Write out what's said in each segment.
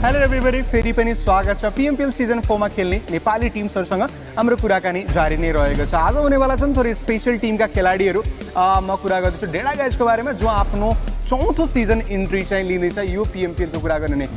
Hello everybody, फेरि पनि स्वागत छ PMPL सिजन 4 मा खेल्ने नेपाली टिम्सहरुसँग हाम्रो कुराकानी जारी नै रहेको छ। आज हुनेवाला छन् थोरै स्पेशल टिमका खेलाडीहरु। म कुरा गर्दैछु डेडाइजको बारेमा, जो आफ्नो चौथो सिजन इन्ट्री चाहिँ लिँदैछ यो PMPL को कुरा गर्ने।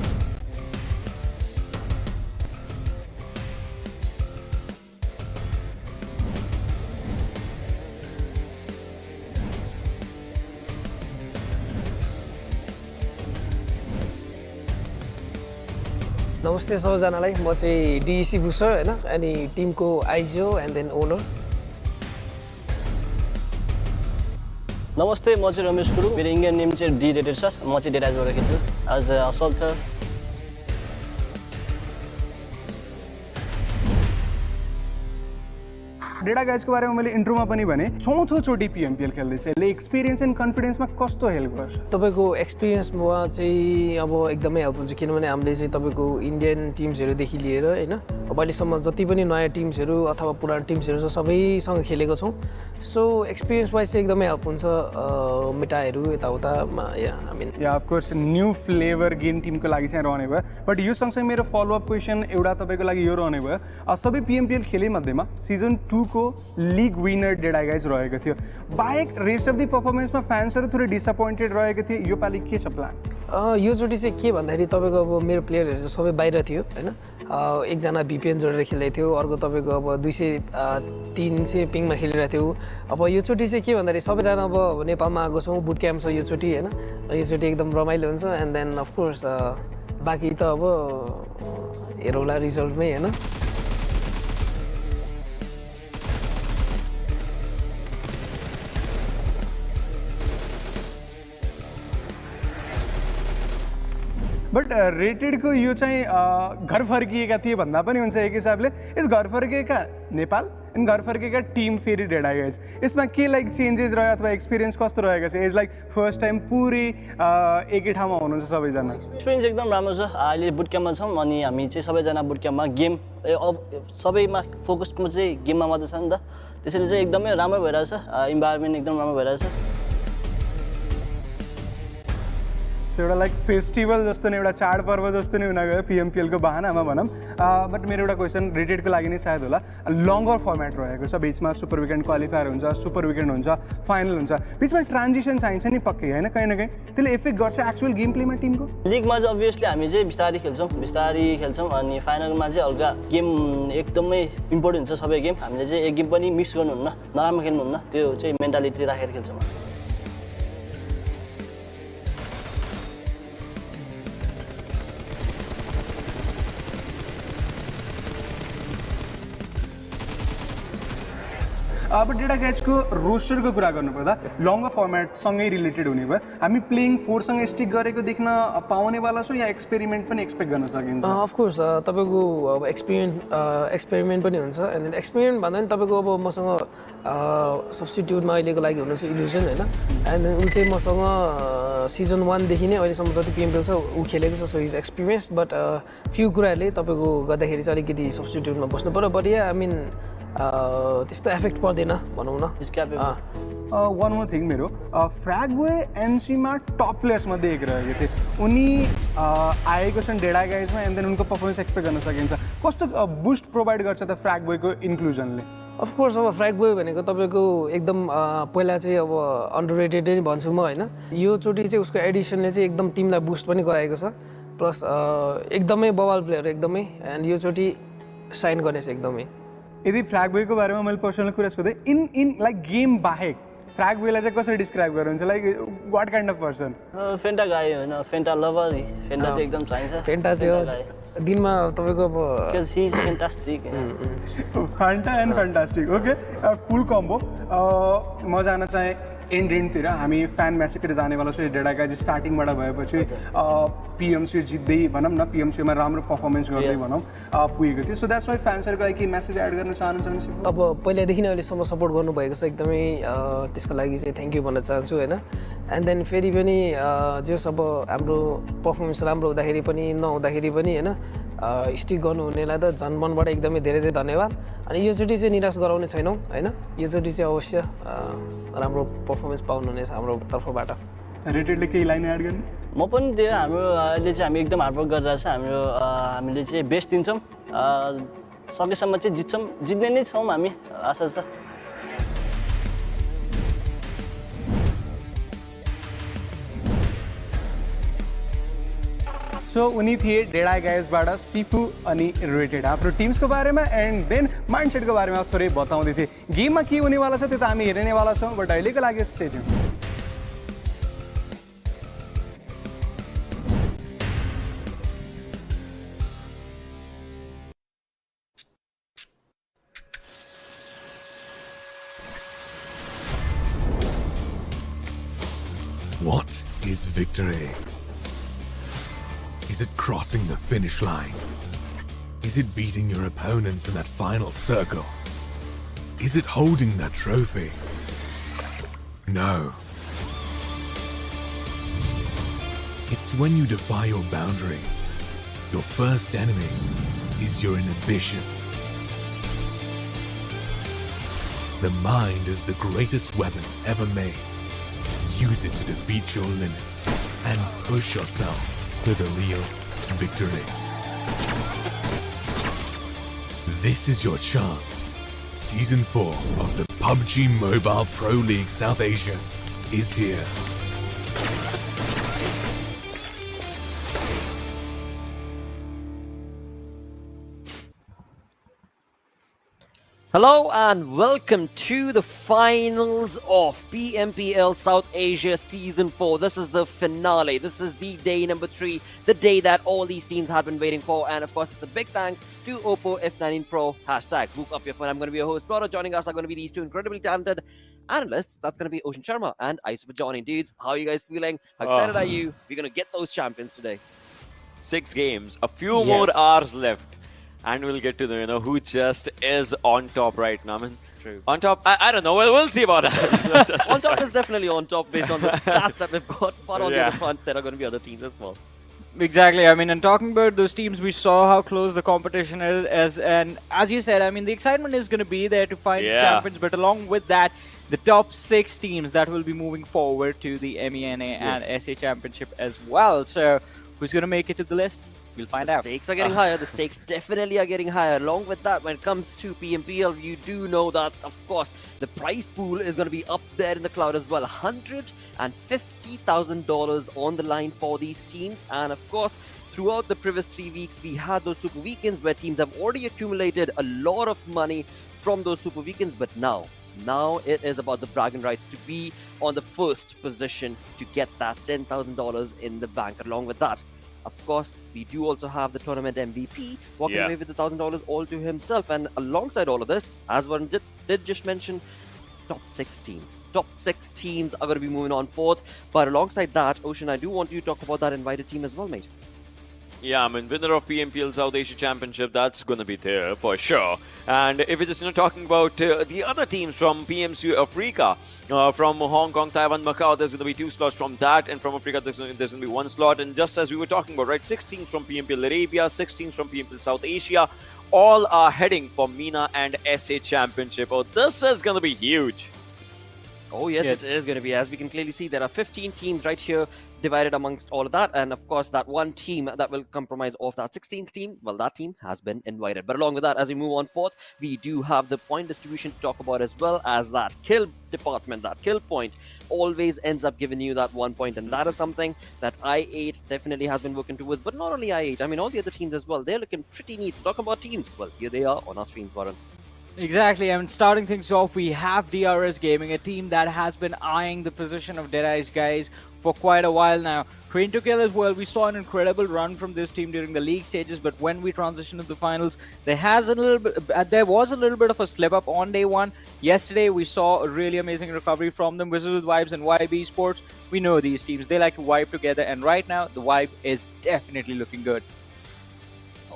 नमस्ते सबैजनालाई, म चाहिँ DEC बुसर हैन, अनि टिमको आइजिओ एन्ड देन ओनर। नमस्ते, म चाहिँ रमेश गुरुङ। मेरो इन्डियन नेम चाहिँ डेडेड छ। म चाहिँ डेडाइजबाट खेल्छु एज अ असल्टर। डेडाइजको बारेमा मैले इन्ट्रोमा पनि भने, चौथो चोटी PMPL खेल्दैछ। यसले एक्सपिरियन्स एन्ड कन्फिडेन्समा कस्तो हेल्प गर्छ? तपाईको एक्सपिरियन्समा चाहिँ अब एकदमै हेल्प हुन्छ, किनभने हामीले चाहिँ तपाईको इन्डियन टिम्सहरुदेखि लिएर हैन अहिलेसम्म जति पनि नयाँ टिम्सहरु अथवा पुरानो टिम्सहरु छ सबैसँग खेलेको छौं। सो एक्सपिरियन्स वाइज चाहिँ एकदमै हेल्प हुन्छ। मिटाहरु यताउतामा या of course new flavour game Timko लागि चाहिँ रहने भयो। बट यो सँगसँगै मेरो फलोअप क्वेसन एउटा तपाईको लागि यो रहने भयो, सबै PMPL खेले मध्येमा सिजन 2 को लीग विनर डेडाइज रहेको थियो। बाहेक रेस्ट अफ द पर्फर्मेन्समा फ्यान्सहरु थोरै डिसअपोइन्टेड रहेको थिए। यो पालि के छ प्लान? यो चोटी चाहिँ के भन्दाखेरि तपाईको अब मेरो प्लेयरहरु चाहिँ सबै बाहिर थियो हैन। एकजना VPN जोडेर खेल्दै थियो, अर्को तपाईको अब 200-300 पिङमा खेलिरहेको थियो। अब यो चोटी चाहिँ के भन्दाखेरि सबैजना अब नेपालमा आएको छौँ, बुट क्याम्प छ यो चोटी हैन। यो चोटी एकदम रमाइलो हुन्छ। एन्ड देन अफ कोर्स बाँकी त अब हेरौला रिजल्टमै हैन। बट रेटेडको यो चाहिँ घर फर्किएका थिए भन्दा पनि हुन्छ एक हिसाबले। यस घर फर्किएका नेपाल अनि घर फर्किएका टिम फेरि डेडाइज, यसमा के लाइक चेन्जेस रह्यो अथवा एक्सपिरियन्स कस्तो रहेको छ? इज लाइक फर्स्ट टाइम पुरै एकै ठाउँमा हुनुहुन्छ सबैजना? एक्सपिरियन्स एकदम राम्रो छ। अहिले बुट क्याम्पमा छौँ अनि हामी चाहिँ सबैजना बुट क्याम्पमा गेम सबैमा फोकसमा चाहिँ गेममा मात्रै छ नि त, त्यसैले चाहिँ एकदमै राम्रो भइरहेछ। इन्भाइरोमेन्ट एकदम राम्रो भइरहेछ। एउटा लाइक फेस्टिभल जस्तो नै, एउटा चाडपर्व जस्तो नै हुन गयो PMPL को बहानामा भनौँ। बट मेरो एउटा क्वेसन रेटेडको लागि नै सायद होला, लङ्गर फर्मेट रहेको छ। बिचमा सुपर विकेन्ड क्वालिफायर हुन्छ, सुपर विकेन्ड हुन्छ, फाइनल हुन्छ, बिचमा ट्रान्जिसन चाहिन्छ नि पक्कै होइन, कहीँ न कहीँ त्यसले इफेक्ट गर्छ एक्चुअल गेम प्लेमा टिमको? लिगमा चाहिँ अभियसली हामी चाहिँ बिस्तारै खेल्छौँ अनि फाइनलमा चाहिँ हल्का गेम एकदमै इम्पोर्टेन्ट हुन्छ। सबै गेम हामीले चाहिँ एक गेम पनि मिस गर्नुहुन्न, नराम्रो खेल्नुहुन्न, त्यो चाहिँ मेन्टालिटी राखेर खेल्छौँ। अब डेडाइजको रोस्टरको कुरा गर्नुपर्दा लङ्गर फर्मेटसँगै रिलेटेड हुने भयो। हामी प्लेइङ 4 सँग स्टिक गरेको देख्न पाउनेवाला छौँ या एक्सपेरिमेन्ट पनि एक्सपेक्ट गर्न सकिन्छ? अफकोर्स तपाईँको अब एक्सपेरिमेन्ट पनि हुन्छ। एन्ड एक्सपेरिमेन्ट भन्दा पनि तपाईँको अब मसँग सब्स्टिट्युटमा अहिलेको लागि हुनुहुन्छ इल्युजन होइन। एन्ड ऊ चाहिँ मसँग सिजन 1 देखि नै अहिलेसम्म जति PMPL छ ऊ खेलेको छ। So is experience. But few कुराहरूले तपाईँको गर्दाखेरि चाहिँ अलिकति सब्स्टिट्युटमा बस्नु पऱ्यो। बट आई मिन त्यस्तो एफेक्ट पर्दैन भनौँ न। वान मोर थिङ, मेरो फ्र्यागवे एनसीमा टप प्लेयर्स मध्ये एक रहेको थिए। उनी आएको छन् डेडाइजमा एन्ड देन उनको पर्फर्मेन्स एक्सपेक्ट गर्न सकिन्छ। कस्तो बुस्ट प्रोभाइड गर्छ त फ्र्यागवेको इन्क्लुजनले? अफकोर्स अब फ्र्यागवे भनेको तपाईँको एकदम पहिला चाहिँ अब अन्डररेटेड नै भन्छु म होइन। यो चोटि चाहिँ उसको एडिसनले चाहिँ एकदम टिमलाई बुस्ट पनि गराएको छ। प्लस एकदमै बवाल प्लेयर एकदमै। एन्ड यो चोटि साइन गर्नेछ एकदमै। यदि फ्र्यागवेको बारेमा मैले पर्सनल कुरा सोधेँ, इन लाइक गेम बाहेक फ्र्यागवेलाई चाहिँ कसरी डिस्क्राइब गर्नुहुन्छ? Like what kind of person? Fanta गाई होइन, फेन्टा लभर। फेन्टा चाहिँ एकदम चाहिन्छ। फेन्टा चाहिँ दिनमा तपाईँको अब he is fantastic. Fanta and fantastic, okay, full combo. म जान चाहिँ एन्डतिर हामी फ्यान म्याचतिर जानेवाला छु। डेडाइज स्टार्टिङबाट भएपछि PMC जित्दै भनौँ न, PMCमा राम्रो पर्फर्मेन्स गर्दै भनौँ पुगेको थियो। सो द्याट्स वाइ फ्यान्सहरूको लागि के मेसेज एड गर्न चाहनुहुन्छ? अब पहिलादेखि नै अहिलेसम्म सपोर्ट गर्नुभएको छ एकदमै, त्यसको लागि चाहिँ थ्याङ्क यू भन्न चाहन्छु होइन। एन्ड देन फेरि पनि जस अब हाम्रो पर्फर्मेन्स राम्रो हुँदाखेरि पनि नहुँदाखेरि पनि होइन स्टिक गर्नुहुनेलाई त झन् मनबाट एकदमै धेरै धेरै धन्यवाद। अनि योचोटि चाहिँ निराश गराउने छैनौँ होइन। योचोटि चाहिँ अवश्य राम्रो पर्फर्मेन्स पाउनुहुनेछ हाम्रो तर्फबाट। रेटेडले केही लाइन एड गर्ने म पनि त्यो हाम्रो अहिले चाहिँ हामी एकदम हार्डवर्क गरिरहेको छ हामीले चाहिँ बेस्ट दिन्छौँ सकेसम्म चाहिँ जित्ने नै छौँ हामी आशा छ सो उनी थिए डेडाई गाइजबाट सिफू अनि रेटेड आफ्नो टिम्सको बारेमा एन्ड देन माइन्डसेटको बारेमा थोरै बताउँदै थिए गेममा के हुनेवाला छ त्यो त हामी हेर्नेवाला छौँ बट अहिलेको लागि stay tune What is victory? Is it crossing the finish line? Is it beating your opponents in that final circle? Is it holding that trophy? No. It's when you defy your boundaries. Your first enemy is your inhibition. The mind is the greatest weapon ever made. Use it to defeat your limits and push yourself to the real victory. This is your chance. Season 4 of the PUBG Mobile Pro League South Asia is here. Hello and welcome to the finals of PMPL South Asia Season 4. This is the finale. This is the day number 3, the day that all these teams have been waiting for. And of course, it's a big thanks to Oppo F19 Pro. #book up your phone. I'm going to be your host. Brother, joining us are going to be these two incredibly talented analysts. That's going to be Ocean Sharma and Super Johnny. Dudes, how are you guys feeling? How excited are you? We're going to get those champions today. 6 games, a few more hours left. And we'll get to the, who just is on top right now. I mean, True. On top, I don't know. We'll see about that. On top is definitely on top based on the stats that we've got. But on the other front, there are going to be other teams as well. Exactly. I mean, and talking about those teams, we saw how close the competition is. And as you said, I mean, the excitement is going to be there to find the champions. But along with that, the top 6 teams that will be moving forward to the MENA and SA Championship as well. So, who's going to make it to the list? We'll find out. The stakes are getting higher. The stakes definitely are getting higher. Along with that, when it comes to PMPL, you do know that, of course, the prize pool is going to be up there in the cloud as well. $150,000 on the line for these teams. And of course, throughout the previous 3 weeks, we had those super weekends where teams have already accumulated a lot of money from those super weekends. But now it is about the bragging rights to be on the first position to get that $10,000 in the bank. Along with that, of course, we do also have the tournament MVP walking away with the $1,000 all to himself. And alongside all of this, as Varun did just mention, top 6 teams. Top 6 teams are going to be moving on forth. But alongside that, Ocean, I do want you to talk about that invited team as well, mate. Yeah, I mean, winner of PMPL South Asia Championship, that's going to be there for sure. And if we're just talking about the other teams from PMC Africa, from Hong Kong, Taiwan, Macau, there's going to be 2 slots from that, and from Africa there's going to be 1 slot. And just as we were talking about, right, 6 teams from PMPL Arabia, 6 teams from PMPL South Asia, all are heading for MENA and SA Championship. Oh, this is going to be huge. Oh yes, it is going to be. As we can clearly see, there are 15 teams right here divided amongst all of that. And of course, that one team that will compromise of that 16th team, well, that team has been invited. But along with that, as we move on forth, we do have the point distribution to talk about as well as that kill department. That kill point always ends up giving you that 1 point. And that is something that I8 definitely has been working towards. But not only I8, I mean, all the other teams as well. They're looking pretty neat. Talk about teams. Well, here they are on our screens, Varun. Exactly. I mean, starting things off, we have DRS Gaming, a team that has been eyeing the position of Deadeyes guys for quite a while now. Train to Kill as well. We saw an incredible run from this team during the league stages, but when we transitioned to the finals, there was a little bit of a slip up on day 1. Yesterday, we saw a really amazing recovery from them. Wizzes with Vibes and YB Esports. We know these teams. They like to vibe together, and right now, the vibe is definitely looking good.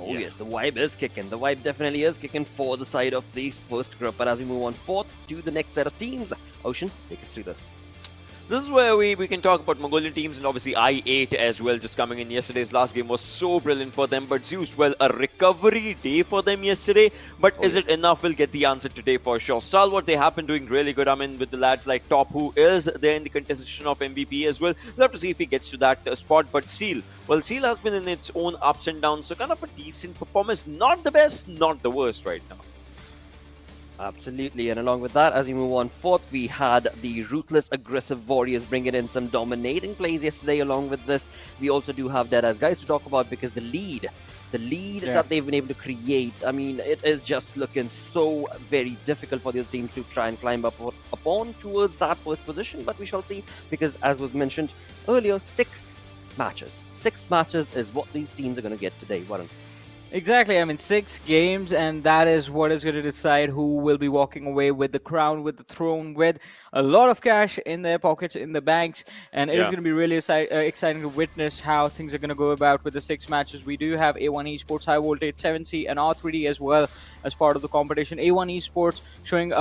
Oh yes, the vibe is kicking. The vibe definitely is kicking for the side of this first group. But as we move on forth to the next set of teams, Ocean, take us through this. This is where we can talk about Mongolian teams, and obviously I-8 as well just coming in. Yesterday's last game was so brilliant for them, but ZEUS, well, a recovery day for them yesterday, but is it enough? We'll get the answer today for sure. Stalwart, they have been doing really good. I mean, with the lads like Top, who is there in the contestation of MVP as well. We'll have to see if he gets to that spot, but Seal, well, Seal has been in its own ups and downs, so kind of a decent performance. Not the best, not the worst right now. Absolutely, and along with that, as we move on forth, we had the Ruthless aggressive Warriors bringing in some dominating plays yesterday. Along with this, we also do have Deadeyes guys to talk about, because the lead that they've been able to create, I mean, it is just looking so very difficult for the other teams to try and climb up upon towards that first position. But we shall see, because as was mentioned earlier, 6 matches. 6 matches is what these teams are going to get today, Warren. Exactly. I mean, 6 games, and that is what is going to decide who will be walking away with the crown, with the throne, with a lot of cash in their pockets, in the banks. And it is going to be really exciting to witness how things are going to go about with the 6 matches. We do have A1 Esports, High Voltage, 7C, and R3D as well as part of the competition. A1 Esports showing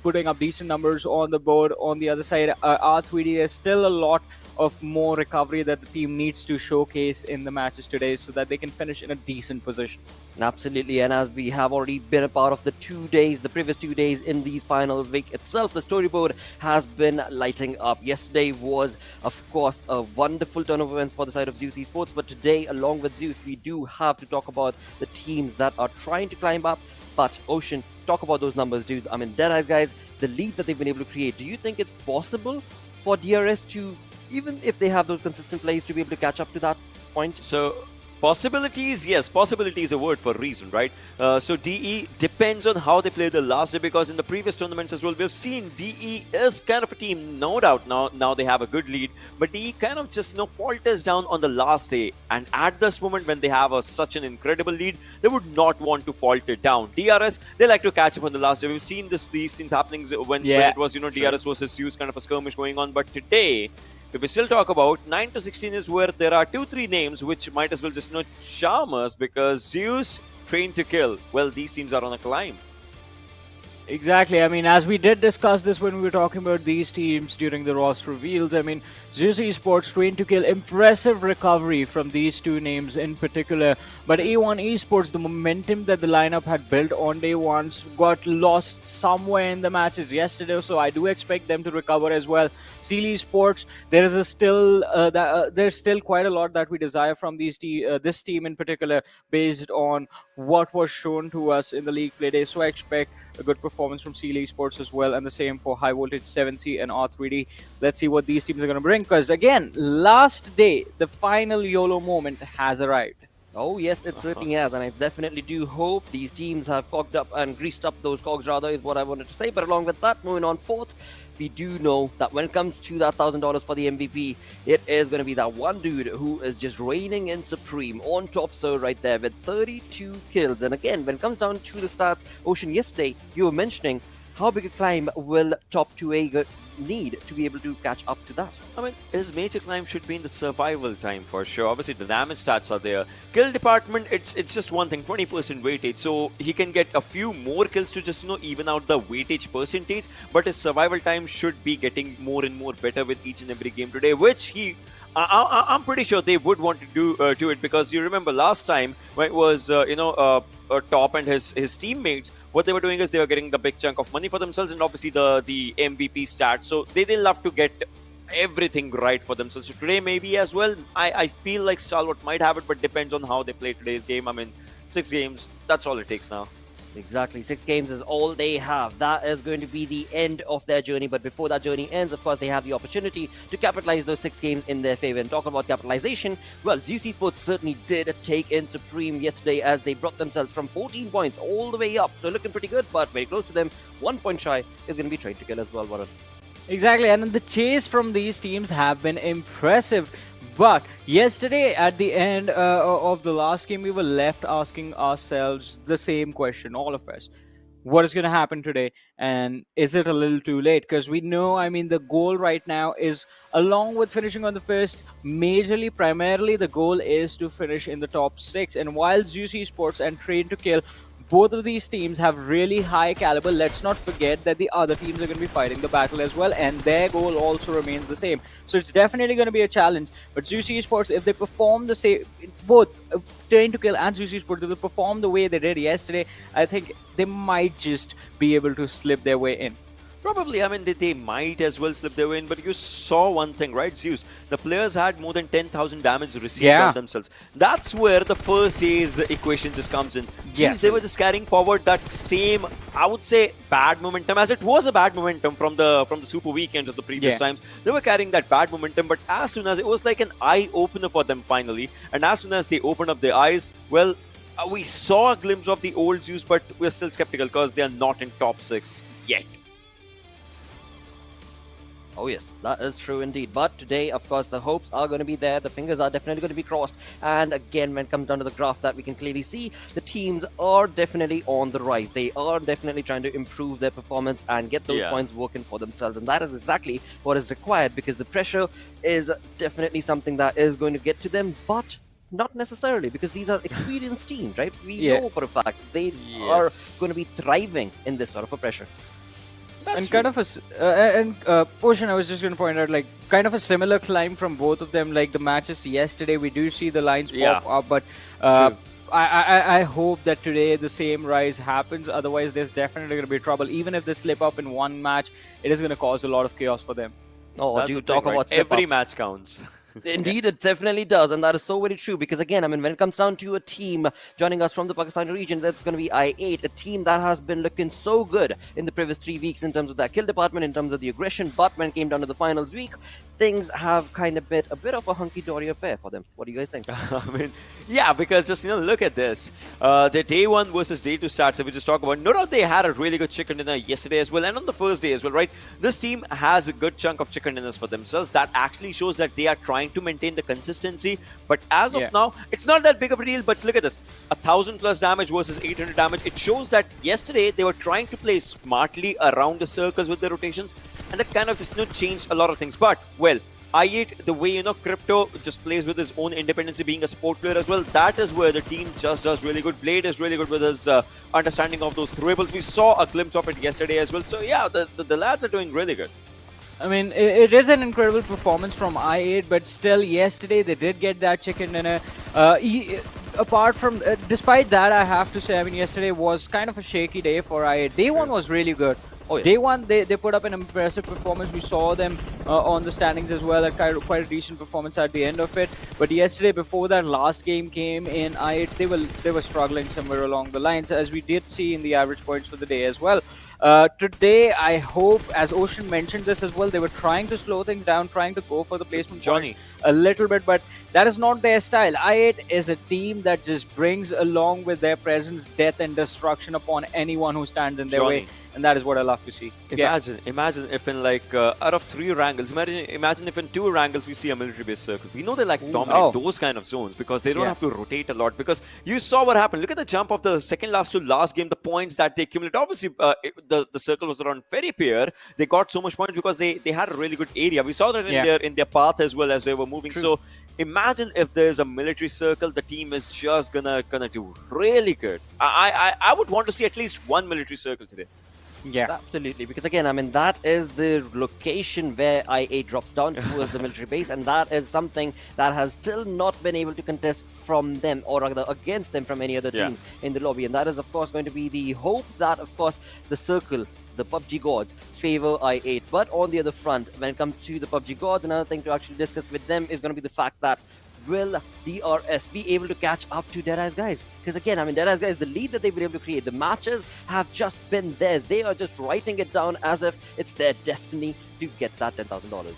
putting up decent numbers on the board. On the other side, R3D is still a lot of more recovery that the team needs to showcase in the matches today, so that they can finish in a decent position. Absolutely, and as we have already been a part of the previous 2 days in the final week itself, the storyboard has been lighting up. Yesterday was, of course, a wonderful turn of events for the side of ZEUS Esports, but today, along with ZEUS, we do have to talk about the teams that are trying to climb up. But Ocean, talk about those numbers, dudes. I mean, Deadeyes guys, the lead that they've been able to create, do you think it's possible for DRS to, even if they have those consistent plays, to be able to catch up to that point? So, possibilities, yes, possibility is a word for a reason, right? So DE depends on how they play the last day, because in the previous tournaments as well, we've seen DE is kind of a team, no doubt now they have a good lead, but DE kind of just, falters down on the last day, and at this moment when they have such an incredible lead, they would not want to falter down. DRS, they like to catch up on the last day. We've seen these things happening when it was, DRS versus ZEUS kind of a skirmish going on, but today, if we still talk about 9 to 16 is where there are 2-3 names which might as well just charm us, because ZEUS, Train to Kill, well, these teams are on a climb. Exactly. I mean, as we did discuss this when we were talking about these teams during the roster reveals, I mean, ZEUS Esports, Train to Kill, impressive recovery from these 2 names in particular. But A1 Esports, the momentum that the lineup had built on day 1 got lost somewhere in the matches yesterday, so I do expect them to recover as well. Seal Esports, there's still quite a lot that we desire from this team in particular, based on what was shown to us in the league play day. So I expect a good performance from Seal Esports as well, and the same for High Voltage, 7C, and R3D. Let's see what these teams are going to bring, because again, last day, the final YOLO moment has arrived. Oh yes, it certainly has, and I definitely do hope these teams have cogged up and greased up those cogs, rather, is what I wanted to say. But along with that, moving on forth, we do know that when it comes to that $1,000 for the MVP, it is going to be that one dude who is just reigning in supreme on top, so right there with 32 kills. And again, when it comes down to the stats, Ocean, yesterday you were mentioning how big a climb will top 2A need to be able to catch up to that? I mean, his major climb should be in the survival time for sure. Obviously, the damage stats are there. Kill department, it's just one thing, 20% weightage. So he can get a few more kills to just, even out the weightage percentage. But his survival time should be getting more and more better with each and every game today, which I'm pretty sure they would want to do it, because you remember last time when it was Top and his teammates, what they were doing is they were getting the big chunk of money for themselves, and obviously the MVP stats. So they love to get everything right for themselves. So today maybe as well, I feel like Stalwart might have it, but depends on how they play today's game. I mean, 6 games, that's all it takes now. Exactly, 6 games is all they have. That is going to be the end of their journey. But before that journey ends, of course, they have the opportunity to capitalize those 6 games in their favor. And talk about capitalization, well, ZEUS Esports certainly did take in supreme yesterday, as they brought themselves from 14 points all the way up. So looking pretty good, but very close to them. 1 point shy is going to be Train to Kill as well, Varun. Exactly, and the chase from these teams have been impressive. But yesterday, at the end of the last game, we were left asking ourselves the same question, all of us. What is going to happen today? And is it a little too late? Because we know, I mean, the goal right now is, along with finishing on the first, primarily the goal is to finish in the top 6. And while ZEUS Esports and Train to Kill both of these teams have really high caliber. Let's not forget that the other teams are going to be fighting the battle as well, and their goal also remains the same. So it's definitely going to be a challenge. But ZEUS Esports, if they perform the same, both Train to Kill and ZEUS Esports, if they perform the way they did yesterday, I think they might just be able to slip their way in. Probably, I mean, they might as well slip their way in, but you saw one thing, right, ZEUS? The players had more than 10,000 damage received on themselves. That's where the first day's equation just comes in. Yes. They were just carrying forward that same, I would say, bad momentum, as it was a bad momentum from the Super Weekend of the previous times. They were carrying that bad momentum, but as soon as it was like an eye-opener for them finally, and as soon as they opened up their eyes, well, we saw a glimpse of the old ZEUS, but we're still skeptical because they are not in top 6 yet. Oh yes, that is true indeed. But today, of course, the hopes are going to be there. The fingers are definitely going to be crossed. And again, when it comes down to the graph that we can clearly see, the teams are definitely on the rise. They are definitely trying to improve their performance and get those points working for themselves. And that is exactly what is required, because the pressure is definitely something that is going to get to them. But not necessarily, because these are experienced teams, right? We know for a fact they are going to be thriving in this sort of a pressure. And kind of Ocean, I was just going to point out, like, kind of a similar climb from both of them. Like the matches yesterday, we do see the lines pop up, but I hope that today the same rise happens. Otherwise, there's definitely going to be trouble. Even if they slip up in one match, it is going to cause a lot of chaos for them. Oh, do you talk about every match counts. Indeed, it definitely does, and that is so very true, because again, I mean, when it comes down to a team joining us from the Pakistani region, that's going to be I8, a team that has been looking so good in the previous 3 weeks in terms of that kill department, in terms of the aggression, but when it came down to the finals week, things have kind of been a bit of a hunky-dory affair for them. What do you guys think? I mean, yeah, because just, look at this. The day 1 versus day 2 stats, if we just talk about, no doubt they had a really good chicken dinner yesterday as well, and on the first day as well, right? This team has a good chunk of chicken dinners for themselves. That actually shows that they are trying to maintain the consistency, but as of now, it's not that big of a deal. But look at this, 1,000 plus damage versus 800 damage. It shows that yesterday they were trying to play smartly around the circles with their rotations, and that kind of just changed a lot of things. But well, I8, the way Crypto just plays with his own independency, being a sport player as well, that is where the team just does really good. Blade is really good with his understanding of those throwables. We saw a glimpse of it yesterday as well. So yeah, the lads are doing really good. I mean, it is an incredible performance from I8, but still, yesterday they did get that chicken dinner. Apart from, despite that, I have to say, I mean, yesterday was kind of a shaky day for I8. Day 1 was really good. Day 1, they put up an impressive performance. We saw them on the standings as well, quite a decent performance at the end of it. But yesterday, before that last game came in, I8, they were struggling somewhere along the lines, as we did see in the average points for the day as well. Today, I hope, as Ocean mentioned this as well, they were trying to slow things down, trying to go for the placement points a little bit, but that is not their style. I8 is a team that just brings along with their presence death and destruction upon anyone who stands in their way, and that is what I love to see. Imagine if in like out of 3 Erangels, imagine if in 2 Erangels we see a military base circle. We know they like dominate those kind of zones because they don't have to rotate a lot. Because you saw what happened. Look at the jump of the second last to last game, the points that they accumulated. Obviously, the circle was around very pair. They got so much points because they had a really good area. We saw that in their path as well as they were moving. True. So imagine if there's a military circle, the team is just gonna do really good. I would want to see at least one military circle today. Yeah, absolutely. Because again, I mean, that is the location where I8 drops down towards the military base, and that is something that has still not been able to contest from them, or rather against them from any other teams in the lobby. And that is, of course, going to be the hope that, of course, the circle, the PUBG gods, favor I8. But on the other front, when it comes to the PUBG gods, another thing to actually discuss with them is going to be the fact that, will DRS be able to catch up to Deadeyes guys? Because again, I mean, Deadeyes guys, the lead that they've been able to create, the matches have just been theirs. They are just writing it down as if it's their destiny to get that $10,000.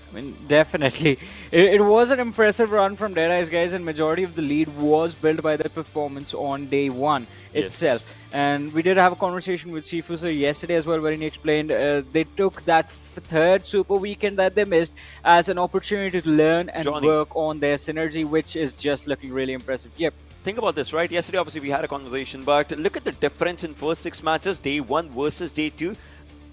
I mean, definitely. It was an impressive run from Deadeyes guys, and majority of the lead was built by their performance on day 1 itself. And we did have a conversation with Sifu sir yesterday as well, where he explained they took that 3rd super weekend that they missed as an opportunity to learn and work on their synergy, which is just looking really impressive. Yep. Think about this, right? Yesterday, obviously, we had a conversation, but look at the difference in first 6 matches, day 1 versus day 2.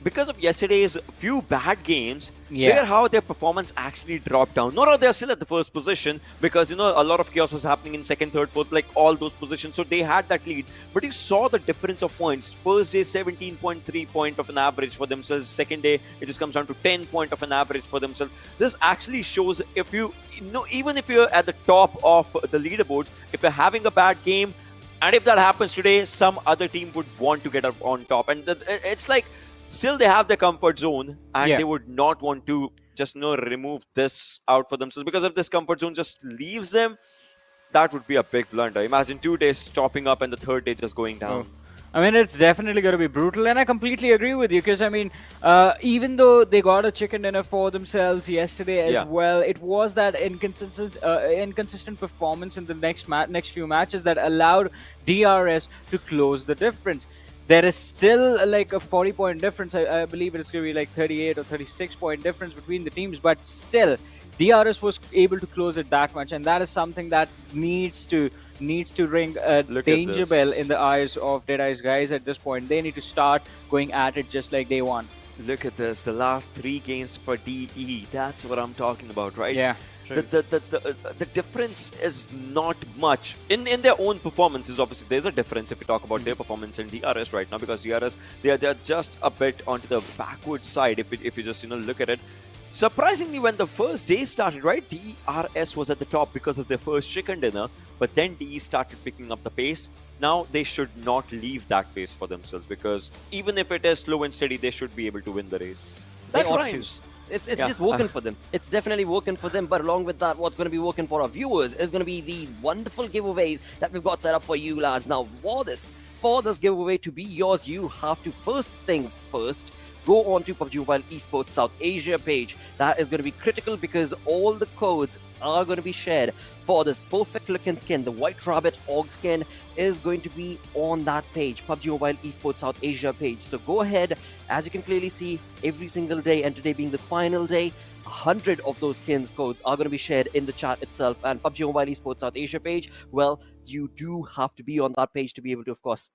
because of yesterday's few bad games, Yeah. look at how their performance actually dropped down. No, they're still at the first position because, you know, a lot of chaos was happening in second, third, fourth, like all those positions. So they had that lead. But you saw the difference of points. First day, 17.3 point of an average for themselves. Second day, it just comes down to 10 point of an average for themselves. This actually shows if you know, even if you're at the top of the leaderboards, if you're having a bad game, and if that happens today, some other team would want to get up on top. And it's like, still they have their comfort zone, and Yeah. they would not want to just, you know, remove this out for themselves. Because if this comfort zone just leaves them, that would be a big blunder. Imagine 2 days chopping up and the third day just going down. I mean, it's definitely going to be brutal, and I completely agree with you because, I mean, even though they got a chicken dinner for themselves yesterday as well, it was that inconsistent performance in the next few matches that allowed DRS to close the difference. There is still like a 40-point difference. I believe it's going to be like 38 or 36-point difference between the teams, but still, DRS was able to close it that much, and that is something that needs to ring a danger bell in the eyes of Deadeyes guys at this point. They need to start going at it just like day one. Look at this. The last 3 games for DE. That's what I'm talking about, right? Yeah. The difference is not much. In their own performances, obviously, there's a difference if you talk about their performance in DRS right now, because DRS, they're just a bit onto the backward side if you just, you know, look at it. Surprisingly, when the first day started, right, DRS was at the top because of their first chicken dinner, but then DE started picking up the pace. Now they should not leave that pace for themselves, because even if it is slow and steady, they should be able to win the race. They That ought rhymes. to. It's just working for them. It's definitely working for them. But along with that, what's going to be working for our viewers is going to be these wonderful giveaways that we've got set up for you lads. Now, for this giveaway to be yours, you have to, first things first, go on to PUBG Mobile Esports South Asia page. That is going to be critical because all the codes are going to be shared for this perfect looking skin. The White Rabbit Org skin is going to be on that page, PUBG Mobile Esports South Asia page. So go ahead, as you can clearly see, every single day, and today being the final day, 100 of those skins codes are going to be shared in the chat itself. And PUBG Mobile Esports South Asia page, well, you do have to be on that page to be able to, of course,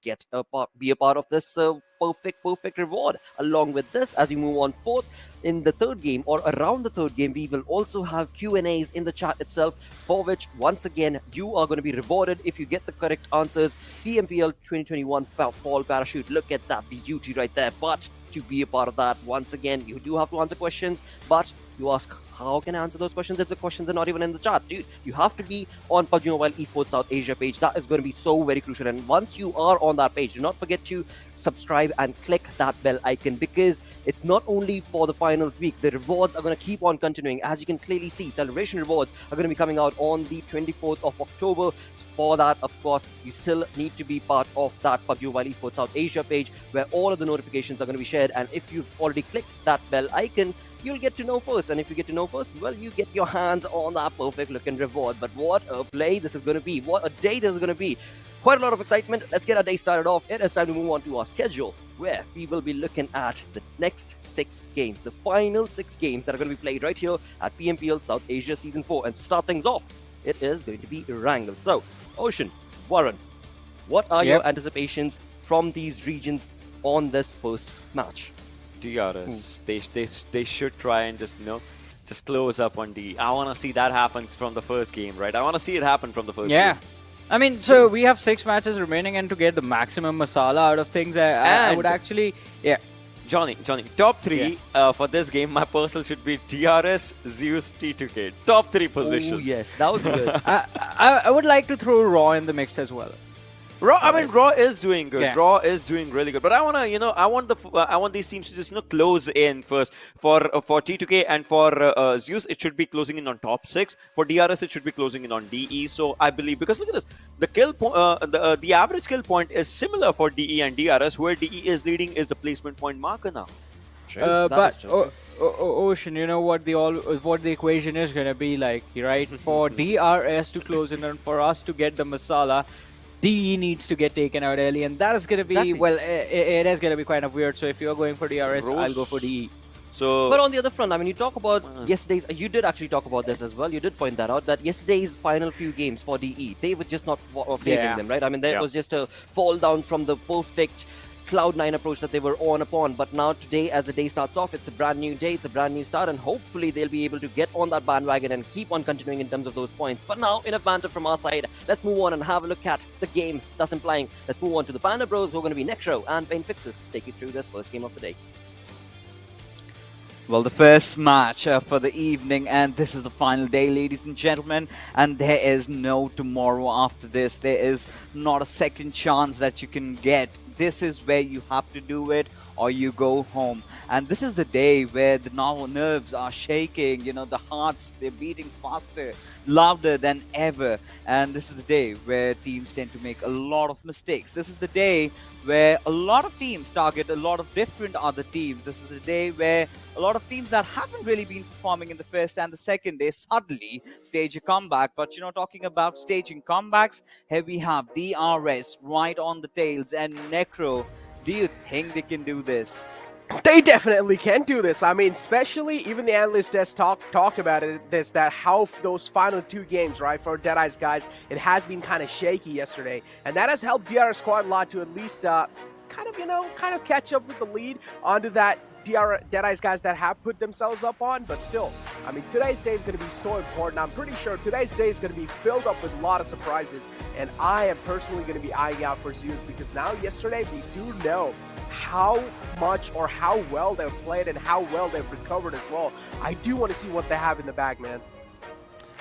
be a part of this perfect reward. Along with this, as you move on forth in the third game or around the third game, we will also have Q&As in the chat itself, for which once again you are going to be rewarded if you get the correct answers. PMPL 2021 fall parachute, look at that beauty right there. But to be a part of that, once again, you do have to answer questions, but you ask, how can I answer those questions if the questions are not even in the chat? Dude, you have to be on PUBG Mobile Esports South Asia page. That is going to be so very crucial. And once you are on that page, do not forget to subscribe and click that bell icon, because it's not only for the finals week. The rewards are going to keep on continuing. As you can clearly see, celebration rewards are going to be coming out on the 24th of October. For that, of course, you still need to be part of that PUBG Mobile Esports South Asia page, where all of the notifications are going to be shared. And if you've already clicked that bell icon, you'll get to know first. And if you get to know first, well, you get your hands on that perfect looking reward. But what a play this is going to be. What a day this is going to be. Quite a lot of excitement. Let's get our day started off. It is time to move on to our schedule, where we will be looking at the next 6 games, the final 6 games that are going to be played right here at PMPL South Asia Season 4. And to start things off, it is going to be Erangel. So, Ocean, Warren, what are your anticipations from these regions on this first match? DRS. They should try and just, you know, just close up on D. I want to see that happen from the first game, right? I want to see it happen from the first game. I mean, so we have 6 matches remaining, and to get the maximum masala out of things, I would actually, Johnny, top 3 for this game, my personal should be DRS, ZEUS, T2K. Top 3 positions. Oh, yes, that would be good. I would like to throw Raw in the mix as well. Raw is doing good. Yeah. Raw is doing really good. But I wanna, you know, I want these teams to just, you know, close in first. For T2K and for ZEUS, it should be closing in on top 6. For DRS, it should be closing in on DE. So I believe, because look at this, the kill the average kill point is similar for DE and DRS. Where DE is leading is the placement point marker now. But Ocean, you know what the equation is going to be like, right? For DRS to close in and for us to get the masala, DE needs to get taken out early, and that is going to be, well, it is going to be kind of weird. So if you're going for DRS, I'll go for DE. So, but on the other front, I mean, you talk about yesterday's, you did actually talk about this as well. You did point that out, that yesterday's final few games for DE, they were just not favoring them, right? I mean, there was just a fall down from the perfect Cloud9 approach that they were on upon. But now today, as the day starts off, it's a brand new day, it's a brand new start, and hopefully they'll be able to get on that bandwagon and keep on continuing in terms of those points. But now, enough banter from our side. Let's move on and have a look at the game thus implying. Let's move on to the Panda Bros, who are going to be Necro and Pain Fixes. Take you through this first game of the day. Well, the first match for the evening, and this is the final day, ladies and gentlemen, and there is no tomorrow after this. There is not a second chance that you can get. This is where you have to do it or you go home. And this is the day where the nerves are shaking, you know, the hearts, they're beating faster, louder than ever. And this is the day where teams tend to make a lot of mistakes. This is the day where a lot of teams target a lot of different other teams. This is the day where a lot of teams that haven't really been performing in the first and the second day suddenly stage a comeback. But, you know, talking about staging comebacks, here we have DRS right on the tails and Necro. Do you think they can do this? They definitely can do this. I mean, especially even the analyst desk talked about it. That how those final two games, right, for Deadeyes guys, it has been kind of shaky yesterday, and that has helped DRS quite a lot to at least kind of catch up with the lead onto that Deadeyes guys that have put themselves up on. But still, I mean, today's day is going to be so important. I'm pretty sure today's day is going to be filled up with a lot of surprises, and I am personally going to be eyeing out for ZEUS because now yesterday we do know how much or how well they've played and how well they've recovered as well. I do want to see what they have in the bag, man.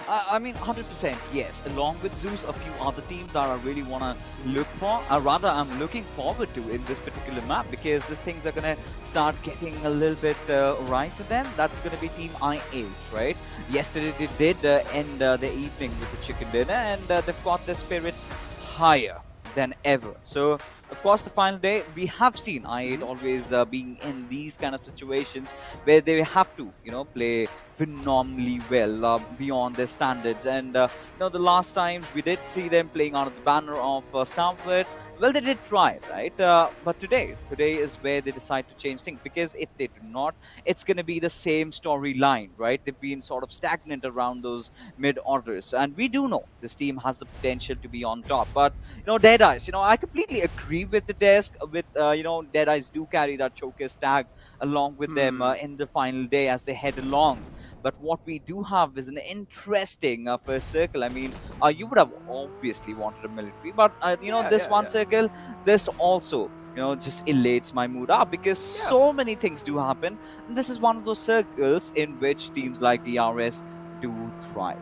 I mean, 100% yes. Along with ZEUS, a few other teams that I really want to look for, rather I'm looking forward to in this particular map, because these things are going to start getting a little bit right for them. That's going to be Team I8, right? Yesterday they did end their evening with the chicken dinner, and they've got their spirits higher than ever. So, of course, the final day, we have seen I8 always being in these kind of situations where they have to, you know, play phenomenally well beyond their standards. And, you know, the last time we did see them playing under the banner of Stalwart. Well, they did try, right? But today is where they decide to change things, because if they do not, it's going to be the same storyline, right? They've been sort of stagnant around those mid-orders, and we do know this team has the potential to be on top. But, you know, Deadeyes, you know, I completely agree with the desk. With, you know, Deadeyes do carry that showcase tag along with them in the final day as they head along. But what we do have is an interesting first circle. I mean, you would have obviously wanted a military, but you know, this circle, this also, you know, just elates my mood up, because so many things do happen. And this is one of those circles in which teams like DRS do thrive.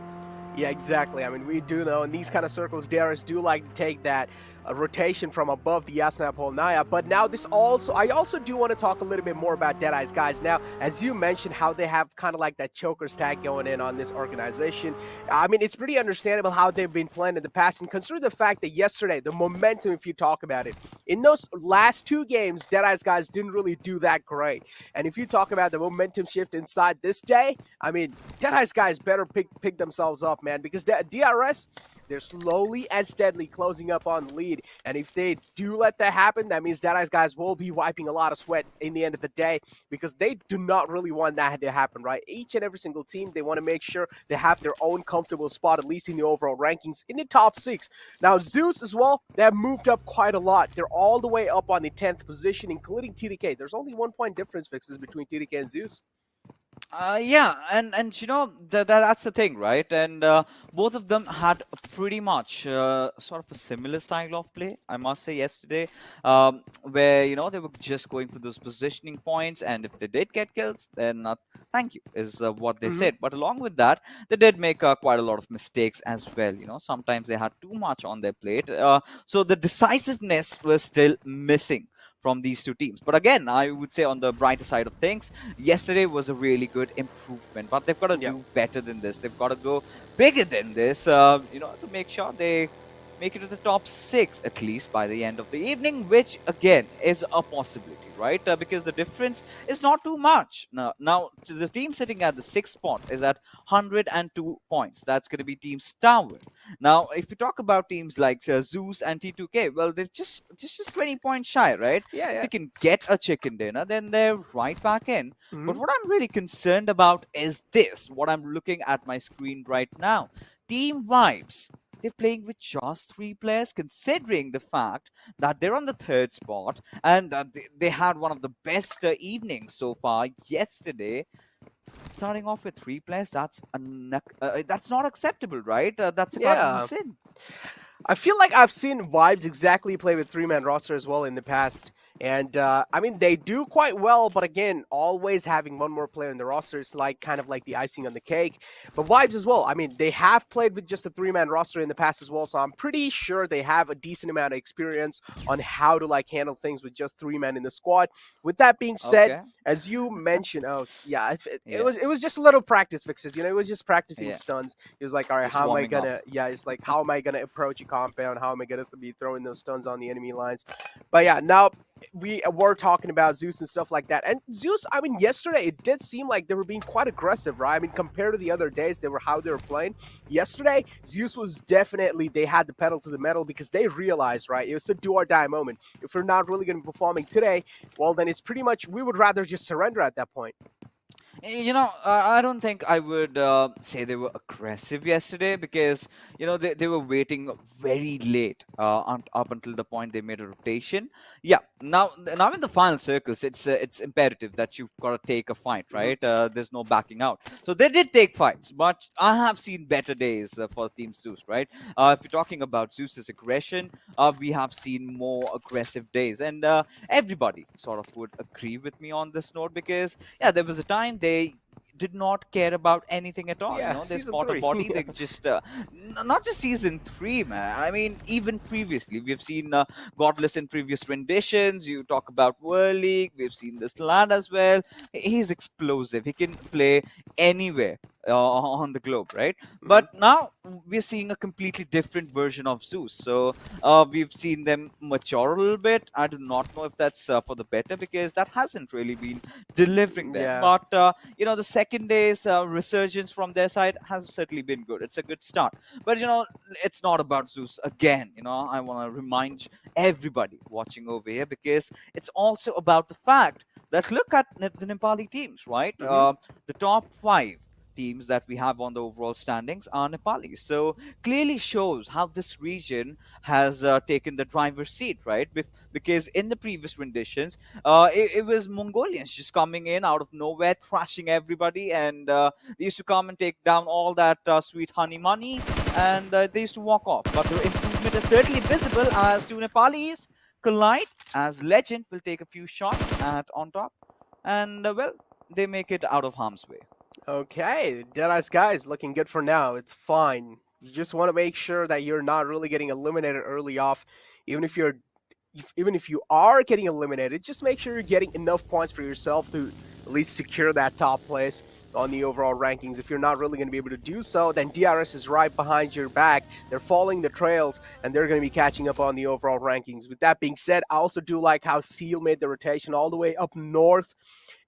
Yeah, exactly. I mean, we do know in these kind of circles, DRS do like to take that rotation from above the Yasna Polnaya. But now I also do want to talk a little bit more about Deadeyes, guys. Now, as you mentioned, how they have kind of like that choker's tag going in on this organization. I mean, it's pretty understandable how they've been playing in the past. And consider the fact that yesterday, the momentum, if you talk about it, in those last two games, Deadeyes guys didn't really do that great. And if you talk about the momentum shift inside this day, I mean, Deadeyes guys better pick themselves up, man, because DRS, they're slowly and steadily closing up on the lead. And if they do let that happen, that means Deadeyes guys will be wiping a lot of sweat in the end of the day, because they do not really want that to happen, right? Each and every single team, they want to make sure they have their own comfortable spot, at least in the overall rankings, in the top 6. Now, ZEUS as well, they have moved up quite a lot. They're all the way up on the 10th position, including TDK. There's only 1 point difference fixes between TDK and ZEUS. Yeah, and you know, that's the thing, right? And both of them had pretty much sort of a similar style of play, I must say, yesterday, where, you know, they were just going for those positioning points, and if they did get kills, then thank you is what they said. But along with that, they did make quite a lot of mistakes as well. You know, sometimes they had too much on their plate, so the decisiveness was still missing from these two teams. But again, I would say on the brighter side of things, yesterday was a really good improvement. But they've got to do better than this. They've got to go bigger than this, you know, to make sure they make it to the top 6 at least by the end of the evening, which again is a possibility, right? Because the difference is not too much. Now the team sitting at the 6th spot is at 102 points. That's going to be Team Stalwart. Now, if you talk about teams like ZEUS and T2K, well, they're just 20 points shy, right? Yeah. If they can get a chicken dinner, then they're right back in. But what I'm really concerned about is this, what I'm looking at my screen right now. Team Vibes. they're playing with just 3 players, considering the fact that they're on the 3rd spot, and they had one of the best evenings so far yesterday. Starting off with 3 players, that's not acceptable, right? That's a cardinal Yeah. sin. I feel like I've seen Vibes exactly play with 3-man roster as well in the past. And I mean, they do quite well, but again, always having one more player in the roster is like kind of like the icing on the cake. But Vibes as well, I mean, they have played with just a 3-man roster in the past as well, so I'm pretty sure they have a decent amount of experience on how to like handle things with just 3 men in the squad. With that being said, Okay. as you mentioned, it Yeah. was just a little practice fixes, it was just practicing Yeah. stuns. It was like, all right, Just how am I warming up. gonna? Yeah, it's like, how am I gonna approach a compound? How am I gonna be throwing those stuns on the enemy lines? But yeah, now we were talking about ZEUS and stuff like that. And ZEUS, I mean, yesterday it did seem like they were being quite aggressive, right? I mean, compared to the other days, how they were playing. Yesterday, ZEUS was definitely, they had the pedal to the metal because they realized, right, it was a do or die moment. If we're not really going to be performing today, well, then it's pretty much, we would rather just surrender at that point. I don't think I would say they were aggressive yesterday, because they were waiting very late up until the point they made a rotation. Yeah, now in the final circles, it's imperative that you've got to take a fight, right? There's no backing out. So they did take fights, but I have seen better days for Team ZEUS, right? If you're talking about ZEUS's aggression, we have seen more aggressive days, and everybody sort of would agree with me on this note, because yeah, there was a time they did not care about anything at all. Yeah, They season spot a 3. body. They just not just season 3, man. I mean, even previously, we've seen Godless in previous renditions. You talk about World League. We've seen this lad as well. He's explosive. He can play anywhere on the globe, right? But now we're seeing a completely different version of ZEUS. So we've seen them mature a little bit. I do not know if that's for the better, because that hasn't really been delivering them. Yeah. But the second day's resurgence from their side has certainly been good. It's a good start. But it's not about ZEUS again. I want to remind everybody watching over here, because it's also about the fact that look at the Nepali teams, right? The top 5 teams that we have on the overall standings are Nepali. So clearly shows how this region has taken the driver's seat, right? Because in the previous renditions, it was Mongolians just coming in out of nowhere, thrashing everybody, and they used to come and take down all that sweet honey money, and they used to walk off. But the improvement is certainly visible as two Nepalis collide, as Legend will take a few shots at on top, and they make it out of harm's way. Okay, Deadeyes guys, looking good for now. It's fine. You just want to make sure that you're not really getting eliminated early off. Even if you are getting eliminated, just make sure you're getting enough points for yourself to at least secure that top place on the overall rankings. If you're not really going to be able to do so, then DRS is right behind your back. They're following the trails, and they're going to be catching up on the overall rankings. With that being said, I also do like how Seal made the rotation all the way up north.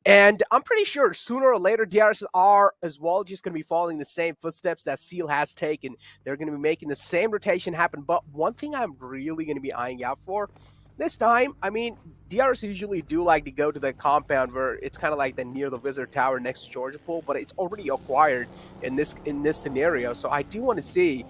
And I'm pretty sure sooner or later, DRS are as well just going to be following the same footsteps that Seal has taken. They're going to be making the same rotation happen. But one thing I'm really going to be eyeing out for this time, I mean, DRS usually do like to go to the compound where it's kind of like near the Wizard Tower next to Georgia Pool, but it's already acquired in this scenario. So I do want to see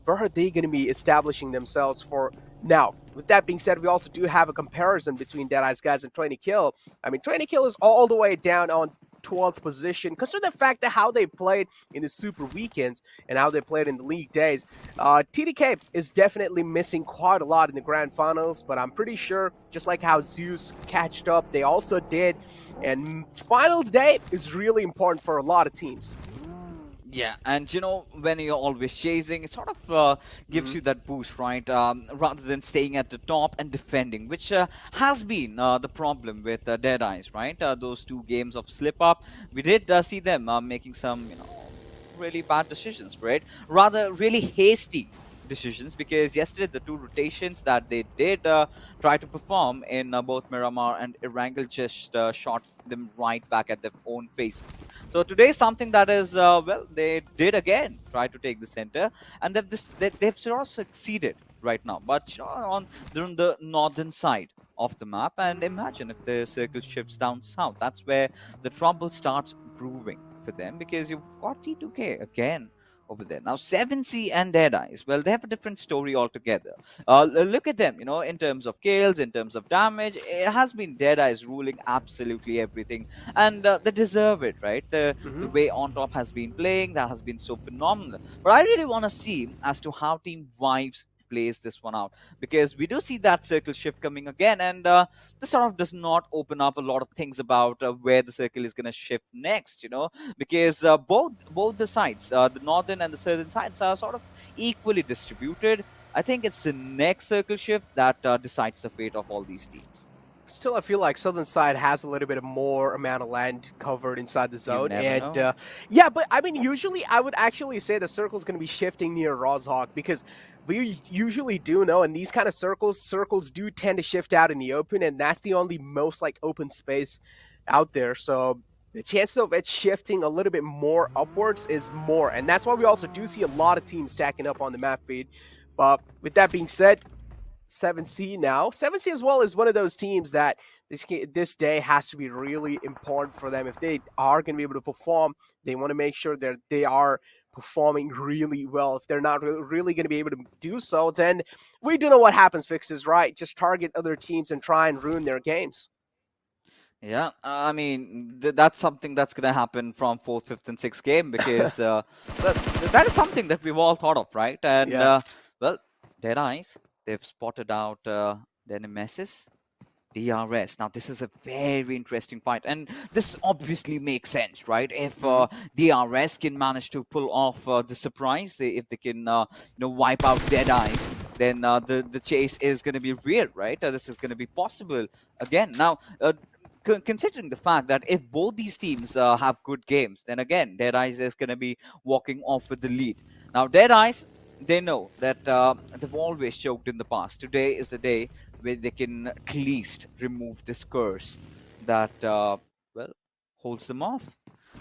where are they going to be establishing themselves for now. With that being said, we also do have a comparison between Deadeyes guys and 20 Kill. I mean, 20 Kill is all the way down on 12th position. Consider the fact that how they played in the Super Weekends and how they played in the League days. TDK is definitely missing quite a lot in the Grand Finals, but I'm pretty sure, just like how ZEUS catched up, they also did. And Finals Day is really important for a lot of teams. Yeah, and when you're always chasing, it sort of gives you that boost, right? Rather than staying at the top and defending, which has been the problem with Deadeyes, right? Those 2 games of slip up, we did see them making some, really bad decisions, right? Rather, really hasty decisions, because yesterday the 2 rotations that they did try to perform in both Miramar and Erangel just shot them right back at their own faces. So today something that is they did again try to take the center, and they've sort of succeeded right now, but they're on the northern side of the map. And imagine if the circle shifts down south, that's where the trouble starts brewing for them, because you've got T2K again over there. Now, 7C and Deadeyes, well, they have a different story altogether. Look at them, in terms of kills, in terms of damage, it has been Deadeyes ruling absolutely everything. And they deserve it, right? The way On Top has been playing, that has been so phenomenal. But I really want to see as to how Team Vibes plays this one out, because we do see that circle shift coming again, and this sort of does not open up a lot of things about where the circle is going to shift next, because both the sides, the northern and the southern sides, are sort of equally distributed. I think it's the next circle shift that decides the fate of all these teams. Still, I feel like southern side has a little bit of more amount of land covered inside the zone, and yeah, but I mean, usually I would actually say the circle is going to be shifting near Rozhawk, because we usually do know in these kind of circles do tend to shift out in the open, and that's the only most like open space out there. So the chances of it shifting a little bit more upwards is more, and that's why we also do see a lot of teams stacking up on the map feed. But with that being said, 7C now. 7C as well is one of those teams that this day has to be really important for them. If they are going to be able to perform, they want to make sure that they are performing really well. If they're not really going to be able to do so, then we do know what happens, Fixes, right? Just target other teams and try and ruin their games. Yeah, I mean, that's something that's going to happen from 4th, 5th, and 6th game, because that is something that we've all thought of, right? And, well, Deadeyes, they've spotted out their nemesis, DRS. Now, this is a very interesting fight, and this obviously makes sense, right? If DRS can manage to pull off the surprise, if they can, wipe out Deadeyes, then the chase is going to be real, right? This is going to be possible again. Now, considering the fact that if both these teams have good games, then again, Deadeyes is going to be walking off with the lead. Now, Deadeyes, they know that they've always choked in the past. Today is the day where they can at least remove this curse that, well, holds them off.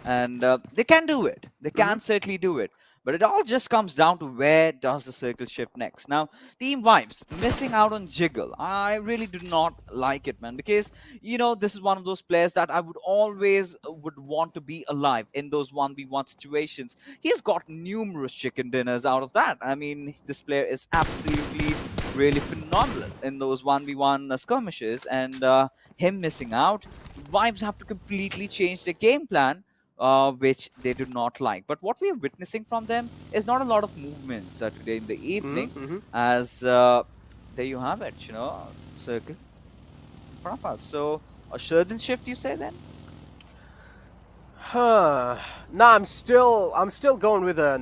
And they can do it. They can certainly do it. But it all just comes down to where does the circle shift next. Now, Team Vibes missing out on Jiggle. I really do not like it, man, because, this is one of those players that I would always would want to be alive in those 1v1 situations. He's got numerous chicken dinners out of that. I mean, this player is absolutely really phenomenal in those 1v1 skirmishes, and him missing out, Vibes have to completely change their game plan, which they do not like. But what we are witnessing from them is not a lot of movements today in the evening, as there you have it, circle in front of us. So a southern shift, you say then? No, I'm still going with a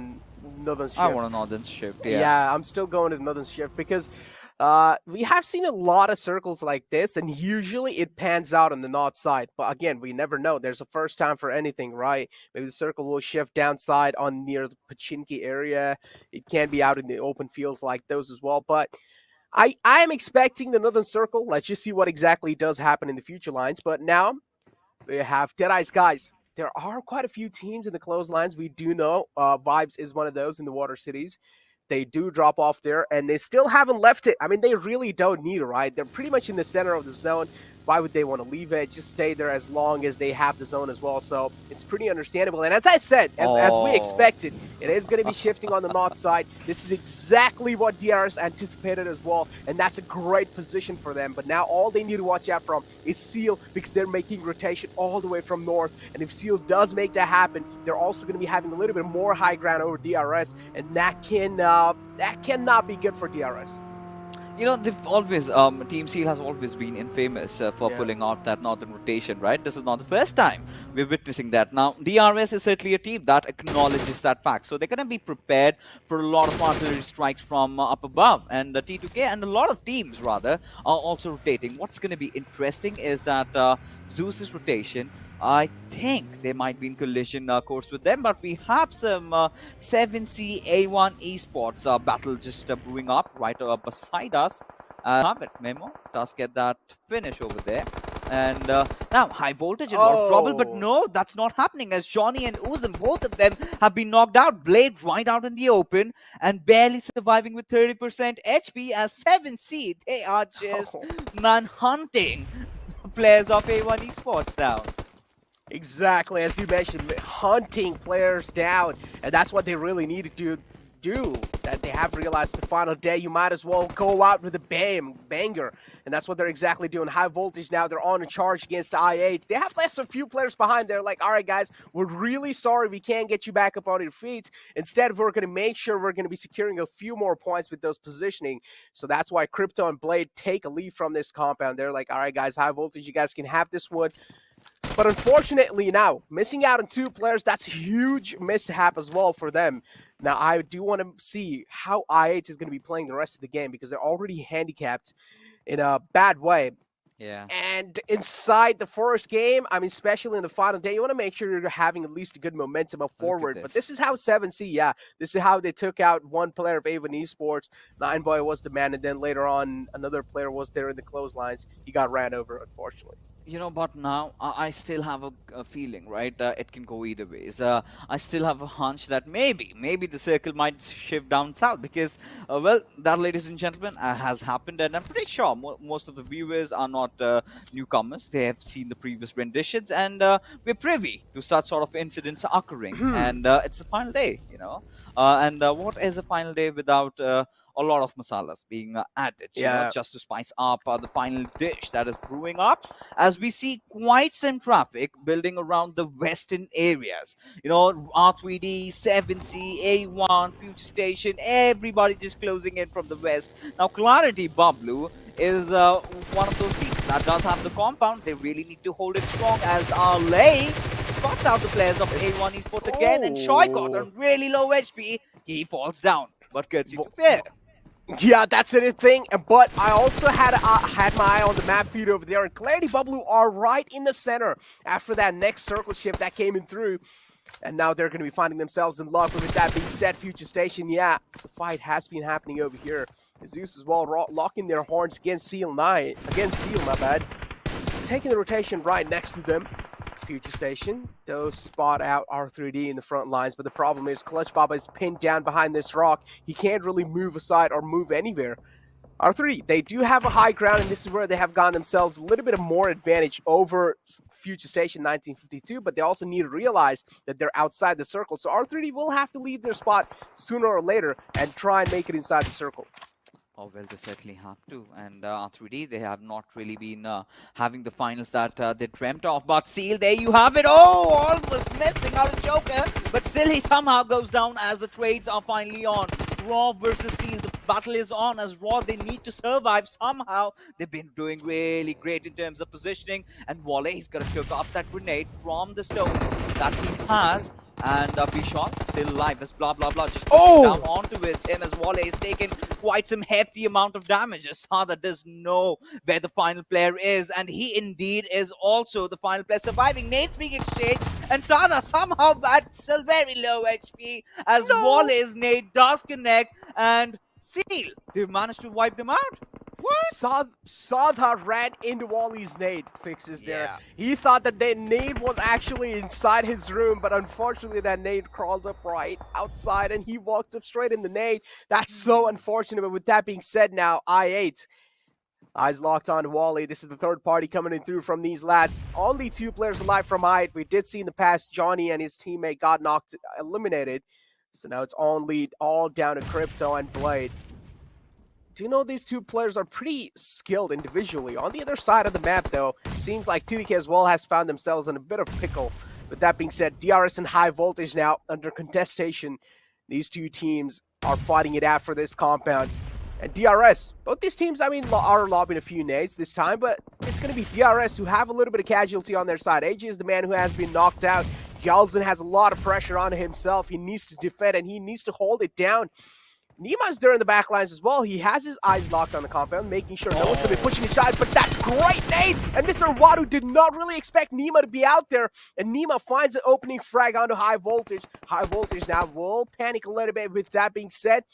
northern shift. I want a northern shift. Yeah, I'm still going with northern shift, because we have seen a lot of circles like this, and usually it pans out on the north side. But again, we never know. There's a first time for anything, right? Maybe the circle will shift downside on near the Pachinki area. It can be out in the open fields like those as well. But I am expecting the northern circle. Let's just see what exactly does happen in the future lines. But now we have Deadeyes, guys. There are quite a few teams in the close lines. We do know Vibes is one of those in the water cities. They do drop off there, and they still haven't left it. I mean, they really don't need it, right? They're pretty much in the center of the zone. Why would they want to leave it? Just stay there as long as they have the zone as well. So it's pretty understandable. And as I said, as we expected, it is going to be shifting on the north side. This is exactly what DRS anticipated as well. And that's a great position for them. But now all they need to watch out from is Seal, because they're making rotation all the way from north. And if Seal does make that happen, they're also going to be having a little bit more high ground over DRS. And that cannot be good for DRS. They've always, Team Seal has always been infamous for pulling out that northern rotation, right? This is not the first time we're witnessing that. Now, DRS is certainly a team that acknowledges that fact. So they're going to be prepared for a lot of artillery strikes from up above. And the T2K and a lot of teams, rather, are also rotating. What's going to be interesting is that ZEUS' rotation, I think they might be in collision course with them, but we have some 7C A1 Esports battle just brewing up right beside us. Have it, Memo does get that finish over there. And now, high voltage and a lot of trouble, but no, that's not happening, as Johnny and Uzum, both of them have been knocked out. Blade right out in the open and barely surviving with 30% HP, as 7C, they are just manhunting players of A1 Esports now. Exactly, as you mentioned, hunting players down, and that's what they really need to do. That they have realized the final day, you might as well go out with a banger, and that's what they're exactly doing. High Voltage now, they're on a charge against I8. They have left a few players behind. They're like, all right, guys, we're really sorry we can't get you back up on your feet. Instead, we're going to make sure we're going to be securing a few more points with those positioning. So that's why Crypto and Blade take a lead from this compound. They're like, all right, guys, High Voltage, you guys can have this one. But unfortunately now, missing out on 2 players, that's a huge mishap as well for them. Now, I do want to see how I8 is going to be playing the rest of the game because they're already handicapped in a bad way. Yeah. And inside the first game, I mean, especially in the final day, you want to make sure you're having at least a good momentum up forward. But this is how 7C, this is how they took out one player of A1 Esports. 9boy was the man, and then later on, another player was there in the clotheslines. He got ran over, unfortunately. You know, but now I still have a feeling, right? It can go either ways. I still have a hunch that maybe the circle might shift down south because, well, that, ladies and gentlemen, has happened, and I'm pretty sure most of the viewers are not newcomers. They have seen the previous renditions, and we're privy to such sort of incidents occurring. And it's the final day, you know. And what is a final day without a lot of masalas being added, you know, just to spice up the final dish that is brewing up, as we see quite some traffic building around the western areas. You know, R3D, 7C, A1, Future Station, everybody just closing in from the west. Now, Clarity BABLU is one of those teams that does have the compound. They really need to hold it strong, as LA spots out the players of A1 Esports again, and Shoykot on really low HP, he falls down, but gets into fair. Yeah, that's the thing. But I also had my eye on the map feed over there, and Clarity BABLU are right in the center after that next circle shift that came in through. And now they're going to be finding themselves in luck. With that being said, Future Station, the fight has been happening over here. ZEUS as well locking their horns against Seal, my bad. Taking the rotation right next to them. Future Station does spot out R3D in the front lines, but the problem is Clutch Baba is pinned down behind this rock. He can't really move aside or move anywhere. R3D, they do have a high ground, and this is where they have gotten themselves a little bit of more advantage over Future Station 1952, but they also need to realize that they're outside the circle. So R3D will have to leave their spot sooner or later and try and make it inside the circle. Oh, well, they certainly have to. And R3D, they have not really been having the finals that they dreamt of. But Seal, there you have it. Oh, almost missing out a Joker. But still, he somehow goes down as the trades are finally on. Raw versus Seal. The battle is on as Raw, they need to survive somehow. They've been doing really great in terms of positioning. And Wale, he's got to cook up that grenade from the stones that he has. And Bishop still alive as blah blah blah just pushing down onto it. Him as Wale is taking quite some hefty amount of damage. As Sada does know where the final player is, and he indeed is also the final player surviving. Nate's being exchanged, and Sada somehow but still very low HP as Wale's nade does connect, and Seal, they've managed to wipe them out. What? Sada ran into Wally's nade fixes there. He thought that the nade was actually inside his room, but unfortunately that nade crawled up right outside and he walked up straight in the nade. That's so unfortunate. But with that being said, now I8. Eyes locked on Wally. This is the third party coming in through from these lads. Only 2 players alive from I8. We did see in the past Johnny and his teammate got eliminated. So now it's all down to Crypto and Blade. Do you know these 2 players are pretty skilled individually? On the other side of the map, though, seems like 2DK as well has found themselves in a bit of pickle. With that being said, DRS and High Voltage now under contestation. These 2 teams are fighting it out for this compound. And DRS, both these teams, I mean, are lobbing a few nades this time, but it's going to be DRS who have a little bit of casualty on their side. AJ is the man who has been knocked out. Galzin has a lot of pressure on himself. He needs to defend and he needs to hold it down. Nima's there in the back lines as well. He has his eyes locked on the compound, making sure no one's going to be pushing inside, but that's great nade! And this Wadu did not really expect Nima to be out there, and Nima finds an opening frag onto High Voltage. High Voltage now will panic a little bit. With that being said,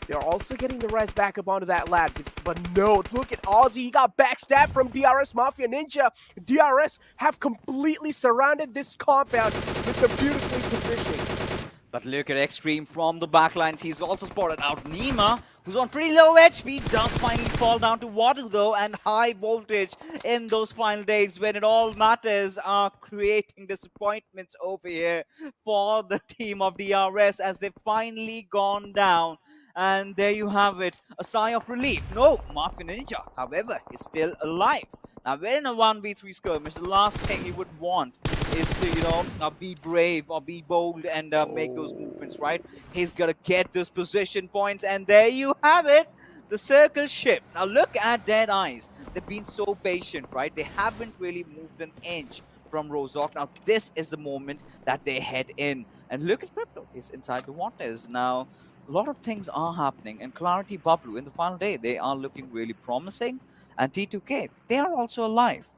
they're also getting the res back up onto that lad. But no, look at Ozzy. He got backstabbed from DRS Mafia Ninja. DRS have completely surrounded this compound with the beautifully positioning. But look at Extreme from the backlines. He's also spotted out Nima, who's on pretty low HP. Does finally fall down to water though, and high voltage in those final days when it all matters are creating disappointments over here for the team of DRS as they've finally gone down. And there you have it, a sigh of relief. No, Mafia Ninja, however, is still alive. Now, we're in a 1v3 skirmish. The last thing you would want is to, be brave or be bold and make those movements, right? He's got to get those position points, and there you have it. The circle shift. Now, look at Deadeyes. They've been so patient, right? They haven't really moved an inch from Rozok. Now, this is the moment that they head in. And look at Crypto. He's inside the waters. Now, a lot of things are happening. And Clarity BABLU in the final day, they are looking really promising. And T2K, they are also alive.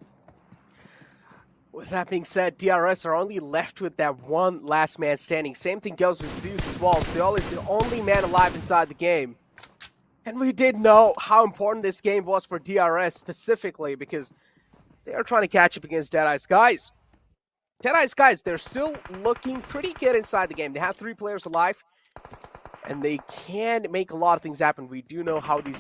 With that being said, DRS are only left with that one last man standing. Same thing goes with ZEUS as well. Still is the only man alive inside the game. And we did know how important this game was for DRS specifically because they are trying to catch up against Deadeyes. Guys, they're still looking pretty good inside the game. They have 3 players alive. And they can make a lot of things happen. We do know what these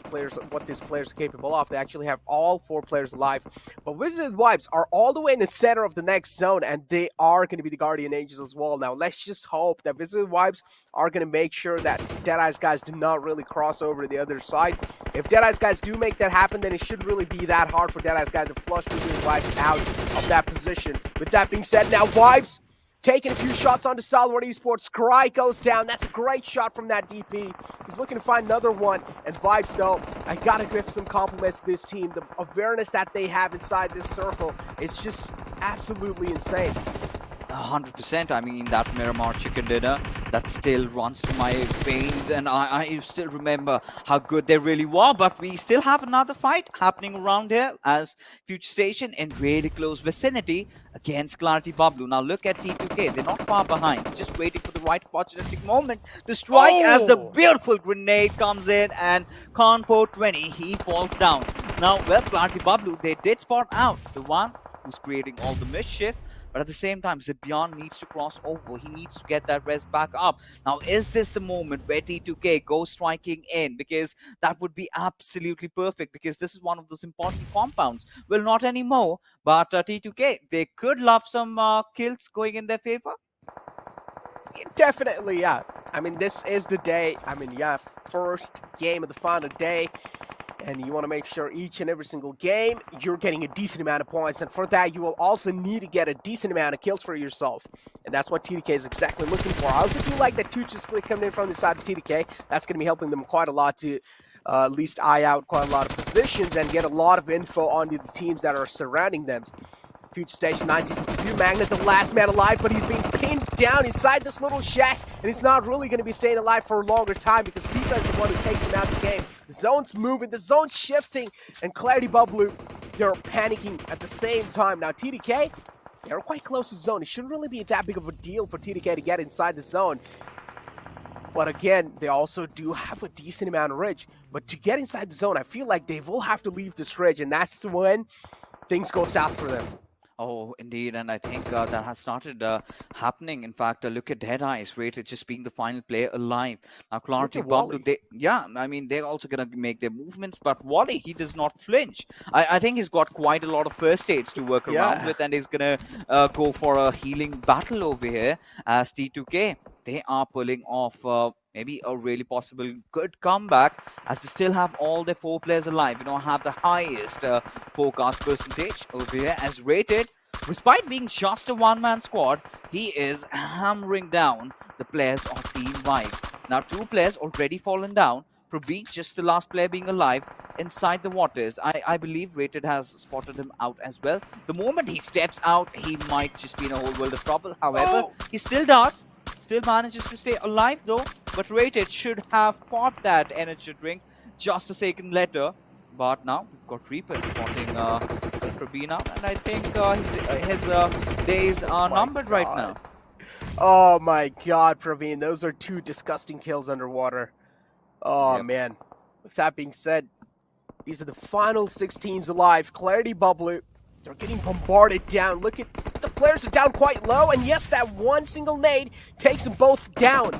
players are capable of. They actually have all 4 players alive. But Wizzes Vibes are all the way in the center of the next zone, and they are going to be the Guardian Angels as well. Now, let's just hope that Wizzes Vibes are going to make sure that Deadeyes guys do not really cross over to the other side. If Deadeyes guys do make that happen, then it shouldn't really be that hard for Deadeyes guys to flush Wizzes Vibes out of that position. With that being said, now Vibes taking a few shots onto Stalwart Esports. Cry goes down. That's a great shot from that DP. He's looking to find another one. And Vibes, though, I gotta give some compliments to this team. The awareness that they have inside this circle is just absolutely insane. 100%. I mean, that Miramar chicken dinner, that still runs through my veins, and I still remember how good they really were. But we still have another fight happening around here as Future Station in really close vicinity against Clarity BABLU. Now look at T2K. They're not far behind. Just waiting for the right opportunistic moment to strike as the beautiful grenade comes in, and Con 420, he falls down. Now, well, Clarity BABLU, they did spot out the one who's creating all the mischief. But at the same time, Zibian needs to cross over. He needs to get that res back up. Now, is this the moment where T2K goes striking in? Because that would be absolutely perfect, because this is one of those important compounds. Well, not anymore, but T2K, they could love some kills going in their favor. Definitely, yeah. I mean, this is the day. I mean, yeah, first game of the final day. And you want to make sure each and every single game you're getting a decent amount of points, and for that you will also need to get a decent amount of kills for yourself, and that's what TDK is exactly looking for. I also do like that 2-2 split coming in from the side of TDK. That's going to be helping them quite a lot to at least eye out quite a lot of positions and get a lot of info on the teams that are surrounding them. Future Station 1952, Magnet, the last man alive, but he's being pinned down inside this little shack, and he's not really going to be staying alive for a longer time because FIFA is the one who takes him out of the game. The zone's moving, the zone's shifting, and Clarity BABLU, they're panicking at the same time. Now, TDK, they're quite close to the zone. It shouldn't really be that big of a deal for TDK to get inside the zone. But again, they also do have a decent amount of ridge. But to get inside the zone, I feel like they will have to leave this ridge, and that's when things go south for them. Oh, indeed, and I think that has started happening. In fact, look at Deadeyes, rated just being the final player alive. Now, Clarity BABLU, I mean, they're also going to make their movements, but Wally, he does not flinch. I think he's got quite a lot of first aids to work around with, and he's going to go for a healing battle over here as T2K. They are pulling off maybe a really possible good comeback as they still have all their 4 players alive. Have the highest forecast percentage over here as rated. Despite being just a one-man squad, he is hammering down the players of Team White. Now, 2 players already fallen down. Probeen, just the last player being alive inside the waters. I believe Rated has spotted him out as well. The moment he steps out, he might just be in a whole world of trouble. However, he still manages to stay alive though. But Rated should have popped that energy drink just a second later. But now we've got Reaper spotting Probeen out, and I think his days are numbered right now. Oh my god, Probeen, those are 2 disgusting kills underwater. Oh man. With that being said, these are the final 6 teams alive. Clarity BABLU, They're getting bombarded down. Look at the players are down quite low, and yes, that one single nade takes them both down.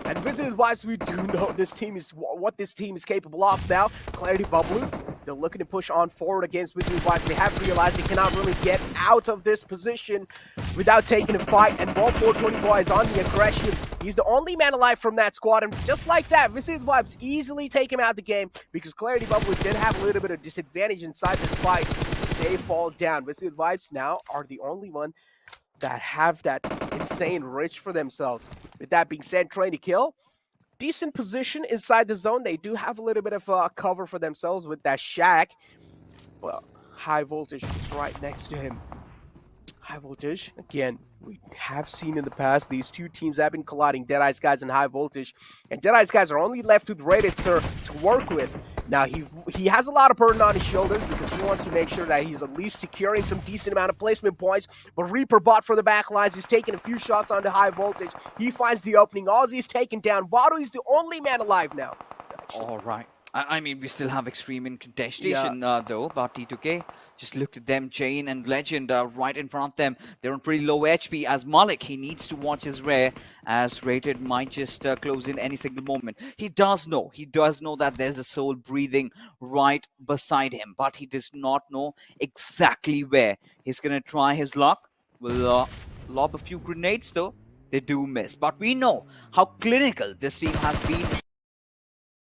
And Wizzes, we do know this team is what this team is capable of now. Clarity BABLU, they're looking to push on forward against Wizzes. They have realized they cannot really get out of this position without taking a fight, and Ball 424 is on the aggression. He's the only man alive from that squad, and just like that, Wizzes easily take him out of the game because Clarity BABLU did have a little bit of disadvantage inside this fight. They fall down. Wizzes now are the only one that have that insane reach for themselves. With that being said, trying to kill. Decent position inside the zone. They do have a little bit of cover for themselves with that shack. Well, High Voltage is right next to him. High Voltage, again, we have seen in the past these two teams have been colliding, Deadeyes guys and High Voltage. And Deadeyes guys are only left with Rated Sir to work with. Now, he has a lot of burden on his shoulders because he wants to make sure that he's at least securing some decent amount of placement points. But Reaper bot for the back lines. He's taking a few shots onto High Voltage. He finds the opening. Ozzy's taken down. Vado is the only man alive now. All right. I mean, we still have Extreme in contestation, though, about T2K. Just look at them, Jane and Legend right in front of them. They're on pretty low HP. As Malik, he needs to watch his rare, as Rated might just close in any single moment. He does know that there's a soul breathing right beside him, but he does not know exactly where. He's going to try his luck. Will lob a few grenades, though. They do miss. But we know how clinical this team has been,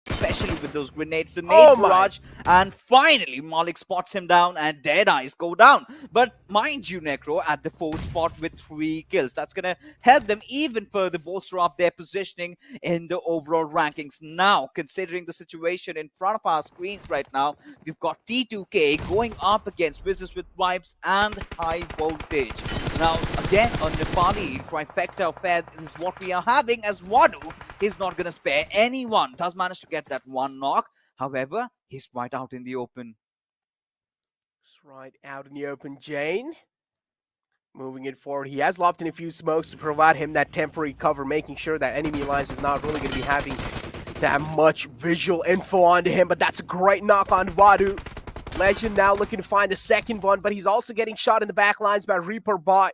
especially with those grenades, the nade barrage, and finally Malik spots him down and Deadeyes go down. But mind you, Necro at the 4th spot with 3 kills. That's going to help them even further bolster up their positioning in the overall rankings. Now, considering the situation in front of our screens right now, we've got T2K going up against Wizzes with Vibes and High Voltage. Now, again, a Nepali trifecta affair is what we are having, as Wadu is not going to spare anyone. Does manage to get that one knock. However, he's right out in the open. He's right out in the open, Jane. Moving it forward. He has lobbed in a few smokes to provide him that temporary cover, making sure that enemy lines is not really going to be having that much visual info onto him. But that's a great knock on Vadu. Legend now looking to find the second one, but he's also getting shot in the back lines by Reaper bot.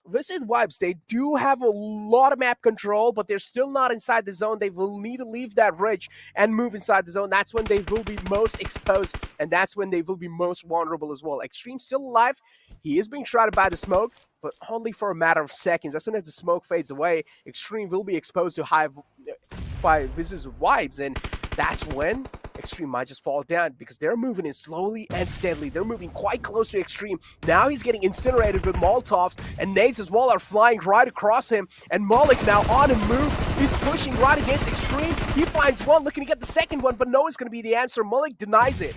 Visit Vibes, they do have a lot of map control, but they're still not inside the zone. They will need to leave that ridge and move inside the zone. That's when they will be most exposed, and that's when they will be most vulnerable as well. Extreme still alive. He is being shrouded by the smoke, but only for a matter of seconds. As soon as the smoke fades away, Extreme will be exposed to high Wizzes Vibes, and that's when Extreme might just fall down because they're moving in slowly and steadily. They're moving quite close to Extreme. Now he's getting incinerated with Molotovs, and nades as well are flying right across him. And Malik now on a move. He's pushing right against Extreme. He finds one, looking to get the second one, but no, it's going to be the answer. Malik denies it.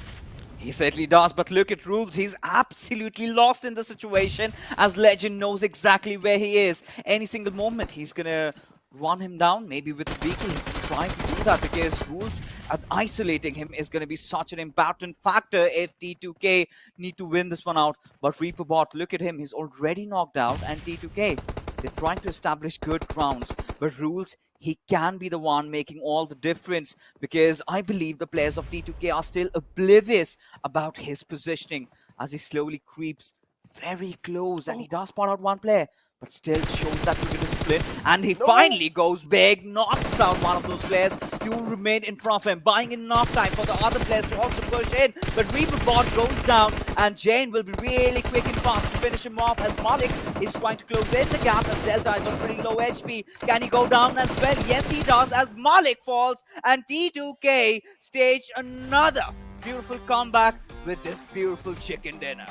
He certainly does, but look at Rules. He's absolutely lost in the situation, as Legend knows exactly where he is. Any single moment, he's going to run him down, maybe with a vehicle. Trying to do that because Rules isolating him is going to be such an important factor if T2K need to win this one out. But Reaper bot, look at him, he's already knocked out, and T2K, they're trying to establish good grounds. But Rules, he can be the one making all the difference, because I believe the players of T2K are still oblivious about his positioning as he slowly creeps very close, and he does spot out one player, but still shows that to be disciplined, and he finally goes big, knocks out one of those players. You remain in front of him, buying enough time for the other players to also push in, but Reaper bot goes down, and Jane will be really quick and fast to finish him off, as Malik is trying to close in the gap, as Delta is on pretty low HP. Can he go down as well? Yes, he does, as Malik falls, and T2K stage another beautiful comeback with this beautiful chicken dinner.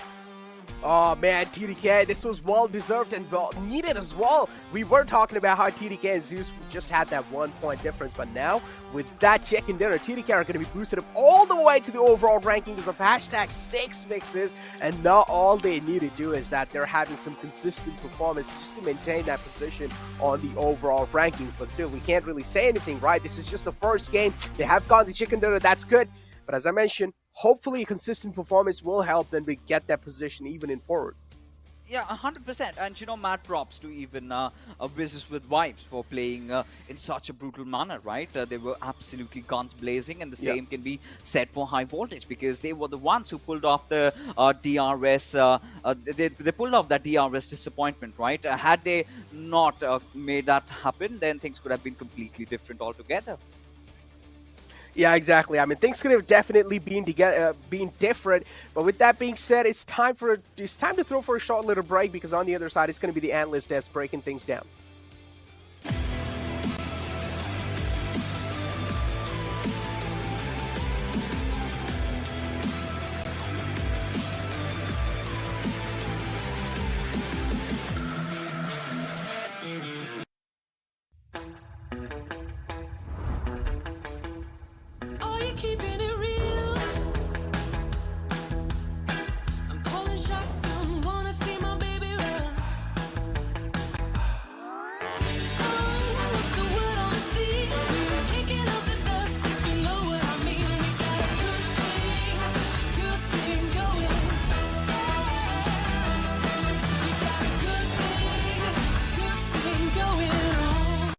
Oh man, TDK, this was well deserved and well needed as well. We were talking about how TDK and ZEUS just had that 1 point difference, but now with that chicken dinner, TDK are going to be boosted up all the way to the overall rankings of #6 fixes, and now all they need to do is that they're having some consistent performance just to maintain that position on the overall rankings. But still, we can't really say anything, right? This is just the first game. They have gone to chicken dinner, that's good. But as I mentioned, hopefully a consistent performance will help them to get that position even in forward. Yeah, 100%. And mad props to even Wizzes with Vibes for playing in such a brutal manner, right? They were absolutely guns blazing, and the same can be said for High Voltage, because they were the ones who pulled off the DRS. They pulled off that DRS disappointment, right? Had they not made that happen, then things could have been completely different altogether. Yeah, exactly. I mean, things could have definitely been different. But with that being said, it's time to throw for a short little break, because on the other side, it's going to be the Analyst Desk breaking things down. Keeping it real. I'm calling shotgun, wanna see my baby run. Oh, what's the word on the sea? Kicking up the dust, if you know what I mean. We got a good thing going. We got a good thing going on.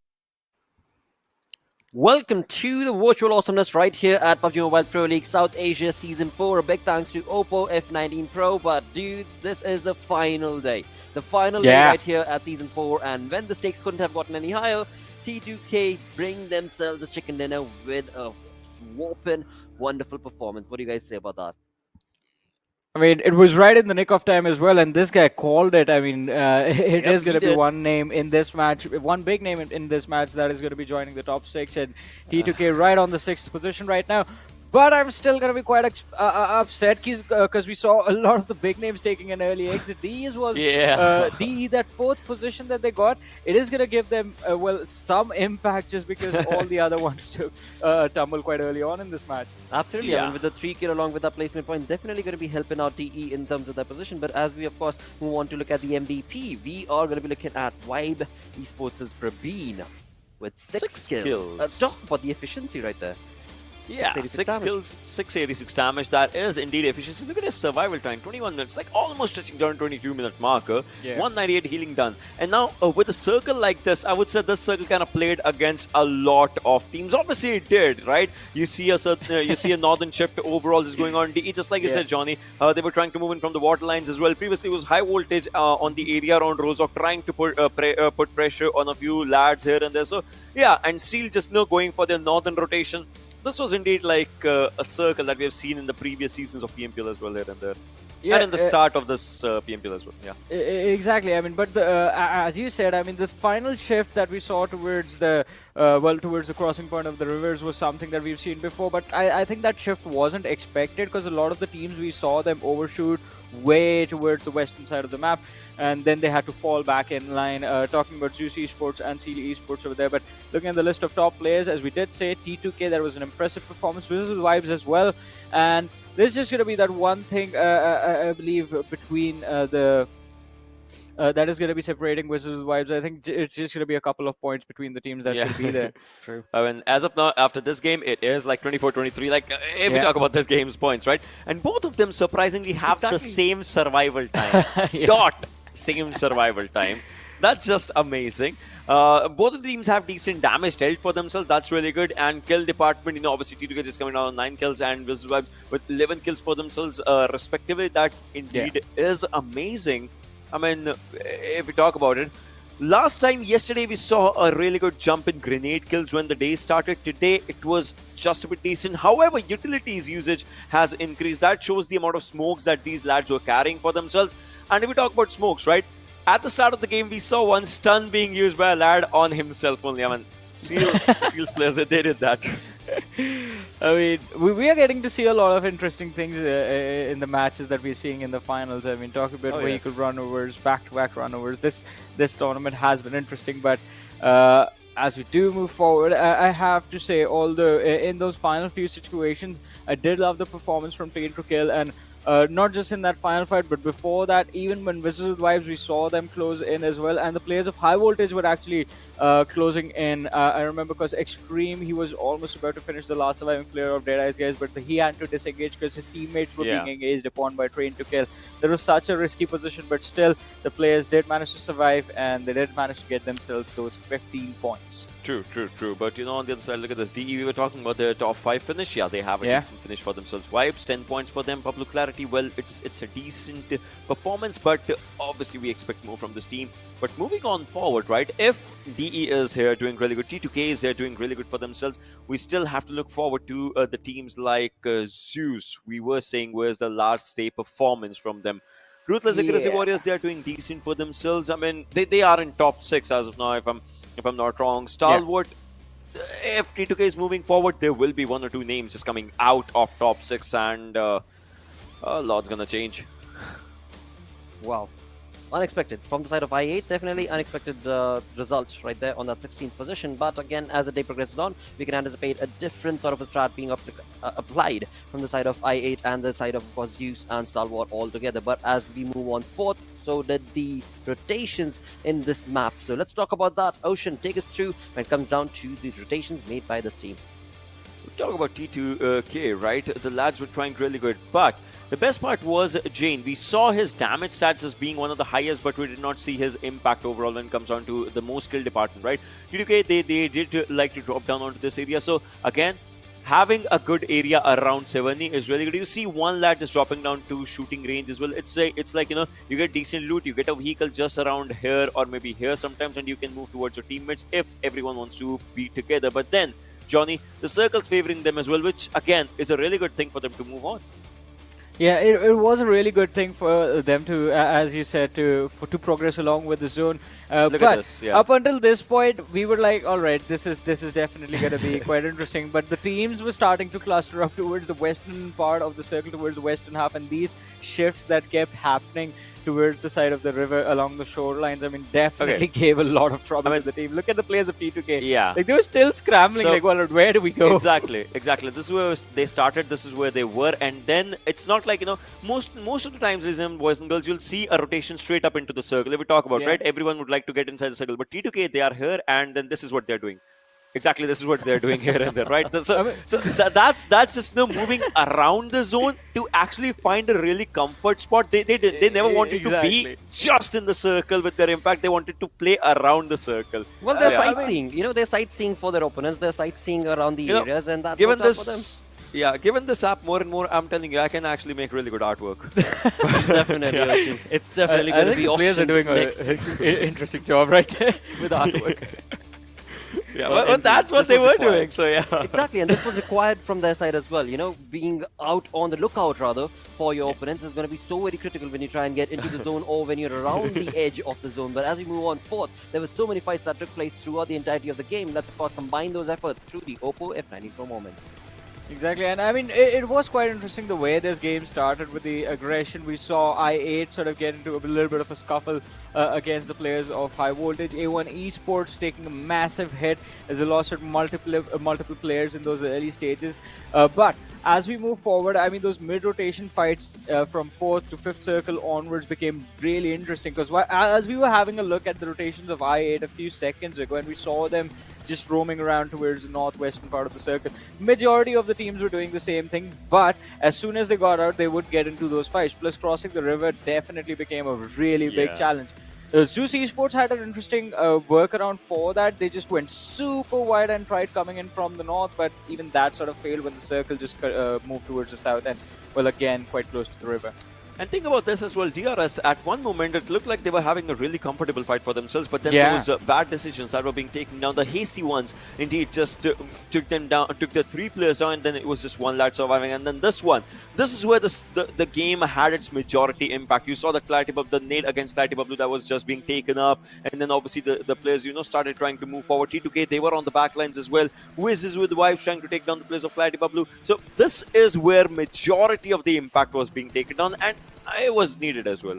Welcome to the virtual awesomeness right here at PUBG Mobile Pro League South Asia Season 4. A big thanks to Oppo F19 Pro. But dudes, this is the final day. The final day right here at Season 4. And when the stakes couldn't have gotten any higher, T2K bring themselves a chicken dinner with a whopping wonderful performance. What do you guys say about that? I mean, it was right in the nick of time as well, and this guy called it. I mean, it is going to be one name in this match, one big name in this match that is going to be joining the top 6, and T2K right on the 6th position right now. But I'm still going to be quite upset because we saw a lot of the big names taking an early exit. Deadeyes was that 4th position that they got. It is going to give them, some impact just because all the other ones took tumble quite early on in this match. Absolutely. I mean, with the 3 kill along with that placement point, definitely going to be helping out DE in terms of their position. But as we, of course, move on to look at the MVP, we are going to be looking at Vibe Esports' Praveen with 6 kills. Talk about the efficiency right there. Yeah, 6 kills, 686 damage. That is indeed efficiency. Look at his survival time, 21 minutes, like almost touching down 22-minute marker. 198 healing done. And now with a circle like this, I would say this circle kind of played against a lot of teams. Obviously, it did, right? You see a certain, you see a northern shift overall is going on. DE, just like you said, Johnny, they were trying to move in from the water lines as well. Previously, it was high voltage on the area around Rozok, trying to put pressure on a few lads here and there. So yeah, and Seal just going for their northern rotation. This was indeed like a circle that we have seen in the previous seasons of PMPL as well here and there. And in the start of this PMPL as well, Exactly. I mean, but as you said, I mean, this final shift that we saw towards the towards the crossing point of the rivers was something that we've seen before. But I think that shift wasn't expected because a lot of the teams we saw them overshoot way towards the western side of the map, and then they had to fall back in line. Talking about ZEUS Esports and Seal Esports over there, but looking at the list of top players, as we did say, T2K, that was an impressive performance. Wizzes Vibes as well, and this is just going to be that one thing I believe between that is going to be separating Wizzes Vibes. I think it's just going to be a couple of points between the teams that should be there. True. I mean, as of now, after this game, it is like 24-23. Like, if we talk about this game's points, right? And both of them surprisingly have the same survival time. Same survival time. That's just amazing. Both of the teams have decent damage dealt for themselves. That's really good. And kill department, obviously T2K just coming down on 9 kills and Wizzes Vibes with 11 kills for themselves, respectively. That indeed is amazing. I mean, if we talk about it, yesterday we saw a really good jump in grenade kills when the day started. Today it was just a bit decent. However, utilities usage has increased. That shows the amount of smokes that these lads were carrying for themselves. And if we talk about smokes, right? At the start of the game, we saw one stun being used by a lad on himself only. I mean, Seals players, they did that. I mean, we are getting to see a lot of interesting things in the matches that we're seeing in the finals. I mean, talk about vehicle runovers, back-to-back runovers. This tournament has been interesting, but as we do move forward, I have to say, although in those final few situations, I did love the performance from T2K, and not just in that final fight, but before that, even when Wizzes with Vibes, we saw them close in as well. And the players of High Voltage were actually closing in. I remember because Extreme, he was almost about to finish the last surviving player of Deadeyes, guys, but he had to disengage because his teammates were being engaged upon by Train to Kill. There was such a risky position, but still, the players did manage to survive, and they did manage to get themselves those 15 points. True. But on the other side, look at this. DE, we were talking about their top 5 finish. Yeah, they have a decent finish for themselves. Vibes, 10 points for them. BABLU Clarity, well, it's a decent performance, but obviously we expect more from this team. But moving on forward, right? If DE is here doing really good, T2K is here doing really good for themselves, we still have to look forward to the teams like ZEUS. We were saying, where's the last day performance from them? Ruthless Aggressive Warriors, they are doing decent for themselves. I mean, they are in top 6 as of now, if I'm not wrong. Stalwart, if T2K is moving forward, there will be 1 or 2 names just coming out of top 6, and a lot's gonna change. Wow. Unexpected. From the side of I8, definitely unexpected result right there on that 16th position. But again, as the day progresses on, we can anticipate a different sort of a strat being applied from the side of I8 and the side of course, ZEUS and Stalwart all together. But as we move on forth, so did the rotations in this map. So let's talk about that. Ocean, take us through when it comes down to the rotations made by this team. We talk about T2K, right? The lads were trying really good, but the best part was Jane. We saw his damage stats as being one of the highest, but we did not see his impact overall when it comes down to the most skill department, right? T2K, they did like to drop down onto this area. So again, having a good area around 70 is really good. You see one lad just dropping down to shooting range as well. It's like, you get decent loot, you get a vehicle just around here or maybe here sometimes, and you can move towards your teammates if everyone wants to be together. But then, Johnny, the circle's favoring them as well, which again is a really good thing for them to move on. Yeah, it was a really good thing for them to, as you said, to progress along with the zone. Look at this, up until this point, we were like, all right, this is definitely going to be quite interesting. But the teams were starting to cluster up towards the western part of the circle, towards the western half, and these shifts that kept happening towards the side of the river along the shorelines, I mean, definitely gave a lot of trouble to the team. Look at the players of T2K. Yeah. Like, they were still scrambling, So, like, well, where do we go? Exactly. This is where they started, this is where they were, and then it's not like, most of the times, boys and girls, you'll see a rotation straight up into the circle. If we talk about, right, everyone would like to get inside the circle, but T2K, they are here, and then this is what they're doing. Exactly, this is what they're doing here and there, right? So that's just moving around the zone to actually find a really comfort spot. They never wanted to be just in the circle with their impact. They wanted to play around the circle. Well, they're sightseeing. They're sightseeing for their opponents. They're sightseeing around the areas, and that's given what this, for them. Yeah, given this app more and more, I'm telling you, I can actually make really good artwork. Definitely, it's definitely going to be. The players are doing an interesting job right there with artwork. Yeah, but that's what they were doing. So yeah, exactly, and this was required from their side as well. Being out on the lookout rather for your opponents is going to be so very critical when you try and get into the zone or when you're around the edge of the zone. But as we move on forth, there were so many fights that took place throughout the entirety of the game. Let's of course combine those efforts through the Oppo F94 moments. Exactly, and I mean, it was quite interesting the way this game started with the aggression. We saw I8 sort of get into a little bit of a scuffle against the players of High Voltage. A1 Esports taking a massive hit as they lost multiple players in those early stages. But as we move forward, I mean, those mid-rotation fights from 4th to 5th circle onwards became really interesting because as we were having a look at the rotations of I8 a few seconds ago and we saw them just roaming around towards the northwestern part of the circle, majority of the teams were doing the same thing, but as soon as they got out, they would get into those fights. Plus, crossing the river definitely became a really big challenge. ZEUS Esports had an interesting workaround for that. They just went super wide and tried coming in from the north, but even that sort of failed when the circle just moved towards the south and, well, again, quite close to the river. And think about this as well, DRS, at one moment it looked like they were having a really comfortable fight for themselves, but then those bad decisions that were being taken down, the hasty ones, indeed just took them down, took the 3 players down, and then it was just one lad surviving. And then this is where the game had its majority impact. You saw the Clarity BABLU, the nade against Clarity BABLU that was just being taken up, and then obviously the players, started trying to move forward. T2K, they were on the back lines as well. Wizzes with Vibes trying to take down the players of Clarity BABLU. So this is where majority of the impact was being taken down, and it was needed as well.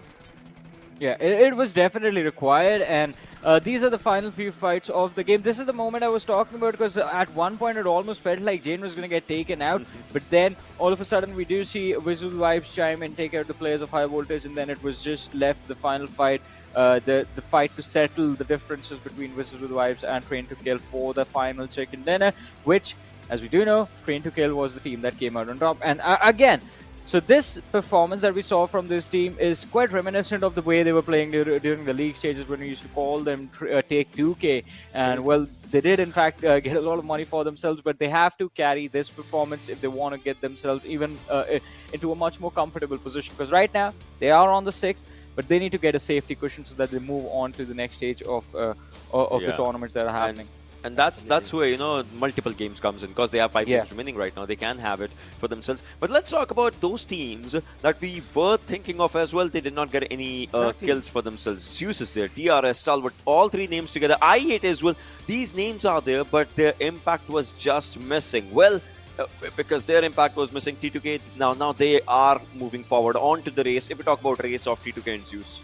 Yeah, it was definitely required, and these are the final few fights of the game. This is the moment I was talking about, because at one point it almost felt like Jane was going to get taken out, but then all of a sudden we do see Wizzes Vibes chime and take out the players of high voltage, and then it was just left the final fight, the fight to settle the differences between Wizzes with Vibes and Train to Kill for the final chicken dinner, which, as we do know, Train to Kill was the team that came out on top. And again, so this performance that we saw from this team is quite reminiscent of the way they were playing during the league stages, when we used to call them Take 2K. And well, they did in fact get a lot of money for themselves, but they have to carry this performance if they want to get themselves even into a much more comfortable position. Because right now they are on the 6th, but they need to get a safety cushion so that they move on to the next stage of the tournaments that are happening. And that's where, you know, multiple games comes in, because they have 5 games remaining right now. They can have it for themselves. But let's talk about those teams that we were thinking of as well. They did not get any kills for themselves. ZEUS is there, DRS, Stalwart, all 3 names together. I8 as well. These names are there, but their impact was just missing. Well, because their impact was missing, T2K, now they are moving forward on to the race. If we talk about race of T2K and ZEUS.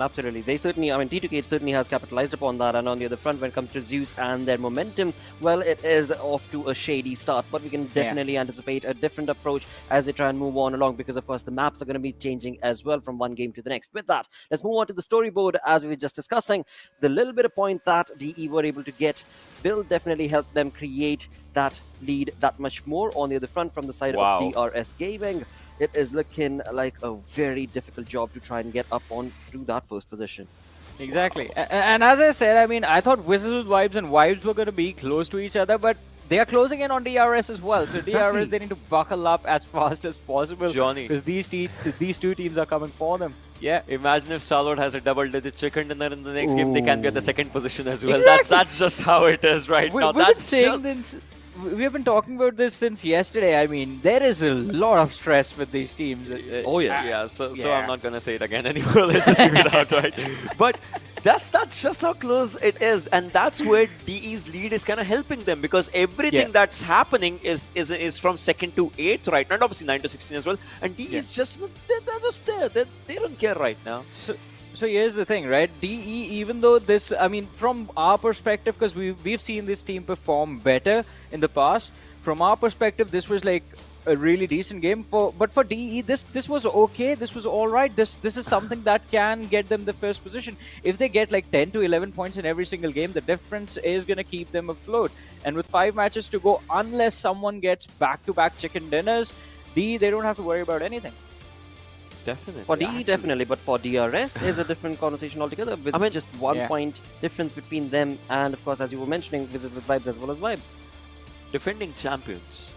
Absolutely. They certainly, I mean, T2K certainly has capitalized upon that. And on the other front, when it comes to ZEUS and their momentum, well, it is off to a shady start. But we can definitely anticipate a different approach as they try and move on along, because, of course, the maps are going to be changing as well from one game to the next. With that, let's move on to the storyboard. As we were just discussing, the little bit of point that DE were able to get will definitely help them create that lead that much more. On the other front, from the side of DRS Gaming, it is looking like a very difficult job to try and get up on to that first position. Exactly. And as I said, I mean, I thought Wizzes with Vibes and Vibes were going to be close to each other, but they are closing in on DRS as well. So DRS, they need to buckle up as fast as possible, Johnny, because these 2 teams are coming for them. Yeah. Imagine if Stalwart has a double-digit chicken dinner in the next game, they can be at the 2nd position as well. Exactly. That's just how it is right now. That's just... We have been talking about this since yesterday. I mean, there is a lot of stress with these teams. So I'm not gonna say it again anymore. Let's just leave it out, right? But that's just how close it is, and that's where DE's lead is kind of helping them, because everything that's happening is from 2nd to 8th right now, and obviously 9 to 16 as well. And DE is just they're just there. They don't care right now. So here's the thing, right? DE, even though this, I mean, from our perspective, because we've seen this team perform better in the past, from our perspective, this was like a really decent game. But for DE, this was okay. This was all right. This is something that can get them the first position. If they get like 10 to 11 points in every single game, the difference is going to keep them afloat. And with 5 matches to go, unless someone gets back-to-back chicken dinners, DE, they don't have to worry about anything. Definitely. For DE, definitely, but for DRS is a different conversation altogether, with just 1 point difference between them and, of course, as you were mentioning, Wizzes with Vibes as well as Vibes. Defending champions,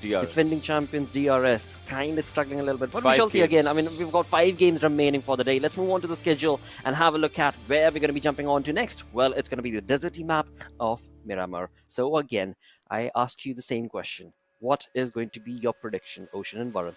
DRS. Defending champions, DRS, kind of struggling a little bit. But 5 we shall see games. again. I mean, we've got 5 games remaining for the day. Let's move on to the schedule and have a look at where we're going to be jumping on to next. Well, it's going to be the deserty map of Miramar. So again, I ask you the same question. What is going to be your prediction, Ocean and Varun?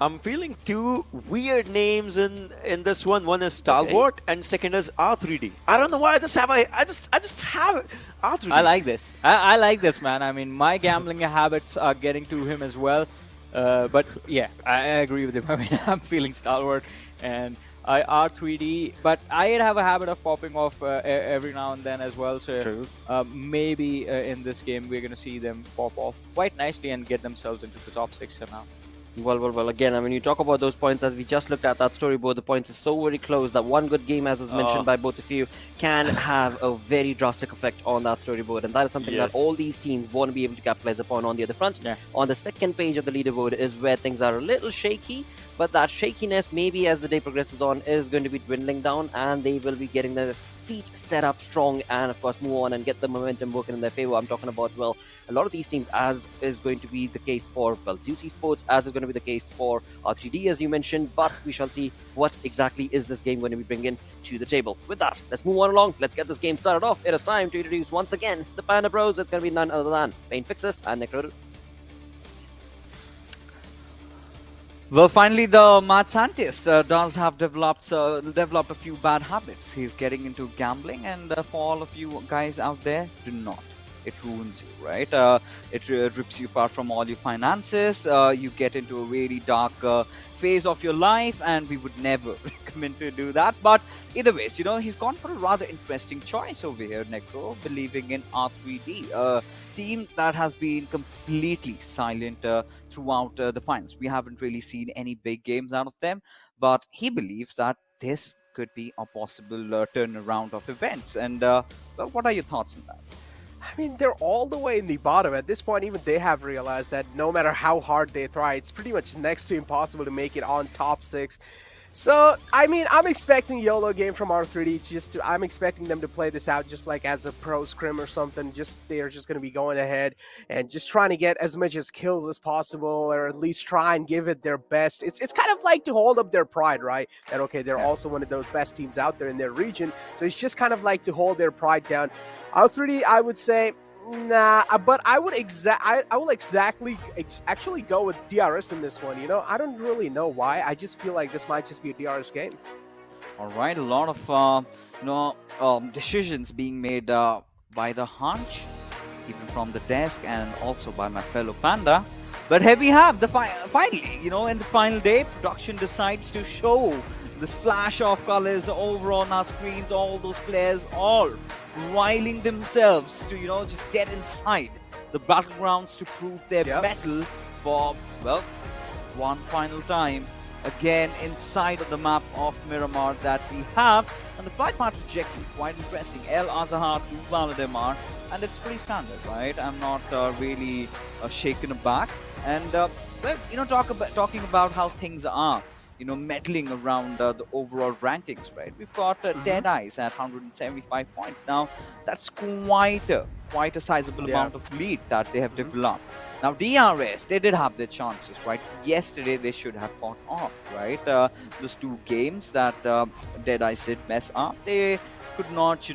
I'm feeling 2 weird names in this one. One is Stalwart, and second is R3D. I don't know why. I just have R3D. I like this. I like this, man. I mean, my gambling habits are getting to him as well. But yeah, I agree with him. I mean, I'm feeling Stalwart and R3D, but I have a habit of popping off every now and then as well. So maybe in this game we're going to see them pop off quite nicely and get themselves into the top 6 somehow. Well, again, I mean, you talk about those points, as we just looked at that storyboard, the points is so very close that one good game, as was mentioned by both of you, can have a very drastic effect on that storyboard, and that is something that all these teams want to be able to capitalize upon. On the other front, on the second page of the leaderboard is where things are a little shaky, but that shakiness, maybe as the day progresses on, is going to be dwindling down, and they will be getting their feet set up strong and, of course, move on and get the momentum working in their favor. I'm talking about, well, a lot of these teams, as is going to be the case for, well, ZEUS Esports, as is going to be the case for R3D, as you mentioned, but we shall see what exactly is this game going to be bringing to the table. With that, let's move on along. Let's get this game started off. It is time to introduce, once again, the Panda Bros. It's going to be none other than Pain Fixes and Necro. Well, finally, the mad scientist does have developed a few bad habits. He's getting into gambling, and for all of you guys out there, do not. it ruins you, right? It rips you apart from all your finances. You get into a really dark phase of your life, and we would never recommend to do that. But either ways, he's gone for a rather interesting choice over here, Necro, believing in R3D, a team that has been completely silent throughout the finals. We haven't really seen any big games out of them, but he believes that this could be a possible turnaround of events. And well, what are your thoughts on that? I mean, they're all the way in the bottom. At this point, even they have realized that no matter how hard they try, it's pretty much next to impossible to make it on top 6. So, I mean, I'm expecting YOLO game from R3D. I'm expecting them to play this out just like as a pro scrim or something. They're just going to be going ahead and just trying to get as much as kills as possible, or at least try and give it their best. It's kind of like to hold up their pride, right? That okay, they're also one of those best teams out there in their region. So it's just kind of like to hold their pride down. R3D, I would say, nah, but I will actually go with DRS in this one. I don't really know why. I just feel like this might just be a DRS game. All right, a lot of decisions being made by the hunch, even from the desk, and also by my fellow Panda. But here we have finally, in the final day, production decides to show the splash of colors over on our screens. All those players all riling themselves to just get inside the battlegrounds to prove their mettle for, well, one final time again inside of the map of Miramar that we have. And the flight path trajectory quite interesting. El Azahar to Valdemar, and it's pretty standard, right? I'm not really shaken aback. And well, talking about how things are meddling around the overall rankings, right? We've got Deadeyes at 175 points. Now, that's quite a sizable amount of lead that they have developed. Now, DRS, they did have their chances, right? Yesterday, they should have fought off, right? Those 2 games that Deadeyes did mess up, they could not,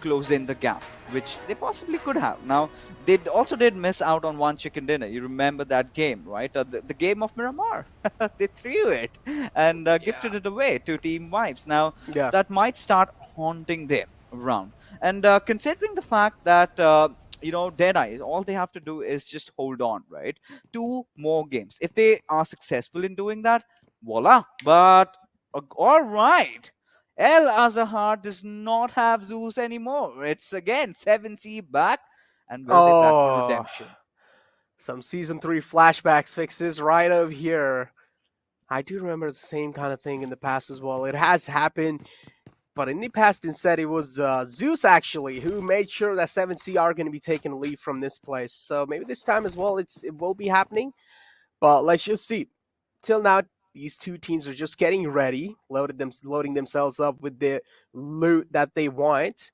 close in the gap, which they possibly could have. Now, they also did miss out on one chicken dinner. You remember that game, right? The game of Miramar. They threw it and gifted it away to Team Vibes. Now, that might start haunting them around. And considering the fact that, Deadeyes, all they have to do is just hold on, right? 2 more games. If they are successful in doing that, voila. But, all right. El Azahar does not have ZEUS anymore. It's again 7C back, and will be back for redemption. Some Season 3 flashbacks fixes right over here. I do remember the same kind of thing in the past as well. It has happened, but in the past instead it was ZEUS actually who made sure that 7C are going to be taking a lead from this place. So maybe this time as well it will be happening, but let's just see. Till now, these 2 teams are just getting ready, loading themselves up with the loot that they want.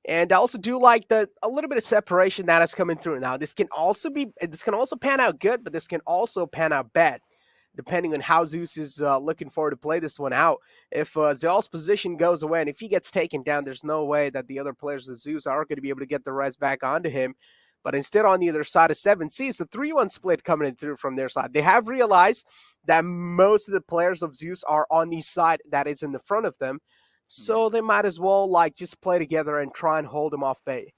And I also do like a little bit of separation that is coming through. Now, this can also pan out good, but this can also pan out bad, depending on how ZEUS is looking forward to play this one out. If Zell's position goes away, and if he gets taken down, there's no way that the other players of ZEUS are going to be able to get the res back onto him. But instead, on the other side of 7C, it's a 3-1 split coming in through from their side. They have realized that most of the players of ZEUS are on the side that is in the front of them. So they might as well just play together and try and hold them off bay.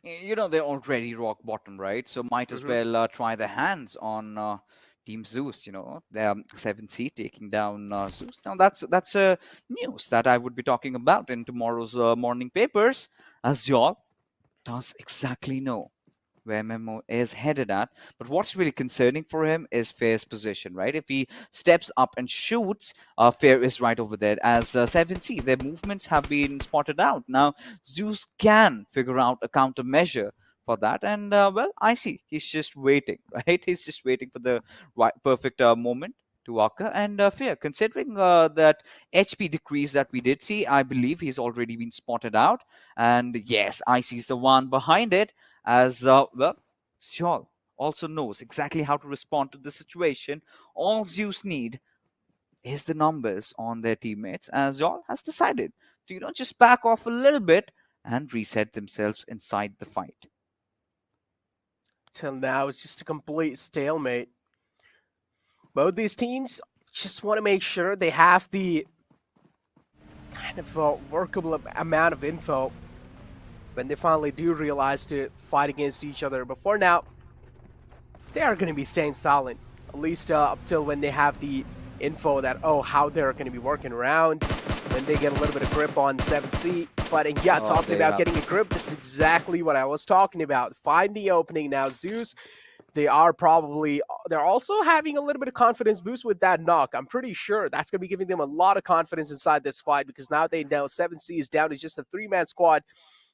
They're already rock bottom, right? So might as well try their hands on Team ZEUS. They're 7C taking down ZEUS. Now that's news that I would be talking about in tomorrow's morning papers, as y'all does exactly know where Memo is headed at. But what's really concerning for him is Fair's position, right? If he steps up and shoots, Fair is right over there. As 7C, their movements have been spotted out. Now, ZEUS can figure out a countermeasure for that. And, well, I see. He's just waiting, right? He's just waiting for the perfect moment to occur. And Fair, considering that HP decrease that we did see, I believe he's already been spotted out. And yes, IC's the one behind it, as well, Shawl also knows exactly how to respond to the situation. All ZEUS need is the numbers on their teammates, as Shawl has decided to just back off a little bit and reset themselves inside the fight. Till now, it's just a complete stalemate. Both these teams just want to make sure they have the kind of workable amount of info when they finally do realize to fight against each other. But for now, they are going to be staying silent, at least up till when they have the info that, oh, how they're going to be working around, when they get a little bit of grip on 7C. But yeah, talking about getting a grip, this is exactly what I was talking about. Find the opening now. ZEUS, they're also having a little bit of confidence boost with that knock. I'm pretty sure that's going to be giving them a lot of confidence inside this fight, because now they know 7C is down to just a 3-man squad,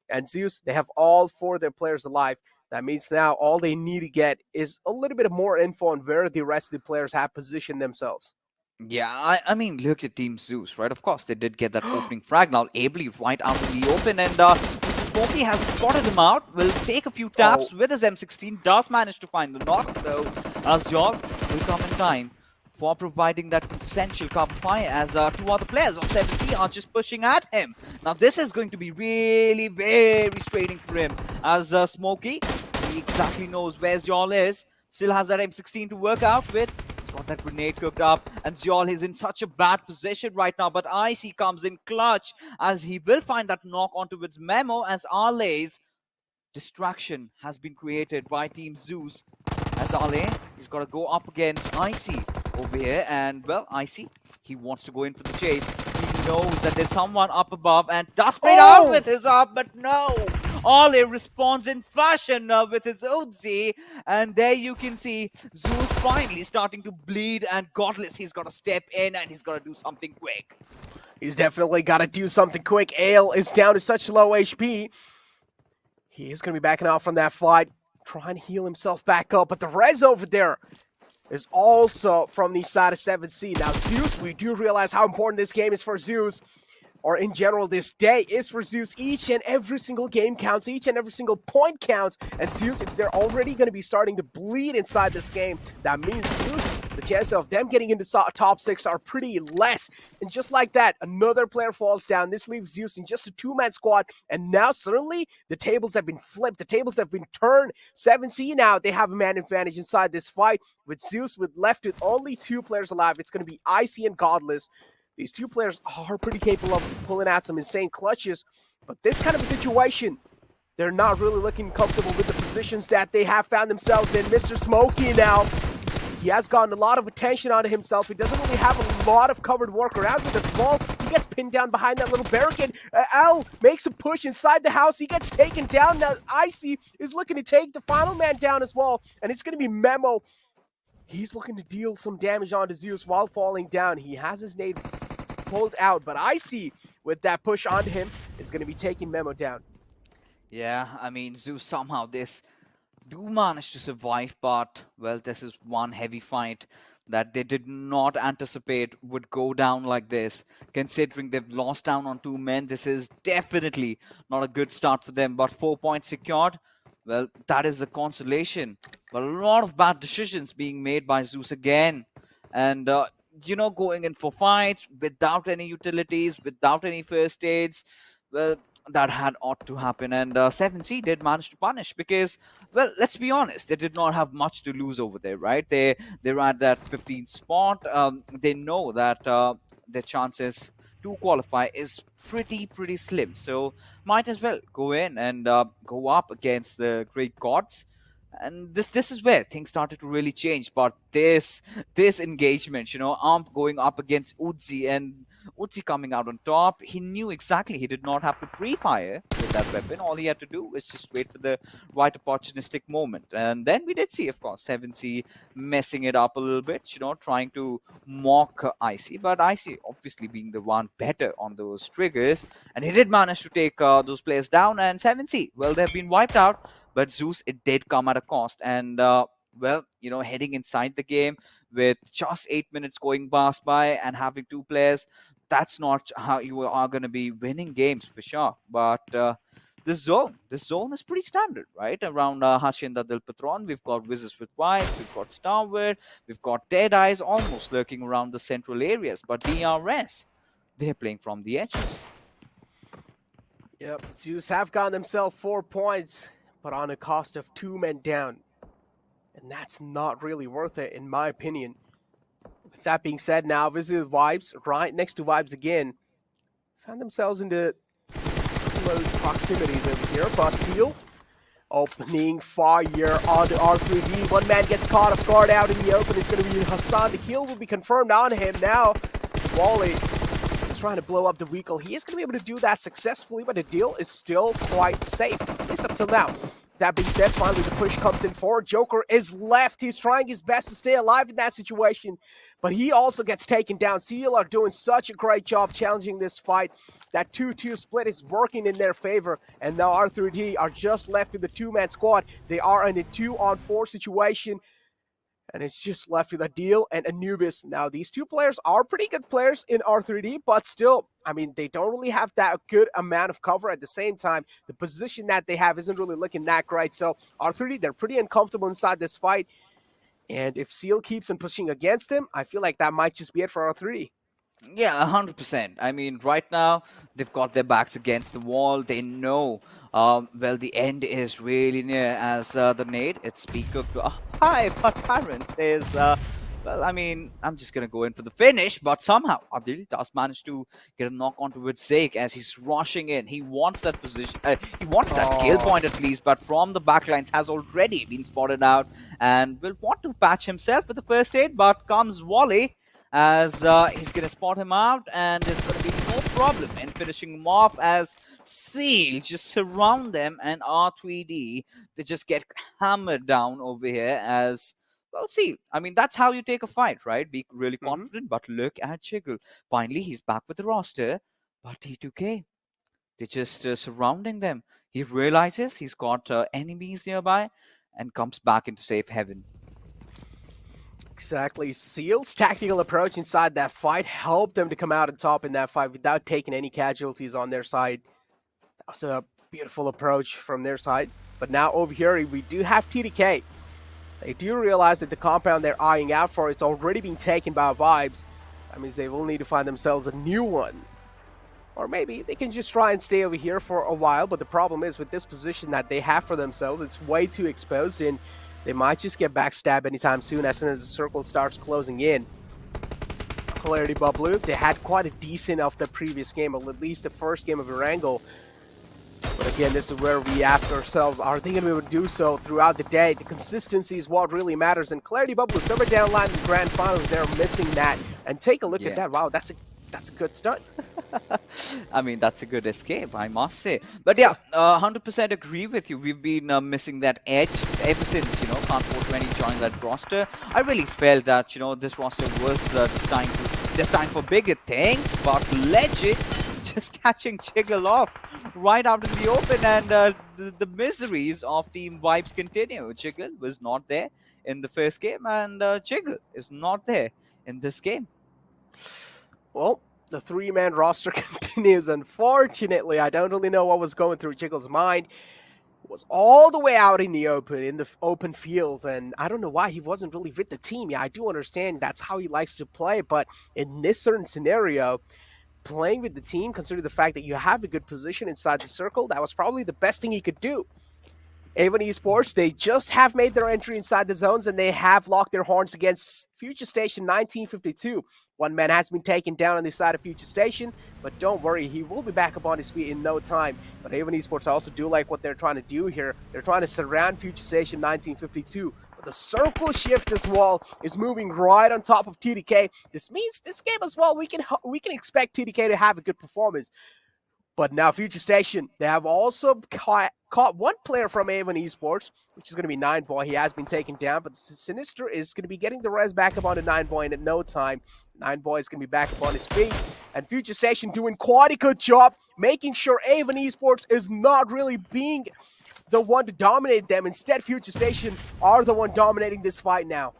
and ZEUS, they have all 4 of their players alive. That means now all they need to get is a little bit of more info on where the rest of the players have positioned themselves. Yeah, I mean, look at Team ZEUS, right? Of course, they did get that opening frag. Now, BABLU right out in the open, and Mr. Smokey has spotted him out. Will take a few taps with his M16. Does manage to find the knock, though. Azure will come in time for providing that essential cover fire, as 2 other players on 70 are just pushing at him. Now, this is going to be really very straining for him, as Smokey, he exactly knows where Zyol is. Still has that M16 to work out with. He's got that grenade cooked up, and Zyol is in such a bad position right now, but Icy comes in clutch, as he will find that knock onto its memo, as Arlay's distraction has been created by Team ZEUS. As Arlay, he's got to go up against Icy over here, and well, Icy, he wants to go in for the chase. He knows that there's someone up above, and does straight out with his up, but no! Arlay responds in fashion with his Uzi, and there you can see ZEUS finally starting to bleed, and Godless, he's got to step in and he's got to do something quick. He's definitely got to do something quick. Ale is down to such low HP. He is going to be backing off from that fight, trying to heal himself back up, but the res over there is also from the side of 7C. Now, ZEUS, we do realize how important this game is for ZEUS, or in general, this day is for ZEUS. Each and every single game counts, each and every single point counts, and ZEUS, if they're already going to be starting to bleed inside this game, that means ZEUS, the chances of them getting into top 6 are pretty less. And just like that, another player falls down. This leaves ZEUS in just a 2-man squad, and now suddenly the tables have been flipped, the tables have been turned. 7C now, they have a man advantage inside this fight, with ZEUS left with only 2 players alive. It's going to be Icy and Godless. These 2 players are pretty capable of pulling out some insane clutches, but this kind of a situation, they're not really looking comfortable with the positions that they have found themselves in. Mr. Smokey now, he has gotten a lot of attention onto himself. He doesn't really have a lot of covered work around with the ball. He gets pinned down behind that little barricade. Al makes a push inside the house. He gets taken down. Now Icy is looking to take the final man down as well, and it's going to be Memo. He's looking to deal some damage onto ZEUS while falling down. He has his nade pulled out, but Icy, with that push onto him, is going to be taking Memo down. Yeah, I mean, ZEUS somehow this do manage to survive, but well, this is one heavy fight that they did not anticipate would go down like this. Considering they've lost down on 2 men, this is definitely not a good start for them, but 4 points secured. Well, that is a consolation, but a lot of bad decisions being made by ZEUS again, and you know, going in for fights without any utilities, without any first aids, well, that had ought to happen. And 7C did manage to punish, because, well, let's be honest, they did not have much to lose over there, right? They're at that 15th spot. They know that their chances to qualify is pretty slim, so might as well go in and go up against the great gods. And this is where things started to really change. But this engagement, you know, Amp going up against Uzi, and Uzi coming out on top, he knew exactly he did not have to pre-fire with that weapon. All he had to do was just wait for the right opportunistic moment. And then we did see, of course, 7C messing it up a little bit, you know, trying to mock Icy. But Icy obviously being the one better on those triggers, and he did manage to take those players down. And 7C, well, they've been wiped out. But ZEUS, it did come at a cost. And, well, you know, heading inside the game with just 8 minutes going past by and having 2 players, that's not how you are going to be winning games for sure. But this zone is pretty standard, right? Around Hacienda del Patron, we've got Wizzes with White, we've got Stalwart, we've got Deadeyes almost lurking around the central areas. But DRS, they're playing from the edges. Yep, ZEUS have gotten themselves 4 points, but on a cost of 2 men down. And that's not really worth it, in my opinion. With that being said, now visit Vibes, right next to Vibes again. Found themselves into close proximities over here. But Seal opening fire on the R3D. One man gets caught off guard out in the open. It's going to be Hassan. The kill will be confirmed on him now. Wally is trying to blow up the vehicle. He is going to be able to do that successfully, but the deal is still quite safe, at least up till now. That being said, finally the push comes in forward. Joker is left. He's trying his best to stay alive in that situation, but he also gets taken down. Seal are doing such a great job challenging this fight. That 2-2 split is working in their favor, and now R3D are just left with the two-man squad. They are in a 2-on-4 situation, and it's just left with a deal and Anubis. Now, these two players are pretty good players in R3D, but still, I mean, they don't really have that good amount of cover. At the same time, the position that they have isn't really looking that great. So R3D, they're pretty uncomfortable inside this fight. And if Seal keeps on pushing against him, I feel like that might just be it for R3D. Yeah, 100%. I mean, right now, they've got their backs against the wall. They know, well, the end is really near. As the nade, it's Speaker. Hi, but Tyrant says, well, I mean, I'm just going to go in for the finish, but somehow Abdul does manage to get a knock onto Wizzes as he's rushing in. He wants that position, he wants that kill point at least, but from the backlines has already been spotted out and will want to patch himself with the first aid, but comes Wally as he's going to spot him out, and there's going to be no problem in finishing him off as Seal just surround them, and R3D, they just get hammered down over here as, well, Seal. I mean, that's how you take a fight, right? Be really confident, but look at Jiggle. Finally, he's back with the roster, but T2K, they're just surrounding them. He realizes he's got enemies nearby and comes back into safe haven. Exactly. Seal's tactical approach inside that fight helped them to come out on top in that fight without taking any casualties on their side. That was a beautiful approach from their side. But now over here, we do have TDK. They do realize that the compound they're eyeing out for is already being taken by Vibes. That means they will need to find themselves a new one. Or maybe they can just try and stay over here for a while. But the problem is with this position that they have for themselves, it's way too exposed, and they might just get backstabbed anytime soon as the circle starts closing in. Clarity BABLU, they had quite a decent of the previous game, or at least the first game of Erangel. But again, this is where we ask ourselves, are they going to be able to do so throughout the day? The consistency is what really matters. And Clarity BABLU, somewhere down the line in the grand finals, they're missing that. And take a look at that. Wow, that's a good start. I mean, that's a good escape, I must say. But yeah, 100% agree with you. We've been missing that edge ever since, you know, Khan 420 joined that roster. I really felt that, you know, this roster was destined for bigger things, but Legit just catching Jiggle off right out in the open, and the miseries of Team Vibes continue. Jiggle was not there in the first game, and Jiggle is not there in this game. Well, the three-man roster continues. Unfortunately, I don't really know what was going through Jiggle's mind. It was all the way out in the open fields, and I don't know why he wasn't really with the team. Yeah, I do understand that's how he likes to play, but in this certain scenario, playing with the team, considering the fact that you have a good position inside the circle, that was probably the best thing he could do. Avon Esports, they just have made their entry inside the zones, and they have locked their horns against Future Station 1952. One man has been taken down on the side of Future Station, but don't worry, he will be back up on his feet in no time. But Avon Esports, I also do like what they're trying to do here. They're trying to surround Future Station 1952. But the circle shift as well is moving right on top of TDK. This means this game as well, we can expect TDK to have a good performance. But now Future Station, they have also caught one player from Avon Esports, which is going to be 9boy. He has been taken down, but Sinister is going to be getting the res back up onto 9boy, and in no time, 9boy is going to be back up on his feet. And Future Station doing quite a good job, making sure Avon Esports is not really being the one to dominate them. Instead, Future Station are the one dominating this fight now.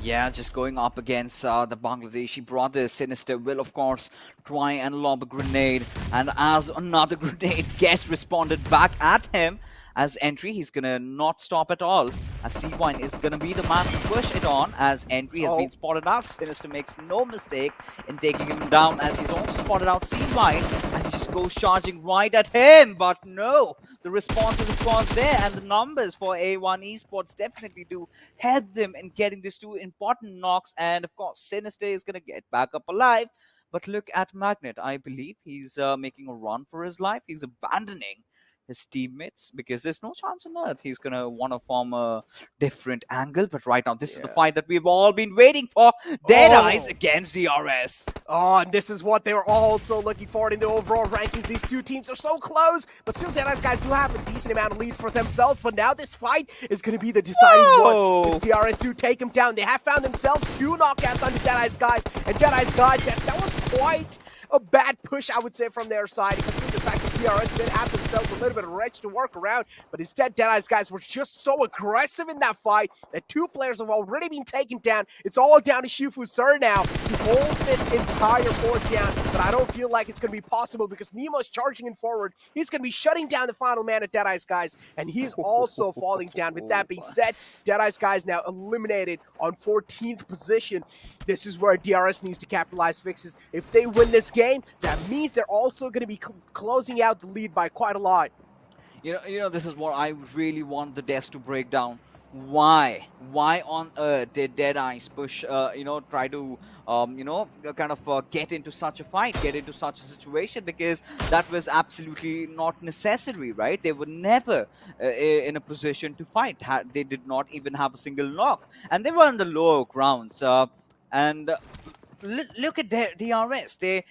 Yeah, just going up against the Bangladeshi brothers. Sinister will, of course, try and lob a grenade. And as another grenade gets responded back at him, as Entry, he's going to not stop at all. As C1 is going to be the man to push it on, as Entry has been spotted out. Sinister makes no mistake in taking him down, as he's also spotted out C1, as he just goes charging right at him. But no, the response is, of course, there, and the numbers for A1 Esports definitely do help them in getting these two important knocks. And, of course, Sinister is going to get back up alive. But look at Magnet. I believe he's making a run for his life. He's abandoning his teammates because there's no chance on earth he's gonna want to form a different angle. But right now, this is the fight that we've all been waiting for. Deadeyes against DRS. Oh, and this is what they were also looking for in the overall rankings. These two teams are so close, but still Deadeyes guys do have a decent amount of lead for themselves. But now this fight is going to be the deciding one. If DRS do take them down, they have found themselves 2 knockouts on the Deadeyes guys. And Deadeyes guys, that was quite a bad push, I would say, from their side. Considering the fact that DRS did have themselves a little bit of wrench to work around, but instead Deadeyes guys were just so aggressive in that fight that 2 players have already been taken down. It's all down to Shifu Sir now to hold this entire fourth down, but I don't feel like it's going to be possible because Nemo's charging in forward. He's going to be shutting down the final man at Deadeyes guys, and he's also falling down. With that being said, Deadeyes guys now eliminated on 14th position. This is where DRS needs to capitalize fixes. If they win this game, that means they're also going to be closing out the lead by quite a lot. You know, this is what I really want the desk to break down. Why on earth did Deadeyes push, try to, kind of get into such a fight, get into such a situation? Because that was absolutely not necessary, right? They were never in a position to fight. They did not even have a single knock, and they were on the lower grounds. Look at DRS. They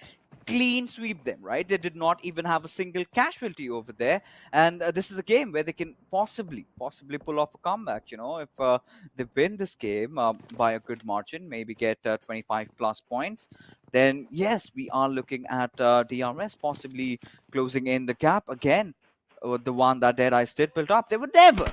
clean sweep them, right? They did not even have a single casualty over there, and this is a game where they can possibly pull off a comeback. If they win this game by a good margin, maybe get 25 plus points, then yes, we are looking at DRS possibly closing in the gap again. The one that Deadeyes did build up. They were never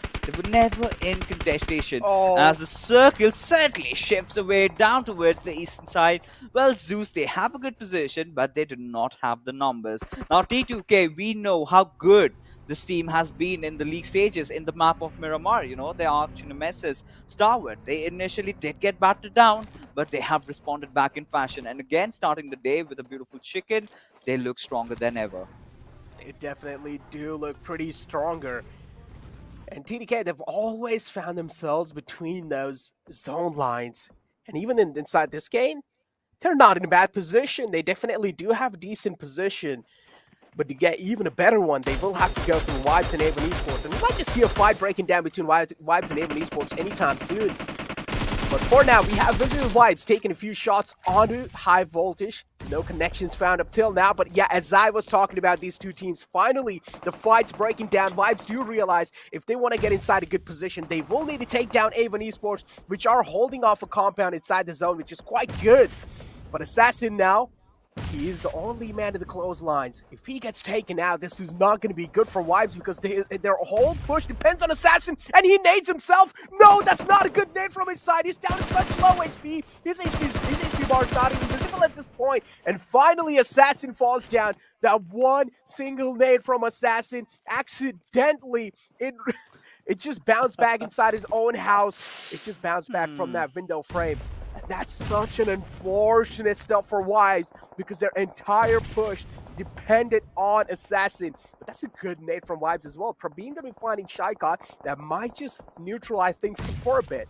in contestation as the circle certainly shifts away down towards the eastern side. Well, ZEUS, they have a good position, but they do not have the numbers. Now, T2K, we know how good this team has been in the league stages in the map of Miramar. They are Nemesis, Stalwart. They initially did get battered down, but they have responded back in fashion. And again, starting the day with a beautiful chicken, they look stronger than ever. They definitely do look pretty stronger. And TDK, they've always found themselves between those zone lines. And even inside this game, they're not in a bad position. They definitely do have a decent position. But to get even a better one, they will have to go through Wibbes and Avon Esports. And we might just see a fight breaking down between Wibbes and Avon Esports anytime soon. But for now, we have Wizzes and Wibbes taking a few shots onto high voltage. No connections found up till now. But yeah, as I was talking about these two teams, finally the fight's breaking down. Wibbes do realize if they want to get inside a good position, they will need to take down Avon Esports, which are holding off a compound inside the zone, which is quite good. But Assassin now, he is the only man in the clotheslines. If he gets taken out, this is not going to be good for Wibbes because their whole push depends on Assassin, and he nades himself. No, that's not a good nade from his side. He's down to such low HP. His HP bar is not even visible at this point. And finally, Assassin falls down. That one single nade from Assassin, accidentally, it just bounced back inside his own house. It just bounced back from that window frame. And that's such an unfortunate stuff for Wibbes because their entire push depended on Assassin. But that's a good nade from Wibbes as well. Praveen going to be finding Shaika that might just neutralize things for a bit.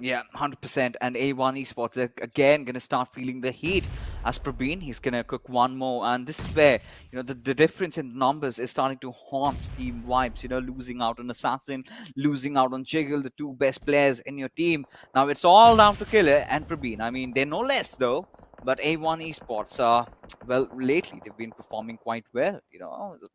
Yeah, 100%. And A1 Esports, they're again going to start feeling the heat. As Praveen, he's going to cook one more. And this is where, the difference in numbers is starting to haunt Team Wibbes. Losing out on Assassin, losing out on Jiggle, the 2 best players in your team. Now, it's all down to Killer and Praveen. I mean, they're no less, though. But A1 Esports, well, lately they've been performing quite well.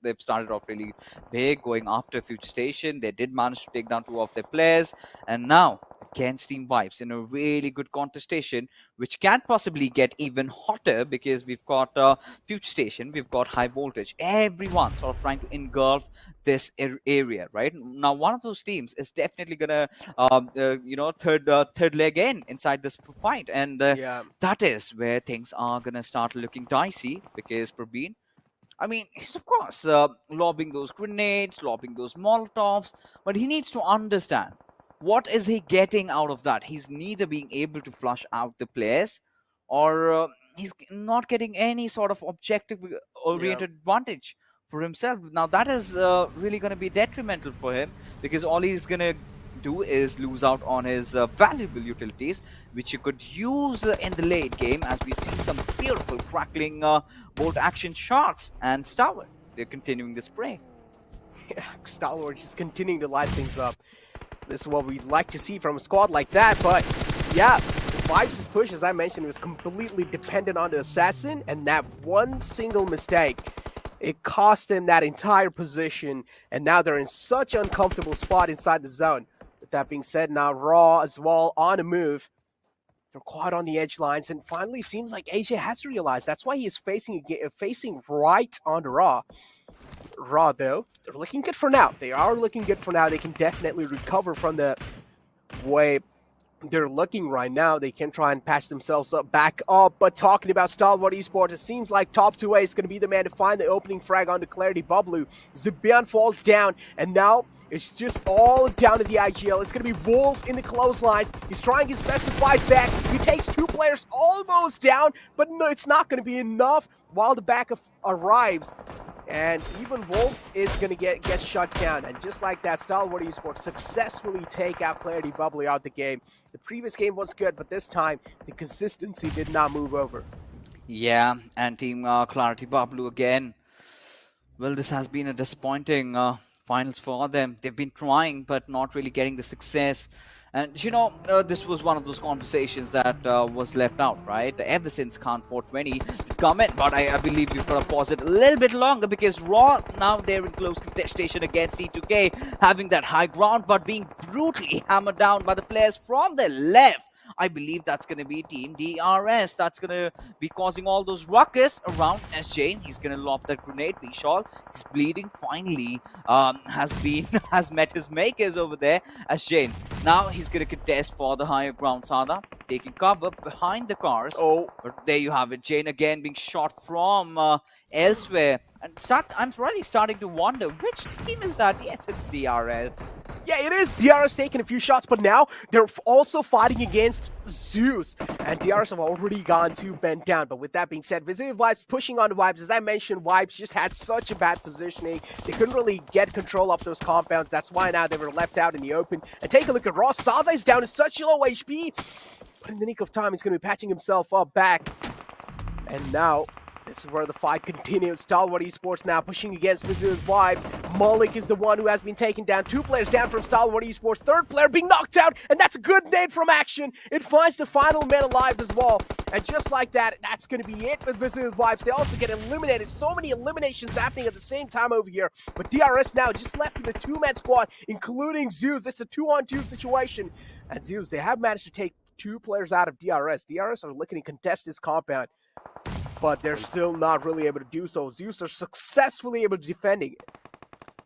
They've started off really big, going after Future Station. They did manage to take down 2 of their players. And now, against Team Wibbes in a really good contestation, which can possibly get even hotter because we've got Future Station, we've got High Voltage, everyone sort of trying to engulf this area, right? Now, one of those teams is definitely gonna, third leg inside this fight, and that is where things are gonna start looking dicey because Praveen, I mean, he's of course lobbing those grenades, lobbing those Molotovs, but he needs to understand what is he getting out of that. He's neither being able to flush out the players or he's not getting any sort of objective-oriented advantage for himself. Now, that is really going to be detrimental for him because all he's going to do is lose out on his valuable utilities, which he could use in the late game, as we see some beautiful crackling bolt action shots. And Stalwart, they're continuing the spray. Yeah, Stalwart just continuing to light things up. This is what we'd like to see from a squad like that, but yeah, Vibes' push, as I mentioned, was completely dependent on the Assassin, and that one single mistake, it cost them that entire position, and now they're in such an uncomfortable spot inside the zone. With that being said, now Raw as well on a move. They're quite on the edge lines, and finally seems like AJ has realized that's why he is facing right on the Raw. Raw, though, they're looking good for now. They are looking good for now. They can definitely recover from the way they're looking right now. They can try and patch themselves back up. But talking about Stalwart Esports, it seems like top 2A is going to be the man to find the opening frag on the Clarity BABLU. Zibian falls down, and now it's just all down to the IGL. It's going to be Wolf in the clotheslines. He's trying his best to fight back. He takes 2 players almost down, but no, it's not going to be enough while the backup arrives. And even Wolves is going to get shut down. And just like that, Stalwart Esports successfully take out Clarity BABLU out the game. The previous game was good, but this time the consistency did not move over. Yeah, and Team Clarity BABLU again. Well, this has been a disappointing finals for them. They've been trying, but not really getting the success. And, you know, this was one of those conversations that was left out, right? Ever since Khan 420 come in, but I believe we've got to pause it a little bit longer, because Raw, now they're in close contestation against C2K, having that high ground, but being brutally hammered down by the players from the left. I believe that's going to be Team DRS. That's going to be causing all those ruckus around SJ. He's going to lob that grenade. Vishal, he's bleeding. Finally, has met his makers over there as Jane. Now he's going to contest for the higher ground. Sada taking cover behind the cars. Oh, but there you have it. Jane again being shot from elsewhere. And I'm really starting to wonder, which team is that? Yes, it's DRS. yeah, it is. DRS taking a few shots, but now they're also fighting against ZEUS. And DRS have already gone 2 men down. But with that being said, Wizzes Vibes pushing on the Vibes. As I mentioned, Vibes just had such a bad positioning. They couldn't really get control of those compounds. That's why now they were left out in the open. And take a look at Raw. Sada is down to such low HP. But in the nick of time, he's going to be patching himself up back. And now this is where the fight continues. Stalwart Esports now pushing against Wizzes Vibes. Malik is the one who has been taken down. 2 players down from Stalwart Esports. 3rd player being knocked out, and that's a good nade from Action. It finds the final man alive as well. And just like that, that's going to be it with Wizzes Vibes. They also get eliminated. So many eliminations happening at the same time over here. But DRS now just left with a 2-man squad, including ZEUS. This is a 2-on-2 situation. And ZEUS, they have managed to take 2 players out of DRS. DRS are looking to contest this compound, but they're still not really able to do so. ZEUS are successfully able to defending it.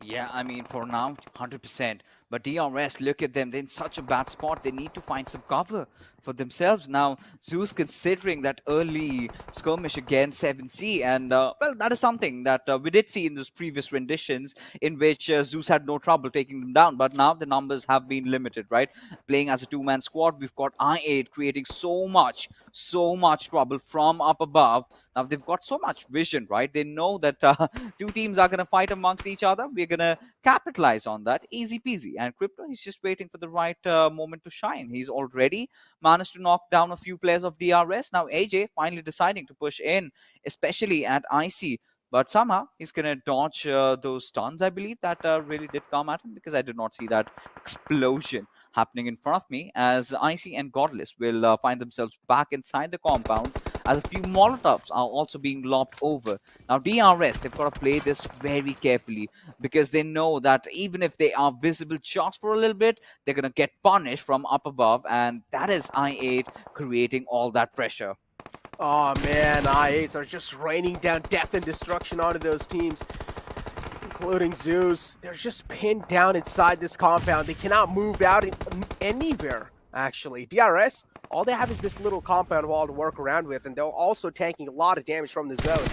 Yeah, I mean, for now, 100%. But DRS, look at them. They're in such a bad spot. They need to find some cover for themselves. Now, ZEUS considering that early skirmish against 7C. And, well, that is something that we did see in those previous renditions in which ZEUS had no trouble taking them down. But now the numbers have been limited, right? Playing as a 2-man squad, we've got I8 creating so much trouble from up above. Now, they've got so much vision, right? They know that 2 teams are going to fight amongst each other. We're going to capitalize on that. Easy peasy. And Crypto, he's just waiting for the right moment to shine. He's already managed to knock down a few players of DRS. Now, AJ finally deciding to push in, especially at IC. But somehow, he's going to dodge those stuns, I believe, that really did come at him, because I did not see that explosion happening in front of me, as IC and Godless will find themselves back inside the compounds, as a few Molotovs are also being lobbed over. Now, DRS, they've got to play this very carefully, because they know that even if they are visible just for a little bit, they're going to get punished from up above, and that is I8 creating all that pressure. Oh man, I8s are just raining down death and destruction onto those teams, including ZEUS. They're just pinned down inside this compound. They cannot move out anywhere, actually. DRS, all they have is this little compound wall to work around with, and they're also taking a lot of damage from the zone.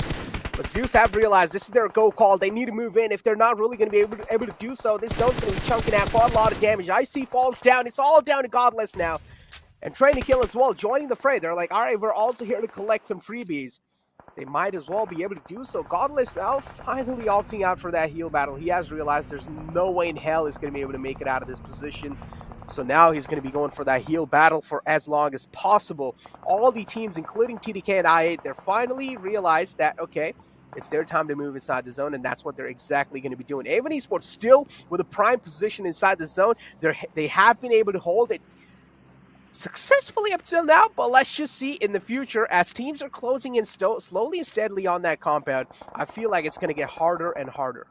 But ZEUS have realized this is their go call. They need to move in. If they're not really going to be able to do so, this zone's going to be chunking out quite a lot of damage. IC falls down. It's all down to Godless now. And Train to Kill as well, joining the fray. They're like, all right, we're also here to collect some freebies. They might as well be able to do so. Godless now finally opting out for that heal battle. He has realized there's no way in hell he's going to be able to make it out of this position. So now he's going to be going for that heal battle for as long as possible. All the teams, including TDK and I8, they're finally realized that, okay, it's their time to move inside the zone, and that's what they're exactly going to be doing. A1 Esports still with a prime position inside the zone. They have been able to hold it successfully up till now, but let's just see in the future as teams are closing in slowly and steadily on that compound. I feel like it's going to get harder and harder.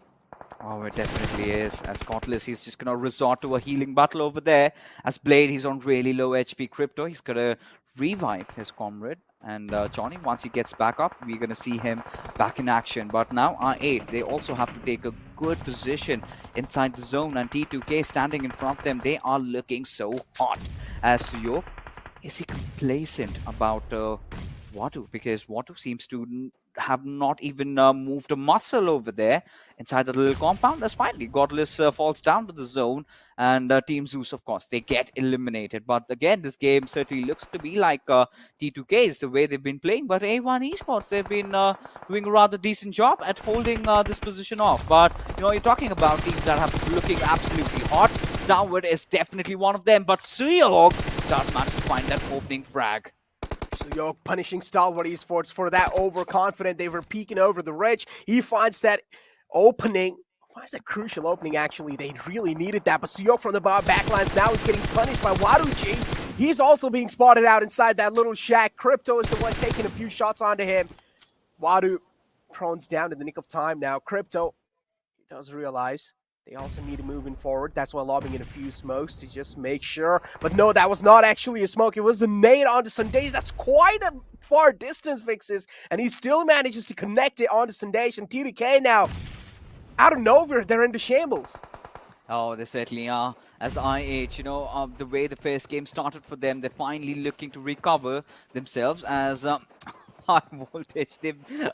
Oh, it definitely is. As Cutlass, he's just going to resort to a healing battle over there. As Blade, he's on really low HP. Crypto, he's going to revive his comrade. And Johnny, once he gets back up, we're going to see him back in action. But now R8, they also have to take a good position inside the zone. And T2K standing in front of them, they are looking so hot. As Suyo, is he complacent about Wadu? Because Wadu seems to have not even moved a muscle over there inside the little compound. As finally Godless falls down to the zone, and Team ZEUS, of course, they get eliminated. But again, this game certainly looks to be like T2K's the way they've been playing. But A1 Esports, they've been doing a rather decent job at holding this position off. But you know, you're talking about teams that have looking absolutely hot. Stalwart is definitely one of them, but Sanhok does manage to find that opening frag. Sanhok punishing Stalwart Esports for that overconfident. They were peeking over the ridge. He finds that opening. Finds that crucial opening, actually. They really needed that. But Sanhok from the backlines now is getting punished by Waruji. He's also being spotted out inside that little shack. Crypto is the one taking a few shots onto him. Wadu prones down in the nick of time now. Crypto, he does realize they also need to move in forward. That's why lobbing in a few smokes to just make sure. But no, that was not actually a smoke. It was a nade onto Sundays. That's quite a far distance, Fixes. And he still manages to connect it onto Sundays. And TDK now, out of nowhere, they're into shambles. Oh, they certainly are. As I8, you know, the way the first game started for them, they're finally looking to recover themselves as high voltage.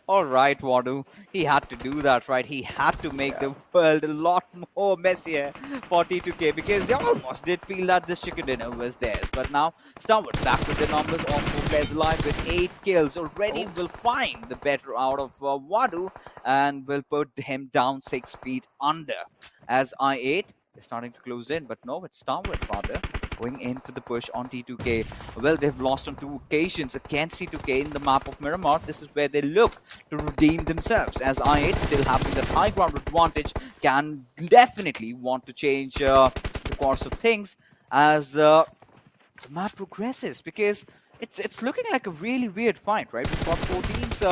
All right, Wadu, he had to do that, right? He had to make the world a lot more messier for T2K because they almost did feel that this chicken dinner was theirs. But now, Stalwart back with the numbers, all 4 players alive with 8 kills. Already will find the better out of Wadu and will put him down 6 feet under. As I8, they're starting to close in, but no, it's Stalwart rather going in for the push on T2K. Well, they've lost on 2 occasions against T2K in the map of Miramar. This is where they look to redeem themselves, as I8 still having that high ground advantage can definitely want to change the course of things as the map progresses, because it's looking like a really weird fight, right? We've got 4 teams.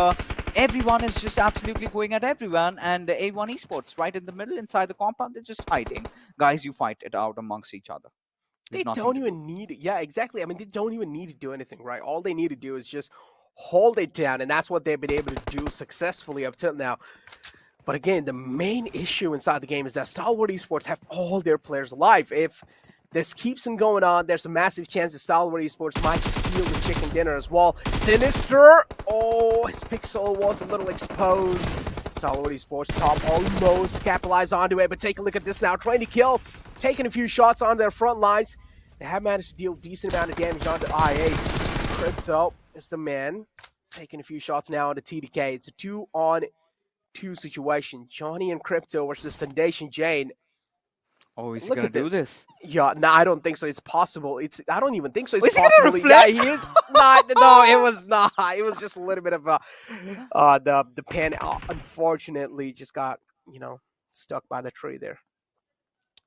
Everyone is just absolutely going at everyone, and A1 Esports right in the middle inside the compound, they're just hiding. Guys, you fight it out amongst each other. They don't even need it. Yeah, exactly. I mean, they don't even need to do anything, right? All they need to do is just hold it down, and that's what they've been able to do successfully up till now. But again, the main issue inside the game is that Stalwart Esports have all their players alive. If this keeps on going on, there's a massive chance that Stalwart Esports might steal the chicken dinner as well. Sinister! Oh, his pixel was a little exposed. Stalwart Esports top almost capitalize onto it, but take a look at this now. Trying to kill, taking a few shots on their front lines. They have managed to deal a decent amount of damage onto IA. Crypto is the man. Taking a few shots now onto TDK. It's a 2-on-2 situation. Johnny and Crypto versus Sundation Jane. Oh, is he gonna do this? Yeah, no, I don't think so. It's possible. I don't even think so. It's Is he gonna possible. Yeah, reflect? he is not. No, it was not. It was just a little bit of the pen. Unfortunately, just got stuck by the tree there.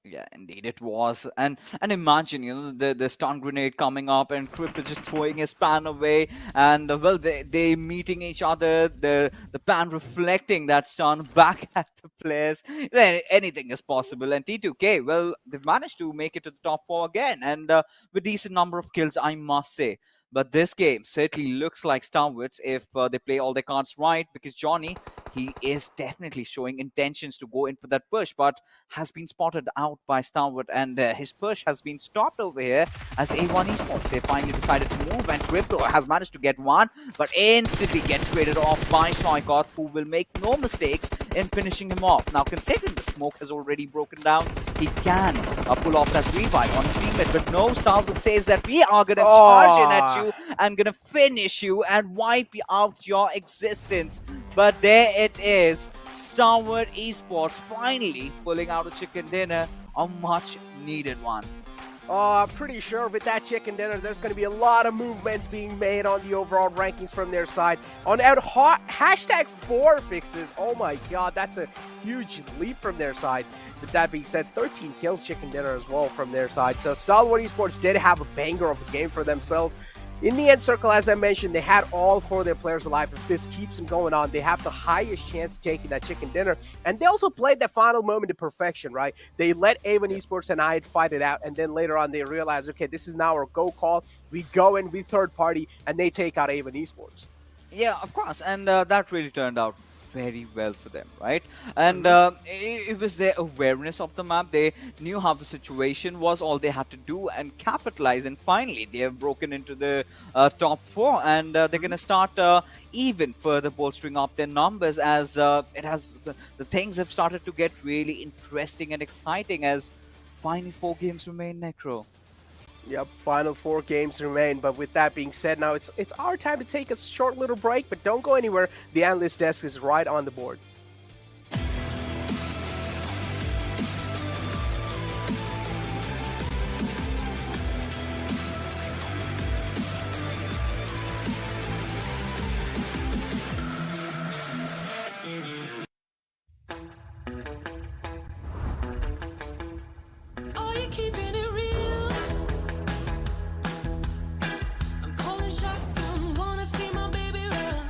Yeah, indeed it was. And imagine, you know, the stun grenade coming up and Crypto just throwing his pan away, and well, they meeting each other, the pan reflecting that stun back at the players. Anything is possible. And T2K, well, they've managed to make it to the top 4 again, and with decent number of kills, I must say. But this game certainly looks like Stalwarts if they play all their cards right, because Johnny, he is definitely showing intentions to go in for that push, but has been spotted out by Stalwart, and his push has been stopped over here as A1 Esports. They finally decided to move, and Crypto has managed to get one, but instantly gets traded off by Shoikoth, who will make no mistakes in finishing him off. Now, considering the smoke has already broken down, he can pull off that revive on his teammate, but no, Stalwart says that we are going to charge in at you and going to finish you and wipe out your existence. But there it is, Stalwart Esports finally pulling out a chicken dinner, a much needed one. I'm pretty sure with that chicken dinner, there's going to be a lot of movements being made on the overall rankings from their side. On out hashtag 4 fixes, oh my god, that's a huge leap from their side. With that being said, 13 kills chicken dinner as well from their side. So Stalwart Esports did have a banger of a game for themselves. In the end circle, as I mentioned, they had all 4 of their players alive. If this keeps them going on, they have the highest chance of taking that chicken dinner. And they also played that final moment to perfection, right? They let A1 Esports and I fight it out, and then later on they realized, okay, this is now our go call. We go in, we third party, and they take out A1 Esports. Yeah, of course, and that really turned out very well for them, right? And it was their awareness of the map. They knew how the situation was, all they had to do and capitalize, and finally they have broken into the top 4, and they're going to start even further bolstering up their numbers as the things have started to get really interesting and exciting as finally 4 games remain, Necro. Yep, final 4 games remain. But with that being said, now it's our time to take a short little break, but don't go anywhere. The analyst desk is right on the board. Are you keeping it real? I'm calling shotgun, wanna see my baby run.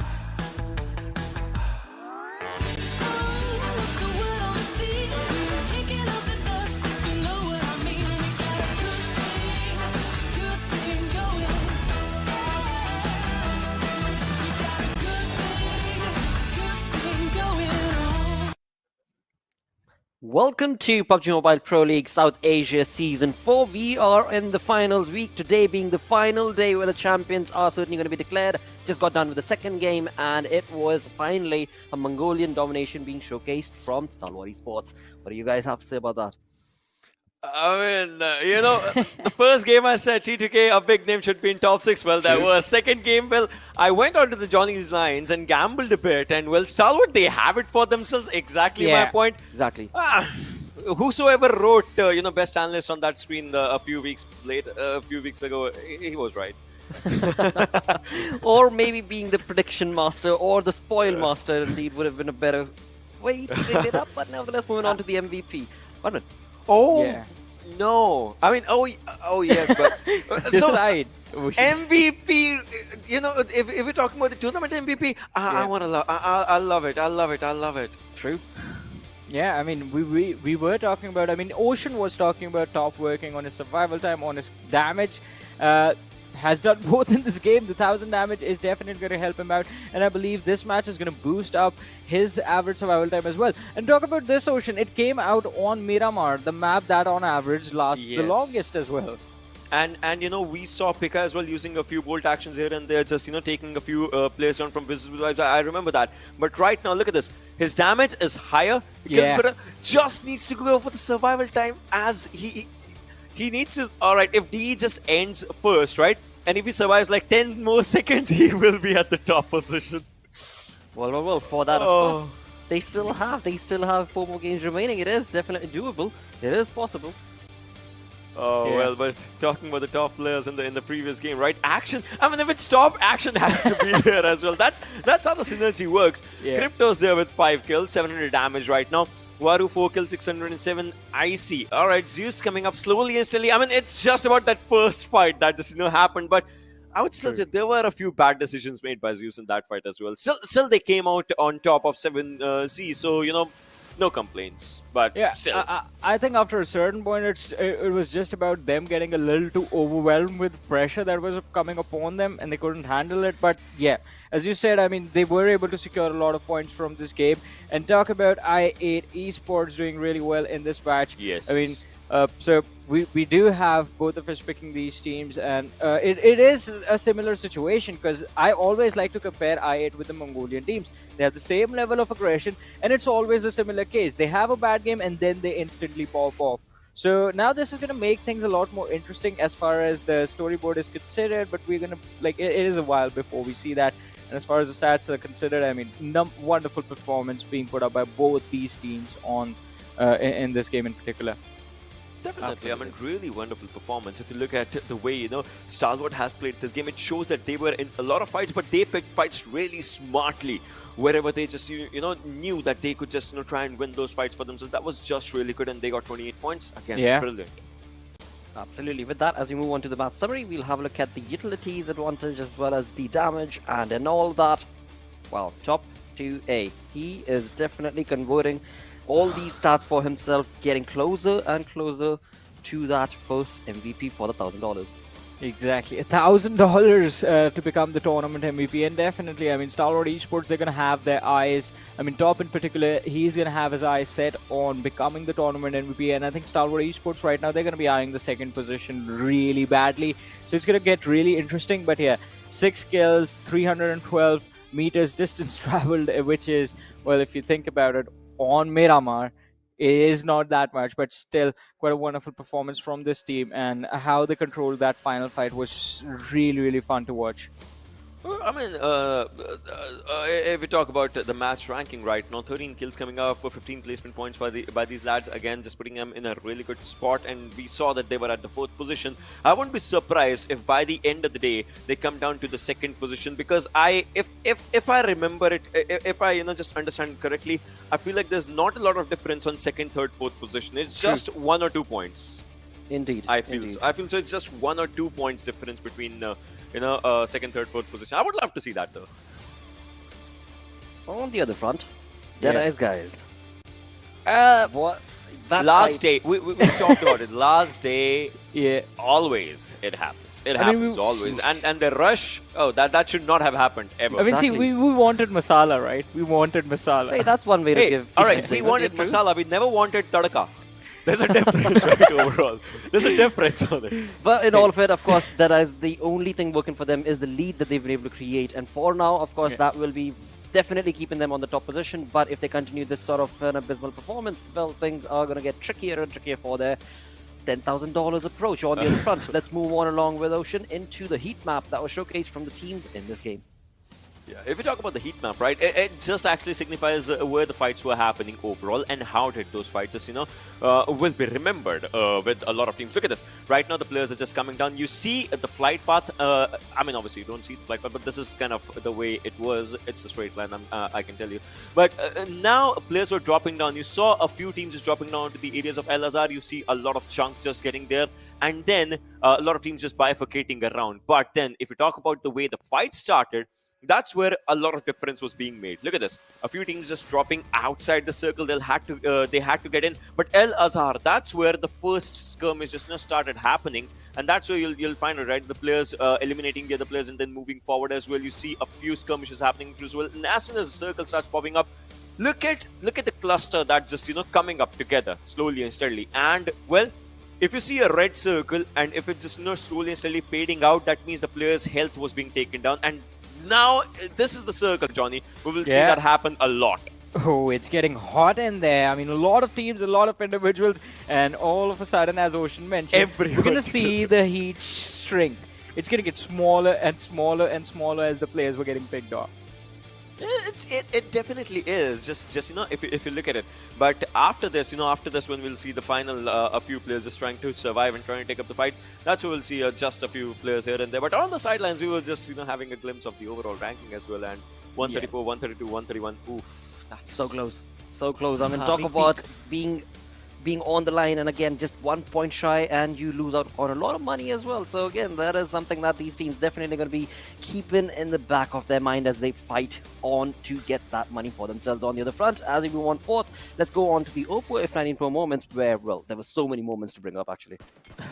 Oh, what's the word on the sea? Kicking up the dust, you know what I mean. We got a good thing going. We got a good thing going on. Welcome to PUBG Mobile Pro League South Asia Season 4. We are in the finals week, today being the final day where the champions are certainly going to be declared. Just got done with the second game, and it was finally a Mongolian domination being showcased from Stalwart Esports. What do you guys have to say about that? I mean, the first game I said T2K, a big name, should be in top 6. Well, that was second game. Well, I went onto the Johnny's lines and gambled a bit, and well, Stalwart, they have it for themselves. Exactly my point. Exactly. Whosoever wrote, best analyst on that screen a few weeks ago, he was right. Or maybe being the prediction master or the spoil master indeed would have been a better way to bring it up. But nevertheless, moving on to the MVP. Armin. Oh, Yeah. no. I mean, oh yes, but... Decide. MVP, if we're talking about the tournament MVP, I want to love, I love it, I love it. True. Yeah, I mean, we were talking about, Ocean was talking about top working on his survival time, on his damage. Has done both in this game. The 1000 damage is definitely going to help him out, and I believe this match is going to boost up his average survival time as well. And talk about this, Ocean, it came out on Miramar, the map that on average lasts the longest as well. And we saw Pika as well using a few bolt actions here and there, just taking a few players down from Wizzes. I remember that. But right now, look at this. His damage is higher. Just needs to go for the survival time, as he needs to. Alright, if DE just ends first, right? And if he survives like 10 more seconds, he will be at the top position. Well, for that, of course, they still have 4 more games remaining. It is definitely doable. It is possible. Well, but talking about the top players in the previous game, right? Action. I mean, if it's top, action has to be there as well. That's how the synergy works. Yeah. Crypto's there with 5 kills, 700 damage right now. Waru 4 kills, 607 IC. Alright, ZEUS coming up slowly and steadily. I mean, it's just about that first fight that just happened, but I would still say there were a few bad decisions made by ZEUS in that fight as well. Still they came out on top of 7C, so no complaints. But Yeah, still. I think after a certain point, it was just about them getting a little too overwhelmed with pressure that was coming upon them, and they couldn't handle it. But yeah, as you said, I mean, they were able to secure a lot of points from this game. And talk about i8 Esports doing really well in this match. Yes. I mean, so we do have both of us picking these teams, and it is a similar situation, because I always like to compare i8 with the Mongolian teams. They have the same level of aggression, and it's always a similar case. They have a bad game, and then they instantly pop off. So now this is going to make things a lot more interesting as far as the storyboard is considered, but we're going to, it is a while before we see that. And as far as the stats are considered, I mean, wonderful performance being put up by both these teams on in this game in particular. Definitely, I mean, really wonderful performance. If you look at the way, Stalwart has played this game, it shows that they were in a lot of fights, but they picked fights really smartly. Wherever they just, knew that they could just, try and win those fights for themselves. That was just really good, and they got 28 points. Again, Yeah. brilliant. Absolutely. With that, as we move on to the match summary, we'll have a look at the utilities advantage as well as the damage, and in all that, well, top to A. He is definitely converting all these stats for himself, getting closer and closer to that first MVP for the $1,000. Exactly, $1,000 to become the tournament MVP, and definitely, I mean, Stalwart Esports, they're going to have their eyes, I mean, Top in particular, he's going to have his eyes set on becoming the tournament MVP, and I think Stalwart Esports right now, they're going to be eyeing the second position really badly, so it's going to get really interesting, but yeah, 6 kills, 312 meters distance traveled, which is, well, if you think about it, on Miramar, it is not that much, but still quite a wonderful performance from this team, and how they controlled that final fight was really fun to watch. I mean, if we talk about the match ranking right now, 13 kills coming up for 15 placement points by these lads. Again, just putting them in a really good spot, and we saw that they were at the 4th position. I wouldn't be surprised if by the end of the day they come down to the 2nd position, because if I remember it, if I just understand correctly, I feel like there's not a lot of difference on 2nd, 3rd, 4th position. It's just 1 or 2 points. Indeed. I feel so. It's just 1 or 2 points difference between 2nd, 3rd, 4th position. I would love to see that though. On the other front, Deadeyes guys. What? That Last fight- day, we talked about it. Last day, Yeah. always it happens. It I mean, happens always. And the rush, that should not have happened ever. I mean, see, Exactly. we wanted masala, right? We wanted masala. Hey, that's one way to give. all right, give we things. wanted True. masala. We never wanted tadka. There's a difference, right? Overall, there's a difference on it. But in all fair, of course, that is the only thing working for them is the lead that they've been able to create. And for now, of course, that will be definitely keeping them on the top position. But if they continue this sort of an abysmal performance, well, things are going to get trickier and trickier for their $10,000 approach on the other front. Let's move on along with Ocean into the heat map that was showcased from the teams in this game. Yeah, if we talk about the heat map, right, it just actually signifies where the fights were happening overall and how did those fights just, will be remembered with a lot of teams. Look at this. Right now, the players are just coming down. You see the flight path. I mean, obviously, you don't see the flight path, but this is kind of the way it was. It's a straight line, I can tell you. But now, players were dropping down. You saw a few teams just dropping down to the areas of El Azhar. You see a lot of chunk just getting there. And then, a lot of teams just bifurcating around. But then, if you talk about the way the fight started, that's where a lot of difference was being made. Look at this. A few teams just dropping outside the circle. They had to get in. But El Azhar, that's where the first skirmish just started happening. And that's where you'll find it, right? The players eliminating the other players and then moving forward as well. You see a few skirmishes happening as well. And as soon as the circle starts popping up, look at the cluster that's just, coming up together slowly and steadily. And, well, if you see a red circle and if it's just, slowly and steadily fading out, that means the player's health was being taken down. And now, this is the circle, Johnny. We will see that happen a lot. Oh, it's getting hot in there. I mean, a lot of teams, a lot of individuals, and all of a sudden, as Ocean mentioned, we're going to see the heat shrink. It's going to get smaller and smaller and smaller as the players were getting picked off. It definitely is. Just if you look at it. But after this, when we'll see the final, a few players just trying to survive and trying to take up the fights, that's where we'll see just a few players here and there. But on the sidelines, we were just having a glimpse of the overall ranking as well. And 134, 132, 131. Oof, that's So close. So close. I mean, talk about being on the line, and again, just 1 point shy, and you lose out on a lot of money as well. So again, that is something that these teams definitely going to be keeping in the back of their mind as they fight on to get that money for themselves on the other front. As we move on forth, let's go on to the Oppo F19 Pro moments where, well, there were so many moments to bring up actually.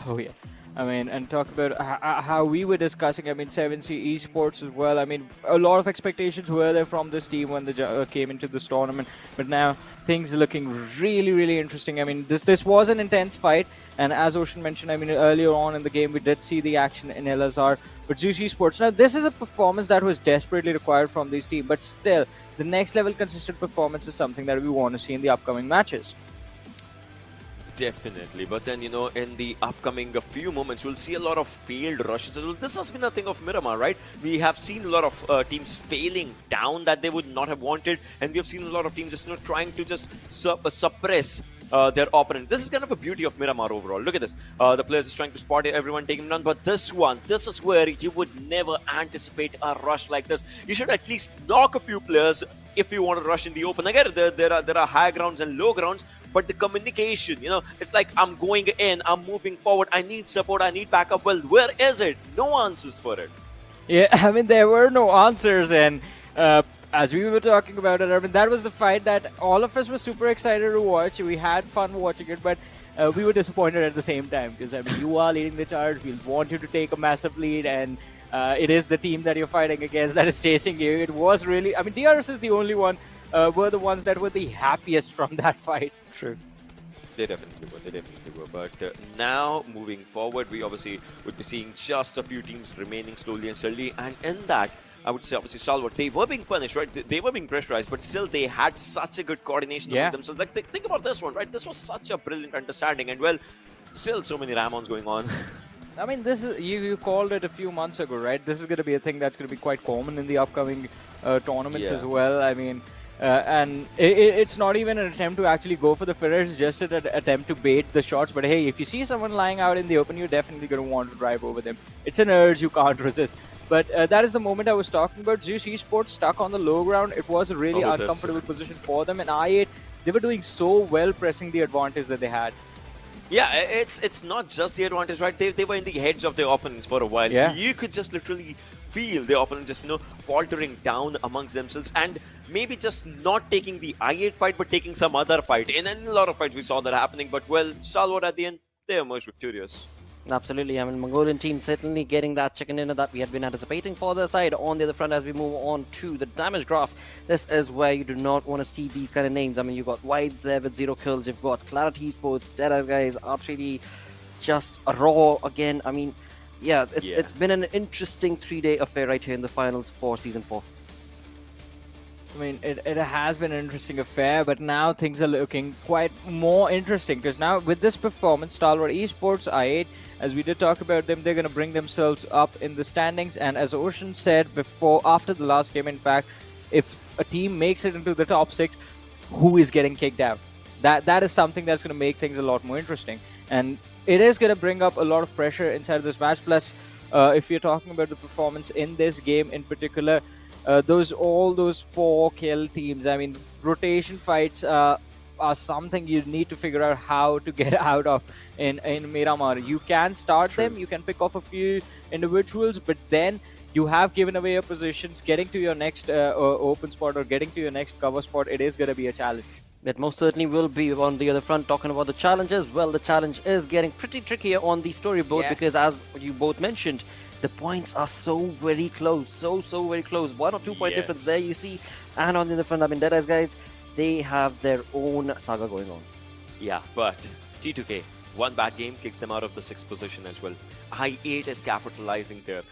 Oh yeah, I mean, and talk about how we were discussing. I mean, 7C Esports as well. I mean, a lot of expectations were there from this team when they came into this tournament, but now things are looking really interesting. I mean, this was an intense fight, and as Ocean mentioned, I mean, earlier on in the game we did see the action in El Azhar, but ZEUS Esports. Now, this is a performance that was desperately required from this team, but still, the next level consistent performance is something that we want to see in the upcoming matches. Definitely, but then in the upcoming few moments, we'll see a lot of failed rushes as well. This has been a thing of Miramar, right? We have seen a lot of teams failing down that they would not have wanted, and we have seen a lot of teams just trying to just suppress their opponents. This is kind of a beauty of Miramar overall. Look at this. The players is trying to spot everyone taking down, but this is where you would never anticipate a rush like this. You should at least knock a few players if you want to rush in the open. Again, there are high grounds and low grounds, but the communication, it's like I'm going in, I'm moving forward, I need support, I need backup. Well, where is it? No answers for it. Yeah, I mean, there were no answers, and as we were talking about it, I mean, that was the fight that all of us were super excited to watch. We had fun watching it, but we were disappointed at the same time because, I mean, you are leading the charge. We want you to take a massive lead, and it is the team that you're fighting against that is chasing you. It was really, I mean, DRS is the only one, were the ones that were the happiest from that fight. True. They definitely were. But now, moving forward, we obviously would be seeing just a few teams remaining slowly and steadily. And in that, I would say, obviously, Stalwart, they were being punished, right? They were being pressurized, but still they had such a good coordination among themselves. Like, think about this one, right? This was such a brilliant understanding. And, well, still so many Ramons going on. I mean, this is you called it a few months ago, right? This is going to be a thing that's going to be quite common in the upcoming tournaments as well. I mean, and it's not even an attempt to actually go for the finish, just an attempt to bait the shots. But hey, if you see someone lying out in the open, you're definitely going to want to drive over them. It's an urge you can't resist. But that is the moment I was talking about. ZEUS Esports stuck on the low ground. It was a really uncomfortable position for them. And I8, they were doing so well pressing the advantage that they had. Yeah, it's not just the advantage, right? They were in the heads of their opponents for a while. Yeah. You could just literally feel the opponents just, faltering down amongst themselves and maybe just not taking the I8 fight, but taking some other fight. And in a lot of fights, we saw that happening. But, well, Stalwart at the end, they emerged victorious. Absolutely. I mean, Mongolian team certainly getting that chicken dinner that we had been anticipating for their side. On the other front, as we move on to the damage graph, this is where you do not want to see these kind of names. I mean, you've got Wizzes there with 0 kills. You've got Stalwart Esports, Deadeyes guys, R3D, just a raw again. I mean, yeah, it's been an interesting 3-day affair right here in the finals for Season 4. I mean, it has been an interesting affair, but now things are looking quite more interesting because now with this performance, Stalwart Esports, I8, as we did talk about them, they're going to bring themselves up in the standings. And as Ocean said after the last game, in fact, if a team makes it into the top 6, who is getting kicked out? That is something that's going to make things a lot more interesting. And it is going to bring up a lot of pressure inside of this match. Plus, if you're talking about the performance in this game in particular, all those 4 kill teams, I mean, rotation fights are something you need to figure out how to get out of in Miramar. You can start them, you can pick off a few individuals, but then you have given away your positions. Getting to your next open spot or getting to your next cover spot, it is going to be a challenge. It most certainly will be. On the other front, talking about the challenges, well, the challenge is getting pretty trickier on the storyboard because, as you both mentioned, the points are so very close, so very close. 1 or 2 point difference there, you see. And on the other front, I mean, Deadeyes guys, they have their own saga going on. Yeah, but T2K, one bad game kicks them out of the 6th position as well. I8 is capitalizing there.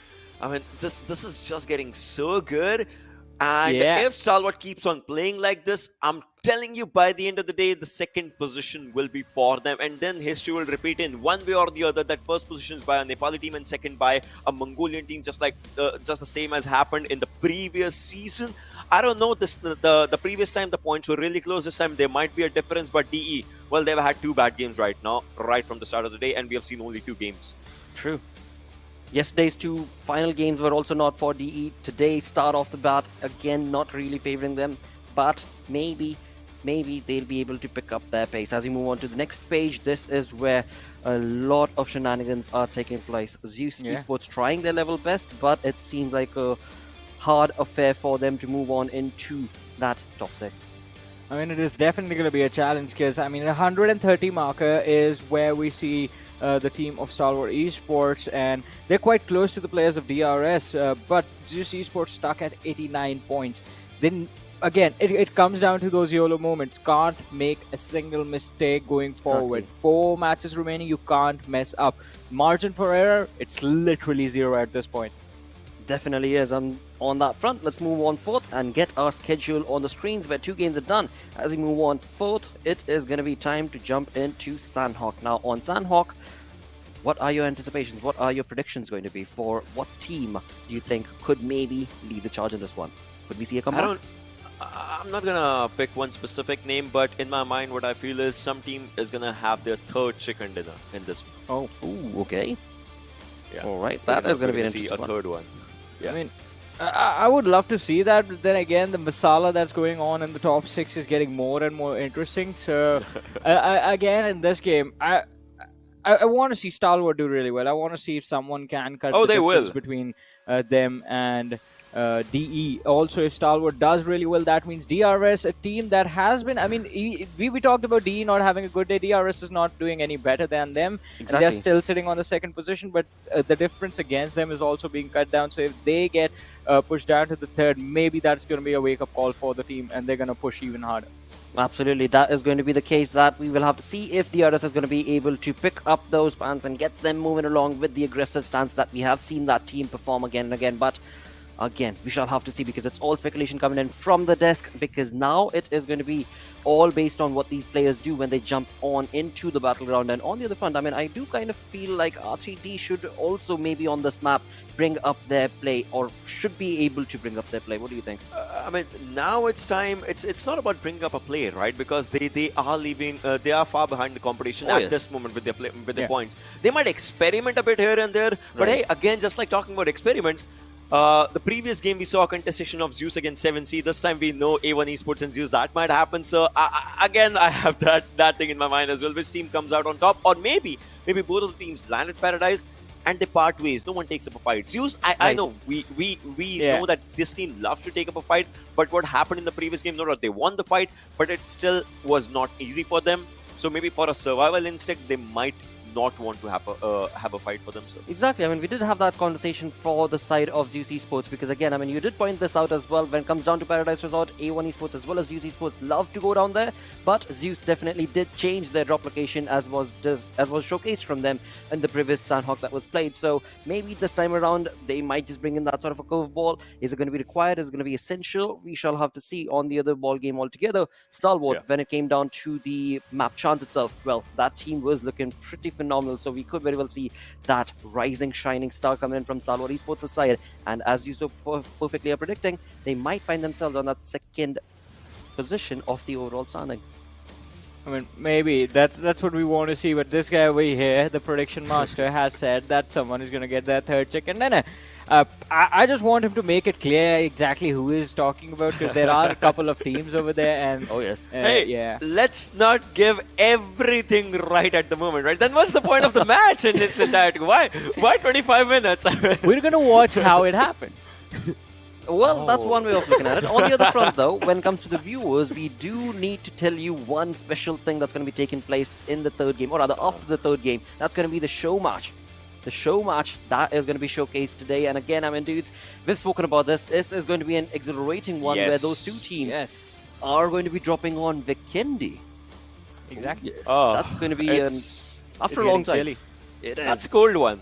I mean, this is just getting so good. And if Stalwart keeps on playing like this, I'm telling you, by the end of the day, the 2nd position will be for them. And then history will repeat in one way or the other that 1st position is by a Nepali team and 2nd by a Mongolian team, just the same as happened in the previous season. I don't know, the previous time the points were really close. This time there might be a difference, but DE, well, they've had 2 bad games right now, right from the start of the day, and we have seen only 2 games. True. Yesterday's 2 final games were also not for DE. Today, start off the bat, again, not really favoring them, but maybe they'll be able to pick up their pace. As we move on to the next page, this is where a lot of shenanigans are taking place. ZEUS Esports trying their level best, but it seems like a hard affair for them to move on into that top 6. I mean, it is definitely going to be a challenge because, I mean, 130 marker is where we see the team of Stalwart Esports, and they're quite close to the players of DRS, but ZEUS Esports stuck at 89 points. Then again, it comes down to those YOLO moments. Can't make a single mistake going forward. Exactly. 4 matches remaining, you can't mess up. Margin for error, it's literally 0 at this point. Definitely is. On that front, let's move on forth and get our schedule on the screens where 2 games are done. As we move on forth, it is going to be time to jump into Sanhok. Now, on Sanhok, what are your anticipations? What are your predictions going to be for what team do you think could maybe lead the charge in this one? Could we see a comeback? I'm not gonna pick one specific name, but in my mind, what I feel is some team is gonna have their third chicken dinner in this. Ooh, okay. Yeah. All right, We're that is going to be we're an see interesting a one. third one. Yeah. I mean, I would love to see that, but then again, the masala that's going on in the top 6 is getting more and more interesting. So, again, in this game, I want to see Stalwart do really well. I want to see if someone can cut Oh, the they difference will. between them and DE. Also, if Stalwart does really well, that means DRS, a team that has been. I mean, we talked about DE not having a good day. DRS is not doing any better than them. And they're Exactly. still sitting on the second position, but the difference against them is also being cut down. So if they get pushed down to the third, maybe that's going to be a wake-up call for the team, and they're going to push even harder. Absolutely, that is going to be the case. That we will have to see if DRS is going to be able to pick up those pants and get them moving along with the aggressive stance that we have seen that team perform again and again. But again, we shall have to see, because it's all speculation coming in from the desk, because now it is going to be all based on what these players do when they jump on into the battleground. And on the other front, I mean, I do kind of feel like R3D should also maybe on this map bring up their play, or should be able to bring up their play. What do you think? I mean, now it's time. It's not about bringing up a play, right? Because they are leaving. They are far behind the competition Oh, at yes. this moment with their play, with their points. They might experiment a bit here and there, but hey, again, just like talking about experiments. The previous game we saw a contestation of ZEUS against 7C. This time we know A1 Esports and ZEUS. That might happen. So again, I have that thing in my mind as well. Which team comes out on top, or maybe both of the teams land at Paradise and they part ways. No one takes up a fight. ZEUS, I know we know that this team loves to take up a fight. But what happened in the previous game? No, they won the fight, but it still was not easy for them. So maybe for a survival instinct, they might not want to have a fight for themselves. Exactly. I mean, we did have that conversation for the side of ZEUS Esports, because again, I mean, you did point this out as well. When it comes down to Paradise Resort, A1 Esports as well as ZEUS Esports love to go down there, but ZEUS definitely did change their drop location as was showcased from them in the previous Sanhok that was played. So maybe this time around they might just bring in that sort of a curveball. Is it going to be required? Is it going to be essential? We shall have to see. On the other ball game altogether, Stalwart, when it came down to the map chance itself, well, that team was looking pretty phenomenal. So we could very well see that rising, shining star coming in from Stalwart Esports' side. And as you so perfectly are predicting, they might find themselves on that second position of the overall standing. I mean, maybe that's what we want to see. But this guy over here, the prediction master, has said that someone is going to get that third chicken dinner. I just want him to make it clear exactly who is talking about, because there are a couple of teams over there. And oh yes, hey, let's not give everything right at the moment, right? Then what's the point of the match in its entirety? Why 25 minutes? We're gonna watch how it happens. Well, that's one way of looking at it. On the other front, though, when it comes to the viewers, we do need to tell you one special thing that's going to be taking place in the third game, or rather after the third game. That's going to be the show match. The show match that is going to be showcased today. And again, I mean, dudes, we've spoken about this. This is going to be an exhilarating one where those two teams are going to be dropping on Vikendi. Exactly. Yes. That's going to be after a long time. Chilly. That's a cold one.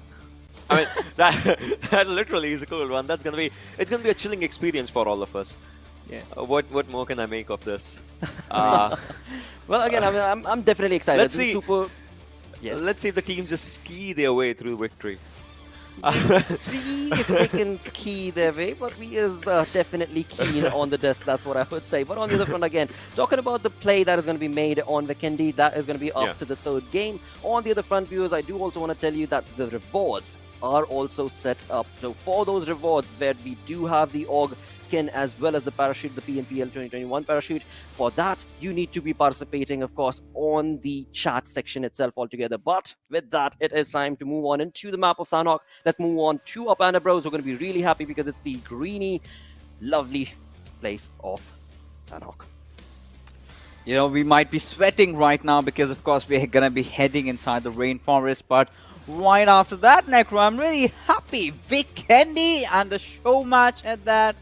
I mean, that literally is a cold one. It's going to be a chilling experience for all of us. Yeah. What more can I make of this? Well, again, I mean, I'm definitely excited. Let's see. Let's see if the teams just ski their way through victory. See if they can ski their way, but we is definitely keen on the desk, that's what I would say. But on the other front, again, talking about the play that is going to be made on Vikendi, that is going to be after the third game. On the other front, viewers, I do also want to tell you that the rewards are also set up. So for those rewards, where we do have the AUG skin as well as the parachute, the PMPL 2021 parachute, for that you need to be participating, of course, on the chat section itself altogether. But with that, it is time to move on into the map of Sanhok. Let's move on to our Panda Bros. We're going to be really happy because it's the greeny, lovely place of Sanhok. You know, we might be sweating right now because, of course, we're going to be heading inside the rainforest. But right after that, Necro, I'm really happy. Vikendi and the show match at that.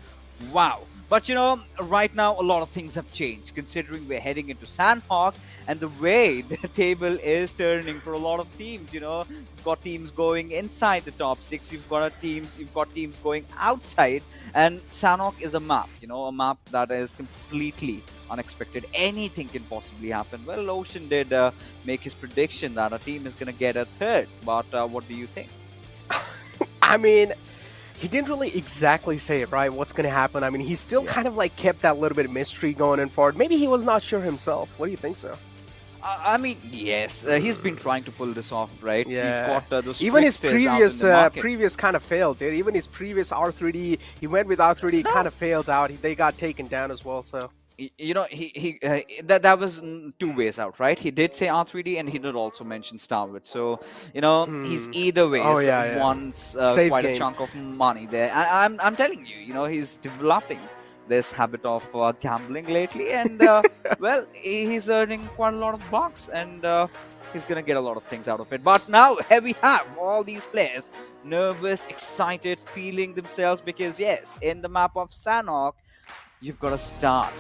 Wow. But, you know, right now, a lot of things have changed, considering we're heading into Sanhok and the way the table is turning for a lot of teams. You know, you've got teams going inside the top 6, you've got teams going outside, and Sanhok is a map, you know, a map that is completely unexpected. Anything can possibly happen. Well, Ocean did make his prediction that a team is going to get a third, but what do you think? I mean, He didn't really exactly say it, right? What's going to happen? I mean, he still kind of like kept that little bit of mystery going in forward. Maybe he was not sure himself. What do you think, so? I mean, yes, he's been trying to pull this off, right? Yeah. We've got, those Even his tricksters out in the market. previous kind of failed, dude. Even his previous R3D, he went with R3D, kind of failed out. They got taken down as well, so. You know, that was two ways out, right? He did say R3D, and he did also mention Stalwart. So, you know, he's either way wants Safe quite game. a chunk of money there. I'm telling you, you know, he's developing this habit of gambling lately, and well, he's earning quite a lot of bucks, and he's gonna get a lot of things out of it. But now here we have all these players nervous, excited, feeling themselves, because yes, in the map of Sanhok, you've got to start.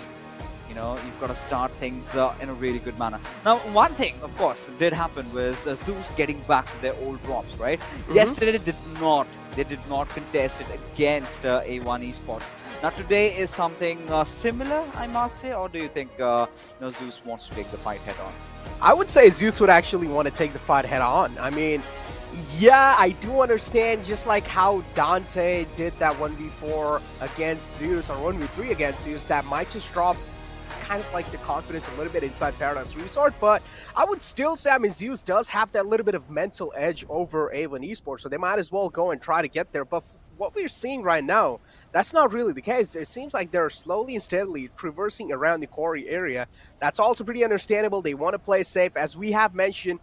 You know, you've got to start things in a really good manner. Now, one thing, of course, that did happen was ZEUS getting back to their old drops, right? Yesterday, they did not contest it against A1 Esports. Now, today is something similar, I must say, or do you think ZEUS wants to take the fight head on? I would say ZEUS would actually want to take the fight head on. I mean, yeah, I do understand just like how Dante did that 1v4 against ZEUS, or 1v3 against ZEUS, that might just drop kind of like the confidence a little bit inside Paradise Resort, but I would still say, I mean, ZEUS does have that little bit of mental edge over A1 Esports, so they might as well go and try to get there. But what we're seeing right now, that's not really the case. It seems like they're slowly and steadily traversing around the quarry area. That's also pretty understandable. They want to play safe. As we have mentioned,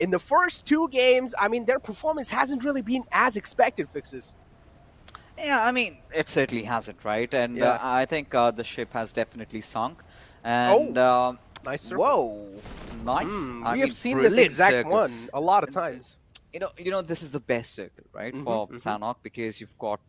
in the first two games, I mean, their performance hasn't really been as expected, Fixes. Yeah, I mean, it certainly hasn't, right? And I think the ship has definitely sunk. And nice circle. Whoa, nice. We have seen this exact one a lot of times. You know, this is the best circle, right, for Sanhok, because you've got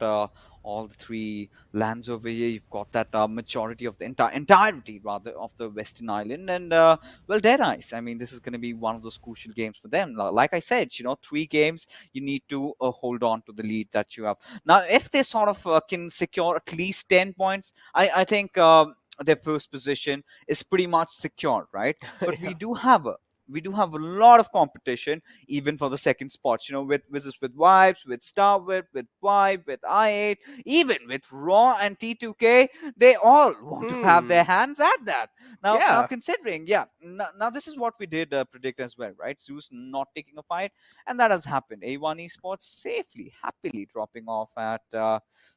all the three lands over here. You've got that majority of the entirety, rather, of the Western Island, and well, Deadeyes. I mean, this is going to be one of those crucial games for them. Like I said, you know, 3 games, you need to hold on to the lead that you have. Now, if they sort of can secure at least 10 points, I think their first position is pretty much secure, right? But we do have a lot of competition even for the second spots, you know, with Wizzes, with Vibes, with Stalwart, with Vibe, with I8, even with Raw and T2K. They all want to have their hands at that. Now considering, now this is what we did predict as well, right? ZEUS not taking a fight, and that has happened. A1 Esports safely, happily dropping off at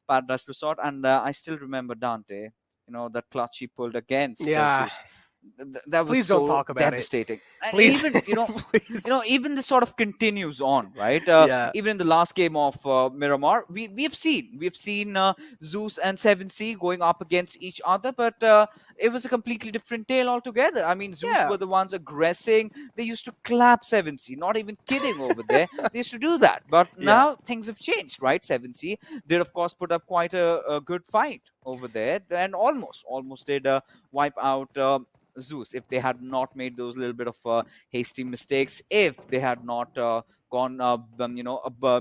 Paradise Resort, and I still remember Dante, you know, that clutch he pulled against ZEUS. That was Please so don't talk about devastating. And Please. even even this sort of continues on, right? Even in the last game of Miramar, we've seen ZEUS and 7C going up against each other, but it was a completely different tale altogether. I mean, ZEUS were the ones aggressing. They used to clap 7C, not even kidding over there. They used to do that, but now things have changed, right? 7C did, of course, put up quite a good fight over there, and almost did wipe out ZEUS if they had not made those little bit of hasty mistakes, if they had not gone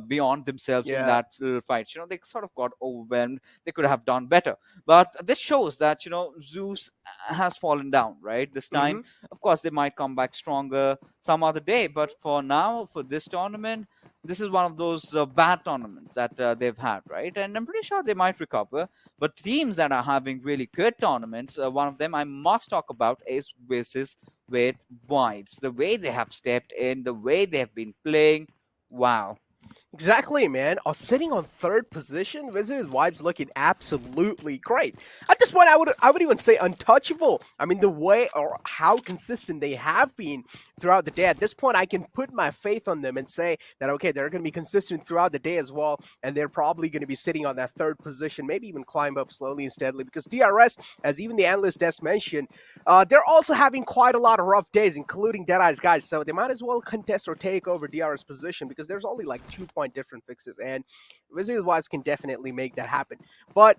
beyond themselves in that little fight. You know, they sort of got overwhelmed. They could have done better, but this shows that, you know, ZEUS has fallen down, right? This time, of course, they might come back stronger some other day, but for now, for this tournament, this is one of those bad tournaments that they've had, right? And I'm pretty sure they might recover. But teams that are having really good tournaments, one of them I must talk about is Wizzes with Vibes. The way they have stepped in, the way they have been playing, wow. Exactly, man. Sitting on 3rd position, Wizzes Vibes looking absolutely great. At this point, I would even say untouchable. I mean, the way or how consistent they have been throughout the day. At this point, I can put my faith on them and say that, okay, they're going to be consistent throughout the day as well, and they're probably going to be sitting on that 3rd position, maybe even climb up slowly and steadily, because DRS, as even the analyst desk mentioned, they're also having quite a lot of rough days, including Deadeyes guys, so they might as well contest or take over DRS position, because there's only like 2-point different Fixes, and Wizzes Wise can definitely make that happen. But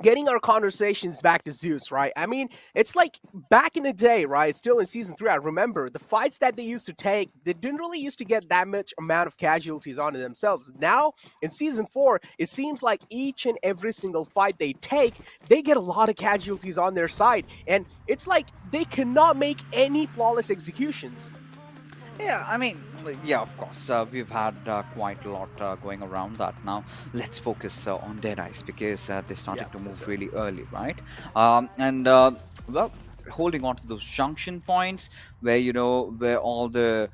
getting our conversations back to ZEUS, right? I mean, it's like back in the day, right? Still in Season 3, I remember the fights that they used to take, they didn't really used to get that much amount of casualties onto themselves. Now, in Season 4, it seems like each and every single fight they take, they get a lot of casualties on their side. And it's like they cannot make any flawless executions. Yeah, I mean, Yeah, of course. We've had quite a lot going around that now. Let's focus on Deadeyes because they're starting to move really early, right? Well, holding on to those junction points where where all the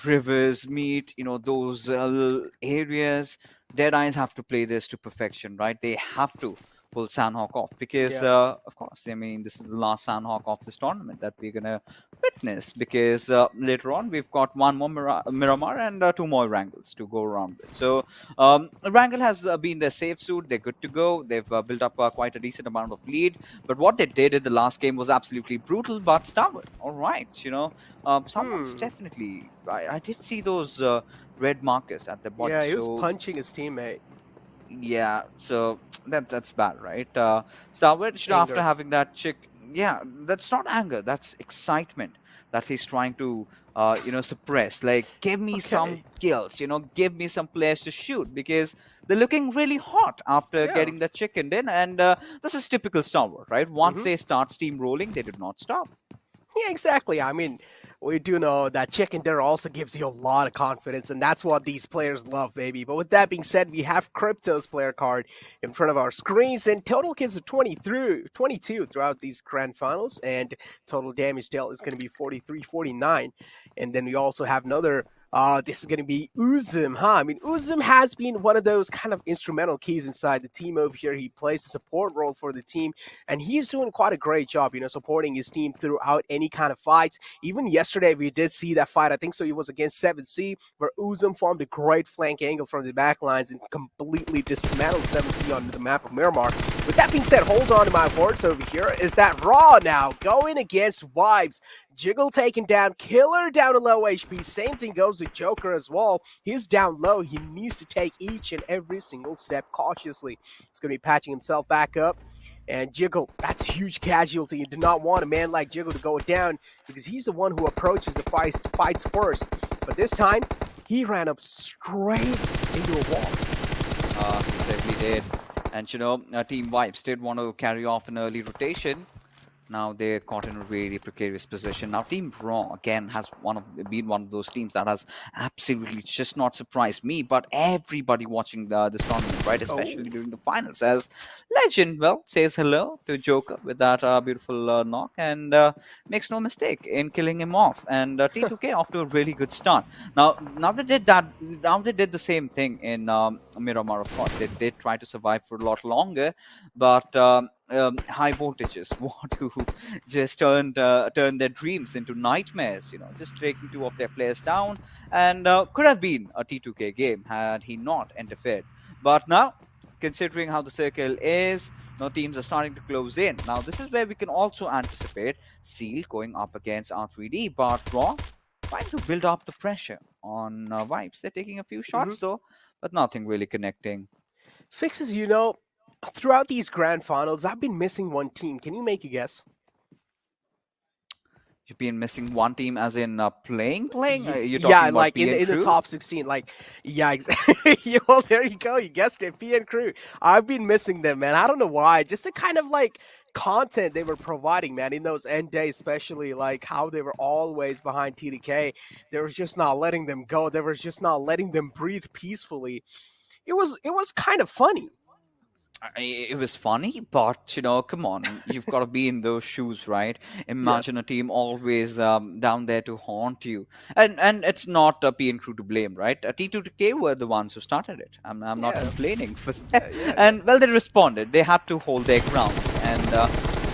rivers meet, those little areas. Deadeyes have to play this to perfection, right? They have to pull Sanhok off because, of course, I mean, this is the last Sanhok of this tournament that we're gonna witness because later on we've got one more Miramar and two more Erangels to go around with. So Erangel has been their safe suit. They're good to go. They've built up quite a decent amount of lead. But what they did in the last game was absolutely brutal. But Stalwart, all right, someone's definitely. I did see those red markers at the bottom. Yeah, he was punching his teammate. Yeah, so that's bad, right? Stalwart, after having that chick, yeah, that's not anger, that's excitement that he's trying to, suppress. Like, give me some kills, give me some players to shoot because they're looking really hot after getting the chicken in, and this is typical Stalwart, right? Once they start steamrolling, they did not stop. Yeah, exactly. I mean, we do know that chicken dinner also gives you a lot of confidence, and that's what these players love, baby. But with that being said, we have Crypto's player card in front of our screens, and total kills of 22 throughout these grand finals, and total damage dealt is going to be 43-49. And then we also have another. This is going to be Uzum, huh? I mean, Uzum has been one of those kind of instrumental keys inside the team over here. He plays a support role for the team, and he's doing quite a great job, supporting his team throughout any kind of fights. Even yesterday, we did see that fight. I think so. He was against 7C, where Uzum formed a great flank angle from the back lines and completely dismantled 7C on the map of Miramar. With that being said, hold on to my words over here. Is that Raw now going against Vibes? Jiggle taken down, Killer down to low HP. Same thing goes with Joker as well. He's down low. He needs to take each and every single step cautiously. He's going to be patching himself back up. And Jiggle, that's a huge casualty. You do not want a man like Jiggle to go down because he's the one who approaches the fights first. But this time, he ran up straight into a wall. He certainly did. And Team Vibes did want to carry off an early rotation. Now they're caught in a really precarious position. Now Team Raw again has been one of those teams that has absolutely just not surprised me, but everybody watching this tournament, right? Especially during the finals. As Legend, says hello to Joker with that beautiful knock and makes no mistake in killing him off. And T2K off to a really good start. Now they did that. Now they did the same thing in Miramar. Of course, they did try to survive for a lot longer, but. High voltages want to just turn their dreams into nightmares, just taking two of their players down, and could have been a T2K game had he not interfered. But now, considering how the circle is, teams are starting to close in. Now, this is where we can also anticipate Seal going up against R3D, but Raw trying to build up the pressure on Vibes. They're taking a few shots though, but nothing really connecting. Fixes, throughout these grand finals, I've been missing one team. Can you make a guess? You've been missing one team as in playing? You're talking yeah, about like P and in the Crew? top 16. Yeah, exactly. Well, there you go. You guessed it. P and Crew. I've been missing them, man. I don't know why. Just the kind of content they were providing, man, in those end days, especially how they were always behind TDK. They were just not letting them go. They were just not letting them breathe peacefully. It was kind of funny. It was funny, but come on, you've got to be in those shoes, right? Imagine a team always down there to haunt you, and it's not P and Crew to blame, right? T2K were the ones who started it. I'm not complaining for that. And they responded. They had to hold their grounds, and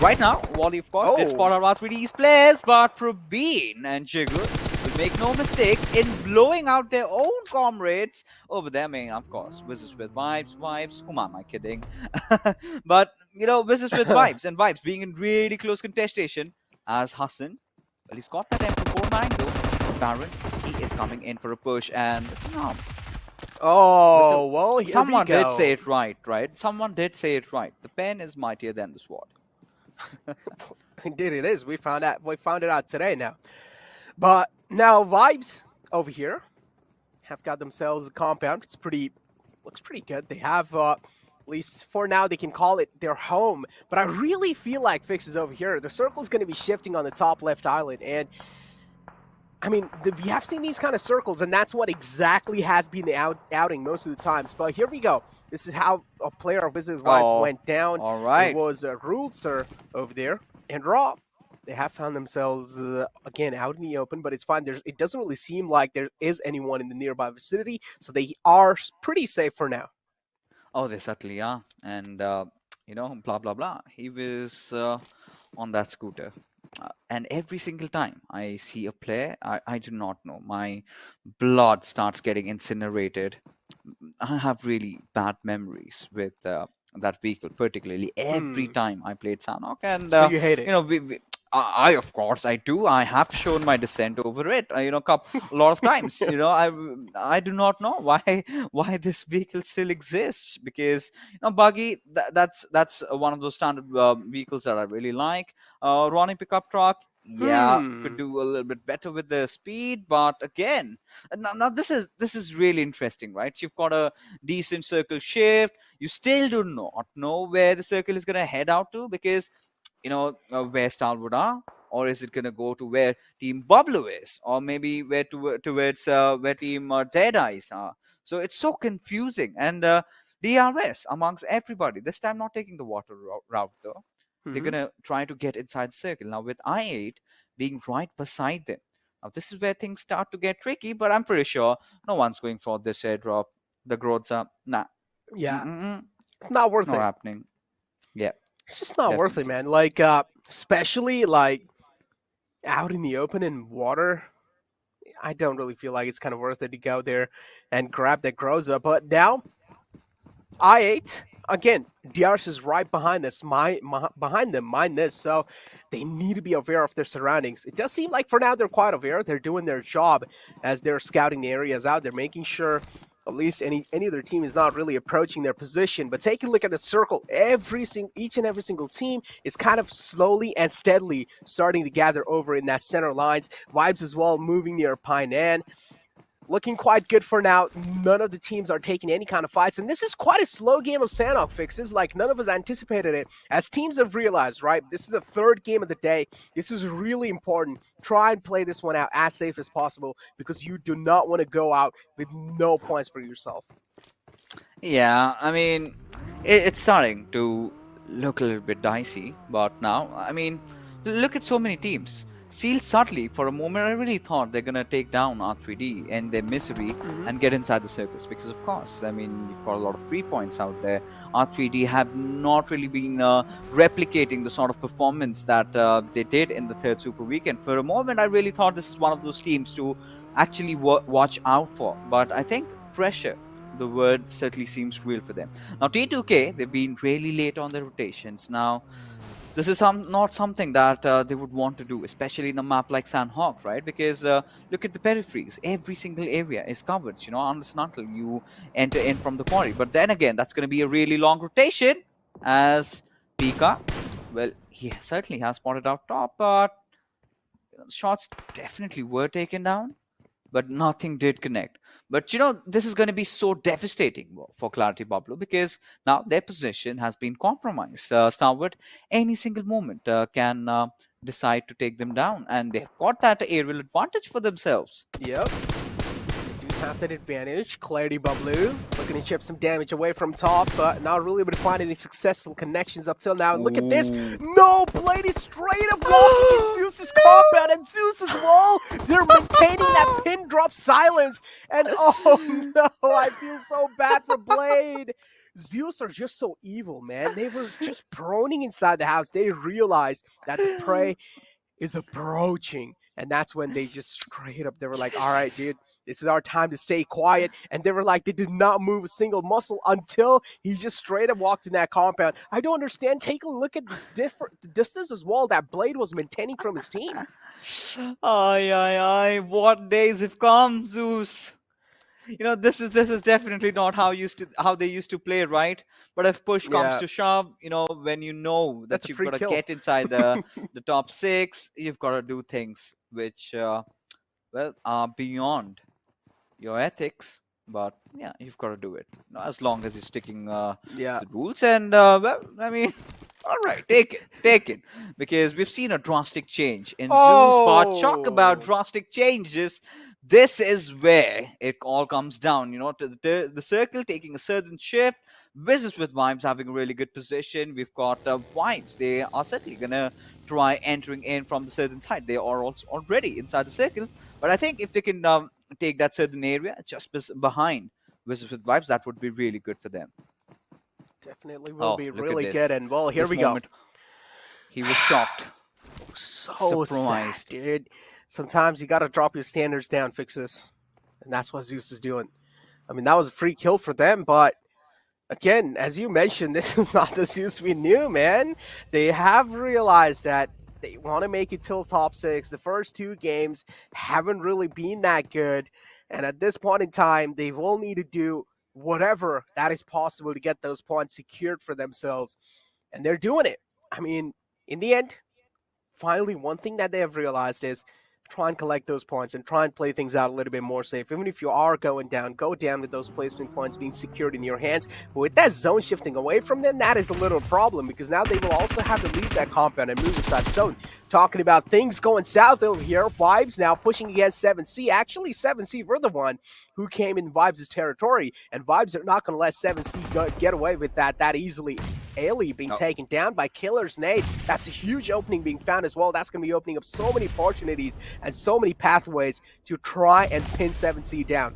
right now, Wally, of course, did spot out R3D's players, but Probeen and Jiggle will make no mistakes in blowing out their own comrades over there. I mean, of course, Wizzes with Vibes. Whom am I kidding? But, Wizzes with Vibes, and Vibes being in really close contestation as Hassan. Well, he's got that MP49 though. Baron, he is coming in for a push, and well, here someone we go. did say it right? Someone did say it right. The pen is mightier than the sword. Indeed, it is. We found it out today now. But now Vibes over here have got themselves a compound. Looks pretty good. They have at least for now they can call it their home. But I really feel like Fixes over here. The circle is going to be shifting on the top left island, and I mean, we have seen these kind of circles, and that's what exactly has been the outing most of the times. But here we go. This is how a player of Wizzes Lives Oh, went down. all It right. was Rulser over there. And Raw, they have found themselves, again, out in the open, but it's fine. It doesn't really seem like there is anyone in the nearby vicinity, so they are pretty safe for now. Oh, they certainly are. And, blah, blah, blah. He was on that scooter. And every single time I see a player, I do not know. My blood starts getting incinerated. I have really bad memories with that vehicle, particularly every time I played Sanhok. And, So you hate it. I of course I do. I have shown my dissent over it. A lot of times. I do not know why this vehicle still exists, because buggy, that's one of those standard vehicles that I really like. Running pickup truck. Yeah, could do a little bit better with the speed, but again, now this is really interesting, right? You've got a decent circle shift. You still do not know where the circle is gonna head out to, because where Stalwart are, or is it going to go to where Team BABLU is, or maybe towards where Team Deadeyes are. So it's so confusing. And DRS amongst everybody. This time not taking the water route though. They're going to try to get inside the circle. Now with I8 being right beside them. Now this is where things start to get tricky, but I'm pretty sure no one's going for this airdrop. The growths are, nah. Yeah, not worth Not it. happening. Yeah. It's just not worth it, man. Like, especially like out in the open in water. I don't really feel like it's kind of worth it to go there and grab that Groza. But now, I8 again. DRS is right behind this, behind them. Mind this, so they need to be aware of their surroundings. It does seem like for now they're quite aware. They're doing their job as they're scouting the areas out. They're making sure at least any other team is not really approaching their position. But take a look at the circle. Each and every single team is kind of slowly and steadily starting to gather over in that center lines. Vibes as well moving near Painan. Looking quite good for now. None of the teams are taking any kind of fights. And this is quite a slow game of Sanhok fixes. Like, none of us anticipated it. As teams have realized, right? This is the third game of the day. This is really important. Try and play this one out as safe as possible, because you do not want to go out with no points for yourself. Yeah, I mean, it's starting to look a little bit dicey, but now, I mean, look at so many teams. Seal subtly, for a moment, I really thought they're going to take down R3D and their misery and get inside the circles, because, of course, I mean, you've got a lot of free points out there. R3D have not really been replicating the sort of performance that they did in the third Super Weekend. For a moment, I really thought this is one of those teams to actually watch out for, but I think pressure, the word, certainly seems real for them. Now, T2K, they've been really late on their rotations. Now, this is not something that they would want to do, especially in a map like Sanhok, right? Because look at the peripheries. Every single area is covered, until you enter in from the quarry. But then again, that's going to be a really long rotation, as Pika, well, he certainly has spotted out top, but shots definitely were taken down, but nothing did connect. But this is going to be so devastating for Clarity BABLU, because now their position has been compromised. Stalwart, any single moment can decide to take them down, and they've got that aerial advantage for themselves. Yep. They do have that advantage. Clarity BABLU looking to chip some damage away from top, but not really able to find any successful connections up till now. And look at this. No, Blade is straight up walking in Zeus's compound, and Zeus as well. They're maintaining that pin drop silence. And oh no, I feel so bad for Blade. Zeus are just so evil, man. They were just proning inside the house. They realized that the prey is approaching, and that's when they just straight up, they were like, all right, dude, this is our time to stay quiet. And they were like, they did not move a single muscle until he just straight up walked in that compound. I don't understand. Take a look at the distance as well that Blade was maintaining from his team. Ay, what days have come, Zeus. This is definitely not how they used to play, right? But if push comes to shove, when you know that you've got to get inside the top 6, you've got to do things which are beyond your ethics. But yeah, you've got to do it, as long as you're sticking to the rules. And well, I mean, All right, take it, because we've seen a drastic change in Zeus. But talk about drastic changes. This is where it all comes down, to the circle taking a certain shift. Wizzes with Vibes having a really good position. We've got Vibes. They are certainly gonna try entering in from the certain side. They are also already inside the circle, but I think if they can take that certain area just behind Wizzes with Vibes, that would be really good for them. Definitely will be Look at really this. good. And well, here This we go. moment, he was shocked. So sad, surprised. dude. Sometimes you got to drop your standards down, Fixes. And that's what ZEUS is doing. I mean, that was a free kill for them, but again, as you mentioned, this is not the ZEUS we knew, man. They have realized that they want to make it till top 6. The first 2 games haven't really been that good. And at this point in time, they will need to do whatever that is possible to get those points secured for themselves. And they're doing it. I mean, in the end, finally, one thing that they have realized is try and collect those points and try and play things out a little bit more safe. Even if you are going down, go down with those placement points being secured in your hands. But with that zone shifting away from them, that is a little problem, because now they will also have to leave that compound and move inside the zone. Talking about things going south over here, Vibes now pushing against 7C. Actually, 7C were the one who came in Vibes' territory, and Vibes are not going to let 7C get away with that easily. Ali being taken down by Killer's nade. That's a huge opening being found as well. That's going to be opening up so many opportunities and so many pathways to try and pin 7C down.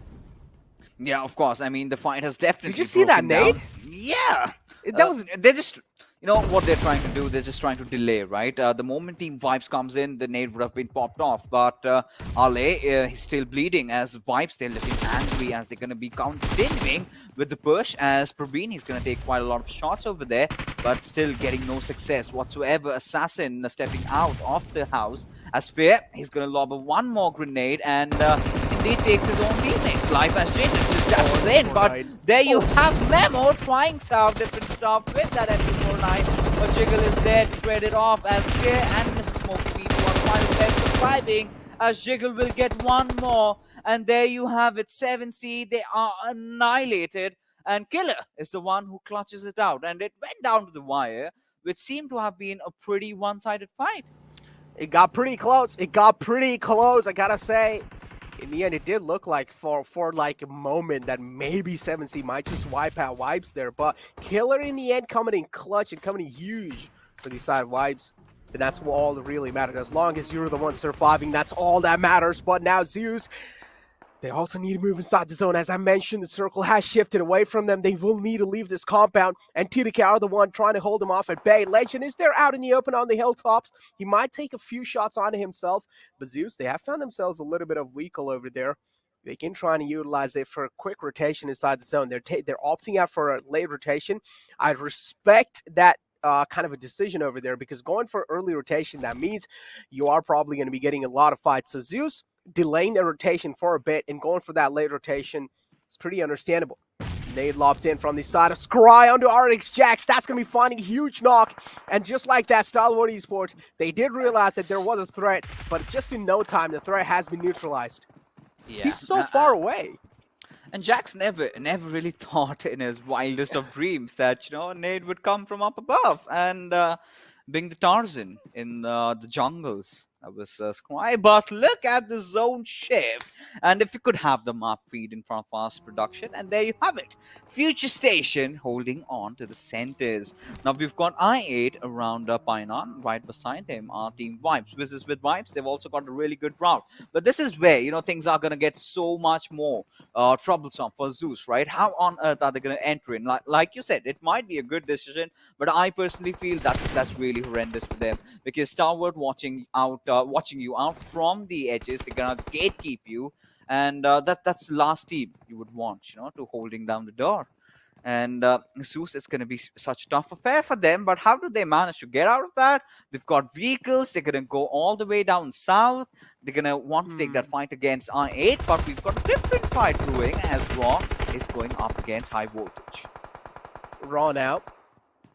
Yeah, of course. I mean, the fight has definitely. Did you see that broken down. nade? Yeah, That was They're just. What they're trying to do? They're just trying to delay, right? The moment Team Vibes comes in, the nade would have been popped off. But Ale, he's still bleeding as Vibes. They're looking angry as they're going to be continuing with the push. As Praveen, he's going to take quite a lot of shots over there, but still getting no success whatsoever. Assassin stepping out of the house. As Fair, he's going to lob one more grenade, and he takes his own teammates' life as Jin just dashes in. But there you have Memo trying some different stuff with that MP49. But Jiggle is there to trade it off as Fair and Mrs. Smoky Beat are final best surviving, as Jiggle will get one more. And there you have it, 7C, they are annihilated. And Killer is the one who clutches it out. And it went down to the wire, which seemed to have been a pretty one-sided fight. It got pretty close. It got pretty close, I gotta say. In the end, it did look like for like a moment that maybe 7C might just wipe out Vibes there. But Killer in the end coming in clutch and coming in huge for these side Vibes. And that's all that really mattered. As long as you're the one surviving, that's all that matters. But now ZEUS, they also need to move inside the zone. As I mentioned, the circle has shifted away from them. They will need to leave this compound. And TDK are the one trying to hold them off at bay. Legend is there out in the open on the hilltops. He might take a few shots onto himself. But ZEUS, they have found themselves a little bit of vehicle over there. They can try and utilize it for a quick rotation inside the zone. They're opting out for a late rotation. I respect that kind of a decision over there, because going for early rotation, that means you are probably going to be getting a lot of fights. So ZEUS delaying their rotation for a bit and going for that late rotation is pretty understandable. Nade lobs in from the side of Scry onto RX Jax. That's going to be finding a huge knock. And just like that, Stalwart Esports, they did realize that there was a threat, but just in no time, the threat has been neutralized. Yeah. He's so far away. And Jax never really thought in his wildest of dreams that, Nade would come from up above and being the Tarzan in the jungles. That was Scry. But look at the zone shift. And if you could have the map feed in front of us production, and there you have it. Future Station holding on to the centers. Now we've got I8 around Painan. Right beside them are Team Vibes. Wizzes with Vibes, they've also got a really good route. But this is where, things are going to get so much more troublesome for ZEUS, right? How on earth are they going to enter in? Like you said, it might be a good decision, but I personally feel that's really horrendous for them, because Stalwart watching you out from the edges, they're gonna gatekeep you, and that's the last team you would want, to holding down the door. And ZEUS, it's gonna be such a tough affair for them. But how do they manage to get out of that? They've got vehicles. They're gonna go all the way down south. They're gonna want to take that fight against I8, but we've got a different fight brewing as Raw is going up against High Voltage. Raw now.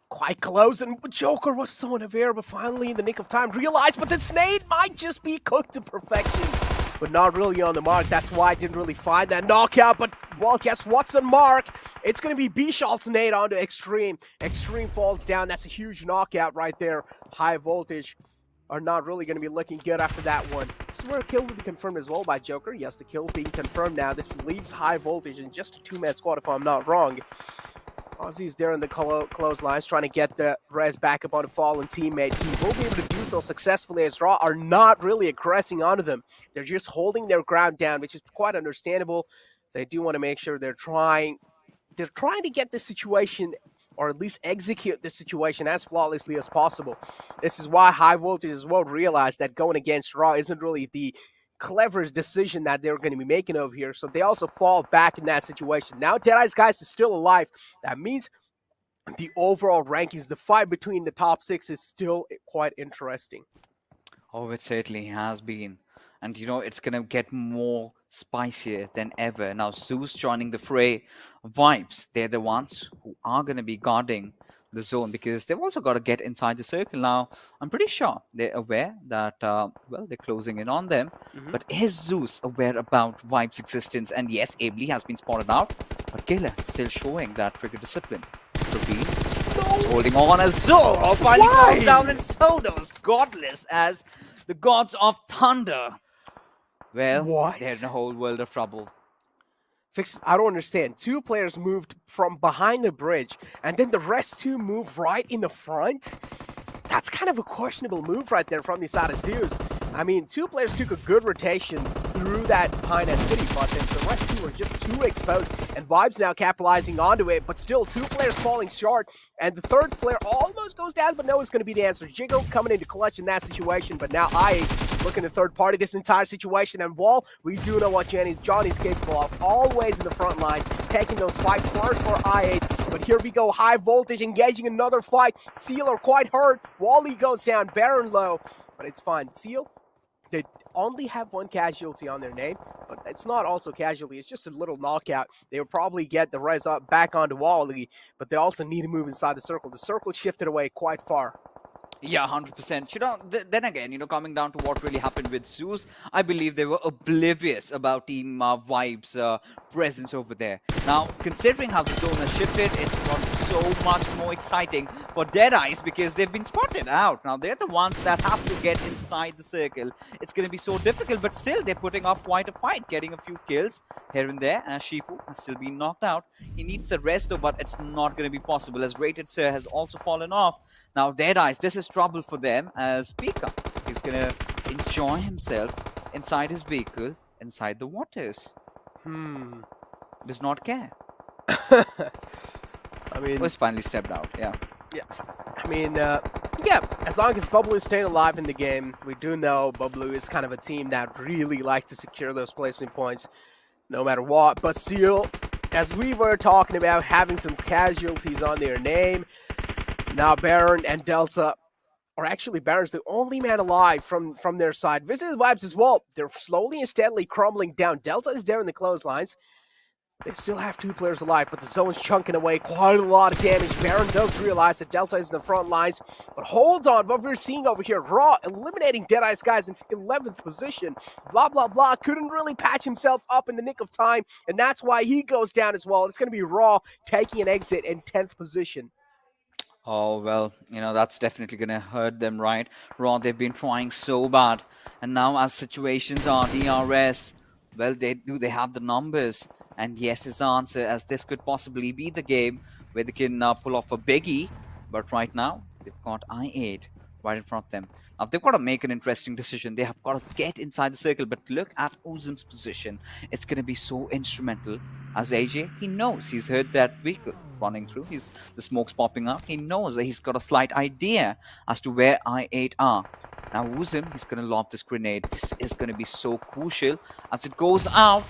Quite close, and Joker was so unaware, but finally in the nick of time realized, but this nade might just be cooked to perfection. But not really on the mark. That's why I didn't really find that knockout, but well. Guess what's on mark? It's going to be Bishal's nade onto Extreme. Extreme falls down. That's a huge knockout right there. High voltage are not really going to be looking good after that one. This is where a kill will be confirmed as well by Joker. Yes, the kill being confirmed now. This leaves High Voltage in just a two-man squad, if I'm not wrong. Ozzy's there in the clotheslines, trying to get the res back up on a fallen teammate. He will be able to do so successfully, as Raw are not really aggressing onto them. They're just holding their ground down, which is quite understandable. They do want to make sure they're trying to get this situation, or at least execute this situation as flawlessly as possible. This is why High Voltage as well realized that going against Raw isn't really the cleverest decision that they're going to be making over here. So they also fall back in that situation. Now Deadeyes guys is still alive. That means the overall rankings, the fight between the top six is still quite interesting. Oh, it certainly has been. And, you know, it's going to get more spicier than ever. Now, ZEUS joining the fray. Vibes, they're the ones who are going to be guarding the zone because they've also got to get inside the circle. Now, I'm pretty sure they're aware that, well, they're closing in on them. But is ZEUS aware about Vibes' existence? And yes, Ably has been spotted out. But Killer still showing that trigger discipline. Reveal. Holding on as Zoro finally falls down, and so does Godless as the gods of thunder. Well, they're in a whole world of trouble. Fix, I don't understand. Two players moved from behind the bridge, and then the rest two move right in the front? That's kind of a questionable move right there from the side of ZEUS. I mean, two players took a good rotation through that Pine City button. The rest two were just too exposed, and Vibes now capitalizing onto it, but still two players falling short, and the third player almost goes down, but no, it's going to be the answer. Jiggle coming into clutch in that situation, but now looking to third party this entire situation, and Wall, we do know what Johnny's capable of. Always in the front lines, taking those fights hard for I8, but here we go, High Voltage engaging another fight. Seal are quite hurt. Wally goes down, Baron low, but it's fine. Seal, they only have one casualty on their name, but it's not also casualty, it's just a little knockout. They will probably get the res up back onto Wally, but they also need to move inside the circle. The circle shifted away quite far. Yeah, 100%. You know, then again, you know, coming down to what really happened with ZEUS, I believe they were oblivious about Team Vibes' presence over there. Now, considering how the zone has shifted, it's got so much more exciting for Deadeyes because they've been spotted out. Now, they're the ones that have to get inside the circle. It's going to be so difficult, but still, they're putting up quite a fight, getting a few kills here and there, as Shifu has still been knocked out. He needs the rest, though, but it's not going to be possible, as Rated Sir has also fallen off. Now, Deadeyes, this is trouble for them, as Pika is going to enjoy himself inside his vehicle, inside the waters. Does not care. I mean, was finally stepped out. Yeah. I mean, yeah. As long as BABLU is staying alive in the game, we do know BABLU is kind of a team that really likes to secure those placement points, no matter what. But still, as we were talking about, having some casualties on their name. Now Baron and Delta, or actually Baron's the only man alive from their side. Visit Vibes as well. They're slowly and steadily crumbling down. Delta is there in the clotheslines. They still have two players alive, but the zone's chunking away quite a lot of damage. Baron does realize that Delta is in the front lines, but hold on, what we're seeing over here, Raw eliminating Deadeyes guys in 11th position. Blah, blah, blah, couldn't really patch himself up in the nick of time, and that's why he goes down as well. It's going to be Raw taking an exit in 10th position. Oh, well, you know, that's definitely going to hurt them, right? Raw, they've been trying so bad, and now as situations are, DRS, well, they have the numbers. And yes is the answer, as this could possibly be the game where they can pull off a biggie. But right now, they've got I8 right in front of them. Now, they've got to make an interesting decision. They have got to get inside the circle. But look at Ozim's position. It's going to be so instrumental. As AJ, he knows. He's heard that vehicle running through. The smoke's popping up. He knows that he's got a slight idea as to where I8 are. Now, Ozim, he's going to lob this grenade. This is going to be so crucial as it goes out.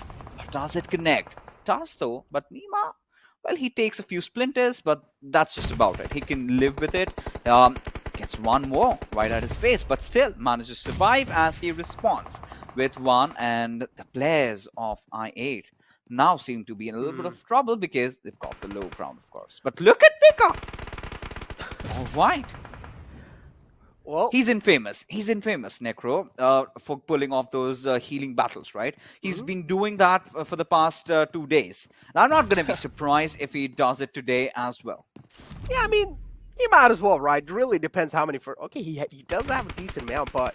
Does it connect? Does though, but Nima, well, he takes a few splinters, but that's just about it. He can live with it. Gets one more right at his face, but still manages to survive as he responds with one. And the players of I8 now seem to be in a little bit of trouble because they've got the low ground, of course. But look at Pika! All right. Well, He's infamous. He's infamous, Necro, for pulling off those healing battles, right? He's been doing that for the past 2 days. And I'm not going to be surprised if he does it today as well. yeah, I mean, you might as well, right? It really depends how many for. Okay, he does have a decent amount, but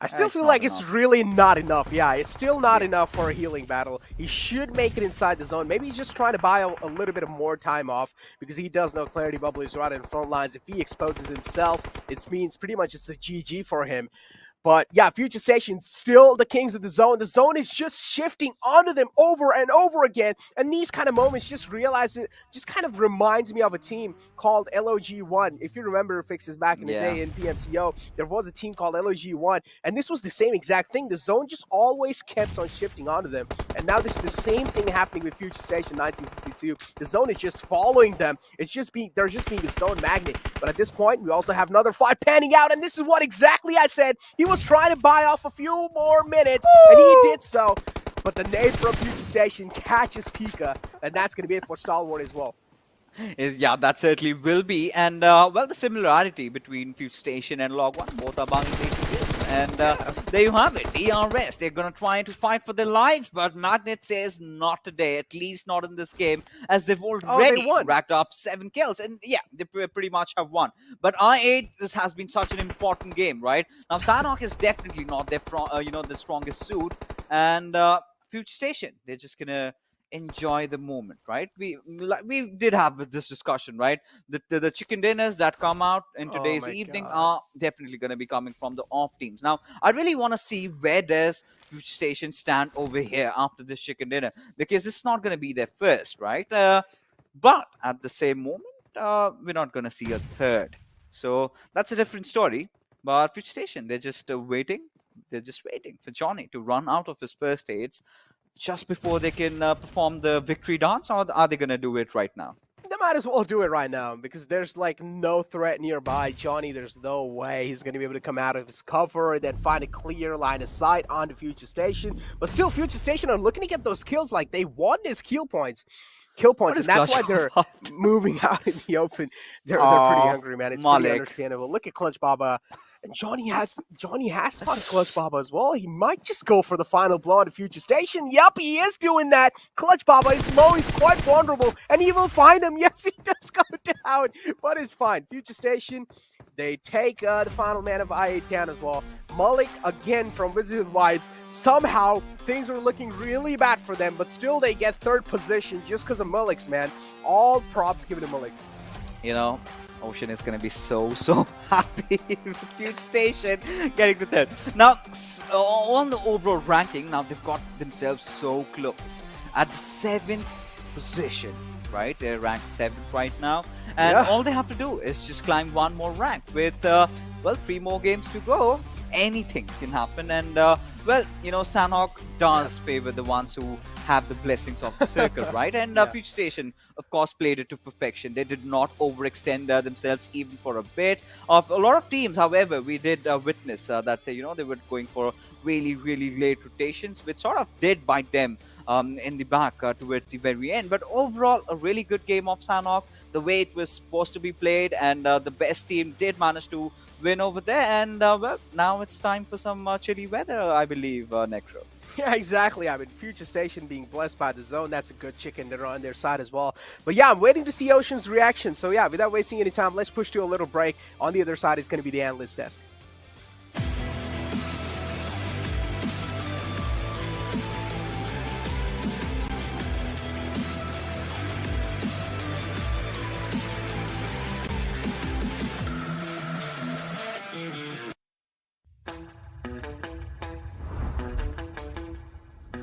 I still It's feel not like it's enough. really not enough. Yeah, it's still not enough for a healing battle. He should make it inside the zone. Maybe he's just trying to buy a little bit of more time off because he does know Clarity Bubble is right in the front lines. If he exposes himself, it means pretty much it's a GG for him. But yeah, Future Station still the kings of the zone. The zone is just shifting onto them over and over again. And these kind of moments just realize it just kind of reminds me of a team called LOG1. If you remember Fixes back in the day in PMCO, there was a team called LOG1. And this was the same exact thing. The zone just always kept on shifting onto them. And now this is the same thing happening with Future Station 1952. The zone is just following them. They're just being the zone magnet. But at this point, we also have another fight panning out. And this is what exactly I said. He was trying to buy off a few more minutes, and he did so. But the nade from Future Station catches Pika, and that's going to be it for Stalwart as well. Yeah, that certainly will be. And, well, the similarity between Future Station and Log 1, both are Bangladeshi teams. And there you have it, DRS. They're going to try to fight for their lives, but Magnet says not today, at least not in this game, as they've already racked up 7 kills. And yeah, they pretty much have won. But I8, this has been such an important game, right? Now, Sanhok is definitely not their, the strongest suit. And Future Station, they're just going to enjoy the moment, right? We did have this discussion, right? The chicken dinners that come out in today's evening are definitely going to be coming from the off teams. Now, I really want to see where does Future Station stand over here after this chicken dinner, because it's not going to be their first, right? But at the same moment, we're not going to see a third. So that's a different story. But Future Station, they're just waiting. They're just waiting for Johnny to run out of his first aids just before they can perform the victory dance, or are they going to do it right now? They might as well do it right now because there's like no threat nearby. Johnny, there's no way he's going to be able to come out of his cover and then find a clear line of sight on the Future Station. But still, Future Station are looking to get those kills. Like, they want these kill points, and that's why they're moving out in the open. They're pretty hungry, man. It's pretty understandable. Look at Clutch Baba. And Johnny has spotted Clutch Baba as well. He might just go for the final blow on the Future Station. Yup, he is doing that. Clutch Baba is low. He's quite vulnerable. And he will find him. Yes, he does go down. But it's fine. Future Station, they take the final man of I8 down as well. Malik, again, from Wizzes and Wides. Somehow, things are looking really bad for them. But still, they get third position just because of Malik's, man. All props given to Malik. You know, Ocean is going to be so happy with Future Station getting the third. Now, on the overall ranking, now they've got themselves so close. At the 7th position, right? They're ranked 7th right now. And all they have to do is just climb one more rank with, well, 3 more games to go. Anything can happen. And, well, you know, Sanhok does favor the ones who have the blessings of the circle, right? And Future Station, of course, played it to perfection. They did not overextend themselves even for a bit. Of a lot of teams, however, we did witness that, you know, they were going for really, really late rotations, which sort of did bite them in the back towards the very end. But overall, a really good game of Sanhok, the way it was supposed to be played, and the best team did manage to win over there. And, well, now it's time for some chilly weather, I believe, Necro. Yeah, exactly. I mean, Future Station being blessed by the zone, that's a good chicken dinner on their side as well. But yeah, I'm waiting to see Ocean's reaction. So yeah, without wasting any time, let's push to a little break. On the other side is going to be the analyst desk.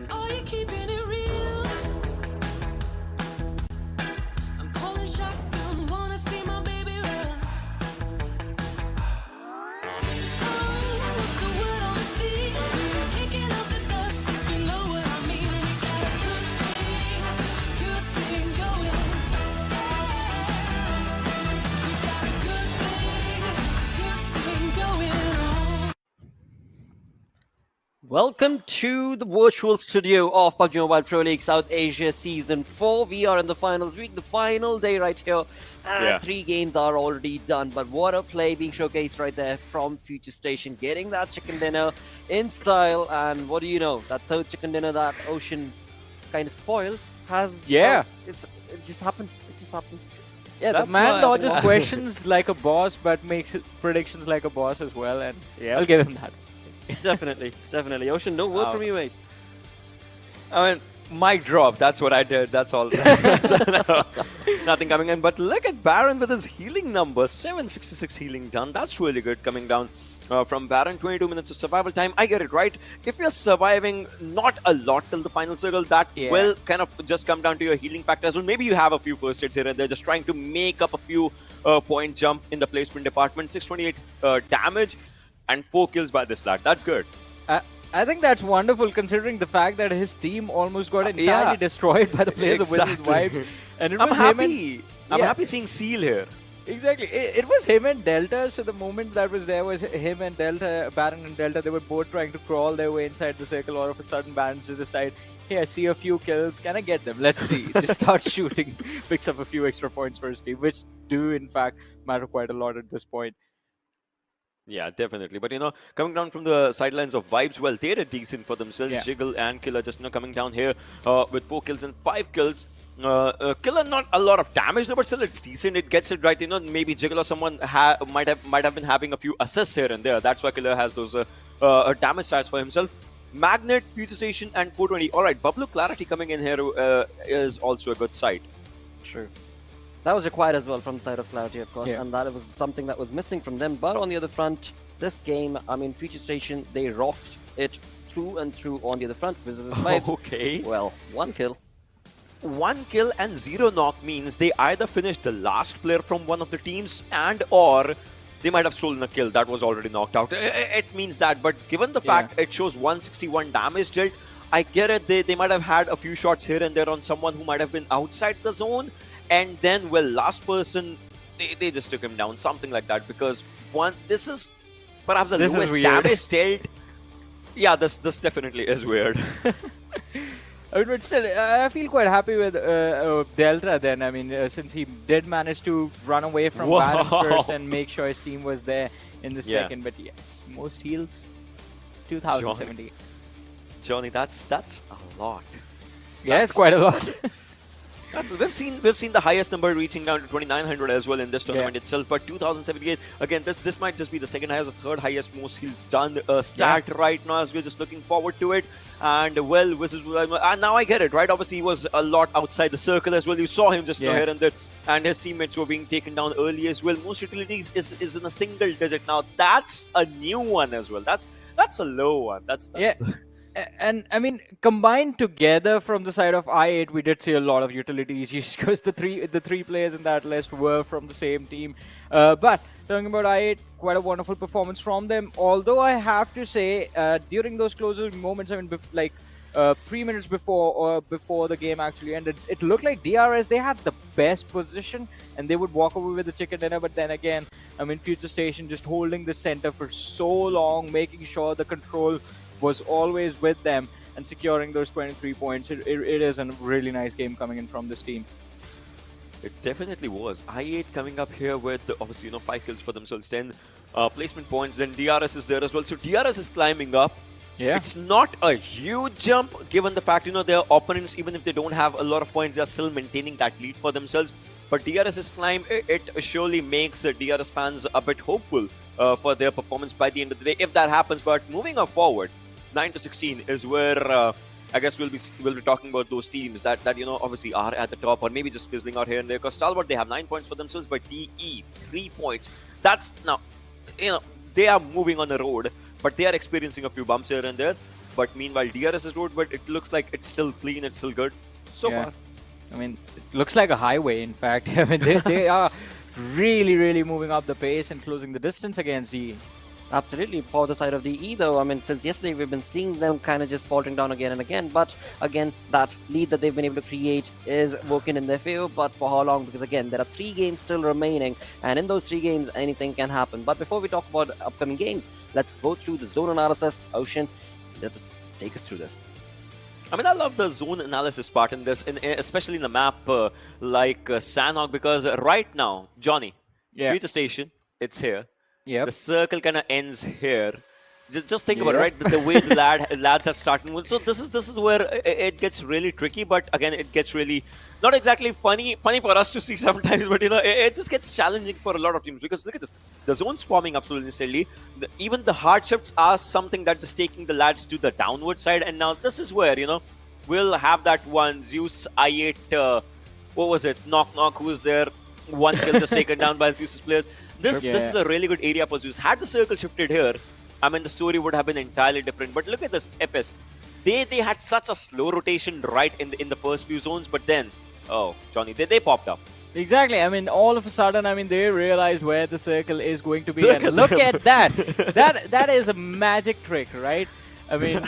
Are you keeping it real? I'm calling shotgun, wanna see my baby run. Welcome to the virtual studio of PUBG Mobile Pro League South Asia Season 4. We are in the finals week, the final day right here. And 3 games are already done. But what a play being showcased right there from Future Station. Getting that chicken dinner in style. And what do you know? That third chicken dinner that Ocean kind of spoiled has... Yeah. It just happened. It just happened. Yeah, the man dodges questions like a boss, but makes predictions like a boss as well. And I'll give him that. Definitely, definitely. Ocean, no word from you, mate. I mean, mic drop. That's what I did. That's all. Nothing coming in. But look at Baron with his healing numbers. 766 healing done. That's really good coming down from Baron. 22 minutes of survival time. I get it, right? If you're surviving not a lot till the final circle, that will kind of just come down to your healing factor as well. Maybe you have a few first aids here and there, just trying to make up a few point jump in the placement department. 628 damage. And 4 kills by this lad. That's good. I think that's wonderful considering the fact that his team almost got entirely destroyed by the players of Wizzes Vibes. And it was I'm happy seeing Seal here. Exactly. It was him and Delta, so the moment that was there was him and Delta, Baron and Delta. They were both trying to crawl their way inside the circle. All of a sudden, Baron just decided, hey, I see a few kills. Can I get them? Let's see. Just start shooting. Picks up a few extra points for his team, which do, in fact, matter quite a lot at this point. Yeah, definitely. But, coming down from the sidelines of Vibes, well, they did decent for themselves. Yeah. Jiggle and Killer just, coming down here with 4 kills and 5 kills. Killer, not a lot of damage, but still it's decent. It gets it right. Maybe Jiggle or someone might have been having a few assists here and there. That's why Killer has those damage stats for himself. Magnet, Future Station, and 420. All right, BABLU Clarity coming in here is also a good sight. True. That was required as well from the side of Clarity, of course, and that was something that was missing from them. But on the other front, this game, I mean, Future Station, they rocked it through and through on the other front. Okay. Well, 1 kill. 1 kill and 0 knock means they either finished the last player from one of the teams or they might have stolen a kill that was already knocked out. It means that, but given the fact it shows 161 damage dealt, I get it. They might have had a few shots here and there on someone who might have been outside the zone. And then, well, last person, they just took him down, something like that. Because this is perhaps the lowest damage dealt. Yeah, this definitely is weird. I mean, but still, I feel quite happy with Delta then. I mean, since he did manage to run away from Baron first and make sure his team was there in the second. But yes, most heals, 2070. Johnny, that's a lot. Yeah, it's quite a lot. We've seen the highest number reaching down to 2,900 as well in this tournament itself, but 2,078 again. This might just be the second highest or third highest most heals done stat right now, as we're just looking forward to it. And well, and now I get it, right? Obviously, he was a lot outside the circle as well. You saw him just here and there, and his teammates were being taken down early as well. Most utilities is in a single digit now. That's a new one as well. That's a low one. That's And I mean, combined together from the side of I8, we did see a lot of utility issues because the three players in that list were from the same team. But talking about I8, quite a wonderful performance from them. Although I have to say, during those closing moments, I mean, 3 minutes before the game actually ended, it looked like DRS, they had the best position and they would walk away with the chicken dinner. But then again, I mean, Future Station just holding the center for so long, making sure the control was always with them and securing those 23 points. It is a really nice game coming in from this team. It definitely was. I8 coming up here with obviously 5 kills for themselves, 10 placement points. Then DRS is there as well. So DRS is climbing up. Yeah, it's not a huge jump given the fact their opponents, even if they don't have a lot of points, they are still maintaining that lead for themselves. But DRS's climb, it surely makes DRS fans a bit hopeful for their performance by the end of the day, if that happens. But moving up forward, 9 to 16 is where I guess we'll be talking about those teams that obviously are at the top or maybe just fizzling out here and there. Because Stalwart, they have 9 points for themselves, but DE 3 points. That's now they are moving on the road, but they are experiencing a few bumps here and there. But meanwhile, DRS is road, but it looks like it's still clean, it's still good so far. I mean, it looks like a highway. In fact, I mean they are really moving up the pace and closing the distance against DE. Absolutely, for the side of DE though, I mean, since yesterday we've been seeing them kind of just faltering down again and again, but again, that lead that they've been able to create is working in their favor, but for how long? Because again, there are 3 games still remaining, and in those 3 games, anything can happen. But before we talk about upcoming games, let's go through the zone analysis. Ocean, Just take us through this. I mean, I love the zone analysis part in this, especially in a map like Sanhok, because right now, Johnny, Yeah. future station, it's here. Yep. The circle kind of ends here. Just think about it, Yeah. right? The way the lads are starting with. So this is where it gets really tricky, but again, it gets really not exactly funny for us to see sometimes, but it just gets challenging for a lot of teams because look at this, the zone's forming up slowly steadily. Even the hard shifts are something that's just taking the lads to the downward side, and now this is where we'll have that one ZEUS I8. What was it? Knock who was there? One kill just taken down by ZEUS's players. This is a really good area for ZEUS. Had the circle shifted here, I mean, the story would have been entirely different. But look at this, Epis. They had such a slow rotation right in the first few zones, but then, oh, Johnny, they popped up. Exactly. I mean, all of a sudden, I mean, they realized where the circle is going to be. Look at that. That is a magic trick, right? I mean,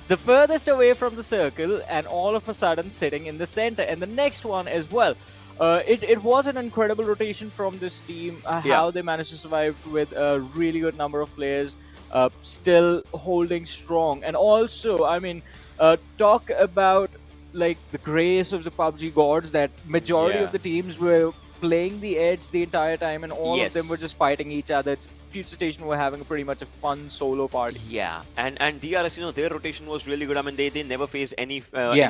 the furthest away from the circle, and all of a sudden sitting in the center, and the next one as well. It was an incredible rotation from this team. How they managed to survive with a really good number of players. Still holding strong, and also, I mean, talk about like the grace of the PUBG gods that majority of the teams were playing the edge the entire time, and all of them were just fighting each other. Future Station were having pretty much a fun solo party. Yeah, and DRS, their rotation was really good. I mean, they never faced any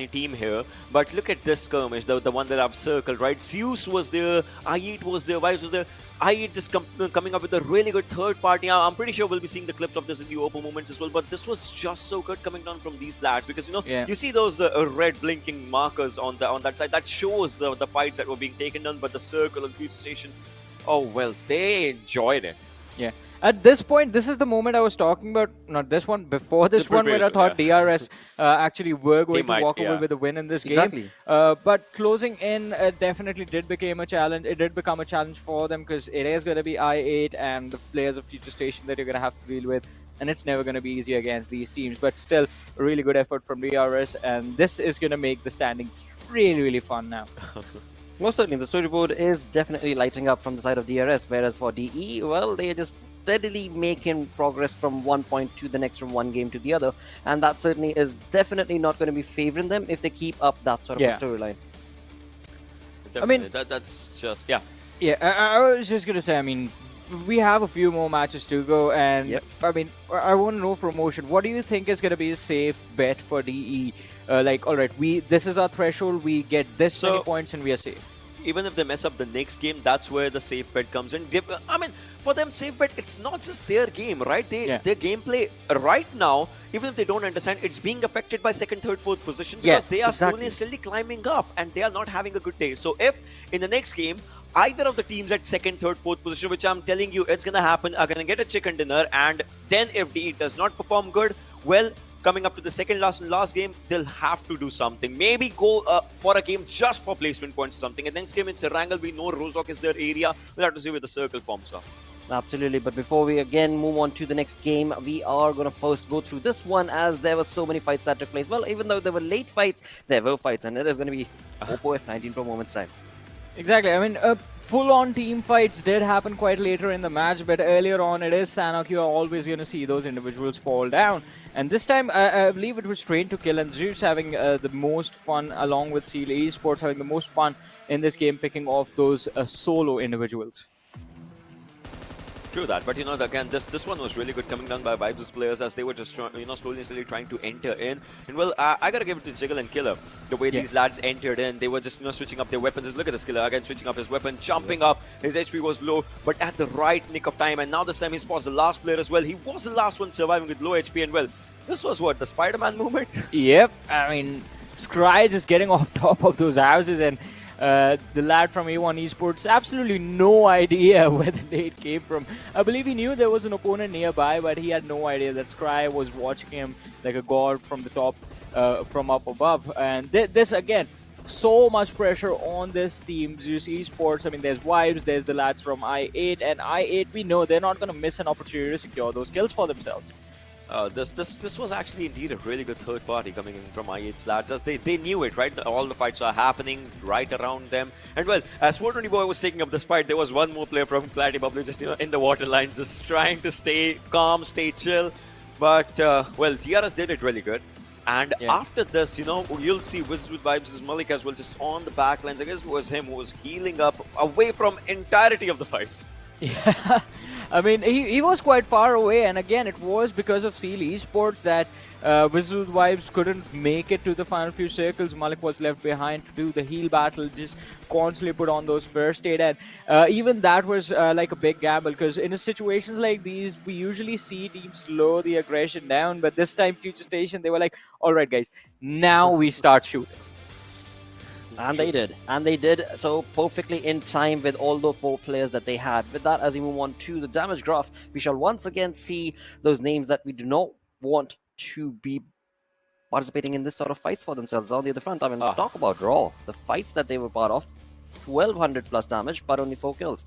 team here. But look at this skirmish, the one that I've circled, right? ZEUS was there, I8 was there, Wizzes was there. I8 just coming up with a really good third party. I'm pretty sure we'll be seeing the clips of this in the open moments as well. But this was just so good coming down from these lads because you see those red blinking markers on that side. That shows the fights that were being taken down. But the circle and Future Station, oh well, they enjoyed it. Yeah. At this point, this is the moment I was talking about, not this one, before this one, where I thought DRS actually were going to walk away with a win in this game. But closing in definitely did become a challenge. It did become a challenge for them because it is going to be I8 and the players of Future Station that you're going to have to deal with. And it's never going to be easy against these teams. But still, a really good effort from DRS. And this is going to make the standings really, really fun now. Most certainly, the storyboard is definitely lighting up from the side of DRS, whereas for DE, well, they just steadily making progress from one point to the next, from one game to the other, and that certainly is definitely not going to be favoring them if they keep up that sort of a storyline. I mean, that's just I was just going to say, I mean, we have a few more matches to go, and I mean, I want to know from Ocean, what do you think is going to be a safe bet for DE? Like, all right, this is our threshold, we get this many points and we are safe. Even if they mess up the next game, that's where the safe bet comes in. I mean, for them, safe bet, it's not just their game, right? Their gameplay right now, even if they don't understand, it's being affected by second, third, fourth position because they are slowly and steadily climbing up and they are not having a good day. So if in the next game, either of the teams at second, third, fourth position, which I'm telling you, it's going to happen, are going to get a chicken dinner, and then if DE does not perform good, well, coming up to the second last game, they'll have to do something. Maybe go for a game just for placement points or something. And next game in Erangel, we know Rozok is their area. We'll have to see where the circle forms up. Absolutely, but before we again move on to the next game, we are going to first go through this one as there were so many fights that took place. Well, even though there were late fights, there were fights, and it is going to be Oppo F19 for moments time. Exactly. I mean, full-on team fights did happen quite later in the match, but earlier on, it is Sanhok. You are always going to see those individuals fall down. And this time, I believe it was Train to Kill and ZEUS having the most fun, along with Seal Esports having the most fun in this game, picking off those solo individuals. True that, but again, this one was really good coming down by Wizzes players as they were just slowly and slowly trying to enter in. And well, I gotta give it to Jiggle and Killer. The way these lads entered in, they were just switching up their weapons. Look at this Killer again, switching up his weapon, jumping up. His HP was low, but at the right nick of time. And now this time he spots the last player as well. He was the last one surviving with low HP. And well, this was what, the Spider-Man movement? Yep, I mean, Scry just getting off top of those houses, and the lad from A1 Esports, absolutely no idea where the nade came from. I believe he knew there was an opponent nearby, but he had no idea that Scry was watching him like a god from the top, from up above. And this again, so much pressure on this team, ZEUS Esports. I mean, there's Wives, there's the lads from I8, and I8, we know they're not going to miss an opportunity to secure those kills for themselves. This was actually indeed a really good third party coming in from I8's lads, as they knew it, right? All the fights are happening right around them. And well, as 420 Boy was taking up this fight, there was one more player from BABLU just in the water lines, just trying to stay calm, stay chill. But, well, TRS did it really good. And after this, you'll see Wizzes with Vibes' Malik as well, just on the back lines. I guess it was him who was healing up away from entirety of the fights. Yeah, I mean, he was quite far away, and again, it was because of Seal Esports that Wizzes Vibes couldn't make it to the final few circles. Malik was left behind to do the heal battle, just constantly put on those first aid, and even that was like a big gamble, because in situations like these, we usually see teams slow the aggression down, but this time Future Station, they were like, alright guys, now we start shooting. And they did so perfectly in time with all the 4 players that they had. With that, as we move on to the damage graph, we shall once again see those names that we do not want to be participating in this sort of fights for themselves on the other front. I mean, talk about Raw. The fights that they were part of, 1200 plus damage, but only 4 kills.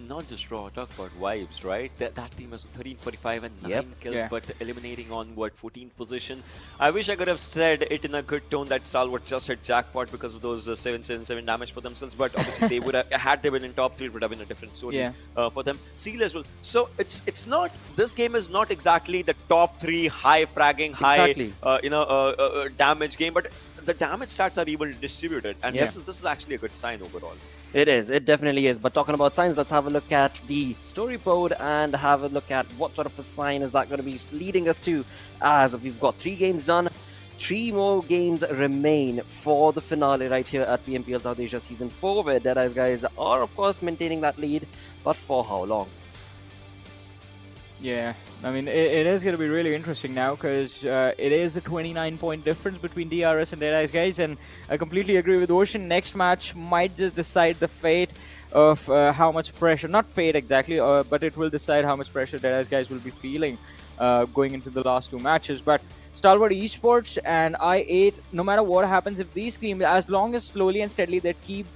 Not just Raw, talk about Vibes, right? That team has 13, 45 and 9 kills, but eliminating on, 14th position. I wish I could have said it in a good tone that Stalwart just hit jackpot because of those 777 damage for themselves, but obviously they would have, had they been in top 3, it would have been a different story for them. Seal as well. So it's not, this game is not exactly the top 3 high fragging, high, damage game, but the damage stats are evenly distributed, and this is actually a good sign overall. It is, it definitely is. But talking about signs, let's have a look at the storyboard and have a look at what sort of a sign is that going to be leading us to, as we've got 3 games done. 3 more games remain for the finale right here at PMPL South Asia Season 4, where Deadeyes guys are, of course, maintaining that lead, but for how long? Yeah, I mean, it is going to be really interesting now, because it is a 29-point difference between DRS and Deadeyes guys, and I completely agree with Ocean. Next match might just decide the fate of how much pressure, not fate exactly, but it will decide how much pressure Deadeyes guys will be feeling going into the last 2 matches. But Stalwart Esports and I8, no matter what happens, if these teams, as long as slowly and steadily they keep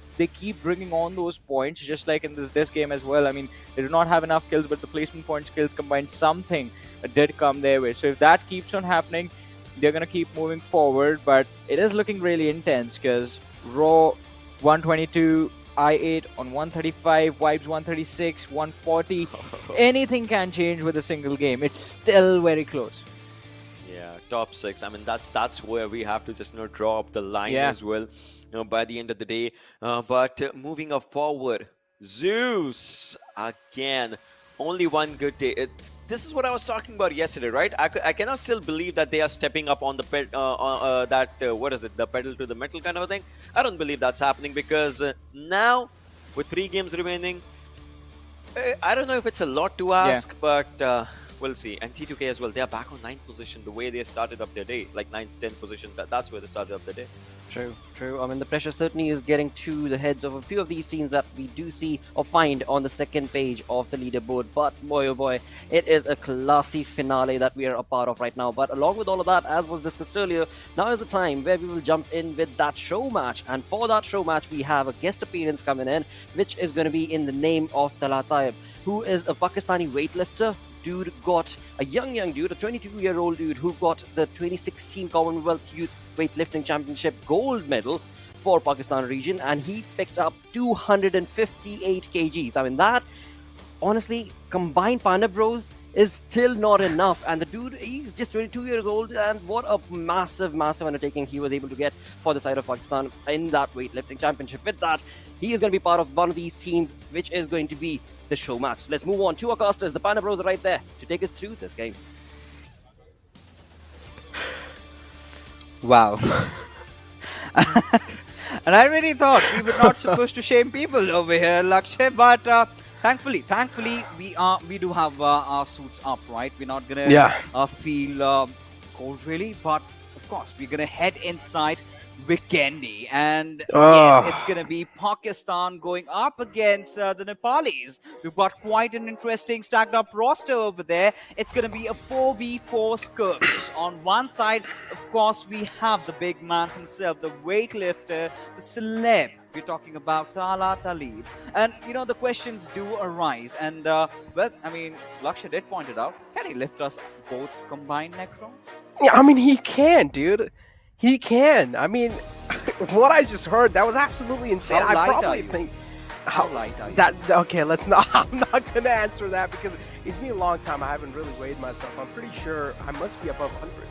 bringing on those points, just like in this game as well. I mean, they do not have enough kills, but the placement point skills combined, something did come their way. So if that keeps on happening, they're going to keep moving forward. But it is looking really intense, because Raw 122, I8 on 135, Vibes 136, 140. Anything can change with a single game. It's still very close. Yeah, top 6. I mean, that's where we have to just draw up the line as well. By the end of the day. But moving up forward, ZEUS again. Only one good day. This is what I was talking about yesterday, right? I cannot still believe that they are stepping up on the what is it? The pedal to the metal kind of a thing. I don't believe that's happening, because now with 3 games remaining, I don't know if it's a lot to ask, but we'll see. And T2K as well. They are back on 9th position. The way they started up their day, like 9th, 10th position. That's where they started up their day. True. I mean, the pressure certainly is getting to the heads of a few of these teams that we do see or find on the second page of the leaderboard. But boy, oh boy, it is a classy finale that we are a part of right now. But along with all of that, as was discussed earlier, now is the time where we will jump in with that show match. And for that show match, we have a guest appearance coming in, which is going to be in the name of Talha Taib, who is a Pakistani weightlifter. Dude got a young dude, a 22-year-old dude who got the 2016 Commonwealth Youth Weightlifting Championship gold medal for Pakistan region, and he picked up 258 kgs. I mean, that, honestly, combined Panda Bros is still not enough. And the dude, he's just 22 years old, and what a massive undertaking he was able to get for the side of Pakistan in that weightlifting championship. With that, he is going to be part of one of these teams, which is going to be the show match. Let's move on to our casters. The Panda Bros are right there to take us through this game. Wow. And I really thought we were not supposed to shame people over here, Lakshay, but thankfully we do have our suits up, right? We're not gonna feel cold really, but of course we're gonna head inside Weekendy, and yes, it's gonna be Pakistan going up against the Nepalis. We've got quite an interesting stacked up roster over there. It's gonna be a 4v4 skirmish. On one side, of course, we have the big man himself, the weightlifter, the celeb. We're talking about Talha Taib. And, the questions do arise. And, well, I mean, Lakshay did point it out. Can he lift us both combined, Necron? Yeah, I mean, he can, dude. He can. I mean, what I just heard, that was absolutely insane. How light I probably are you? think How light are you? That okay? Let's not. I'm not gonna answer that because it's been a long time. I haven't really weighed myself. I'm pretty sure I must be above 100.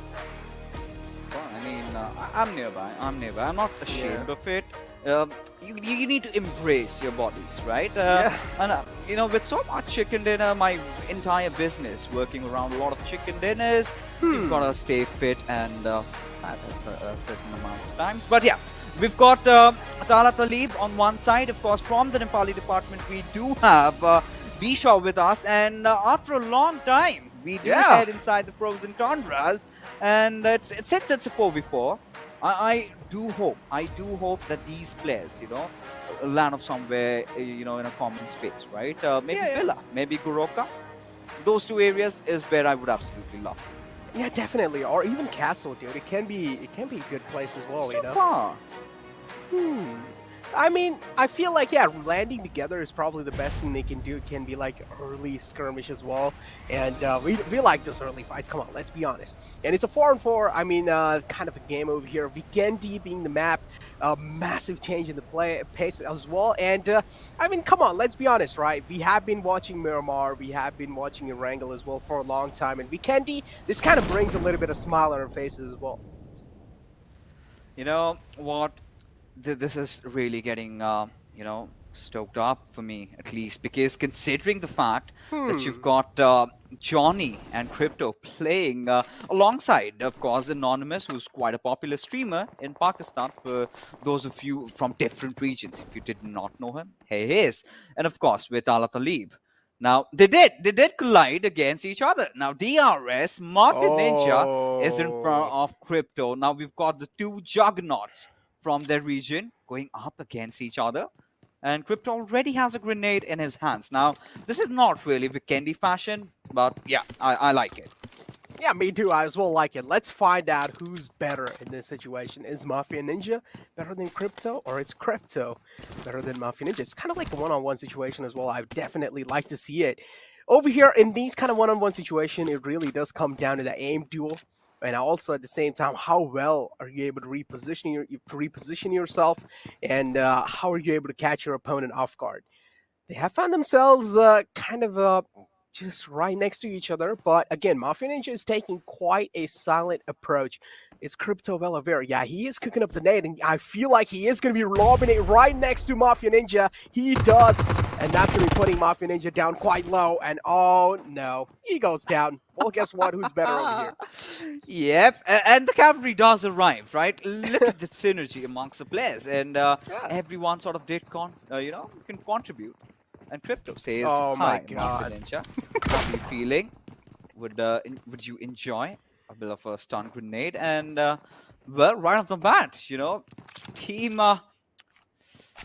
Well, I mean, I'm nearby. I'm not ashamed of it. You need to embrace your bodies, right? And with so much chicken dinner, my entire business working around a lot of chicken dinners, you've got to stay fit and at a certain amount of times. But yeah, we've got Tala Talib on one side. Of course, from the Nepali department, we do have Bishaw with us. And after a long time, we do head inside the pros and contras. And it's a 4v4. I do hope that these players, land up somewhere, in a common space, right? Maybe Villa, maybe Goroka. Those two areas is where I would absolutely love. Yeah, definitely. Or even Castle, dude. It can be a good place as well, It's too far. I mean, I feel like, landing together is probably the best thing they can do. It can be like early skirmish as well. And we like those early fights. Come on, let's be honest. And it's a 4-on-4. I mean, kind of a game over here. Vikendi being the map, massive change in the play pace as well. And I mean, come on, let's be honest, right? We have been watching Miramar. We have been watching Erangel as well for a long time. And Vikendi, this kind of brings a little bit of smile on our faces as well. You know what? This is really getting, stoked up for me, at least, because considering the fact that you've got Johnny and Crypto playing alongside, of course, Anonymous, who's quite a popular streamer in Pakistan, for those of you from different regions. If you did not know him, he is. And of course, with Ala Talib. Now, they did collide against each other. Now, DRS, Mafia Ninja is in front of Crypto. Now, we've got the two juggernauts from their region going up against each other. And Crypto already has a grenade in his hands. Now, this is not really Vikendi fashion, but yeah, I like it. Yeah, me too. I as well like it. Let's find out who's better in this situation. Is Mafia Ninja better than Crypto, or is Crypto better than Mafia Ninja? It's kind of like a one-on-one situation as well. I would definitely like to see it. Over here, in these kind of one-on-one situation, it really does come down to the aim duel. And also at the same time, how well are you able to reposition yourself, and how are you able to catch your opponent off guard? They have found themselves kind of just right next to each other, but again, Mafia Ninja is taking quite a silent approach. It's Crypto Velavera. Yeah, he is cooking up the nade, and I feel like he is going to be lobbing it right next to Mafia Ninja. He does, and that's going to be putting Mafia Ninja down quite low, and oh no, he goes down. Well, guess what? Who's better over here? Yep, and the cavalry does arrive, right? Look at the synergy amongst the players, and everyone sort of can contribute. And Crypto says, "Oh my hi, God. Mafia Ninja. How are you feeling? Would you enjoy a bit of a stun grenade?" And well, right off the bat, team the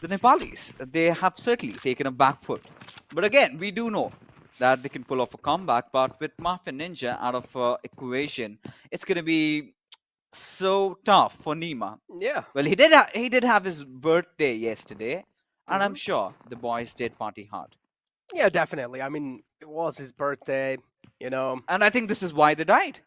Nepalis, they have certainly taken a back foot. But again, we do know that they can pull off a comeback. But with Mafia Ninja out of equation, it's going to be so tough for Nima. Yeah. Well, he did have his birthday yesterday. And I'm sure the boys did party hard. Yeah, definitely. I mean, it was his birthday, And I think this is why they died.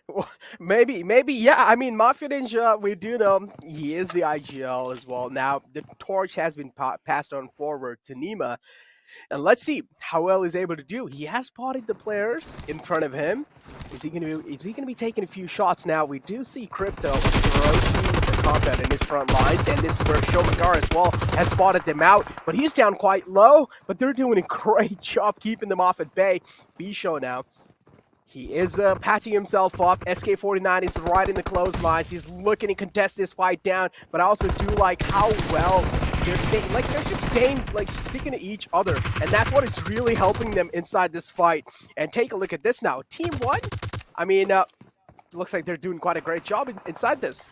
Well, maybe, yeah. I mean, Mafia Ninja, we do know he is the IGL as well. Now, the torch has been passed on forward to Nima. And let's see how well he's able to do. He has spotted the players in front of him. Is he gonna be taking a few shots now? We do see Crypto approaching the combat in his front lines, and this is where Showmatch as well has spotted them out. But he's down quite low, but they're doing a great job keeping them off at bay. B-Show now. He is patching himself up. SK49 is right in the clotheslines. He's looking to contest this fight down, but I also do like how well they're staying, sticking to each other, and that's what is really helping them inside this fight. And take a look at this now. Team 1, I mean, looks like they're doing quite a great job inside this.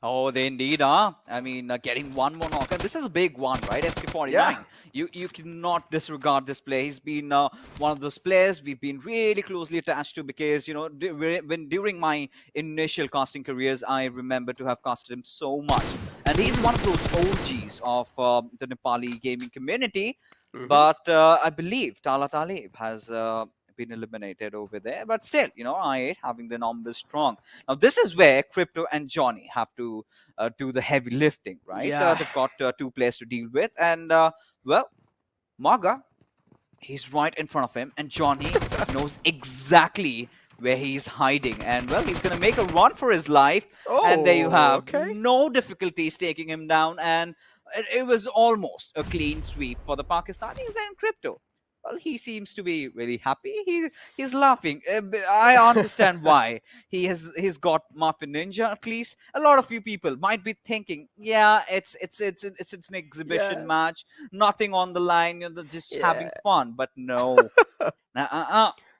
Oh, they indeed are. I mean, getting one more knock. And this is a big one, right? SK49. Yeah. You cannot disregard this play. He's been one of those players we've been really closely attached to because, during my initial casting careers, I remember to have casted him so much. And he's one of those OGs of the Nepali gaming community. But I believe Tala Talib has been eliminated over there. But still, I8 having the numbers strong. Now, this is where Crypto and Johnny have to do the heavy lifting, right? Yeah. They've got 2 players to deal with. And, well, Maga, he's right in front of him. And Johnny knows exactly where he's hiding. And, well, he's going to make a run for his life. And there you have okay. no difficulties taking him down. And it was almost a clean sweep for the Pakistanis and Crypto. Well, he seems to be really happy. He's laughing. I understand why. He's got Muffin Ninja at least. A lot of you people might be thinking, yeah, it's an exhibition Yeah. match, nothing on the line, they're just having Yeah. fun. But no,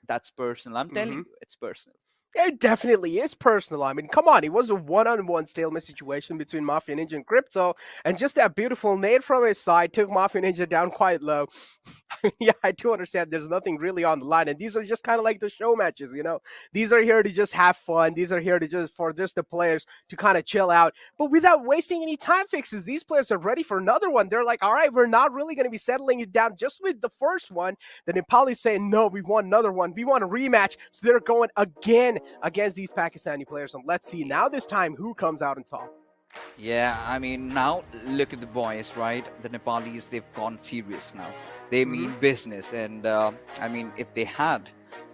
that's personal. I'm telling you, it's personal. It definitely is personal. I mean, come on, it was a one-on-one stalemate situation between Mafia Ninja and Crypto, and just that beautiful nade from his side took Mafia Ninja down quite low. Yeah, I do understand there's nothing really on the line, and these are just kind of like the show matches, These are here to just have fun. These are here to just the players to kind of chill out, but without wasting any time fixes. These players are ready for another one. They're like, all right, we're not really going to be settling it down just with the first one. The Nepalis saying, no, we want another one. We want a rematch. So they're going again against these Pakistani players. And let's see now this time who comes out on top. Yeah, I mean, now look at the boys, right? The Nepalis, they've gone serious now. They mean business. And, I mean, if they had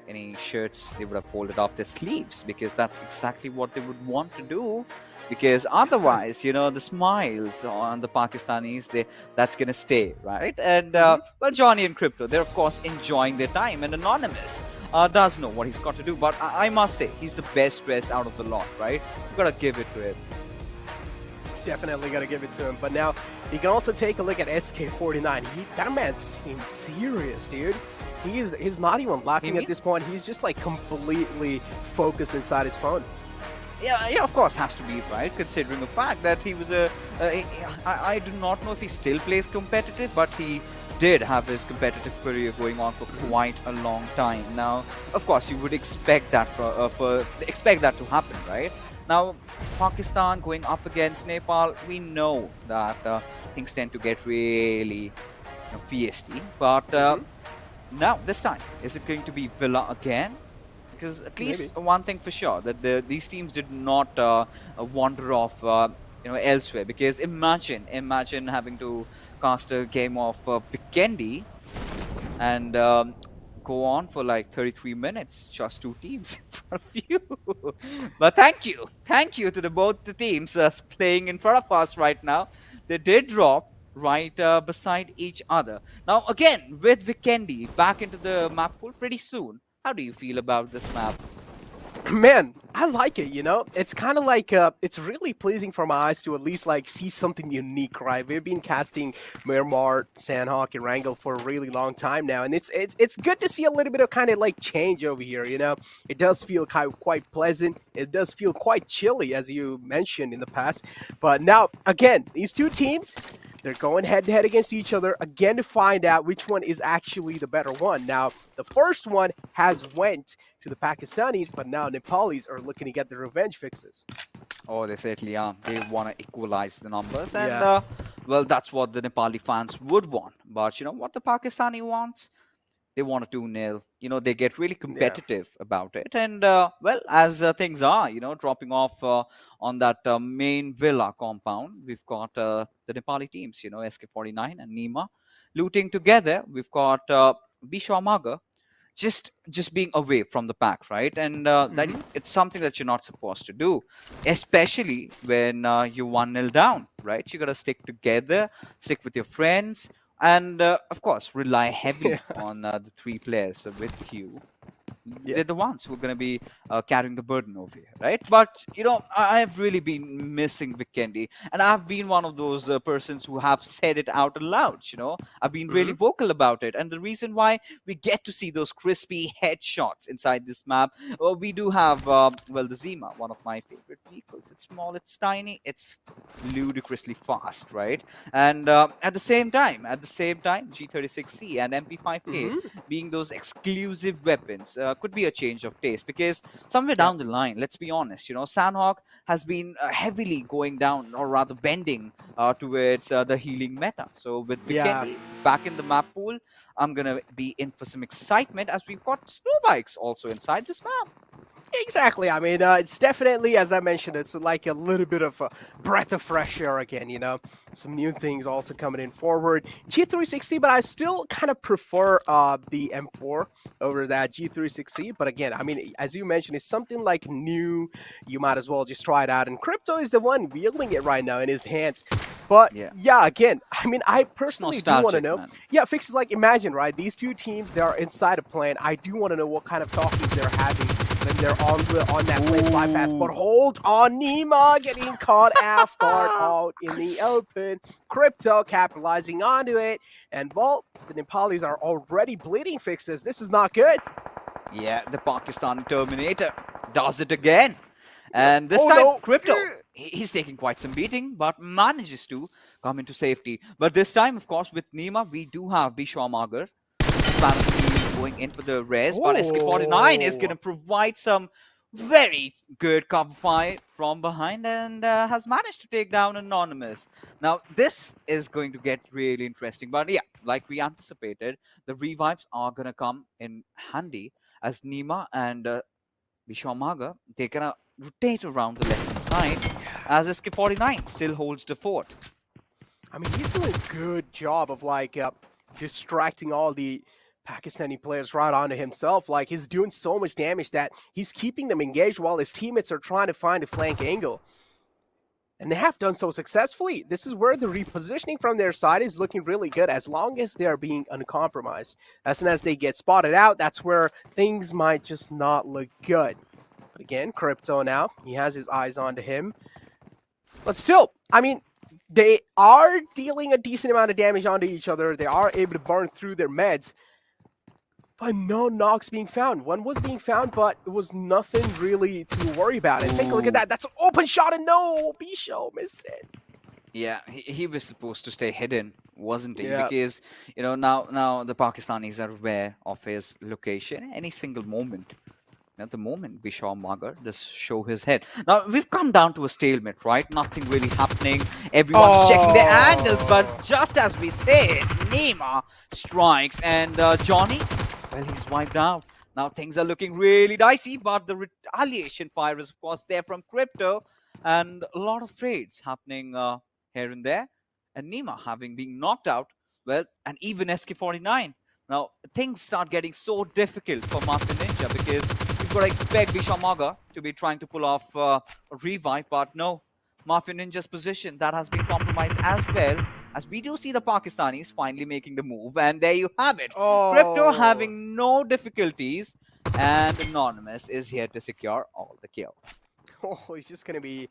any shirts, they would have folded up their sleeves, because that's exactly what they would want to do. Because otherwise, the smiles on the Pakistanis, that's going to stay, right? And, well, Johnny and Crypto, they're, of course, enjoying their time. And Anonymous does know what he's got to do. But I must say, he's the best dressed out of the lot, right? You've got to give it to him. Definitely got to give it to him. But now you can also take a look at SK49. That man seems serious, dude. He's not even laughing at this point. He's just like completely focused inside his phone. Yeah, of course, has to be, right? Considering the fact that he was I do not know if he still plays competitive, but he did have his competitive career going on for quite a long time. Now, of course, you would expect that expect that to happen, right? Now, Pakistan going up against Nepal, we know that things tend to get really feisty. But now, this time, is it going to be Villa again? Because at least one thing for sure, that these teams did not wander off elsewhere. Because imagine having to cast a game of Vikendi and go on for like 33 minutes, just 2 teams in front of you. But thank you to both the teams playing in front of us right now. They did drop right beside each other. Now again, with Vikendi back into the map pool pretty soon. How do you feel about this map? Man, I like it, It's kind of like, it's really pleasing for my eyes to at least like see something unique, right? We've been casting Miramar, Sanhok, Erangel for a really long time now, and it's good to see a little bit of kind of like change over here, It does feel quite pleasant. It does feel quite chilly, as you mentioned in the past. But now, again, these two teams, they're going head-to-head against each other again to find out which one is actually the better one. Now, the first one has went to the Pakistanis, but now Nepalis are looking to get the revenge fixes. Oh, they certainly are. They want to equalize the numbers. And, well, that's what the Nepali fans would want. But you know what the Pakistani wants? They want a 2-0. They get really competitive about it. And, well, as things are, dropping off on that main villa compound, we've got the Nepali teams, SK49 and Nima looting together. We've got Bishwamaga just being away from the pack, right? And it's something that you're not supposed to do, especially when you're 1-0 down, right? You got to stick together, stick with your friends, and of course, rely heavily on the 3 players with you. They're the ones who are going to be carrying the burden over here, right? But, I've really been missing Vikendi. And I've been one of those persons who have said it out loud, I've been really vocal about it. And the reason why we get to see those crispy headshots inside this map, we do have, well, the Zima, one of my favorite vehicles. It's small, it's tiny, it's ludicrously fast, right? And at the same time, G36C and MP5K being those exclusive weapons. could be a change of taste, because somewhere down the line, let's be honest, Sanhok has been heavily going down, or rather bending towards the healing meta. So with Yeah. Vikendi back in the map pool, I'm gonna be in for some excitement, as we've got snow bikes also inside this map. Exactly. I mean, it's definitely, as I mentioned, it's like a little bit of a breath of fresh air again, Some new things also coming in forward. G360, but I still kind of prefer the M4 over that G360. But again, I mean, as you mentioned, it's something like new. You might as well just try it out. And Crypto is the one wielding it right now in his hands. But yeah, again, I mean, I personally do want to know. Man. Yeah, Fix is like, imagine, right? These two teams, they are inside a plane. I do want to know what kind of talkings they're having when they're on that plane fly past. But hold on, Nima getting caught off guard out in the open. Crypto capitalizing onto it. And, well, the Nepalis are already bleeding. Fixes. This is not good. Yeah, the Pakistani Terminator does it again. And this Oh, time, no. Crypto, he's taking quite some beating, but manages to come into safety. But this time, of course, with Nima, we do have Bishwamagar going in for the res, but SK49 is going to provide some very good cover fire from behind, and has managed to take down Anonymous. Now, this is going to get really interesting, but yeah, like we anticipated, the revives are going to come in handy, as Nima and Bishwamagar, they're going to rotate around the left-hand side, as SK49 still holds the fort. I mean, he's doing a good job of, like, distracting all the Pakistani players right onto himself. Like, he's doing so much damage that he's keeping them engaged while his teammates are trying to find a flank angle. And they have done so successfully. This is where the repositioning from their side is looking really good, as long as they are being uncompromised. As soon as they get spotted out, that's where things might just not look good. But again, Crypto now, he has his eyes onto him. But still, I mean, they are dealing a decent amount of damage onto each other. They are able to burn through their meds. But no knocks being found. One was being found, but it was nothing really to worry about. And take a look at that. That's an open shot, and no, Bisho missed it. Yeah, he was supposed to stay hidden, wasn't he? Yeah. Because, now the Pakistanis are aware of his location. Any single moment, at the moment, Bishwamagar just show his head. Now, we've come down to a stalemate, right? Nothing really happening. Everyone's checking their angles, but just as we said, Nima strikes, and Johnny, well, he's wiped out. Now things are looking really dicey, but the retaliation fire is, of course, there from Crypto, and a lot of trades happening here and there. And Nima having been knocked out, well, and even SK49. Now things start getting so difficult for Mafia Ninja, because you've got to expect Bishwamagar to be trying to pull off a revive, but no. Mafia Ninja's position, that has been compromised as well, as we do see the Pakistanis finally making the move, and there you have it. Crypto having no difficulties, and Anonymous is here to secure all the kills. Oh, he's just going to be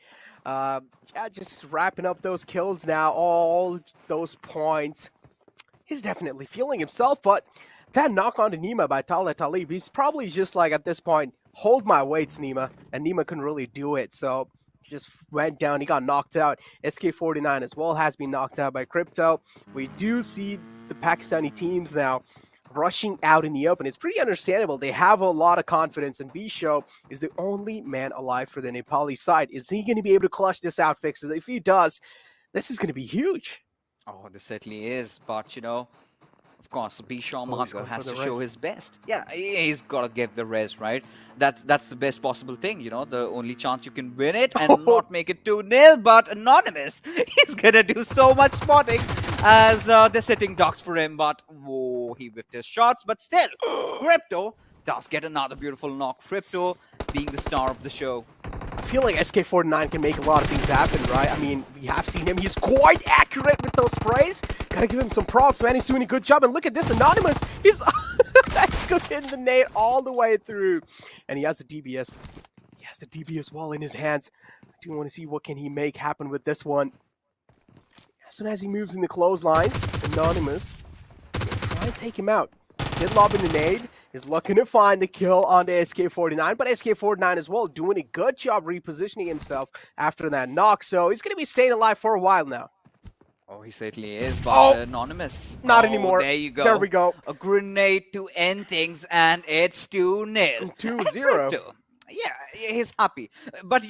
just wrapping up those kills now, all those points. He's definitely feeling himself, but that knock on to Nima by Talib Talib, he's probably just like, at this point, hold my weights, Nima, and Nima couldn't really do it, so he just went down, he got knocked out. SK49 as well has been knocked out by Crypto. We do see the Pakistani teams now rushing out in the open. It's pretty understandable. They have a lot of confidence, and Bisho is the only man alive for the Nepali side. Is he going to be able to clutch this out, Fixes? If he does, this is going to be huge. Oh, this certainly is, but of course, Bishwamagar has to show his best. Yeah, he's got to give the res, right? That's the best possible thing, the only chance you can win it and not make it 2-0, but Anonymous, he's going to do so much spotting as they're setting ducks for him, but whoa, he whipped his shots, but still, Crypto does get another beautiful knock. Crypto being the star of the show. I feel like SK49 can make a lot of things happen, right? I mean, we have seen him. He's quite accurate with those sprays. Gotta give him some props, man. He's doing a good job. And look at this, Anonymous. He's that's cooking the nade all the way through. And he has the DBS. He has the DBS wall in his hands. I do want to see what can he make happen with this one. As soon as he moves in the clotheslines, Anonymous gonna try and take him out. Did lob in the nade, is looking to find the kill on the SK49, but SK49 as well doing a good job repositioning himself after that knock, so he's going to be staying alive for a while now. Oh, he certainly is, but Oh, anonymous. not Oh, anymore. There you go. There we go. A grenade to end things, and it's 2-0. 2-0. Yeah, he's happy. But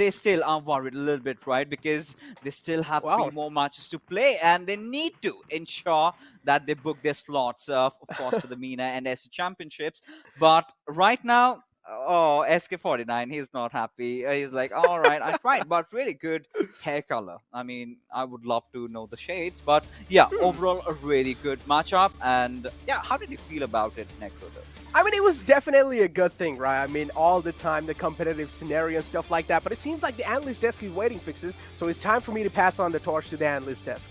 they still are worried a little bit, right? Because they still have Wow. 3 more matches to play, and they need to ensure that they book their slots, of course, for the MENA and SC championships. But right now, oh, SK49, he's not happy. He's like, all right, I tried, but really good hair color. I mean, I would love to know the shades, but yeah, overall, a really good matchup. And yeah, how did you feel about it, Necroder? I mean, it was definitely a good thing, right? I mean, all the time, the competitive scenario and stuff like that. But it seems like the analyst desk is waiting fixes, so it's time for me to pass on the torch to the analyst desk.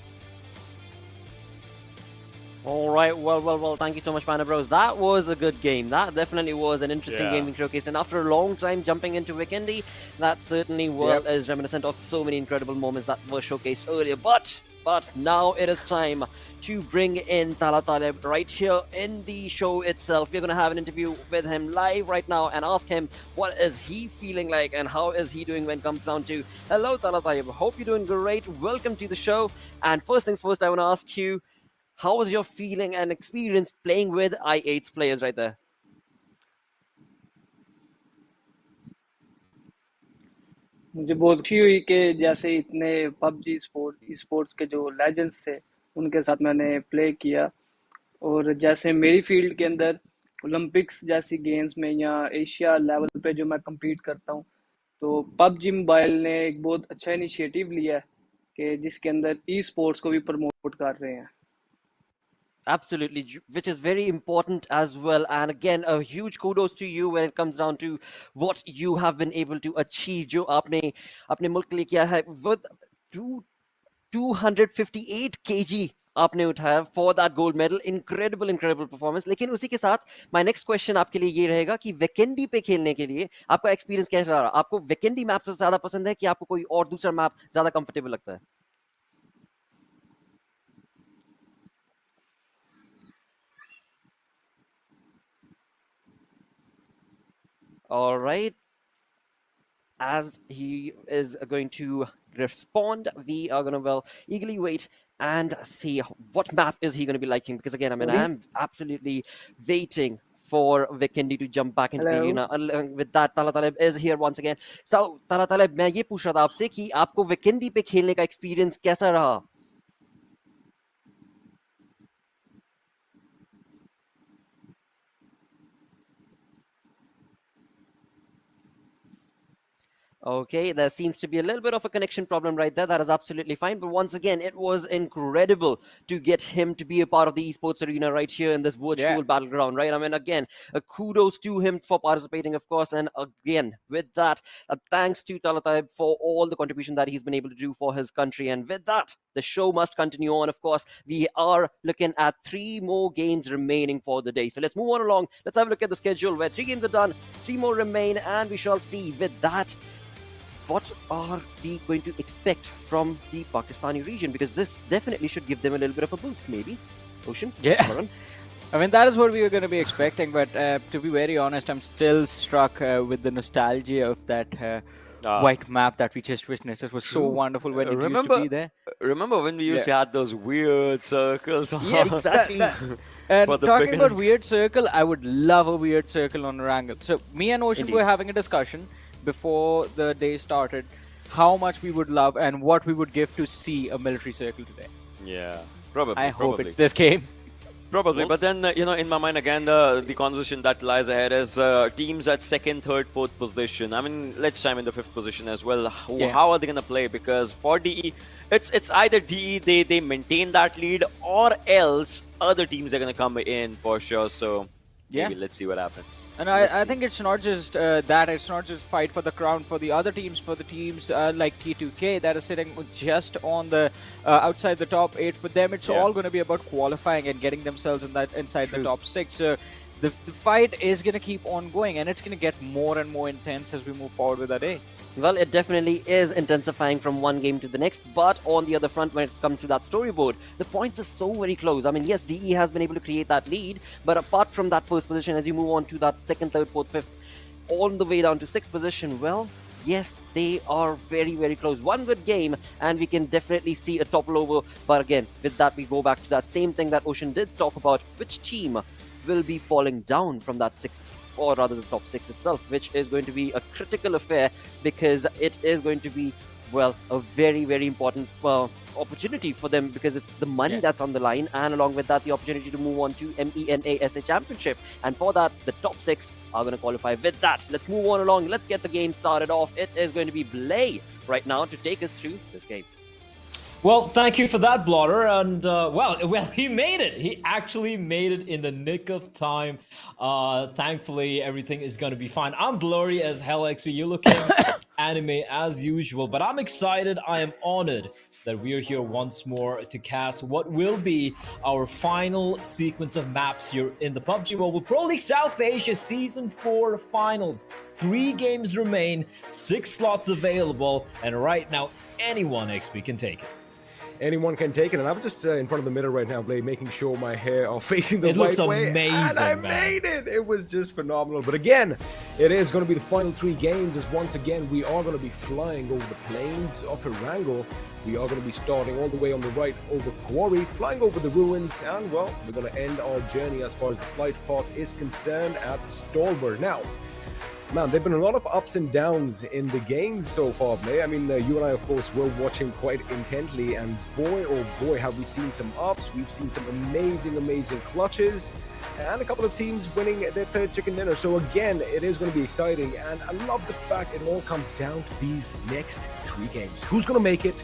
All right, well, thank you so much, Panda Bros. That was a good game. That definitely was an interesting gaming showcase. And after a long time jumping into Weekendy, that certainly is reminiscent of so many incredible moments that were showcased earlier. But now it is time to bring in Tala Taleb right here in the show itself. We're going to have an interview with him live right now and ask him what is he feeling like and how is he doing when it comes down to hello, Tala Taleb. Hope you're doing great. Welcome to the show. And first things first, I want to ask you, how was your feeling and experience playing with I8's players right there? मुझे बहुत खुशी हुई कि जैसे इतने PUBG sports के जो legends थे उनके साथ मैंने प्ले किया और जैसे मेरी फील्ड के अंदर ओलंपिक्स जैसी गेम्स में या एशिया लेवल पे जो मैं compete करता हूँ तो पबजी मोबाइल ने एक बहुत अच्छा इनिशिएटिव लिया है कि जिसके अंदर ई स्पोर्ट्स को भी प्रमोट कर रहे हैं. Absolutely, which is very important as well. And again, a huge kudos to you when it comes down to what you have been able to achieve. जो आपने अपने मुल्क के लिए किया है with 258 kg आपने उठाया for that gold medal. Incredible performance. लेकिन उसी के साथ my next question आपके लिए ये रहेगा कि वेकेंडी पे खेलने के लिए आपका एक्सपीरियंस कैसा रहा? आपको वेकेंडी मैप सबसे ज्यादा पसंद है कि आपको कोई और दूसरा मैप ज्यादा कंफर्टेबल लगता है? All right. As he is going to respond, we are going to eagerly wait and see what map is he going to be liking. Because again, I mean, I am absolutely waiting for Weekendy to jump back into the arena. Along with that, Tala Taleb is here once again. So, Tala Taleb, मैं ये पूछ रहा था आपसे कि आपको Weekendy पे खेलने का experience कैसा रहा? Okay, there seems to be a little bit of a connection problem right there. That is absolutely fine. But once again, it was incredible to get him to be a part of the esports arena right here in this virtual battleground, right? I mean, again, kudos to him for participating, of course. And again, with that, thanks to Talataib for all the contribution that he's been able to do for his country. And with that, the show must continue on, of course. We are looking at 3 more games remaining for the day. So let's move on along. Let's have a look at the schedule where 3 games are done, 3 more remain, and we shall see with that what are we going to expect from the Pakistani region? Because this definitely should give them a little bit of a boost, maybe. Ocean? Yeah. Varun? I mean, that is what we were going to be expecting, but to be very honest, I'm still struck with the nostalgia of that white map that we just witnessed. It was so wonderful when it used to be there. Remember when we used to have those weird circles? Yeah, exactly. And talking about weird circle, I would love a weird circle on Erangel. So me and Ocean were having a discussion before the day started how much we would love and what we would give to see a military circle today. Yeah, probably. I hope it's this game. Probably, but then, in my mind, again, the conversation that lies ahead is teams at 2nd, 3rd, 4th position. I mean, let's time in the 5th position as well. How are they going to play? Because for DE, it's either DE, they maintain that lead, or else other teams are going to come in for sure. So maybe let's see what happens. And I think it's not just that. It's not just fight for the crown for the other teams. For the teams like T2K that are sitting just on the outside the top 8. For them, it's all going to be about qualifying and getting themselves inside the top 6. So the fight is going to keep on going, and it's going to get more and more intense as we move forward with our day. Well, it definitely is intensifying from one game to the next, but on the other front, when it comes to that storyboard, the points are so very close. I mean, yes, DE has been able to create that lead, but apart from that 1st position, as you move on to that 2nd, 3rd, 4th, 5th, all the way down to 6th position, well, yes, they are very, very close. One good game, and we can definitely see a topple over. But again, with that, we go back to that same thing that Ocean did talk about. Which team will be falling down from that sixth, or rather the top six itself, which is going to be a critical affair because it is going to be, well, a very, very important opportunity for them because it's the money that's on the line, and along with that, the opportunity to move on to MENASA Championship. And for that, the top six are going to qualify with that. Let's move on along. Let's get the game started off. It is going to be Blay right now to take us through this game. Well, thank you for that, Blotter. And, well, he made it. He actually made it in the nick of time. Thankfully, everything is going to be fine. I'm blurry as hell, XP. You're looking anime as usual, but I'm excited. I am honored that we are here once more to cast what will be our final sequence of maps here in the PUBG Mobile Pro League South Asia Season 4 Finals. 3 games remain, 6 slots available, and right now, anyone, XP, can take it. Anyone can take it, and I'm just in front of the mirror right now, Blade, making sure my hair are facing the It right looks way. amazing, and I man. made it! It was just phenomenal. But again, it is going to be the final 3 games, as once again, we are going to be flying over the plains of Erangel. We are going to be starting all the way on the right over Quarry, flying over the ruins, and, well, we're going to end our journey as far as the flight path is concerned at Stalwart. Now, man, there have been a lot of ups and downs in the game so far, Blay. I mean, you and I, of course, were watching quite intently, and boy, oh boy, have we seen some ups. We've seen some amazing, amazing clutches, and a couple of teams winning their 3rd chicken dinner. So again, it is going to be exciting, and I love the fact it all comes down to these next 3 games. Who's going to make it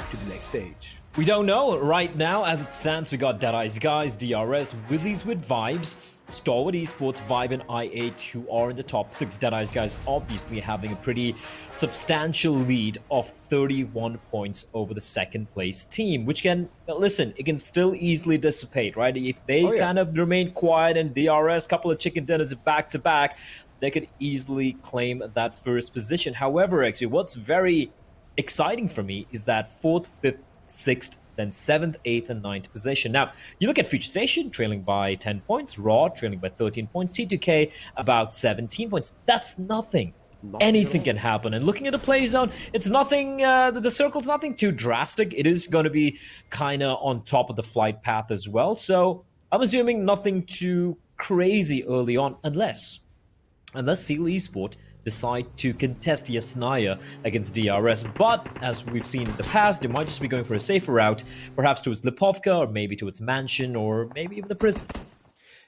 to the next stage? We don't know. Right now, as it stands, we got Deadeyes Guys, DRS, Wizzes with Vibes, Stalwart Esports, Vibe, and I8 who are in the top 6. Deadeyes Guys obviously having a pretty substantial lead of 31 points over the 2nd place team, which can, listen, it can still easily dissipate, right? If they kind of remain quiet and DRS, couple of chicken dinners back-to-back, they could easily claim that 1st position. However, actually, what's very exciting for me is that 4th, 5th, 6th, then 7th, 8th, and 9th position. Now, you look at Future Station trailing by 10 points, Raw trailing by 13 points, T2K about 17 points. That's nothing. Anything can happen. And looking at the play zone, it's nothing, the circle's nothing too drastic. It is going to be kind of on top of the flight path as well. So I'm assuming nothing too crazy early on, unless Seal Esport decide to contest Yasnaya against DRS. But as we've seen in the past, they might just be going for a safer route, perhaps towards Lipovka, or maybe towards Mansion, or maybe even the prison.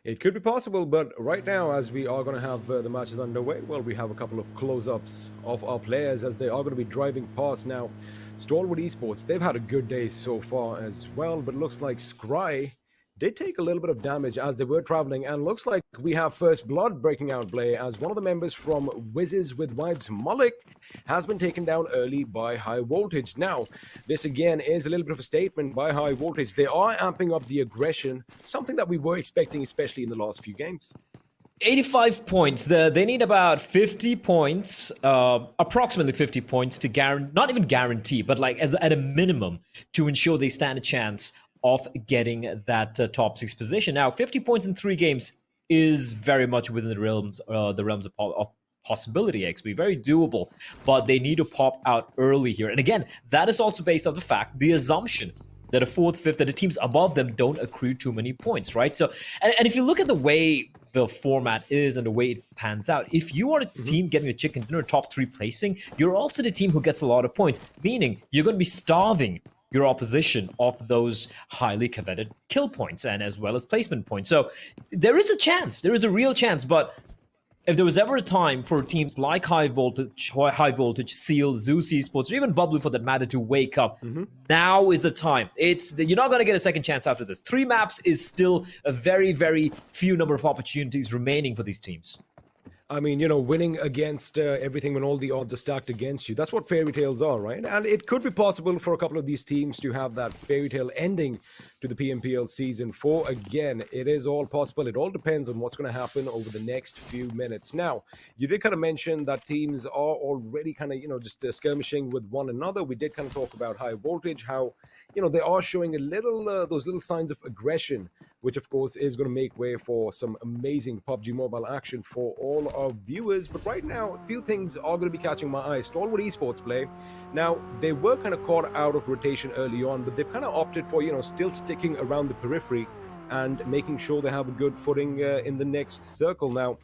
It could be possible, but right now, as we are going to have the matches underway, well, we have a couple of close-ups of our players as they are going to be driving past now. Stalwart Esports, they've had a good day so far as well, but it looks like Scry did take a little bit of damage as they were traveling, and looks like we have first blood breaking out, Blay, as one of the members from Wizzes with Vibes, Malik, has been taken down early by High Voltage. Now, this again is a little bit of a statement by High Voltage. They are amping up the aggression, something that we were expecting, especially in the last few games. 85 points. They need about 50 points, approximately 50 points to guarantee, not even guarantee, but like as at a minimum to ensure they stand a chance of getting that top 6 position. Now, 50 points in 3 games is very much within the realms of possibility, XP. Very doable, but they need to pop out early here. And again, that is also based off the fact, the assumption that a 4th, 5th, that the teams above them don't accrue too many points, right? So, and if you look at the way the format is and the way it pans out, if you are a team getting a chicken dinner top 3 placing, you're also the team who gets a lot of points, meaning you're going to be starving your opposition of those highly coveted kill points and as well as placement points. So there is a chance, there is a real chance, but if there was ever a time for teams like High Voltage, Seal, ZEUS Esports, or even BABLU for that matter to wake up, now is the time. You're not going to get a second chance after this. 3 maps is still a very, very few number of opportunities remaining for these teams. I mean, you know, winning against everything when all the odds are stacked against you. That's what fairy tales are, right? And it could be possible for a couple of these teams to have that fairy tale ending to the PMPL Season 4. Again, it is all possible. It all depends on what's going to happen over the next few minutes. Now, you did kind of mention that teams are already kind of, you know, just skirmishing with one another. We did kind of talk about High Voltage, how, you know, they are showing a little, those little signs of aggression which of course is going to make way for some amazing PUBG Mobile action for all our viewers. But right now, a few things are going to be catching my eye. Stalwart Esports play. Now, they were kind of caught out of rotation early on, but they've kind of opted for, still sticking around the periphery and making sure they have a good footing in the next circle. Now,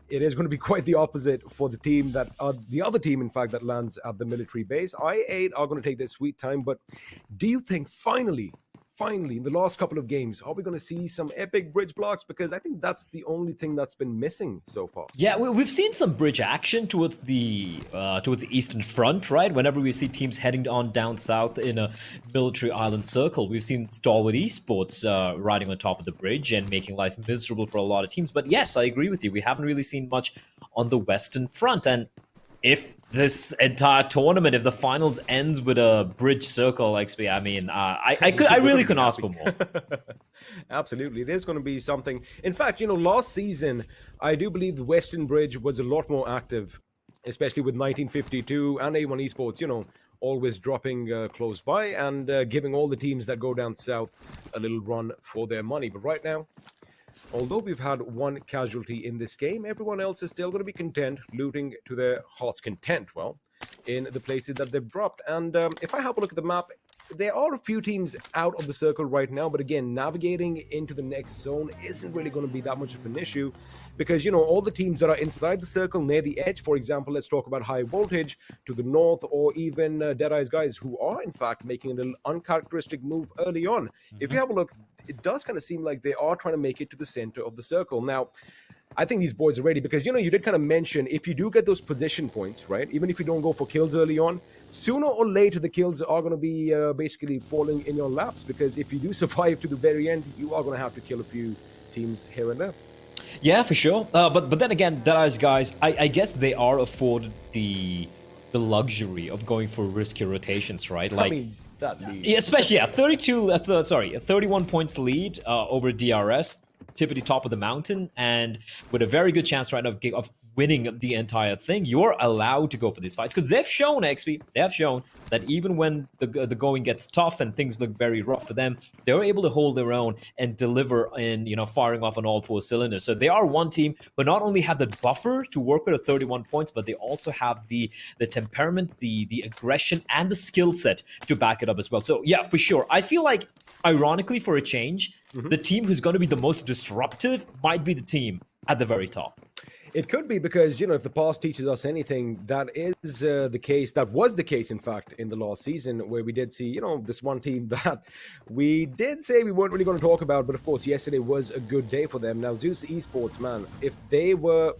it is going to be quite the opposite for the team the other team, in fact, that lands at the military base. I8 are going to take their sweet time, but do you think finally, in the last couple of games, are we going to see some epic bridge blocks? Because I think that's the only thing that's been missing so far. Yeah, we've seen some bridge action towards the eastern front, right? Whenever we see teams heading on down south in a military island circle, we've seen Stalwart Esports riding on top of the bridge and making life miserable for a lot of teams. But yes, I agree with you. We haven't really seen much on the western front. And if this entire tournament, if the finals ends with a bridge circle, XP, I mean, I really couldn't ask for more. Absolutely, it is going to be something. In fact, last season, I do believe the Western Bridge was a lot more active, especially with 1952 and A1 Esports, always dropping close by and giving all the teams that go down south a little run for their money. But right now, although we've had one casualty in this game, everyone else is still going to be content, looting to their heart's content, in the places that they've dropped. And if I have a look at the map, there are a few teams out of the circle right now, but again, navigating into the next zone isn't really going to be that much of an issue because, all the teams that are inside the circle near the edge, for example, let's talk about High Voltage to the north, or even Deadeyes guys who are, in fact, making a little uncharacteristic move early on. If you have a look, it does kind of seem like they are trying to make it to the center of the circle. Now, I think these boys are ready because, you did kind of mention if you do get those position points, right, even if you don't go for kills early on, sooner or later the kills are going to be basically falling in your laps because if you do survive to the very end, you are going to have to kill a few teams here and there. Yeah, for sure. But then again, Deadeyes guys, I guess they are afforded the luxury of going for risky rotations, right? Like, I mean, that lead. Yeah, especially 31 points lead over DRS, tippity top of the mountain, and with a very good chance right now of winning the entire thing. You're allowed to go for these fights because they've shown, XP, they have shown that even when the going gets tough and things look very rough for them, they're able to hold their own and deliver in, firing off on all four cylinders. So they are one team, but not only have the buffer to work with at 31 points, but they also have the temperament, the aggression, and the skill set to back it up as well. So yeah, for sure. I feel like, ironically, for a change, the team who's going to be the most disruptive might be the team at the very top. It could be because, if the past teaches us anything, that is the case. That was the case, in fact, in the last season where we did see, this one team that we did say we weren't really going to talk about. But of course, yesterday was a good day for them. Now, ZEUS Esports, man, if they were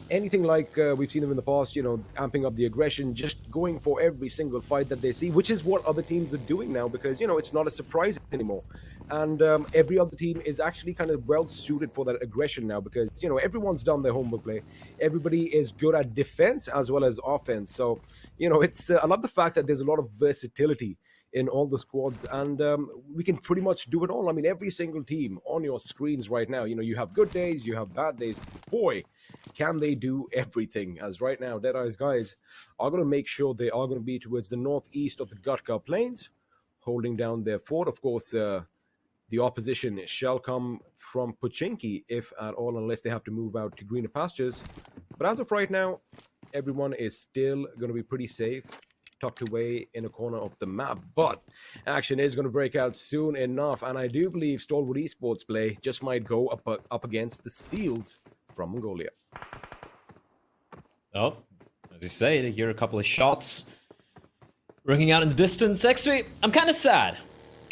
anything like we've seen them in the past, amping up the aggression, just going for every single fight that they see, which is what other teams are doing now because, it's not a surprise anymore. And every other team is actually kind of well suited for that aggression now because, everyone's done their homework play. Everybody is good at defense as well as offense. So, it's I love the fact that there's a lot of versatility in all the squads and we can pretty much do it all. I mean, every single team on your screens right now, you have good days, you have bad days. Boy, can they do everything, as right now Deadeyes guys are going to make sure they are going to be towards the northeast of the Gutka Plains, holding down their fort. Of course, the opposition shall come from Pochinki, if at all, unless they have to move out to greener pastures. But as of right now, everyone is still going to be pretty safe, tucked away in a corner of the map. But action is going to break out soon enough, and I do believe Stalwart Esports play just might go up against the SEALs from Mongolia. Oh, as you say, they hear a couple of shots ringing out in the distance. XP, I'm kind of sad.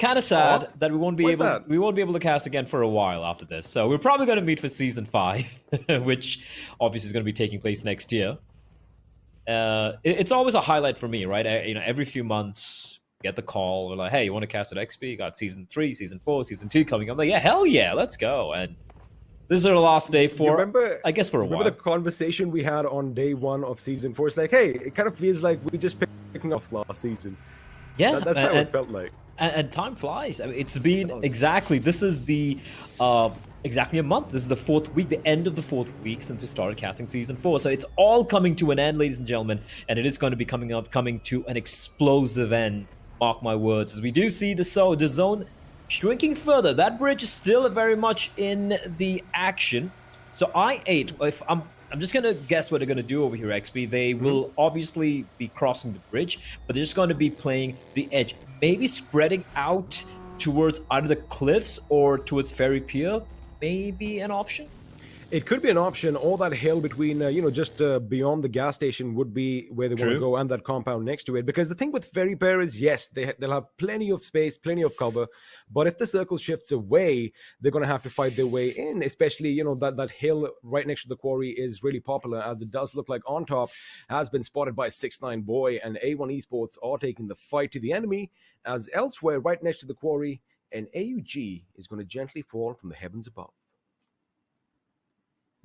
That we won't be able to cast again for a while after this. So we're probably going to meet for season 5, which obviously is going to be taking place next year. It's always a highlight for me, right? Every few months, get the call. We're like, hey, you want to cast at XP? You got season 3, season 4, season 2 coming up. I'm like, yeah, hell yeah, let's go. And this is our last day for, I guess, for a while. Remember the conversation we had on day 1 of season 4? It's like, hey, it kind of feels like we just picking up last season. Yeah, that's how it felt like. And time flies. I mean, it's been exactly. This is the exactly a month. This is the 4th week, the end of the 4th week since we started casting season 4. So it's all coming to an end, ladies and gentlemen, and it is going to be coming to an explosive end. Mark my words, as we do see the zone Shrinking further, that bridge is still very much in the action. So I8, if I'm just gonna guess what they're gonna do over here, XP. They will obviously be crossing the bridge, but they're just gonna be playing the edge. Maybe spreading out towards either the cliffs or towards Ferry Pier. Maybe an option. It could be an option. All that hill between, just beyond the gas station would be where they want to go, and that compound next to it. Because the thing with Ferry Pier is, yes, they'll have plenty of space, plenty of cover. But if the circle shifts away, they're going to have to fight their way in. Especially, that hill right next to the quarry is really popular, as it does look like on top has been spotted by 6ix9ine Boy, and A1 Esports are taking the fight to the enemy. As elsewhere, right next to the quarry, an AUG is going to gently fall from the heavens above.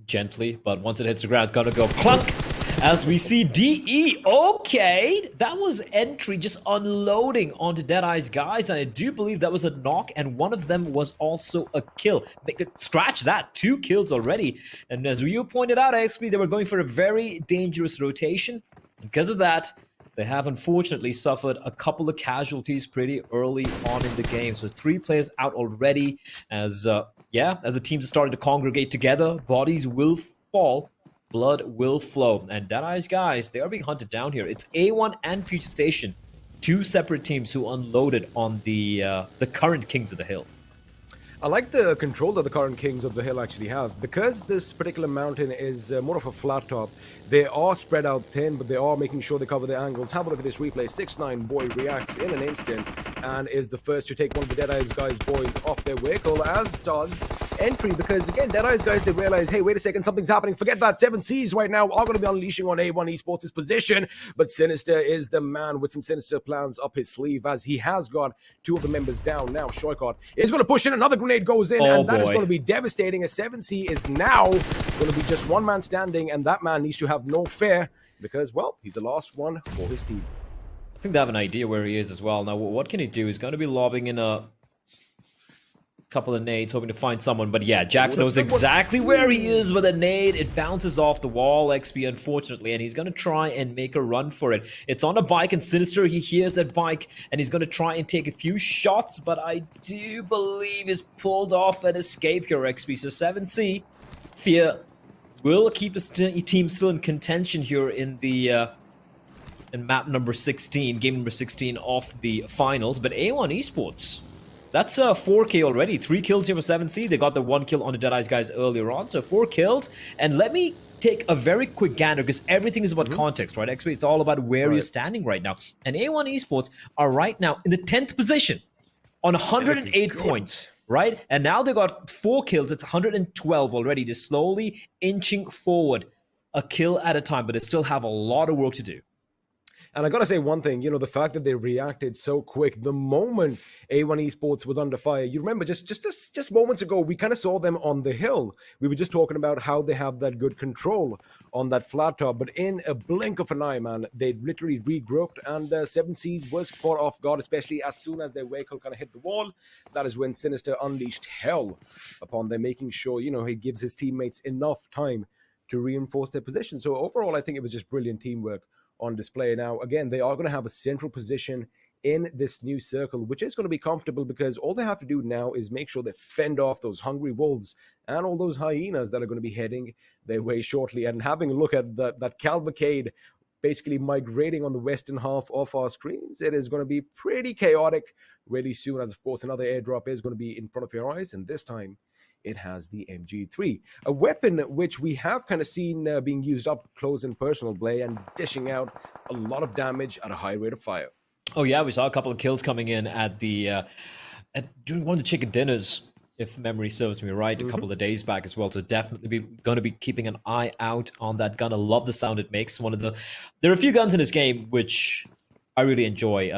Gently, but once it hits the ground, it's gonna go clunk. As we see DE, okay, that was entry just unloading onto Deadeyes guys, and I do believe that was a knock, and one of them was also a kill. Scratch that, 2 kills already, and as you pointed out, XP, they were going for a very dangerous rotation. Because of that, they have unfortunately suffered a couple of casualties pretty early on in the game. So 3 players out already, as the teams are starting to congregate together, bodies will fall, blood will flow. And Deadeyes guys, they are being hunted down here. It's A1 and Future Station, 2 separate teams who unloaded on the current Kings of the Hill. I like the control that the current Kings of the Hill actually have. Because this particular mountain is more of a flat top, they are spread out thin, but they are making sure they cover their angles. Have a look at this replay. 6ix9ine Boy reacts in an instant and is the first to take one of the Deadeyes guys' boys off their vehicle, as does Entry. Because again, Deadeyes guys, they realize, hey, wait a second, something's happening. Forget that. 7Cs right now are going to be unleashing on A1 Esports' position, but Sinister is the man with some sinister plans up his sleeve, as he has got 2 of the members down. Now Shoykot is going to push in, another grenade goes in, and that is going to be devastating. A 7C is now going to be just one man standing, and that man needs to have no fear because, well, he's the last one for his team. I think they have an idea where he is as well. Now, what can he do? He's going to be lobbing in a couple of nades, hoping to find someone. But yeah, Jax knows exactly where he is with a nade. It bounces off the wall, XP, unfortunately, and he's going to try and make a run for it. It's on a bike, and Sinister, he hears that bike, and he's going to try and take a few shots, but I do believe he's pulled off an escape here, XP. So 7C, Fear will keep his team still in contention here in the in map number 16, game number 16 of the finals. But A1 Esports, that's 4K already. 3 kills here for 7C. They got the 1 kill on the Deadeyes guys earlier on, so 4 kills. And let me take a very quick gander, because everything is about context, right? XP, it's all about where you're standing right now. And A1 Esports are right now in the 10th position on 108 points. Right? And now they got 4 kills. It's 112 already. They're slowly inching forward a kill at a time, but they still have a lot of work to do. And I gotta say one thing, the fact that they reacted so quick the moment A1 Esports was under fire. You remember just moments ago, we kind of saw them on the hill. We were just talking about how they have that good control on that flat top, but in a blink of an eye, man, they literally regrouped, and 7Cs was caught off guard, especially as soon as their vehicle kind of hit the wall. That is when Sinister unleashed hell upon them, making sure, he gives his teammates enough time to reinforce their position. So overall, I think it was just brilliant teamwork on display. Now, again, they are going to have a central position in this new circle, which is going to be comfortable, because all they have to do now is make sure they fend off those hungry wolves and all those hyenas that are going to be heading their way shortly. And having a look at that cavalcade basically migrating on the western half of our screens, it is going to be pretty chaotic really soon, as of course another airdrop is going to be in front of your eyes, and this time it has the MG3, a weapon which we have kind of seen being used up close and personal play and dishing out a lot of damage at a high rate of fire. Oh yeah, we saw a couple of kills coming in at the during one of the chicken dinners, if memory serves me right, a couple of days back as well. So definitely going to be keeping an eye out on that gun. I love the sound it makes. There are a few guns in this game which I really enjoy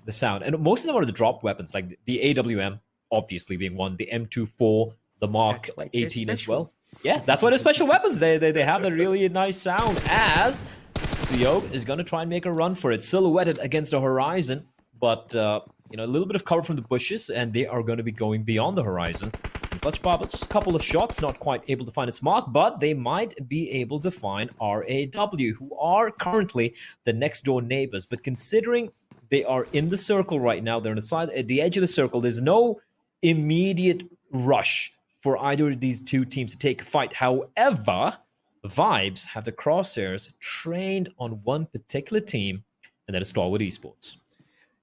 the sound, and most of them are the drop weapons, like the AWM, obviously being one, the M24. The Mark 18 as well. Yeah, that's why they're special weapons. They have a really nice sound, as ZEUS is going to try and make a run for it. Silhouetted against the horizon, but a little bit of cover from the bushes, and they are going to be going beyond the horizon. Clutch Bob, just a couple of shots, not quite able to find its mark, but they might be able to find RAW, who are currently the next door neighbors. But considering they are in the circle right now, they're on the side, at the edge of the circle, there's no immediate rush for either of these two teams to take a fight. However, Vibes have the crosshairs trained on one particular team, and that is Stalwart Esports.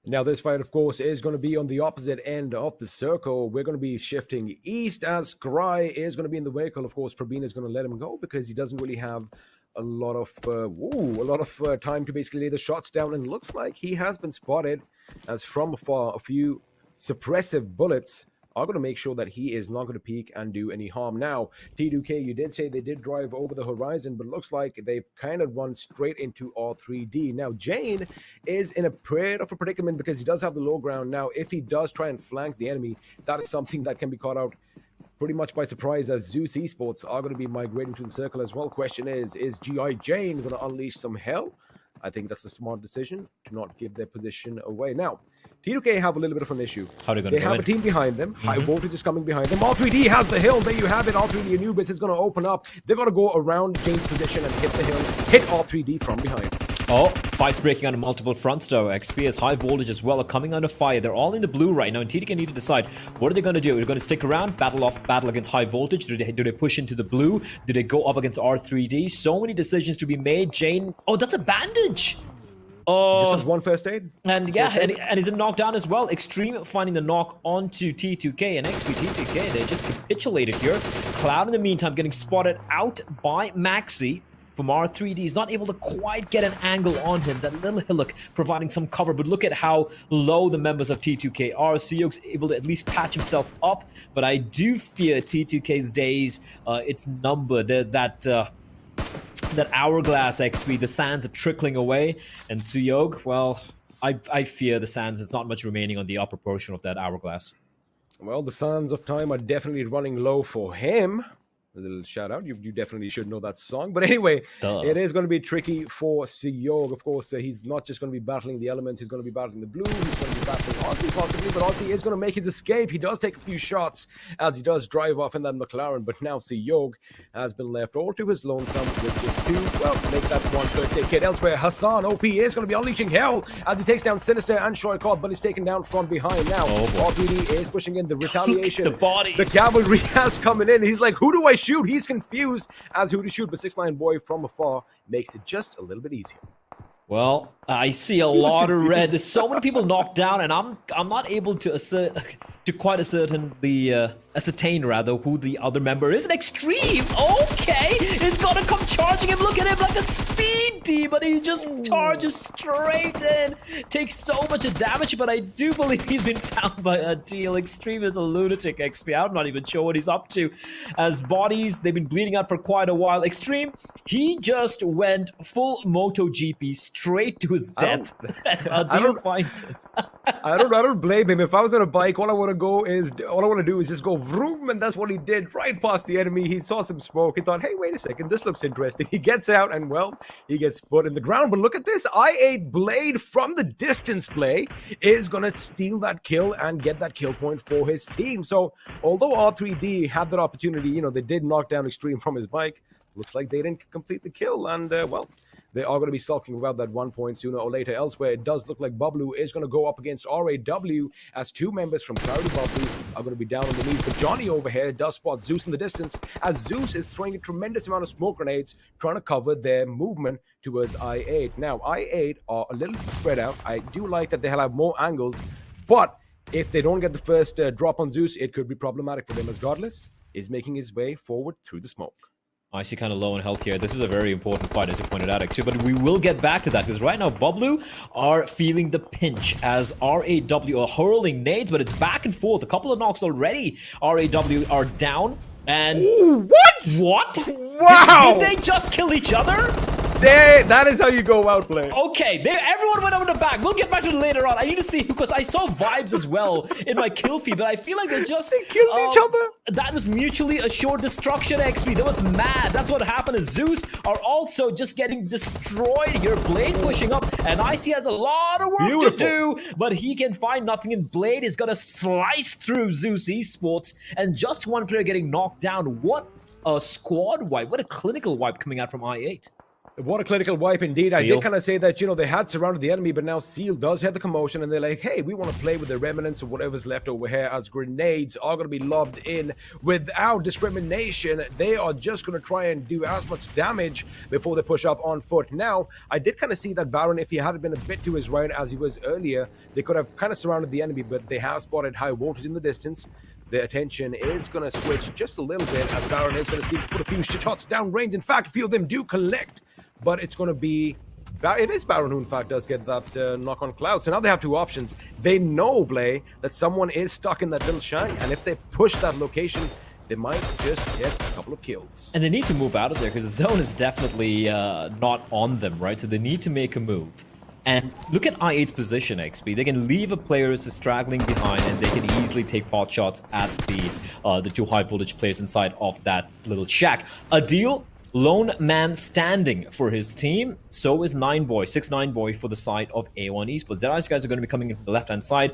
Now, this fight, of course, is going to be on the opposite end of the circle. We're going to be shifting east as Skry is going to be in the vehicle. Of course, Praveen is going to let him go because he doesn't really have a lot of time to basically lay the shots down. And looks like he has been spotted as from afar. A few suppressive bullets are going to make sure that he is not going to peek and do any harm. Now, T2K, you did say they did drive over the horizon, but looks like they've kind of run straight into R3D. Now, Jane is in a bit of a predicament because he does have the low ground. Now, if he does try and flank the enemy, that is something that can be caught out pretty much by surprise, as ZEUS Esports are going to be migrating to the circle as well. Question is GI Jane going to unleash some hell? I think that's a smart decision to not give their position away. Now, T2K have a little bit of an issue. How are they going They to have a team behind them. High Voltage is coming behind them. R3D has the hill. There you have it. R3D Anubis is going to open up. They're going to go around Jane's position and hit the hill. Hit R3D from behind. Oh, fights breaking out on multiple fronts though. XP as High Voltage as well are coming under fire. They're all in the blue right now, and TTK need to decide what are they going to do. Are they going to stick around, battle against High Voltage? Do they push into the blue? Do they go up against R3D? So many decisions to be made. Jane, oh, that's a bandage. Oh, just has one first aid. And yeah, and he's a knockdown as well. Extreme finding the knock onto T2K and XP T2K. They just capitulated here. Cloud in the meantime getting spotted out by Maxi from R3D. He's not able to quite get an angle on him. That little hillock providing some cover, but look at how low the members of T2K are. Seo's able to at least patch himself up, but I do fear T2K's days, it's numbered. That hourglass XP, the sands are trickling away, and Suyog, well, I fear the sands, there's not much remaining on the upper portion of that hourglass. Well, the sands of time are definitely running low for him. A little shout out. You definitely should know that song. But anyway, it is going to be tricky for Siyog. Of course, he's not just going to be battling the elements. He's going to be battling the blue. He's going to be battling Aussie possibly. But Aussie is going to make his escape. He does take a few shots as he does drive off in that McLaren. But now Siyog has been left all to his lonesome with just two. Well, make that one first aid kit. Elsewhere, Hassan OP is going to be unleashing hell as he takes down Sinister and Shoykot, but he's taken down from behind now. R3D is pushing in the retaliation. The bodies. The cavalry has coming in. He's like, who do I shoot? He's confused as who to shoot, but 6ix9ine boy from afar makes it just a little bit easier. Well, I see a lot of red. There's so many people knocked down, and I'm not able to ascertain who the other member is. An Extreme, okay, he's gonna come charging him. Look at him like a speed demon, but he just charges straight in, takes so much damage. But I do believe he's been found by a deal. Extreme is a lunatic. XP, I'm not even sure what he's up to. As bodies, they've been bleeding out for quite a while. Extreme, he just went full MotoGP straight to his death. As Adil finds him. I don't blame him. If I was on a bike, all I want to do is just go vroom, and that's what he did right past the enemy. He saw some smoke. He thought, hey, wait a second, this looks interesting. He gets out, and well, he gets put in the ground. But look at this. I8 Blade from the distance play is going to steal that kill and get that kill point for his team. So although R3D had that opportunity, they did knock down Extreme from his bike. Looks like they didn't complete the kill, and well, they are going to be sulking about that 1 point sooner or later. Elsewhere, it does look like BABLU is going to go up against RAW as two members from Clarity BABLU are going to be down on the knees. But Johnny over here does spot ZEUS in the distance as ZEUS is throwing a tremendous amount of smoke grenades trying to cover their movement towards I8. Now, I8 are a little spread out. I do like that they have more angles, but if they don't get the first drop on ZEUS, it could be problematic for them as Godless is making his way forward through the smoke. I see kind of low in health here. This is a very important fight, as you pointed out, XP, but we will get back to that, because right now, BABLU are feeling the pinch as RAW are hurling nades, but it's back and forth. A couple of knocks already. RAW are down, and... Ooh, what? What? Wow! Did they just kill each other? That is how you go out, play. Okay, everyone went up in the back. We'll get back to it later on. I need to see, because I saw vibes as well in my kill feed, but I feel like they killed each other. That was mutually assured destruction, XP. That was mad. That's what happened. Is ZEUS are also just getting destroyed here. Blade pushing up, and Icy has a lot of work to do, but he can find nothing, and Blade is gonna slice through ZEUS Esports, and just one player getting knocked down. What a squad wipe. What a clinical wipe coming out from I8. What a clinical wipe indeed. I Seal. did kind of say that, they had surrounded the enemy, but now Seal does hear the commotion and they're like, hey, we want to play with the remnants of whatever's left over here, as grenades are going to be lobbed in without discrimination. They are just going to try and do as much damage before they push up on foot. Now, I did kind of see that Baron, if he had been a bit to his right as he was earlier, they could have kind of surrounded the enemy, but they have spotted high voltage in the distance. Their attention is going to switch just a little bit as Baron is going to see put a few shots down range. In fact, a few of them do collect, but it's going to be... It is Baron who, in fact, does get that knock on Cloud. So now they have two options. They know, Blay, that someone is stuck in that little shack, and if they push that location, they might just get a couple of kills. And they need to move out of there because the zone is definitely not on them, right? So they need to make a move. And look at I8's position, XP. They can leave a player who's straggling behind, and they can easily take pot shots at the two high voltage players inside of that little shack. Adil, lone man standing for his team. So is 9boy, 6ix9ine for the side of A1 Esports. Deadeyes guys are going to be coming in from the left-hand side.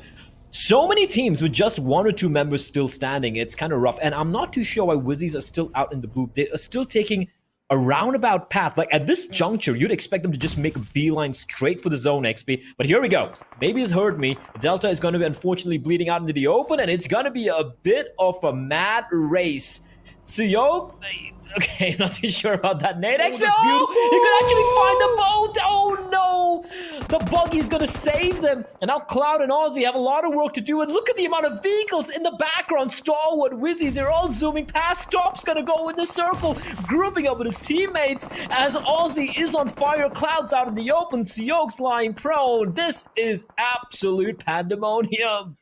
So many teams with just 1 or 2 members still standing. It's kind of rough. And I'm not too sure why Wizzes are still out in the blue. They are still taking a roundabout path. Like at this juncture, you'd expect them to just make a beeline straight for the zone, XP. But here we go. Maybe it's heard me. Delta is going to be unfortunately bleeding out into the open, and it's going to be a bit of a mad race. Suyok, okay, not too sure about that nade. XP, he could actually find the boat. Oh no, the buggy's gonna save them. And now Cloud and Aussie have a lot of work to do. And look at the amount of vehicles in the background. Stalwart, Wizzes, they're all zooming past. Stop's gonna go in the circle, grouping up with his teammates as Aussie is on fire. Cloud's out in the open. Suyok's lying prone. This is absolute pandemonium.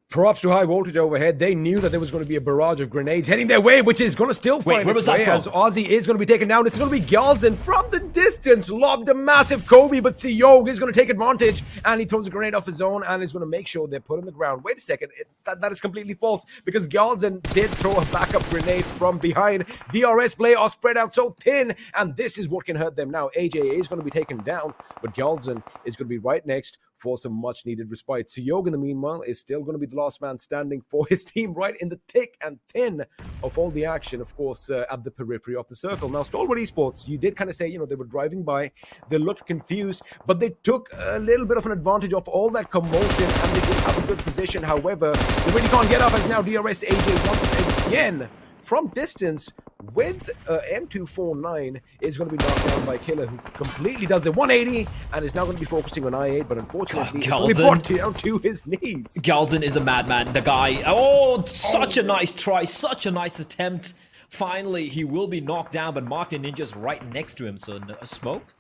Props to high voltage overhead. They knew that there was going to be a barrage of grenades heading their way, which is going to still find its way as Aussie is going to be taken down. It's going to be Galzen from the distance, lobbed a massive Kobe, but Siyog is going to take advantage, and he throws a grenade off his own and is going to make sure they're put on the ground. Wait a second, that is completely false, because Galzen did throw a backup grenade from behind. DRS play are spread out so thin, and this is what can hurt them now. AJ is going to be taken down, but Galzen is going to be right next for some much needed respite. Suyog, in the meanwhile, is still going to be the last man standing for his team, right in the thick and thin of all the action, of course, at the periphery of the circle. Now, Stalwart Esports, you did kind of say, they were driving by, they looked confused, but they took a little bit of an advantage of all that commotion, and they did have a good position. However, they really can't get up as now DRS AJ once again from distance with M249 is going to be knocked down by Killer, who completely does the 180 and is now going to be focusing on I8, but unfortunately he's going to be brought down to his knees. Galzen is a madman. The guy, such a nice try, such a nice attempt. Finally, he will be knocked down, but Mafia Ninja's right next to him, so a smoke.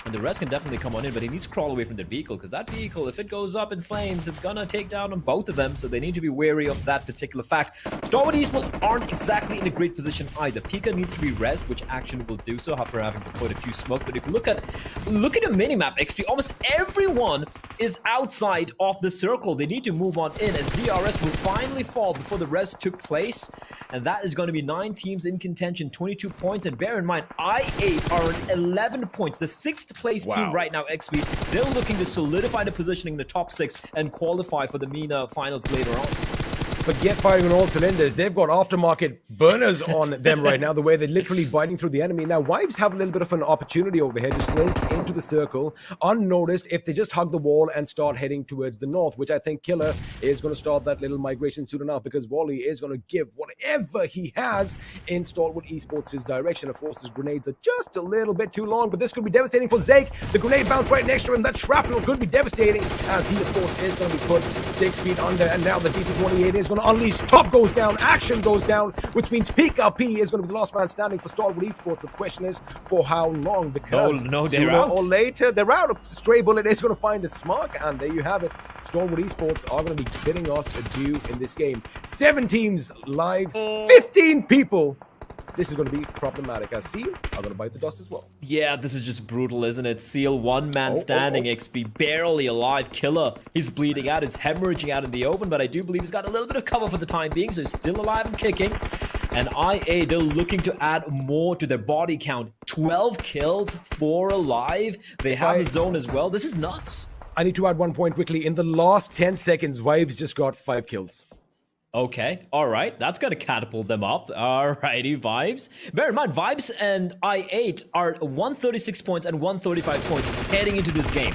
And the rest can definitely come on in, but he needs to crawl away from the vehicle, because that vehicle, if it goes up in flames, it's gonna take down on both of them, so they need to be wary of that particular fact. Stalwart Esports aren't exactly in a great position either. Pika needs to be rezzed, which Action will do so after having to put a few smoke, but if you look at a minimap, XP, almost everyone is outside of the circle. They need to move on in, as DRS will finally fall before the res took place, and that is going to be 9 teams in contention, 22 points, and bear in mind, I8 are on 11 points, the 6th place team right now, XP. They're looking to solidify the positioning in the top 6 and qualify for the MENA finals later on. Forget firing on all cylinders. They've got aftermarket burners on them right now, the way they're literally biting through the enemy. Now, Wives have a little bit of an opportunity over here to slink into the circle unnoticed if they just hug the wall and start heading towards the north, which I think Killer is going to start that little migration soon enough, because Wally is going to give whatever he has in Stalwart Esports' direction. Of course, his grenades are just a little bit too long, but this could be devastating for Zake. The grenade bounced right next to him. That shrapnel could be devastating, as he, of course, is going to be put 6 feet under, and now the DP28 is going to unleash. Top goes down, Action goes down, which means PKP is going to be the last man standing for Stalwart Esports. But the question is, for how long? Because they're out. Or later, they're out. A stray bullet is going to find its mark, and there you have it. Stalwart Esports are going to be bidding us adieu in this game. 7 teams live, 15 people. This is going to be problematic, as Seal are going to bite the dust as well. Yeah, this is just brutal, isn't it? Seal, one man standing, XP, barely alive. Killer, he's bleeding out, he's hemorrhaging out in the open, but I do believe he's got a little bit of cover for the time being, so he's still alive and kicking. And IA, they're looking to add more to their body count. 12 killed, 4 alive. They have the zone as well. This is nuts. I need to add one point quickly. In the last 10 seconds, Wives just got 5 kills. Okay, all right. That's going to catapult them up. All righty, Vibes. Bear in mind, Vibes and I8 are 136 points and 135 points heading into this game.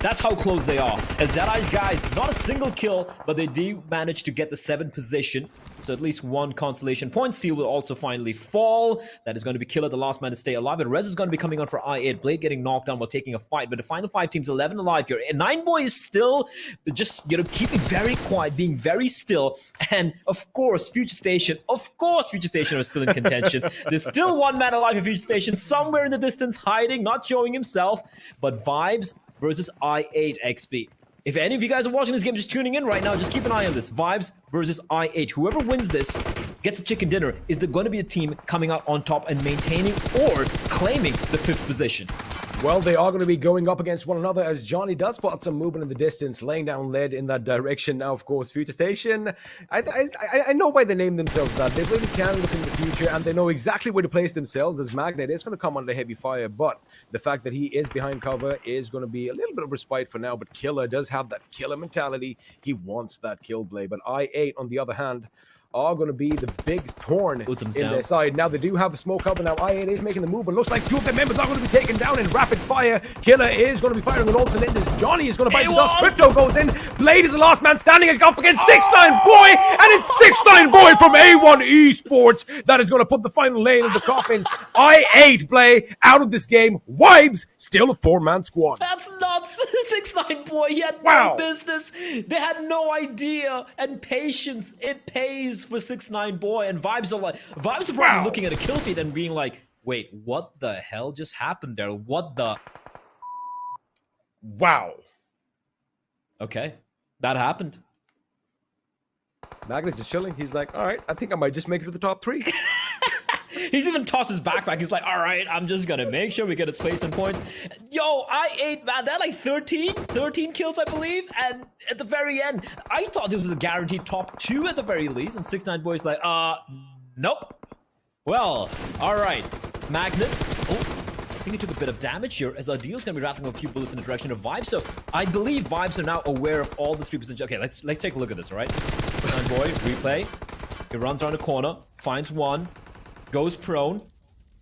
That's how close they are. As Deadeyes guys, not a single kill, but they do manage to get the 7th position. So at least one consolation point. Seal will also finally fall. That is going to be Killer, the last man to stay alive. And Rez is going to be coming on for I8. Blade getting knocked down while taking a fight. But the final 5 teams, 11 alive here. And 9boy is still just, keeping very quiet, being very still. And of course, Future Station are still in contention. There's still one man alive in Future Station, somewhere in the distance, hiding, not showing himself. But Vibes versus I8 XP. If any of you guys are watching this game, just tuning in right now, just keep an eye on this. Vibes versus I8. Whoever wins this gets a chicken dinner. Is there going to be a team coming out on top and maintaining or claiming the 5th position? Well, they are going to be going up against one another as Johnny does spot some movement in the distance, laying down lead in that direction. Now, of course, Future Station, I know why they named themselves that. They really can look in the future, and they know exactly where to place themselves, as Magnet is going to come under heavy fire. But the fact that he is behind cover is going to be a little bit of respite for now. But Killer does have that killer mentality. He wants that kill blade. But I8, on the other hand, are going to be the big thorn in their side. Now, they do have the smoke up, and now I8 is making the move, but looks like 2 of their members are going to be taken down in rapid fire. Killer is going to be firing on all cylinders. Johnny is going to bite the dust. Crypto goes in. Blade is the last man standing up against 6ix9ine Boy, and it's 6ix9ine Boy from A1 Esports that is going to put the final nail in the coffin. I8 play out of this game. Vibes still a 4-man squad. That's nuts. 6ix9ine Boy, he had no business. They had no idea. And patience, it pays for 6ix9ine Boy. And Vibes are probably looking at a kill feed and being like, wait, what the hell just happened there? What the? Wow. Okay, that happened. Magnus is chilling. He's like, all right, I think I might just make it to the top 3. He's even tossed his backpack. He's like, all right, I'm just going to make sure we get its placement points. Yo, I8, man, that like 13 kills, I believe. And at the very end, I thought this was a guaranteed top 2 at the very least. And 6ix9ine Boy's like, nope. Well, all right. Magnet. Oh, I think he took a bit of damage here as Adil's going to be rattling a few bullets in the direction of Vibes. So I believe Vibes are now aware of all the 3%. Okay, let's take a look at this, all right? 6ix9ine Boy, replay. He runs around the corner, finds one. Goes prone,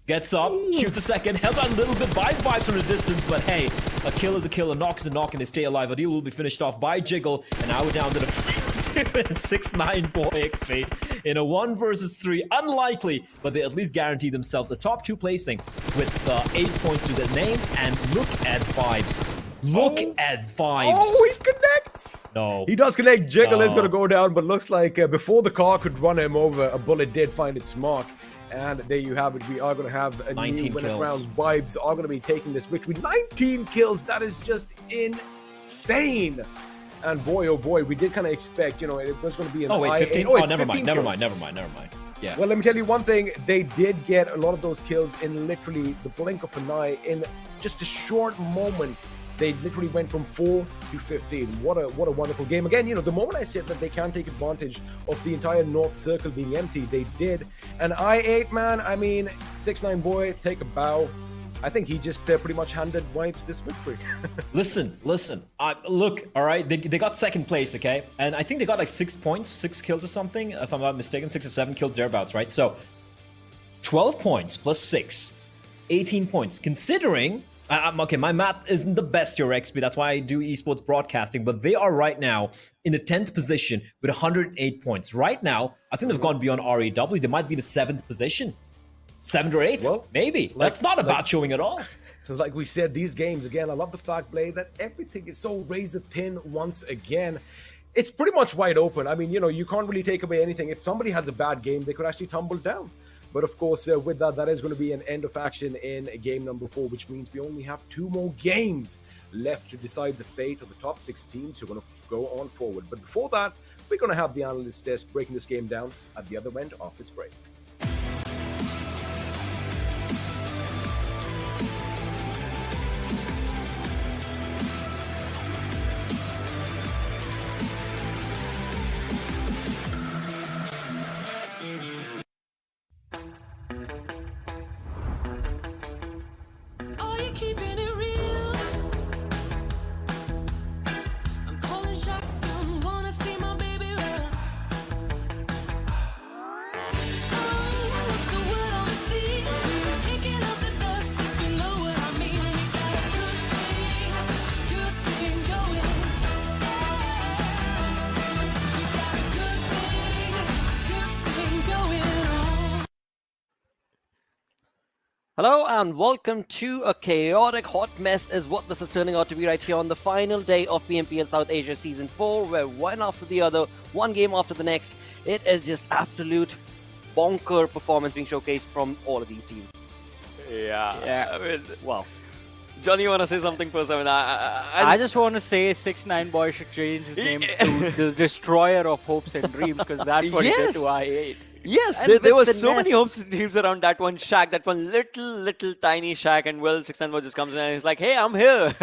gets up, shoots a second, held out a little bit by Vibes from the distance, but hey, a kill is a kill, a knock is a knock, and they stay alive. Adil will be finished off by Jiggle, and now we're down to the 6ix9ine Boy XP in a 1 versus 3. Unlikely, but they at least guarantee themselves a top 2 placing with 8 points to their name, and look at Vibes. Look at Vibes. Oh, he connects. No. He does connect. Jiggle is going to go down, but looks like before the car could run him over, a bullet did find its mark. And there you have it. We are going to have a new winner round. Vibes are going to be taking this victory. 19 kills. That is just insane. And boy, oh boy, we did kind of expect, it was going to be an 15? Oh, never 15 mind. kills. Yeah. Well, let me tell you one thing. They did get a lot of those kills in literally the blink of an eye in just a short moment. They literally went from 4 to 15. What a wonderful game. Again, the moment I said that they can take advantage of the entire North Circle being empty, they did. And I8, man, 6ix9ine Boy, take a bow. I think he just pretty much handed Vibes this victory. Listen. Look, all right, they got 2nd place, okay? And I think they got like 6 points, 6 kills or something, if I'm not mistaken, 6 or 7 kills thereabouts, right? So 12 points plus 6, 18 points. Considering... okay, my math isn't the best, your XP. That's why I do esports broadcasting. But they are right now in the 10th position with 108 points. Right now, I think they've gone beyond REW. They might be the 7th position. 7th or 8th? Well, maybe. That's not a bad showing at all. Like we said, these games, again, I love the fact, Blade, that everything is so razor thin once again. It's pretty much wide open. You can't really take away anything. If somebody has a bad game, they could actually tumble down. But of course, with that is going to be an end of action in game number 4, which means we only have 2 more games left to decide the fate of the top 6 teams who are going to go on forward. But before that, we're going to have the analyst desk breaking this game down at the other end of this break. Are you keeping it real? I'm calling shotgun, wanna see my baby roll. Hello and welcome to a chaotic hot mess is what this is turning out to be right here on the final day of PMPL South Asia Season 4, where one after the other, one game after the next, it is just absolute bonker performance being showcased from all of these teams. Yeah. I mean, wow. Johnny, you want to say something first? I mean, I just want to say 6ix9ine boy should change his name to the Destroyer of Hopes and Dreams, because that's what he did to I8. Yes, there were so many hopes and dreams around that one shack, that one little tiny shack, and well, 6ix9ine just comes in and he's like, "Hey, I'm here,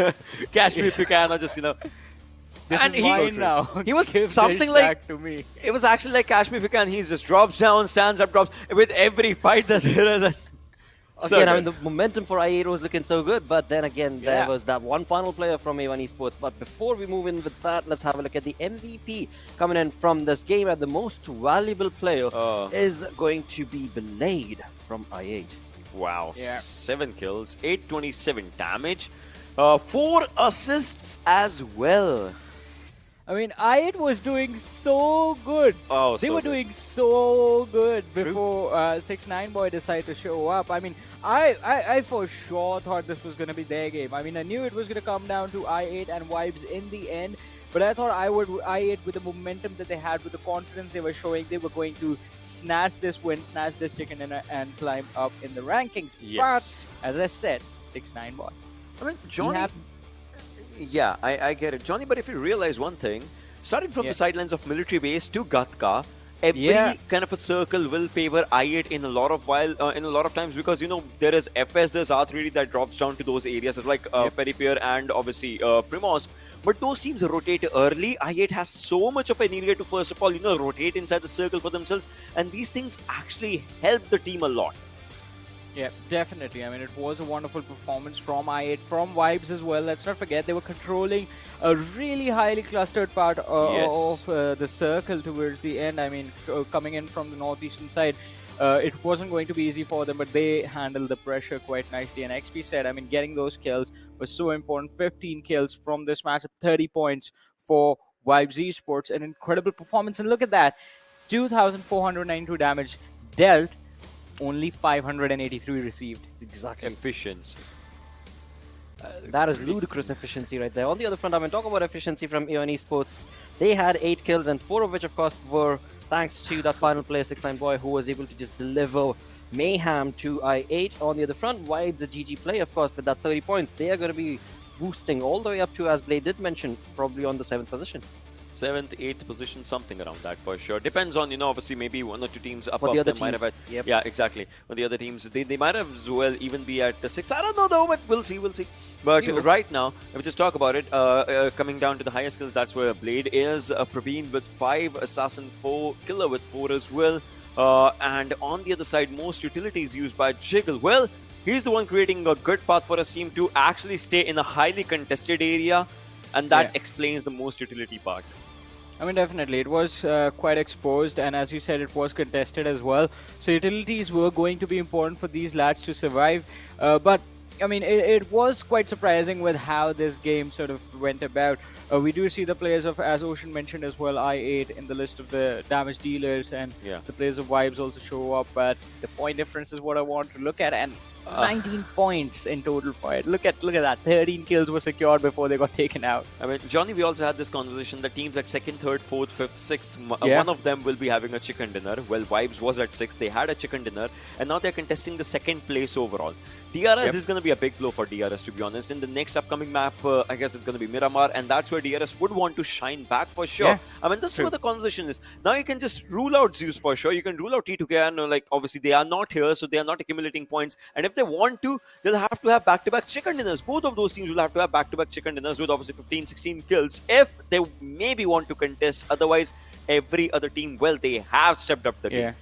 catch me if you can," or just This and is mine now. He was Give something this like back to me. It was actually like catch me if you can. He just drops down, stands up, drops with every fight that there is. Again, I mean, the momentum for I8 was looking so good, but then again, there was that one final player from A1 Esports. But before we move in with that, let's have a look at the MVP coming in from this game. And the most valuable player is going to be Blade from I8. Wow, 7 kills, 827 damage, 4 assists as well. I mean, I8 was doing so good. Oh, they so were good. doing so good before 6ix9ine boy decided to show up. I mean, I for sure thought this was going to be their game. I mean, I knew it was going to come down to I8 and Vibes in the end, but I thought I8 with the momentum that they had, with the confidence they were showing, they were going to snatch this win, snatch this chicken dinner, and climb up in the rankings. Yes. But as I said, 6ix9ine boy. I mean, Johnny. Yeah, I get it, Johnny. But if you realize one thing, starting from the sidelines of military base to Gatka, every kind of a circle will favor I8 in a lot of times, because there is FS, there's R3D that drops down to those areas like Peripier and obviously Primos. But those teams rotate early. I8 has so much of an area to first of all rotate inside the circle for themselves, and these things actually help the team a lot. Yeah, definitely. I mean, it was a wonderful performance from I8, from Vibes as well. Let's not forget they were controlling a really highly clustered part of the circle towards the end. I mean, coming in from the northeastern side, it wasn't going to be easy for them, but they handled the pressure quite nicely. And XP said, I mean, getting those kills was so important. 15 kills from this matchup, 30 points for Vibes Esports. An incredible performance. And look at that, 2,492 damage dealt, only 583 received. Exactly. Efficiency. That is ludicrous efficiency right there. On the other front, I mean, talk about efficiency from A1 Esports. They had 8 kills, and 4 of which, of course, were thanks to that final player, 6ix9ine boy, who was able to just deliver mayhem to I8. On the other front, Vibes, a GG play, of course, with that 30 points. They are going to be boosting all the way up to, as Blade did mention, probably on the 7th position. 7th, 8th position, something around that for sure. Depends on, obviously maybe 1 or 2 teams above the other them might have teams. had. Yeah, exactly. But the other teams, they might have as well even be at the 6th. I don't know though, but we'll see. But right now, if we just talk about it, coming down to the highest skills, that's where Blade is. Praveen with 5, Assassin 4, Killer with 4 as well. And on the other side, most utilities used by Jiggle. Well, he's the one creating a good path for his team to actually stay in a highly contested area. And that explains the most utility part. I mean, definitely. It was quite exposed, and as you said, it was contested as well. So utilities were going to be important for these lads to survive. But, I mean, it was quite surprising with how this game sort of went about. We do see the players of, as Ocean mentioned as well, I8 in the list of the damage dealers, and the players of Vibes also show up. But the point difference is what I want to look at, and 19 points in total for it. Look at that. 13 kills were secured before they got taken out. I mean, Johnny, we also had this conversation. The teams at 2nd, 3rd, 4th, 5th, 6th, one of them will be having a chicken dinner. Well, Vibes was at 6th. They had a chicken dinner, and now they're contesting the 2nd place overall. DRS is going to be a big blow for DRS, to be honest. In the next upcoming map, I guess it's going to be Miramar, and that's where DRS would want to shine back for sure. I mean, this is where the conversation is. Now you can just rule out ZEUS for sure. You can rule out T2K, and obviously they are not here, so they are not accumulating points. And if they want to, they'll have to have back-to-back chicken dinners. Both of those teams will have to have back-to-back chicken dinners with obviously 15, 16 kills if they maybe want to contest. Otherwise, every other team, well, they have stepped up the game.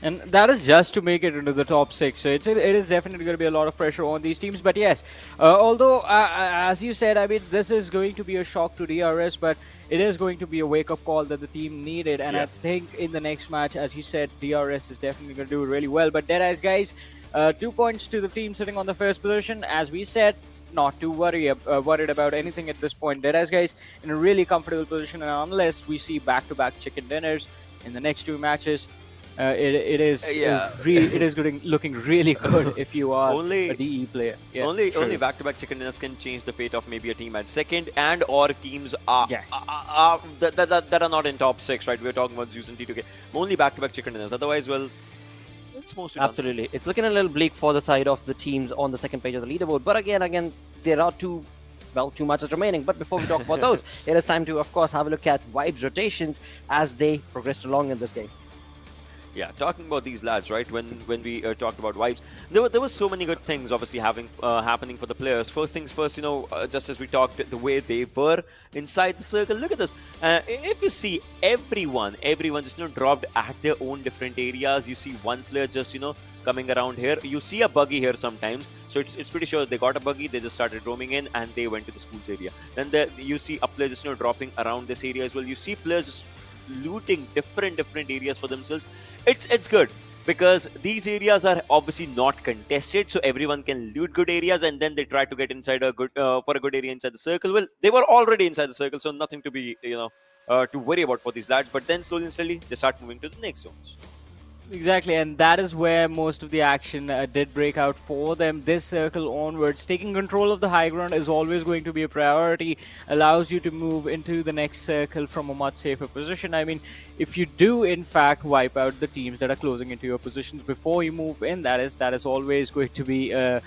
And that is just to make it into the top 6. So it is definitely going to be a lot of pressure on these teams. But yes, although, as you said, I mean, this is going to be a shock to DRS, but it is going to be a wake-up call that the team needed. And I think in the next match, as you said, DRS is definitely going to do really well. But Deadeyes, guys, 2 points to the team sitting on the 1st position. As we said, not too worried about anything at this point. Deadeyes, guys, in a really comfortable position. And unless we see back-to-back chicken dinners in the next 2 matches, it is looking really good if you are a DE player. Yeah, only back-to-back chicken dinners can change the fate of maybe a team at second and or teams that are not in top 6, right? We're talking about ZEUS and T2K. Only back-to-back chicken dinners. Otherwise, well, it's mostly done. Absolutely. It's looking a little bleak for the side of the teams on the second page of the leaderboard. But again, there are two matches remaining. But before we talk about those, it is time to, of course, have a look at Vibes rotations as they progressed along in this game. Yeah, talking about these lads, right? When we talked about Vibes, there were so many good things obviously happening for the players. First things first, just as we talked, the way they were inside the circle. Look at this. If you see everyone just dropped at their own different areas. You see one player just coming around here. You see a buggy here sometimes. So it's pretty sure they got a buggy. They just started roaming in and they went to the schools area. Then you see a player just dropping around this area as well. You see players just looting different areas for themselves. It's good because these areas are obviously not contested, so everyone can loot good areas, and then they try to get inside a good for a good area inside the circle. Well, they were already inside the circle, so nothing to be to worry about for these lads. But then slowly and steadily they start moving to the next zones. Exactly, and that is where most of the action did break out for them. This circle onwards, taking control of the high ground is always going to be a priority, allows you to move into the next circle from a much safer position. I mean, if you do in fact wipe out the teams that are closing into your positions before you move in, that is always going to be a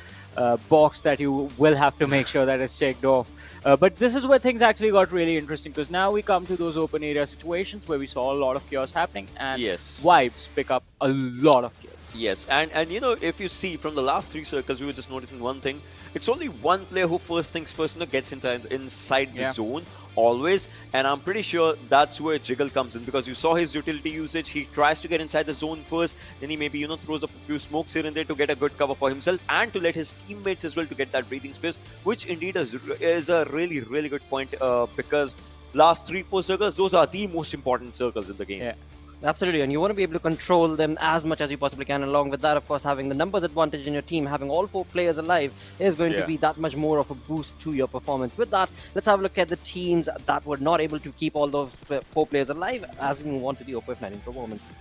box that you will have to make sure that is checked off. But this is where things actually got really interesting, because now we come to those open area situations where we saw a lot of chaos happening, and Vibes pick up a lot of kills. Yes, and if you see from the last 3 circles, we were just noticing one thing. It's only one player who first things first gets inside the zone always, and I'm pretty sure that's where Jiggle comes in, because you saw his utility usage. He tries to get inside the zone first, then he maybe throws up a few smokes here and there to get a good cover for himself and to let his teammates as well to get that breathing space, which indeed is a really good point, because last 3-4 circles, those are the most important circles in the game. Yeah. Absolutely, and you want to be able to control them as much as you possibly can. Along with that, of course, having the numbers advantage in your team, having all 4 players alive is going to be that much more of a boost to your performance. With that, let's have a look at the teams that were not able to keep all those 4 players alive as we move on to the OPF19 performance.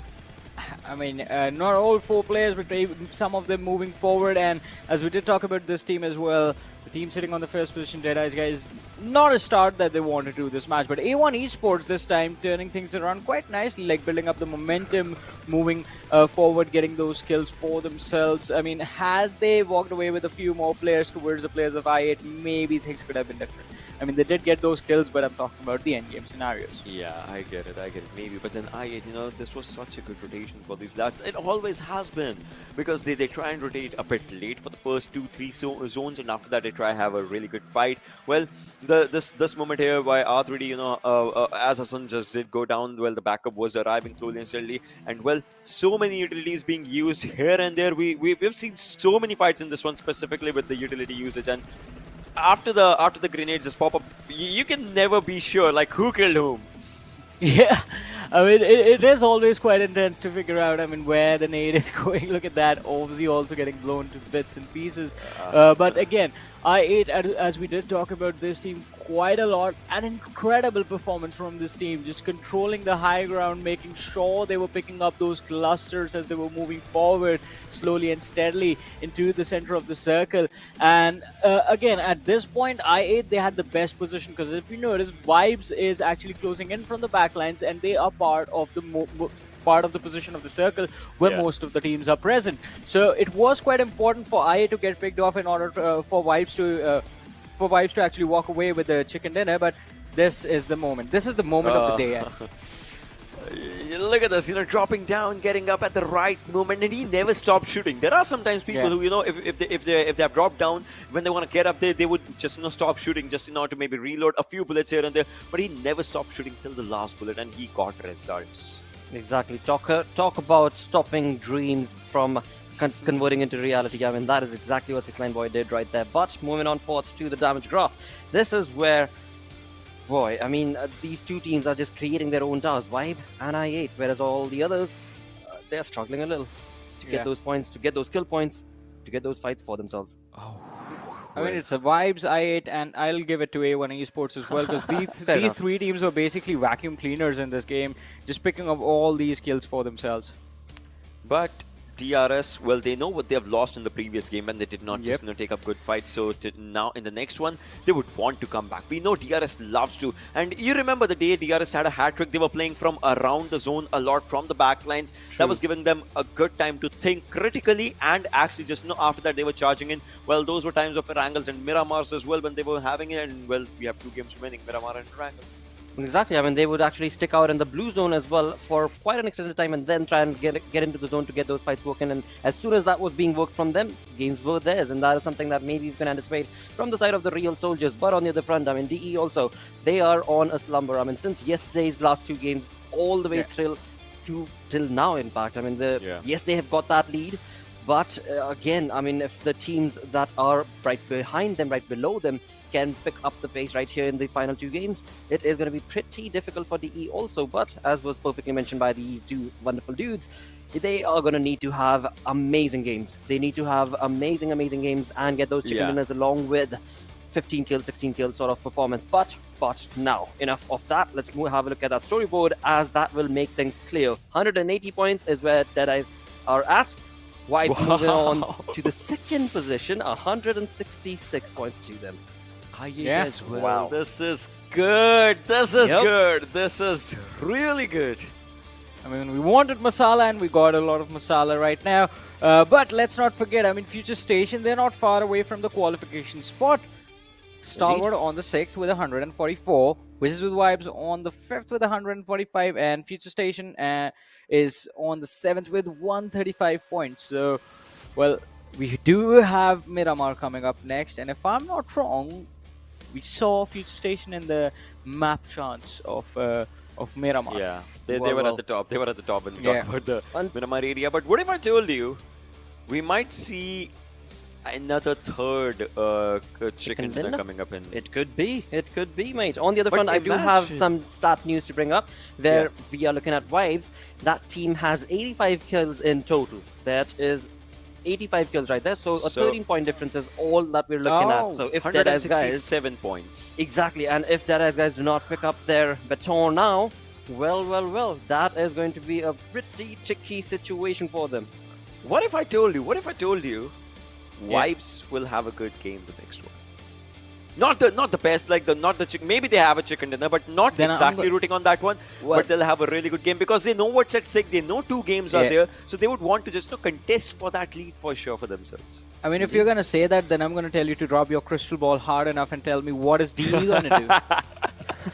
I mean, not all 4 players, but some of them moving forward. And as we did talk about this team as well, the team sitting on the first position, Deadeyes, guys, not a start that they wanted to do this match. But A1 Esports this time turning things around quite nicely, like building up the momentum, moving forward, getting those kills for themselves. I mean, had they walked away with a few more players towards the players of I8, maybe things could have been different. I mean, they did get those kills, but I'm talking about the endgame scenarios. Yeah, I get it, maybe. But then I8, this was such a good rotation for these lads. It always has been, because they try and rotate a bit late for the first 2-3 zones, and after that they try and have a really good fight. Well, this moment here by R3D, as Hassan just did go down, well, the backup was arriving slowly and steadily, and well, so many utilities being used here and there. We've seen so many fights in this one, specifically with the utility usage, and after the grenades just pop up, you can never be sure like who killed whom. Yeah, I mean, it is always quite intense to figure out, I mean, where the nade is going. Look at that, obviously also getting blown to bits and pieces. But again, I8, as we did talk about this team quite a lot, an incredible performance from this team, just controlling the high ground, making sure they were picking up those clusters as they were moving forward slowly and steadily into the center of the circle. And again, at this point, I8, they had the best position, because if you notice, Vibes is actually closing in from the backlines, and they are part of the position of the circle where most of the teams are present. So it was quite important for IA to get picked off in order for Vibes to actually walk away with the chicken dinner. But this is the moment. This is the moment of the day. Look at this, dropping down, getting up at the right moment, and he never stopped shooting. There are sometimes people who, if they have dropped down, when they want to get up there, they would just stop shooting just in order to maybe reload a few bullets here and there. But he never stopped shooting till the last bullet, and he got results. Exactly. Talk about stopping dreams from converting into reality. I mean, that is exactly what 6ix9ine Boy did right there. But moving on forth to the damage graph, this is where, boy, I mean, these 2 teams are just creating their own towers, Vibe and I8, whereas all the others, they're struggling a little to get those points, to get those kill points, to get those fights for themselves. I mean, it's a Vibes, I8, and I'll give it to A1 Esports as well, because these 3 teams were basically vacuum cleaners in this game, just picking up all these kills for themselves. But DRS, well, they know what they have lost in the previous game and they did not just take up good fights. So now in the next one, they would want to come back. We know DRS loves to. And you remember the day DRS had a hat trick, they were playing from around the zone a lot, from the back lines. That was giving them a good time to think critically, and actually just after that they were charging in. Well, those were times of Erangels and Miramars as well when they were having it. And well, we have 2 games remaining, Miramar and Erangel. Exactly. I mean, they would actually stick out in the blue zone as well for quite an extended time, and then try and get into the zone to get those fights working. And as soon as that was being worked from them, games were theirs, and that is something that maybe you can anticipate from the side of the real soldiers. But on the other front, I mean, DE also, they are on a slumber. I mean, since yesterday's last 2 games, all the way till now, in fact. I mean, yes, they have got that lead. But again, I mean, if the teams that are right behind them, right below them, can pick up the pace right here in the final 2 games, it is going to be pretty difficult for DE also. But as was perfectly mentioned by these 2 wonderful dudes, they are going to need to have amazing games. They need to have amazing games and get those chicken dinners along with 15 kills, 16 kills sort of performance. But now, enough of that. Let's have a look at that storyboard, as that will make things clear. 180 points is where Deadeyes are at. Wides moving on to the 2nd position, 166 points to them. As well. Wow. This is good. This is good. This is really good. I mean, we wanted Masala and we got a lot of Masala right now. But let's not forget, I mean, Future Station, they're not far away from the qualification spot. Stalwart on the 6th with 144. Wizzes with Vibes on the 5th with 145. And Future Station is on the 7th with 135 points. So, well, we do have Miramar coming up next. And if I'm not wrong, we saw Future Station in the map chance of Miramar. Yeah, they were at the top. They were at the top when we talked about the Miramar area. But what if I told you we might see another 3rd chicken dinner coming up in? It could be, mate. On the other front, I do have some stat news to bring up, where we are looking at Vibes. That team has 85 kills in total. That is 85 kills right there. So a 13-point difference is all that we're looking at. So if Deadeyes guys, 7 points. Exactly. And if Deadeyes guys do not pick up their baton now, well, that is going to be a pretty tricky situation for them. What if I told you? Vibes will have a good game the next one. Not the best, like maybe they have a chicken dinner, but not then exactly rooting on that one. But they'll have a really good game because they know what's at stake. They know 2 games are there, so they would want to just contest for that lead for sure for themselves. I mean, if you're gonna say that, then I'm gonna tell you to drop your crystal ball hard enough and tell me what is DE gonna do.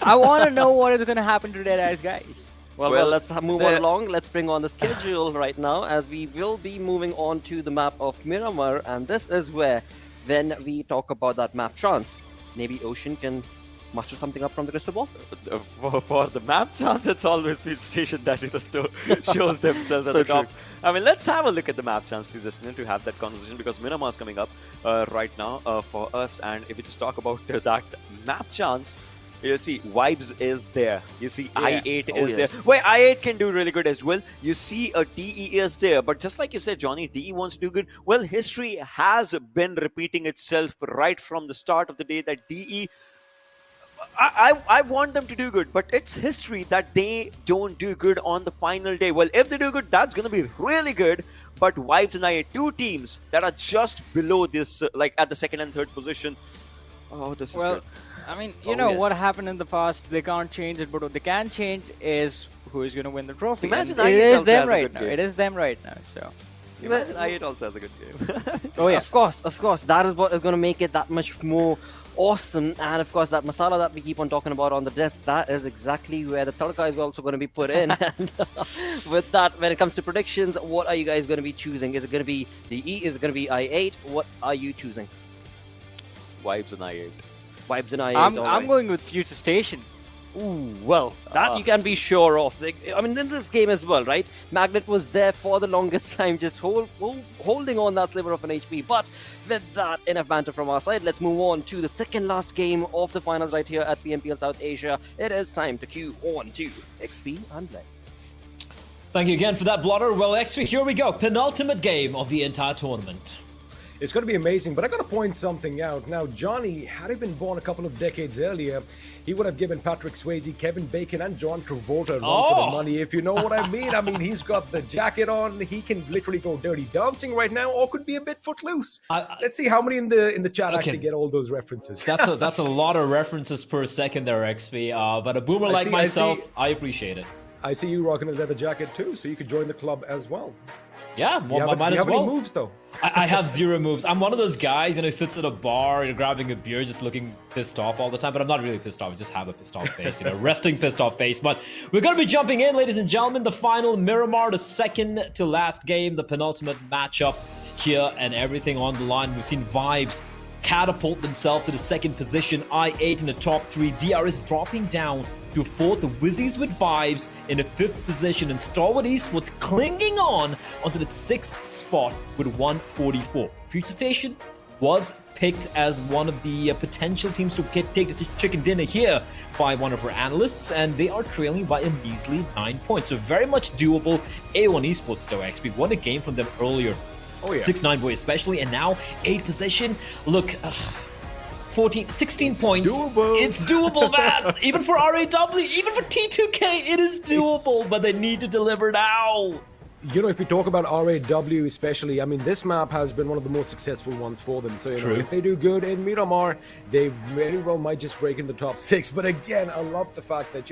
I want to know what is gonna happen to Deadeyes guys. Well, let's move on along. Let's bring on the schedule right now, as we will be moving on to the map of Miramar, and this is where, when we talk about that map chance, maybe Ocean can muster something up from the crystal ball? For the map chance, it's always Future Station that shows themselves at the top. I mean, let's have a look at the map chance to have that conversation, because Miramar's coming up right now for us. And if we just talk about that map chance, you see, Vibes is there. You see, I8 is there. Well, I8 can do really good as well. You see, a DE is there. But just like you said, Johnny, DE wants to do good. Well, history has been repeating itself right from the start of the day that DE... I want them to do good, but it's history that they don't do good on the final day. Well, if they do good, that's going to be really good. But Vibes and I8, 2 teams that are just below this, like at the 2nd and 3rd position. Oh, this is good. I mean, you know what happened in the past, they can't change it, but what they can change is who is going to win the trophy. Imagine it is them right now. It is them right now. So imagine I8 also has a good game. Oh yeah, of course. That is what is going to make it that much more awesome. And of course, that masala that we keep on talking about on the desk, that is exactly where the tadka is also going to be put in. And with that, when it comes to predictions, what are you guys going to be choosing? Is it going to be DE? Is it going to be I8? What are you choosing? Vibes and I8. Vibes and I8. I'm going with Future Station. Ooh, well, that you can be sure of. I mean, in this game as well, right? Magnet was there for the longest time, just holding on that sliver of an HP. But with that, enough banter from our side. Let's move on to the second last game of the finals right here at PMPL South Asia. It is time to queue on to XP Unlike. Thank you again for that, Blotter. Well, XP, here we go. Penultimate game of the entire tournament. It's going to be amazing, but I got to point something out. Now, Johnny, had he been born a couple of decades earlier, he would have given Patrick Swayze, Kevin Bacon, and John Travolta a run for the money, if you know what I mean. I mean, he's got the jacket on. He can literally go dirty dancing right now, or could be a bit footloose. Let's see how many in the chat actually get all those references. That's a lot of references per second there, XP. But a boomer like myself, I appreciate it. I see you rocking a leather jacket too, so you could join the club as well. Yeah, well, I might as well. Any moves though? I have zero moves. I'm one of those guys, who sits at a bar, grabbing a beer, just looking pissed off all the time. But I'm not really pissed off. I just have a pissed off face, resting pissed off face. But we're going to be jumping in, ladies and gentlemen. The final Miramar, the second to last game, the penultimate matchup here, and everything on the line. We've seen Vibes catapult themselves to the second position. I8 in the top 3. DRS dropping down to 4th. The Wizzes with Vibes in the 5th position, and Stalwart Esports clinging on onto the 6th spot with 144. Future Station was picked as one of the potential teams to take the chicken dinner here by one of our analysts, and they are trailing by a measly 9 points. So very much doable. A1 Esports, though, XP won a game from them earlier. Oh, yeah. 6-9 boy especially, and now 8th position. Look, 16 points. Doable. It's doable, man. Even for RAW, even for T2K, it is doable, but they need to deliver now. You know, if we talk about RAW especially, I mean, this map has been one of the most successful ones for them. So, you know, if they do good in Miramar, they very well might just break in the top 6. But again, I love the fact that,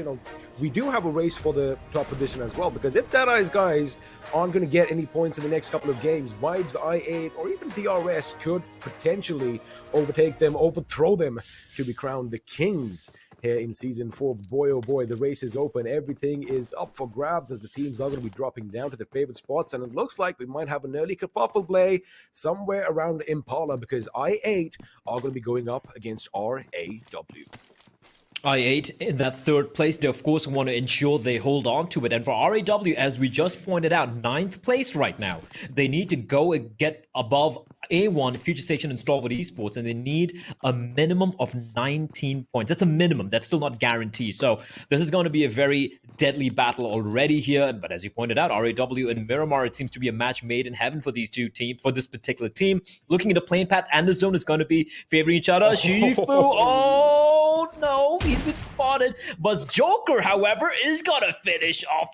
we do have a race for the top position as well. Because if Deadeyes guys aren't going to get any points in the next couple of games, Vibes, I8, or even DRS could potentially overtake them, overthrow them to be crowned the kings here in Season 4. Boy, oh boy, the race is open. Everything is up for grabs as the teams are going to be dropping down to their favorite spots. And it looks like we might have an early kerfuffle play somewhere around Impala, because I8 are going to be going up against RAW. I8 in that 3rd place. They, of course, want to ensure they hold on to it. And for RAW, as we just pointed out, 9th place right now. They need to go and get above A1, Future Station, and Stalwart Esports, and they need a minimum of 19 points. That's a minimum. That's still not guaranteed. So this is going to be a very deadly battle already here. But as you pointed out, RAW and Miramar, it seems to be a match made in heaven for these two teams, for this particular team. Looking at the playing path and the zone is going to be favoring each other. Shifu, oh no, he's been spotted. But Joker, however, is going to finish off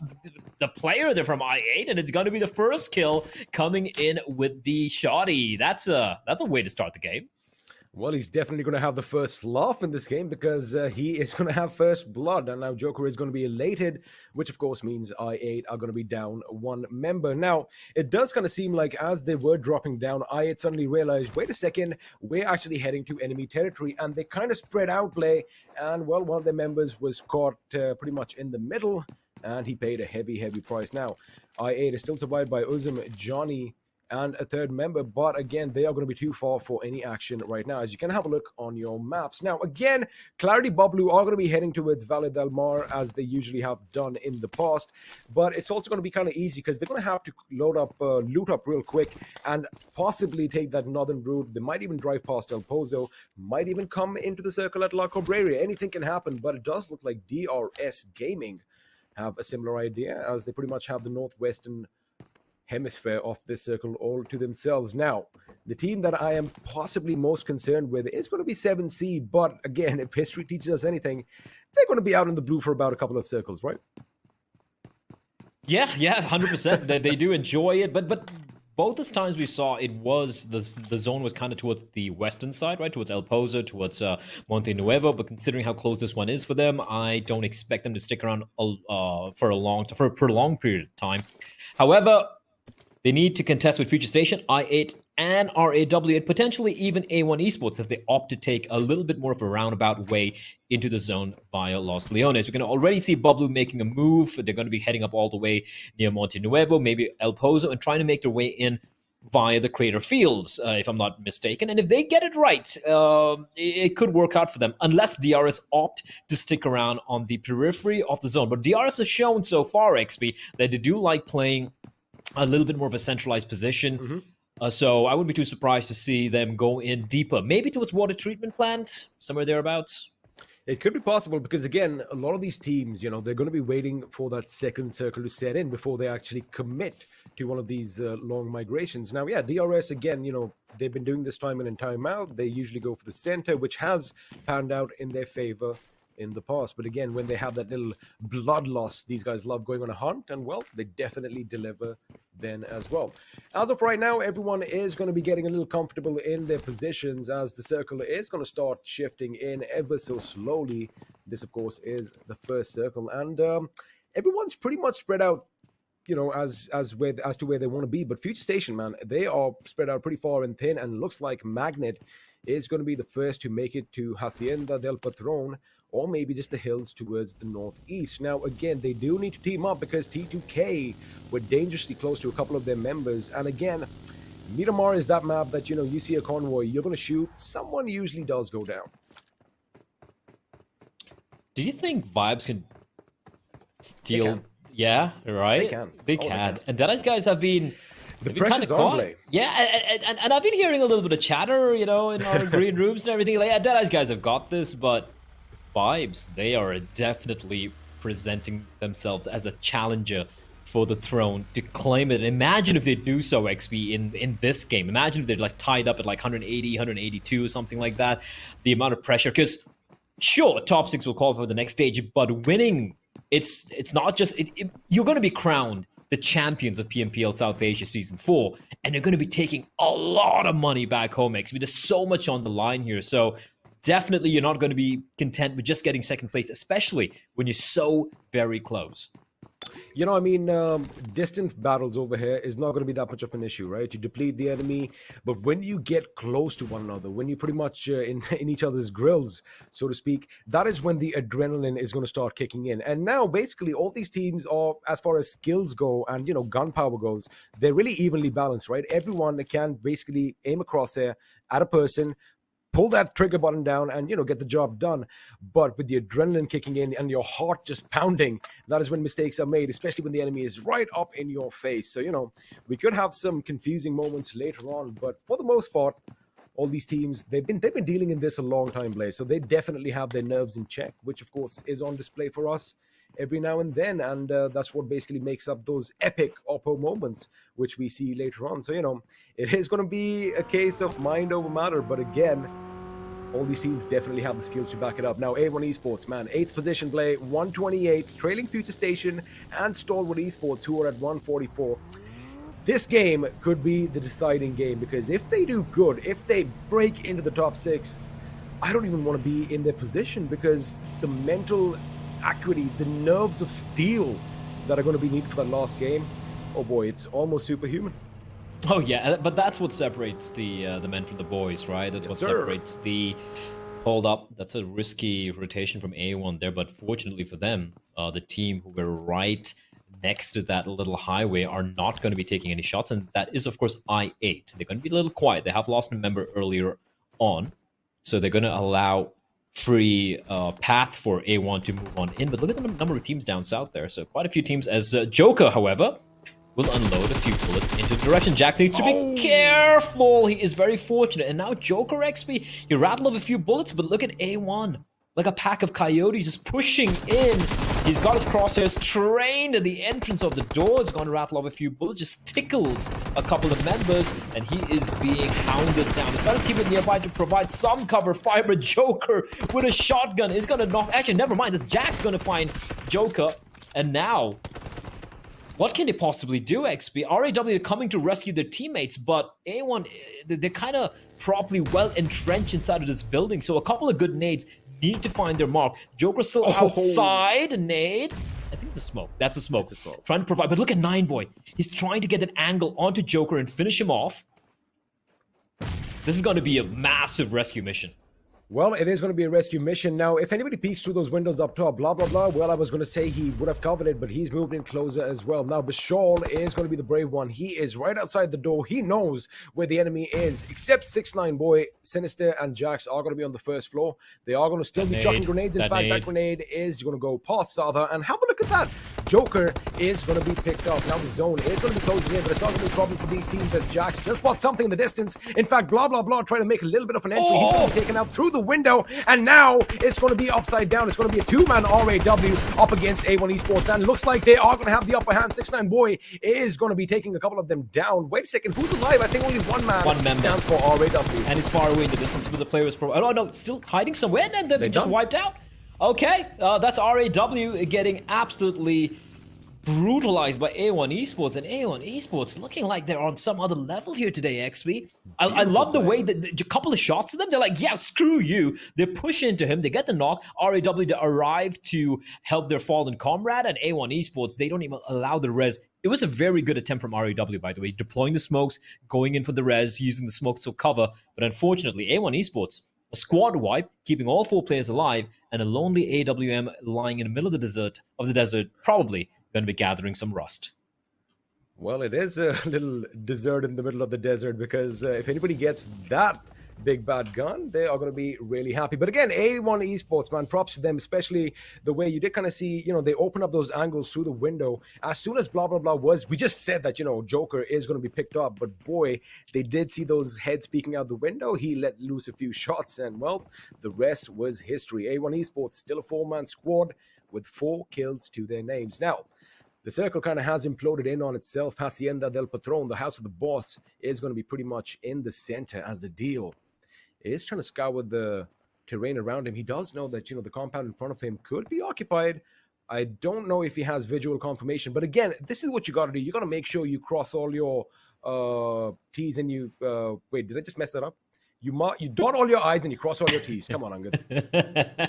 the player there from I8, and it's going to be the first kill coming in with the shotty. That's a way to start the game. Well, he's definitely going to have the first laugh in this game, because he is going to have first blood. And now Joker is going to be elated, which of course means I8 are going to be down one member. Now, it does kind of seem like as they were dropping down, I8 suddenly realized, wait a second, we're actually heading to enemy territory. And they kind of spread out play. And well, one of their members was caught pretty much in the middle, and he paid a heavy, heavy price. Now, I8 is still survived by Uzum, Johnny, and a 3rd member, but again, they are going to be too far for any action right now, as you can have a look on your maps. Now, again, Clarity BABLU are going to be heading towards Valle del Mar, as they usually have done in the past, but it's also going to be kind of easy, because they're going to have to loot up real quick, and possibly take that northern route. They might even drive past El Pozo, might even come into the circle at La Cabrera. Anything can happen, but it does look like DRS Gaming have a similar idea, as they pretty much have the northwestern hemisphere of this circle all to themselves. Now, the team that I am possibly most concerned with is going to be 7C, but again, if history teaches us anything, they're going to be out in the blue for about a couple of circles, right? Yeah, 100%. They do enjoy it, but both those times we saw, it was the zone was kind of towards the western side, right? Towards El Pozo, towards Monte Nuevo. But considering how close this one is for them, I don't expect them to stick around for a prolonged period of time. However, they need to contest with Future Station, I8, and RAW, and potentially even A1 Esports if they opt to take a little bit more of a roundabout way into the zone via Los Leones. We can already see BABLU making a move. They're going to be heading up all the way near Monte Nuevo, maybe El Pozo, and trying to make their way in via the Crater Fields, if I'm not mistaken. And if they get it right, it could work out for them, unless DRS opt to stick around on the periphery of the zone. But DRS has shown so far, XP, that they do like playing a little bit more of a centralized position. So I wouldn't be too surprised to see them go in deeper, maybe towards water treatment plant, somewhere thereabouts. It could be possible because, again, a lot of these teams, you know, they're going to be waiting for that second circle to set in before they actually commit to one of these long migrations. Now, yeah, DRS, again, you know, they've been doing this time in and time out. They usually go for the center, which has panned out in their favor in the past. But again, when they have that little blood loss, these guys love going on a hunt, and well, they definitely deliver then as well. As of right now, everyone is going to be getting a little comfortable in their positions as the circle is going to start shifting in ever so slowly. This, of course, is the first circle, and everyone's pretty much spread out, you know, as to where they want to be. But Future Station, man, they are spread out pretty far and thin, and looks like Magnet is going to be the first to make it to Hacienda del Patron, or maybe just the hills towards the northeast. Now, again, they do need to team up because T2K were dangerously close to a couple of their members. And again, Miramar is that map that, you know, you see a convoy, you're going to shoot, someone usually does go down. Do you think Vibes can steal? Yeah, right? They can. They can. And Deadeyes guys have been... The pressure's on, Blay. Yeah, and I've been hearing a little bit of chatter, you know, in our green rooms and everything. Like, yeah, Deadeyes guys have got this, but Vibes, they are definitely presenting themselves as a challenger for the throne to claim it. Imagine if they do so, XP, in this game. Imagine if they're like tied up at like 180, 182, something like that. The amount of pressure, because sure, top 6 will call for the next stage, but winning, it's not just... you're going to be crowned the champions of PMPL South Asia Season 4, and you're going to be taking a lot of money back home, XP. There's so much on the line here, so definitely you're not going to be content with just getting second place, especially when you're so very close. You know, I mean, distance battles over here is not going to be that much of an issue, right? You deplete the enemy, but when you get close to one another, when you're pretty much in each other's grills, so to speak, that is when the adrenaline is going to start kicking in. And now, basically, all these teams are, as far as skills go and, you know, gunpowder goes, they're really evenly balanced, right? Everyone can basically aim a crosshair at a person, pull that trigger button down and, you know, get the job done. But with the adrenaline kicking in and your heart just pounding, that is when mistakes are made, especially when the enemy is right up in your face. So, you know, we could have some confusing moments later on, but for the most part, all these teams, they've been dealing in this a long time, Blaze. So they definitely have their nerves in check, which of course is on display for us every now and then, and that's what basically makes up those epic Oppo moments, which we see later on. So, you know, it is going to be a case of mind over matter, but again, all these teams definitely have the skills to back it up. Now, A1 Esports, man, 8th position play, 128, trailing Future Station and Stalwart Esports, who are at 144. This game could be the deciding game, because if they do good, if they break into the top 6, I don't even want to be in their position, because the mental acuity, the nerves of steel that are going to be needed for that last game, oh boy, it's almost superhuman. Oh yeah, but that's what separates the men from the boys, right? That's what separates the... Hold up, that's a risky rotation from A1 there, but fortunately for them, the team who were right next to that little highway are not going to be taking any shots, and that is, of course, I8. They're going to be a little quiet. They have lost a member earlier on, so they're going to allow free path for A1 to move on in. But look at the number of teams down south there. So quite a few teams, as Joker, however, will unload a few bullets into the direction. Jax needs to be careful. He is very fortunate. And now Joker XP, he rattled off a few bullets, but look at A1. Like a pack of coyotes just pushing in. He's got his crosshairs trained at the entrance of the door. It's going to rattle off a few bullets, just tickles a couple of members, and he is being hounded down. He's got a teammate nearby to provide some cover. Fiber Joker with a shotgun is going to knock... Actually, never mind. It's Jax going to find Joker. And now, what can they possibly do, XP? RAW are coming to rescue their teammates, but A1, they're kind of properly well entrenched inside of this building. So a couple of good nades need to find their mark. Joker's still outside. Nade. I think it's a smoke. That's a smoke. It's a smoke. Trying to provide. But look at Nineboy. He's trying to get an angle onto Joker and finish him off. This is going to be a massive rescue mission. Well, it is going to be a rescue mission. Now, if anybody peeks through those windows up top, blah, blah, blah, well, I was going to say he would have covered it, but he's moved in closer as well. Now, Bashal is going to be the brave one. He is right outside the door. He knows where the enemy is, except 6ix9ine Boy, Sinister, and Jax are going to be on the first floor. They are going to still be chucking grenades. In fact, that grenade is going to go past Sada. And have a look at that. Joker is going to be picked up. Now, the zone is going to be closing in, but it's not going to be a problem for these teams as Jax just spot something in the distance. In fact, blah, blah, blah, trying to make a little bit of an entry. He's going to be taken out through the window, and now it's going to be upside down. It's going to be a two-man RAW up against A1 Esports, and looks like they are going to have the upper hand. 6ix9ine Boy is going to be taking a couple of them down. Wait a second, who's alive? I think only one man stands for RAW. And it's far away in the distance because the player was oh no, still hiding somewhere, and then just wiped out. Okay, that's RAW getting absolutely brutalized by A1 Esports, and A1 Esports looking like they're on some other level here today, XP. I love the way that a couple of shots to them, they're like, yeah, screw you. They push into him, they get the knock. RAW to arrive to help their fallen comrade, and A1 Esports, they don't even allow the res. It was a very good attempt from RAW, by the way, deploying the smokes, going in for the res, using the smokes to cover. But unfortunately, A1 Esports, a squad wipe, keeping all 4 players alive, and a lonely AWM lying in the middle of the desert, probably going to be gathering some rust. Well, it is a little desert in the middle of the desert, because if anybody gets that big bad gun, they are going to be really happy. But again, A1 Esports, man, props to them, especially the way you did kind of see, they open up those angles through the window. As soon as blah, blah, blah was, we just said that, Joker is going to be picked up. But boy, they did see those heads peeking out the window. He let loose a few shots, and well, the rest was history. A1 Esports, still a 4-man squad with 4 kills to their names. Now, the circle kind of has imploded in on itself. Hacienda del Patron, the house of the boss, is going to be pretty much in the center as a deal. He is trying to scour the terrain around him. He does know that, the compound in front of him could be occupied. I don't know if he has visual confirmation. But again, this is what you got to do. You got to make sure you cross all your T's and you... wait, did I just mess that up? You dot all your I's and you cross all your T's. Come on, I'm good.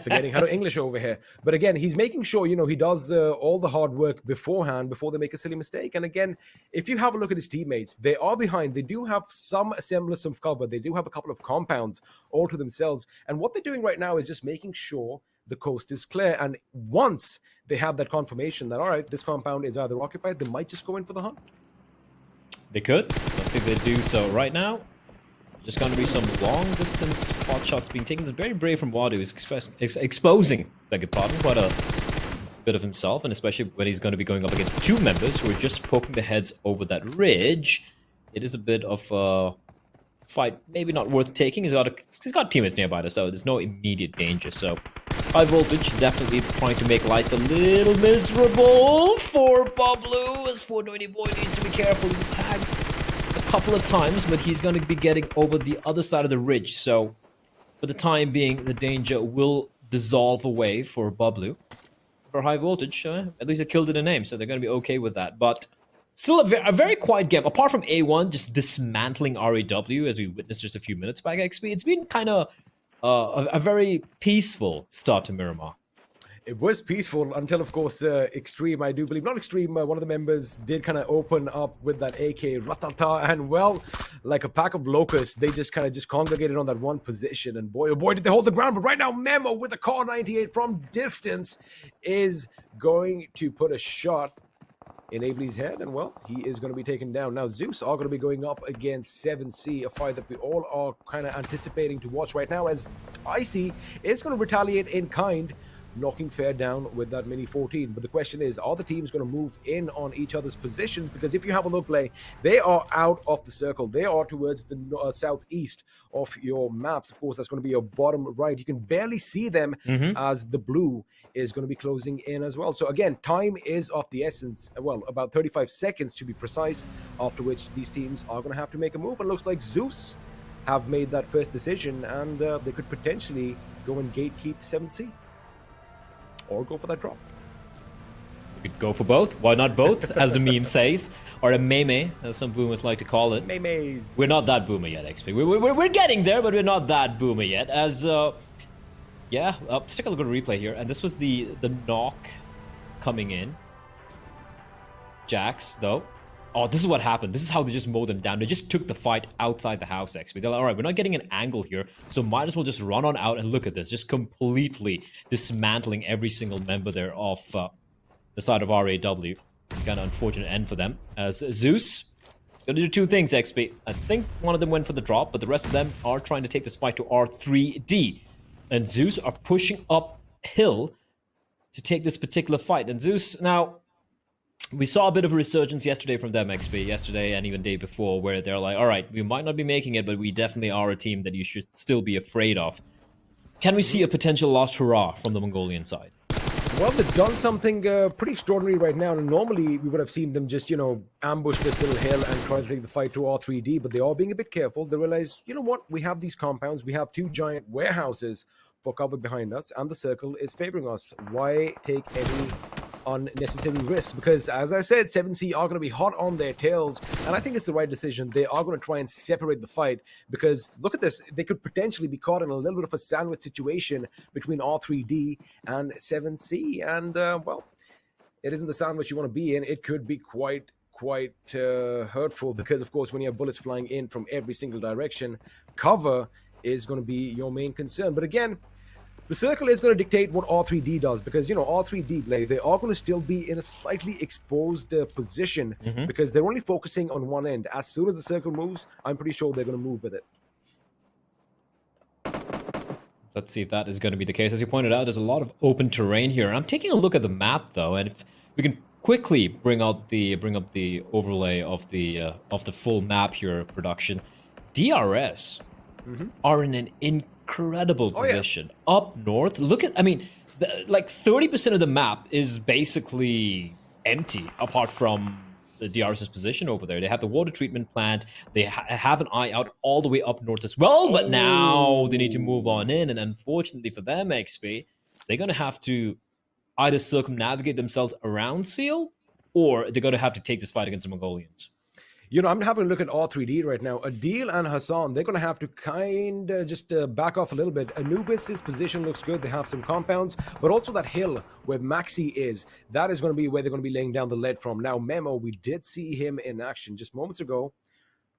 Forgetting how to English over here. But again, he's making sure, he does all the hard work beforehand before they make a silly mistake. And again, if you have a look at his teammates, they are behind. They do have some semblance of cover. They do have a couple of compounds all to themselves. And what they're doing right now is just making sure the coast is clear. And once they have that confirmation that, all right, this compound is either occupied, they might just go in for the hunt. They could. Let's see if they do so right now. Just going to be some long-distance spot shots being taken. It's very brave from Wadu. He's exposing, beg your pardon, quite a bit of himself, and especially when he's going to be going up against 2 members who are just poking their heads over that ridge. It is a bit of a fight, maybe not worth taking. He's got teammates nearby, so there's no immediate danger. So high voltage definitely trying to make life a little miserable for BABLU, as 420 Boy needs to be careful. He's tagged a couple of times, but he's going to be getting over the other side of the ridge. So for the time being, the danger will dissolve away for BABLU. For high voltage, at least it killed in a name, so they're going to be okay with that. But still a very quiet game. Apart from A1 just dismantling RAW, as we witnessed just a few minutes back, XP, it's been kind of a very peaceful start to Miramar. It was peaceful until, of course, Extreme, I do believe. Not Extreme, one of the members did kind of open up with that AK, ratata, and well, like a pack of locusts, they just kind of congregated on that one position. And boy, oh boy, did they hold the ground. But right now, Memo with a Car 98 from distance is going to put a shot in Abely's head, and well, he is going to be taken down. Now, ZEUS are going to be going up against 7C, a fight that we all are kind of anticipating to watch right now, as Icy is going to retaliate in kind, knocking Fair down with that mini 14. But the question is, are the teams going to move in on each other's positions? Because if you have a look, play, they are out of the circle. They are towards the southeast of your maps. Of course, that's going to be your bottom right. You can barely see them as the blue is going to be closing in as well. So again, time is of the essence. Well, about 35 seconds to be precise, after which these teams are going to have to make a move. And it looks like ZEUS have made that first decision, and they could potentially go and gatekeep 7C. Or go for that drop. We could go for both. Why not both, as the meme says? Or a meme, as some boomers like to call it. Memes. We're not that boomer yet, XP. We're getting there, but we're not that boomer yet. As, yeah, let's take a look at a replay here. And this was the knock coming in. Jax, though. Oh, this is what happened. This is how they just mowed them down. They just took the fight outside the house, XP. They're like, all right, we're not getting an angle here, so might as well just run on out and look at this. Just completely dismantling every single member there of the side of RAW. Kind of unfortunate end for them. As ZEUS gonna do 2 things, XP. I think one of them went for the drop, but the rest of them are trying to take this fight to R3D. And ZEUS are pushing uphill to take this particular fight. And ZEUS, now, we saw a bit of a resurgence yesterday from them, XP, yesterday and even day before, where they're like, all right, we might not be making it, but we definitely are a team that you should still be afraid of. can we see a potential last hurrah from the Mongolian side? Well, they've done something pretty extraordinary right now. And normally, we would have seen them just, ambush this little hill and try to take the fight to R3D. But they are being a bit careful. They realize, you know what? We have these compounds. We have 2 giant warehouses for cover behind us. And the circle is favoring us. Why take any unnecessary risks? Because, as I said, 7C are going to be hot on their tails. And I think it's the right decision. They are going to try and separate the fight. Because, look at this. They could potentially be caught in a little bit of a sandwich situation between R3D and 7C. And, well, it isn't the sandwich you want to be in. It could be quite hurtful. Because, of course, when you have bullets flying in from every single direction, cover is going to be your main concern. But again, the circle is going to dictate what R3D does, because, R3D, they are going to still be in a slightly exposed position because they're only focusing on one end. As soon as the circle moves, I'm pretty sure they're going to move with it. Let's see if that is going to be the case. As you pointed out, there's a lot of open terrain here. I'm taking a look at the map, though, and if we can quickly bring up the overlay of the full map here, production. DRS are in an incredible position up north. Look at, like 30% of the map is basically empty apart from the DRS's position over there. They have the water treatment plant. They have an eye out all the way up north as well, but now they need to move on in, and unfortunately for them, XP, they're going to have to either circumnavigate themselves around Seal, or they're going to have to take this fight against the Mongolians. I'm having a look at R3D right now. Adil and Hassan, they're going to have to kind of just back off a little bit. Anubis' position looks good. They have some compounds, but also that hill where Maxi is, that is going to be where they're going to be laying down the lead from. Now, Memo, we did see him in action just moments ago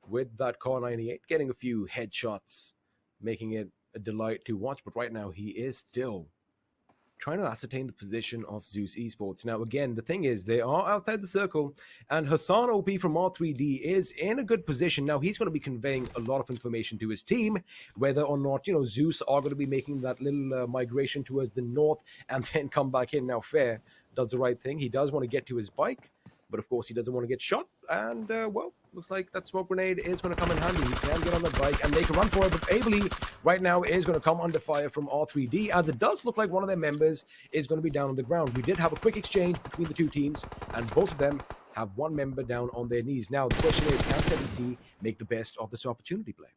with that Car 98, getting a few headshots, making it a delight to watch. But right now, he is still trying to ascertain the position of ZEUS Esports. Now, again, the thing is, they are outside the circle, and Hassan OP from R3D is in a good position. Now, he's going to be conveying a lot of information to his team, whether or not, ZEUS are going to be making that little migration towards the north and then come back in. Now, Fair does the right thing. He does want to get to his bike, but of course, he doesn't want to get shot. And, well, looks like that smoke grenade is going to come in handy. He can get on the bike and make a run for it, but Ably right now is going to come under fire from R3D, as it does look like one of their members is going to be down on the ground. We did have a quick exchange between the 2 teams, and both of them have one member down on their knees. Now, the question is, can 7C make the best of this opportunity play?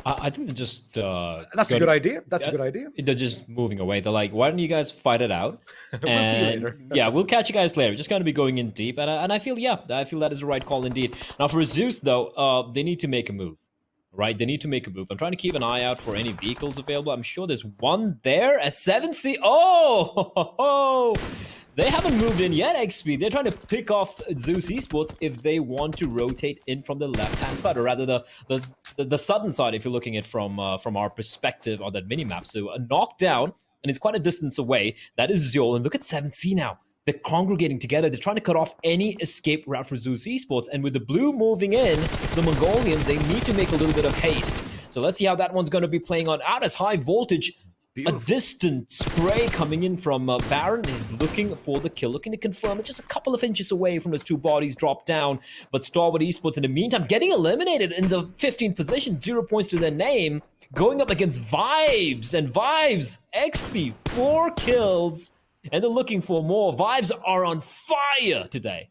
I think they're just... That's a good idea. That's a good idea. They're just moving away. They're like, why don't you guys fight it out? We'll see you later. Yeah, we'll catch you guys later. We're just going to be going in deep. And I feel that is the right call indeed. Now, for ZEUS, though, they need to make a move. Right? They need to make a move. I'm trying to keep an eye out for any vehicles available. I'm sure there's one there. A 7C. Oh! They haven't moved in yet, XP. They're trying to pick off ZEUS Esports if they want to rotate in from the left-hand side, or rather the southern side, if you're looking at from our perspective on that mini-map. So a knockdown, and it's quite a distance away. That is ZEUS. And look at 7C now. They're congregating together. They're trying to cut off any escape route for ZEUS Esports. And with the blue moving in, the Mongolians, they need to make a little bit of haste. So let's see how that one's going to be playing on. Out as high voltage. Beautiful. A distant spray coming in from Baron. He's looking for the kill, looking to confirm it. Just a couple of inches away from his 2 bodies dropped down. But Stalwart Esports, in the meantime, getting eliminated in the 15th position. 0 points to their name. Going up against Vibes. And Vibes, XP, 4 kills. And they're looking for more. Vibes are on fire today.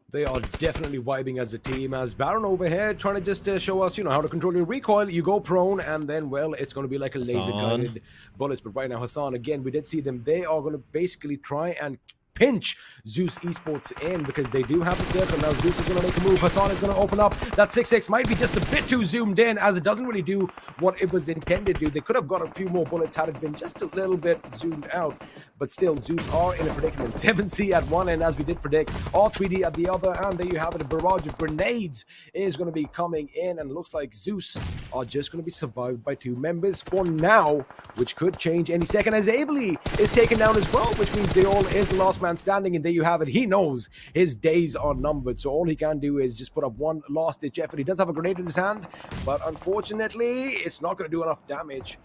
They are definitely vibing as a team, as Baron over here trying to just show us, how to control your recoil. You go prone, and then, well, it's going to be like a laser-guided bullets. But right now, Hassan, again, we did see them. They are going to basically try and pinch ZEUS Esports in, because they do have the circle. Now ZEUS is going to make a move. Hassan is going to open up. That 6x might be just a bit too zoomed in, as it doesn't really do what it was intended to do. They could have got a few more bullets had it been just a little bit zoomed out. But still, ZEUS are in a predicament. 7C at one end, as we did predict. R3D at the other, and there you have it. A barrage of grenades is going to be coming in, and it looks like ZEUS are just going to be survived by 2 members for now, which could change any second, as Ably is taken down as well, which means ZEUS is the last man standing, and there you have it. He knows his days are numbered, so all he can do is just put up one last-ditch effort. He does have a grenade in his hand, but unfortunately, it's not going to do enough damage.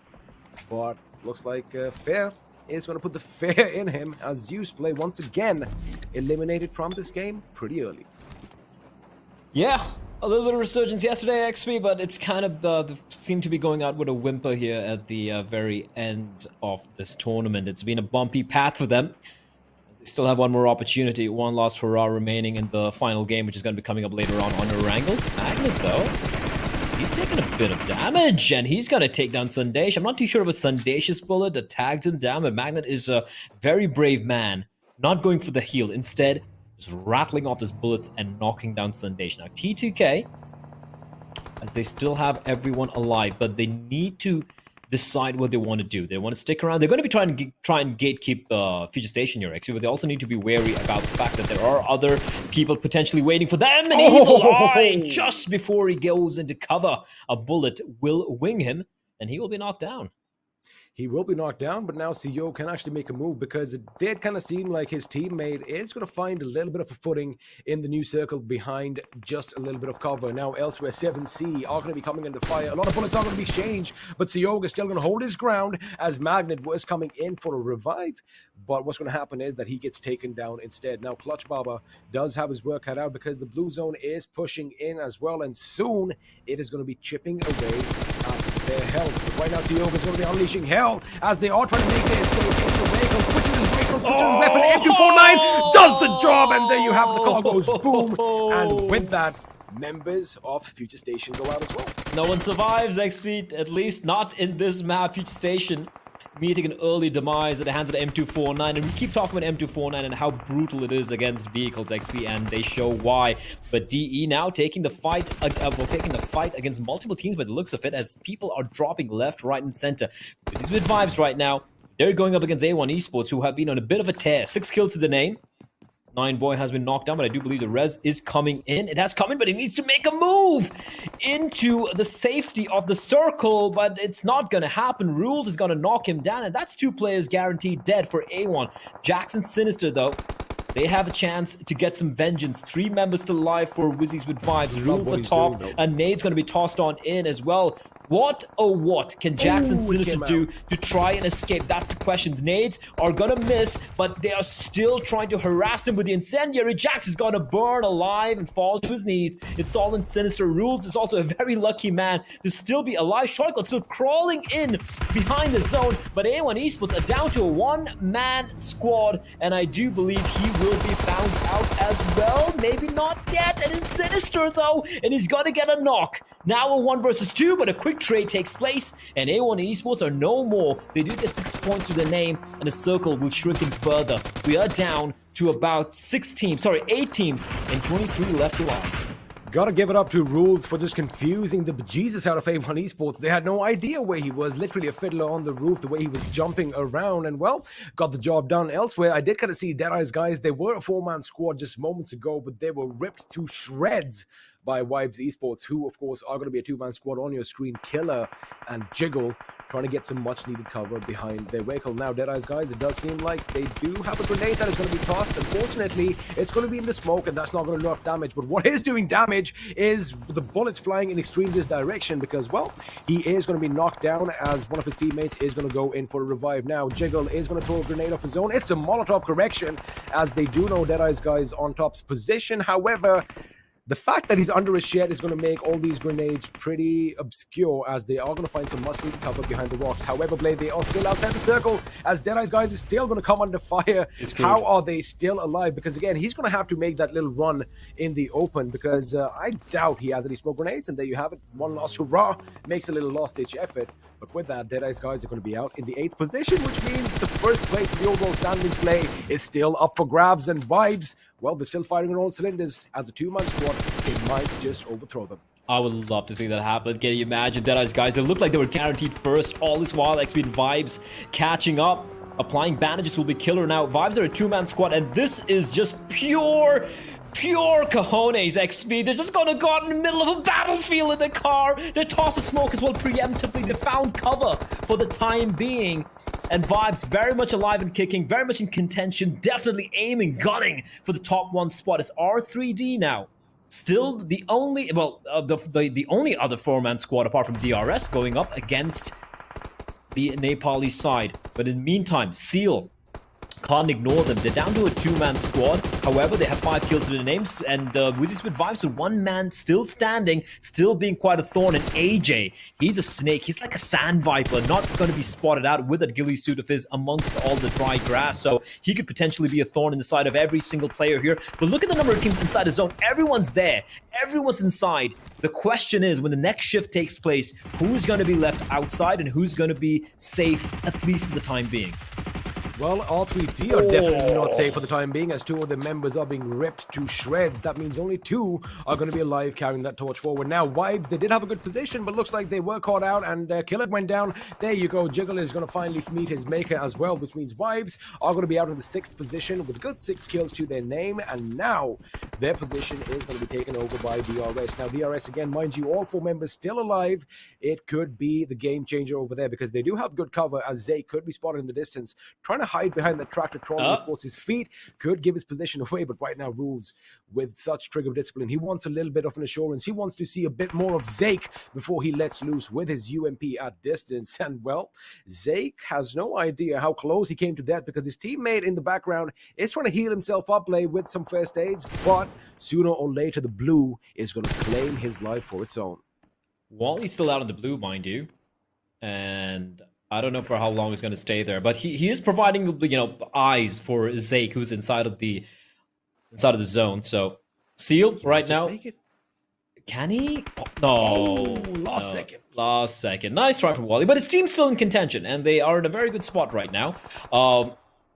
But looks like Fair is going to put the fear in him, as ZEUS play once again eliminated from this game pretty early. Yeah, A little bit of resurgence yesterday, XP, but it's kind of seemed to be going out with a whimper here at the very end of this tournament. It's been a bumpy path for them. They still have one more opportunity, one last hurrah remaining in the final game, which is going to be coming up later on Erangel. Magnet, though, he's taking a bit of damage, and he's going to take down Sandesh. I'm not too sure if it's Sandesh's bullet that tagged him down, but Magnet is a very brave man, not going for the heal. Instead, just rattling off his bullets and knocking down Sandesh. Now, T2K, as they still have everyone alive, but they need to decide what they want to do. They want to stick around. They're going to be trying to gatekeep Future Station here, actually, but they also need to be wary about the fact that there are other people potentially waiting for them. And Evil Eye, just before he goes into cover, a bullet will wing him, and he will be knocked down. He will be knocked down, but now CEO can actually make a move because it did kind of seem like his teammate is going to find a little bit of a footing in the new circle behind just a little bit of cover. Now elsewhere, 7C are going to be coming into fire. A lot of bullets are going to be exchanged, but CEO is still going to hold his ground as Magnet was coming in for a revive. But what's going to happen is that he gets taken down instead. Now Clutch Baba does have his work cut out because the blue zone is pushing in as well, and soon it is going to be chipping away at their health. But right now CEO is going to be unleashing hell as they are trying to make their escape into the vehicle, switches his vehicle, switches his weapon, M249 does the job, and there you have the car goes boom, and with that, members of Future Station go out as well. No one survives, XP, at least not in this map. Future Station meeting an early demise at the hands of the M249, and we keep talking about M249 and how brutal it is against vehicles, XP, and they show why. But DE now taking the fight, against multiple teams by the looks of it, as people are dropping left, right, and center. This is with vibes right now. They're going up against A1 Esports, who have been on a bit of a tear. 6 kills to the name. 9boy has been knocked down, but I do believe the res is coming in. It has come in, but he needs to make a move into the safety of the circle, but it's not going to happen. Rules is going to knock him down, and that's 2 players guaranteed dead for A1. Jackson Sinister, though, they have a chance to get some vengeance. 3 members still alive for Wizzes with vibes. Rules are top, and Nade's going to be tossed on in as well. What, oh what, can Jackson Sinister do to try and escape? That's the question. Nades are gonna miss, but they are still trying to harass him with the incendiary. Jax is gonna burn alive and fall to his knees. It's all in Sinister. Rules is also a very lucky man to still be alive. Shoiko still crawling in behind the zone, but A1 Esports are down to a 1-man squad, and I do believe he will be found out as well. Maybe not yet, and it's Sinister though, and he's gonna get a knock. Now a 1 versus 2, but a quick trade takes place, and A1 Esports are no more. They do get 6 points to their name, and the circle will shrink in further. We are down to about 8 teams, and 23 left alive. Gotta give it up to Rules for just confusing the bejesus out of A1 Esports. They had no idea where he was, literally a fiddler on the roof, the way he was jumping around, and well, got the job done. Elsewhere, I did kind of see Deadeyes guys. They were a 4-man squad just moments ago, but they were ripped to shreds by Wibbes Esports, who of course are going to be a 2-man squad on your screen. Killer and Jiggle trying to get some much needed cover behind their vehicle. Now Deadeyes guys, it does seem like they do have a grenade that is going to be tossed. Unfortunately, it's going to be in the smoke, and that's not going to do enough damage. But what is doing damage is the bullets flying in extreme direction, because well, he is going to be knocked down as one of his teammates is going to go in for a revive. Now Jiggle is going to throw a grenade off his own. It's a Molotov correction, as they do know Deadeyes guys on top's position. However, the fact that he's under a shed is going to make all these grenades pretty obscure, as they are going to find some much needed cover behind the rocks. However, Blade, they are still outside the circle, as Deadeyes guys is still going to come under fire. How are they still alive? Because again, he's going to have to make that little run in the open, because I doubt he has any smoke grenades. And there you have it. One last hurrah makes a little last-ditch effort. But with that, Deadeyes guys are going to be out in the 8th position, which means the first place in the overall standings play is still up for grabs. And Vibes, well, they're still firing on all cylinders. As a 2-man squad, they might just overthrow them. I would love to see that happen. Can you imagine Deadeyes guys? They look like they were guaranteed first all this while. XP and Vibes catching up. Applying bandages will be killer now. Vibes are a 2-man squad, and this is just pure cojones, XP. They're just gonna go out in the middle of a battlefield in the car. They toss the smoke as well preemptively. They found cover for the time being. And Vibes very much alive and kicking, very much in contention, definitely aiming, gunning for the top 1 spot. It's R3D now. Still the only, well, the only other 4-man squad apart from DRS going up against the Nepali side. But in the meantime, Seal can't ignore them. They're down to a 2-man squad. However, they have 5 kills to their names, and Wizzes with Vibes with 1 man still standing, still being quite a thorn. And AJ, he's a snake. He's like a sand viper, not going to be spotted out with that ghillie suit of his amongst all the dry grass. So he could potentially be a thorn in the side of every single player here. But look at the number of teams inside the zone. Everyone's there. Everyone's inside. The question is, when the next shift takes place, who's going to be left outside and who's going to be safe, at least for the time being? Well, R3D are definitely not safe for the time being, as 2 of the members are being ripped to shreds. That means only 2 are going to be alive carrying that torch forward. Now, Vibes, they did have a good position, but looks like they were caught out, and Killer went down. There you go. Jiggle is going to finally meet his maker as well, which means Vibes are going to be out in the 6th position with good 6 kills to their name, and now their position is going to be taken over by DRS. Now, DRS, again, mind you, all 4 members still alive. It could be the game changer over there, because they do have good cover, as Zay could be spotted in the distance, trying to hide behind the tractor trolley. Of course, his feet could give his position away, but right now, Rules, with such trigger discipline, he wants a little bit of an assurance. He wants to see a bit more of Zake before he lets loose with his UMP at distance. And, well, Zake has no idea how close he came to that, because his teammate in the background is trying to heal himself up, with some first aids, but sooner or later, the blue is going to claim his life for its own. Wally's still out in the blue, mind you, and I don't know for how long he's going to stay there, but he is providing, eyes for Zake, who's inside of the zone. So Seal right now, can he? Oh, no, last second. Nice try from Wally, but his team's still in contention, and they are in a very good spot right now.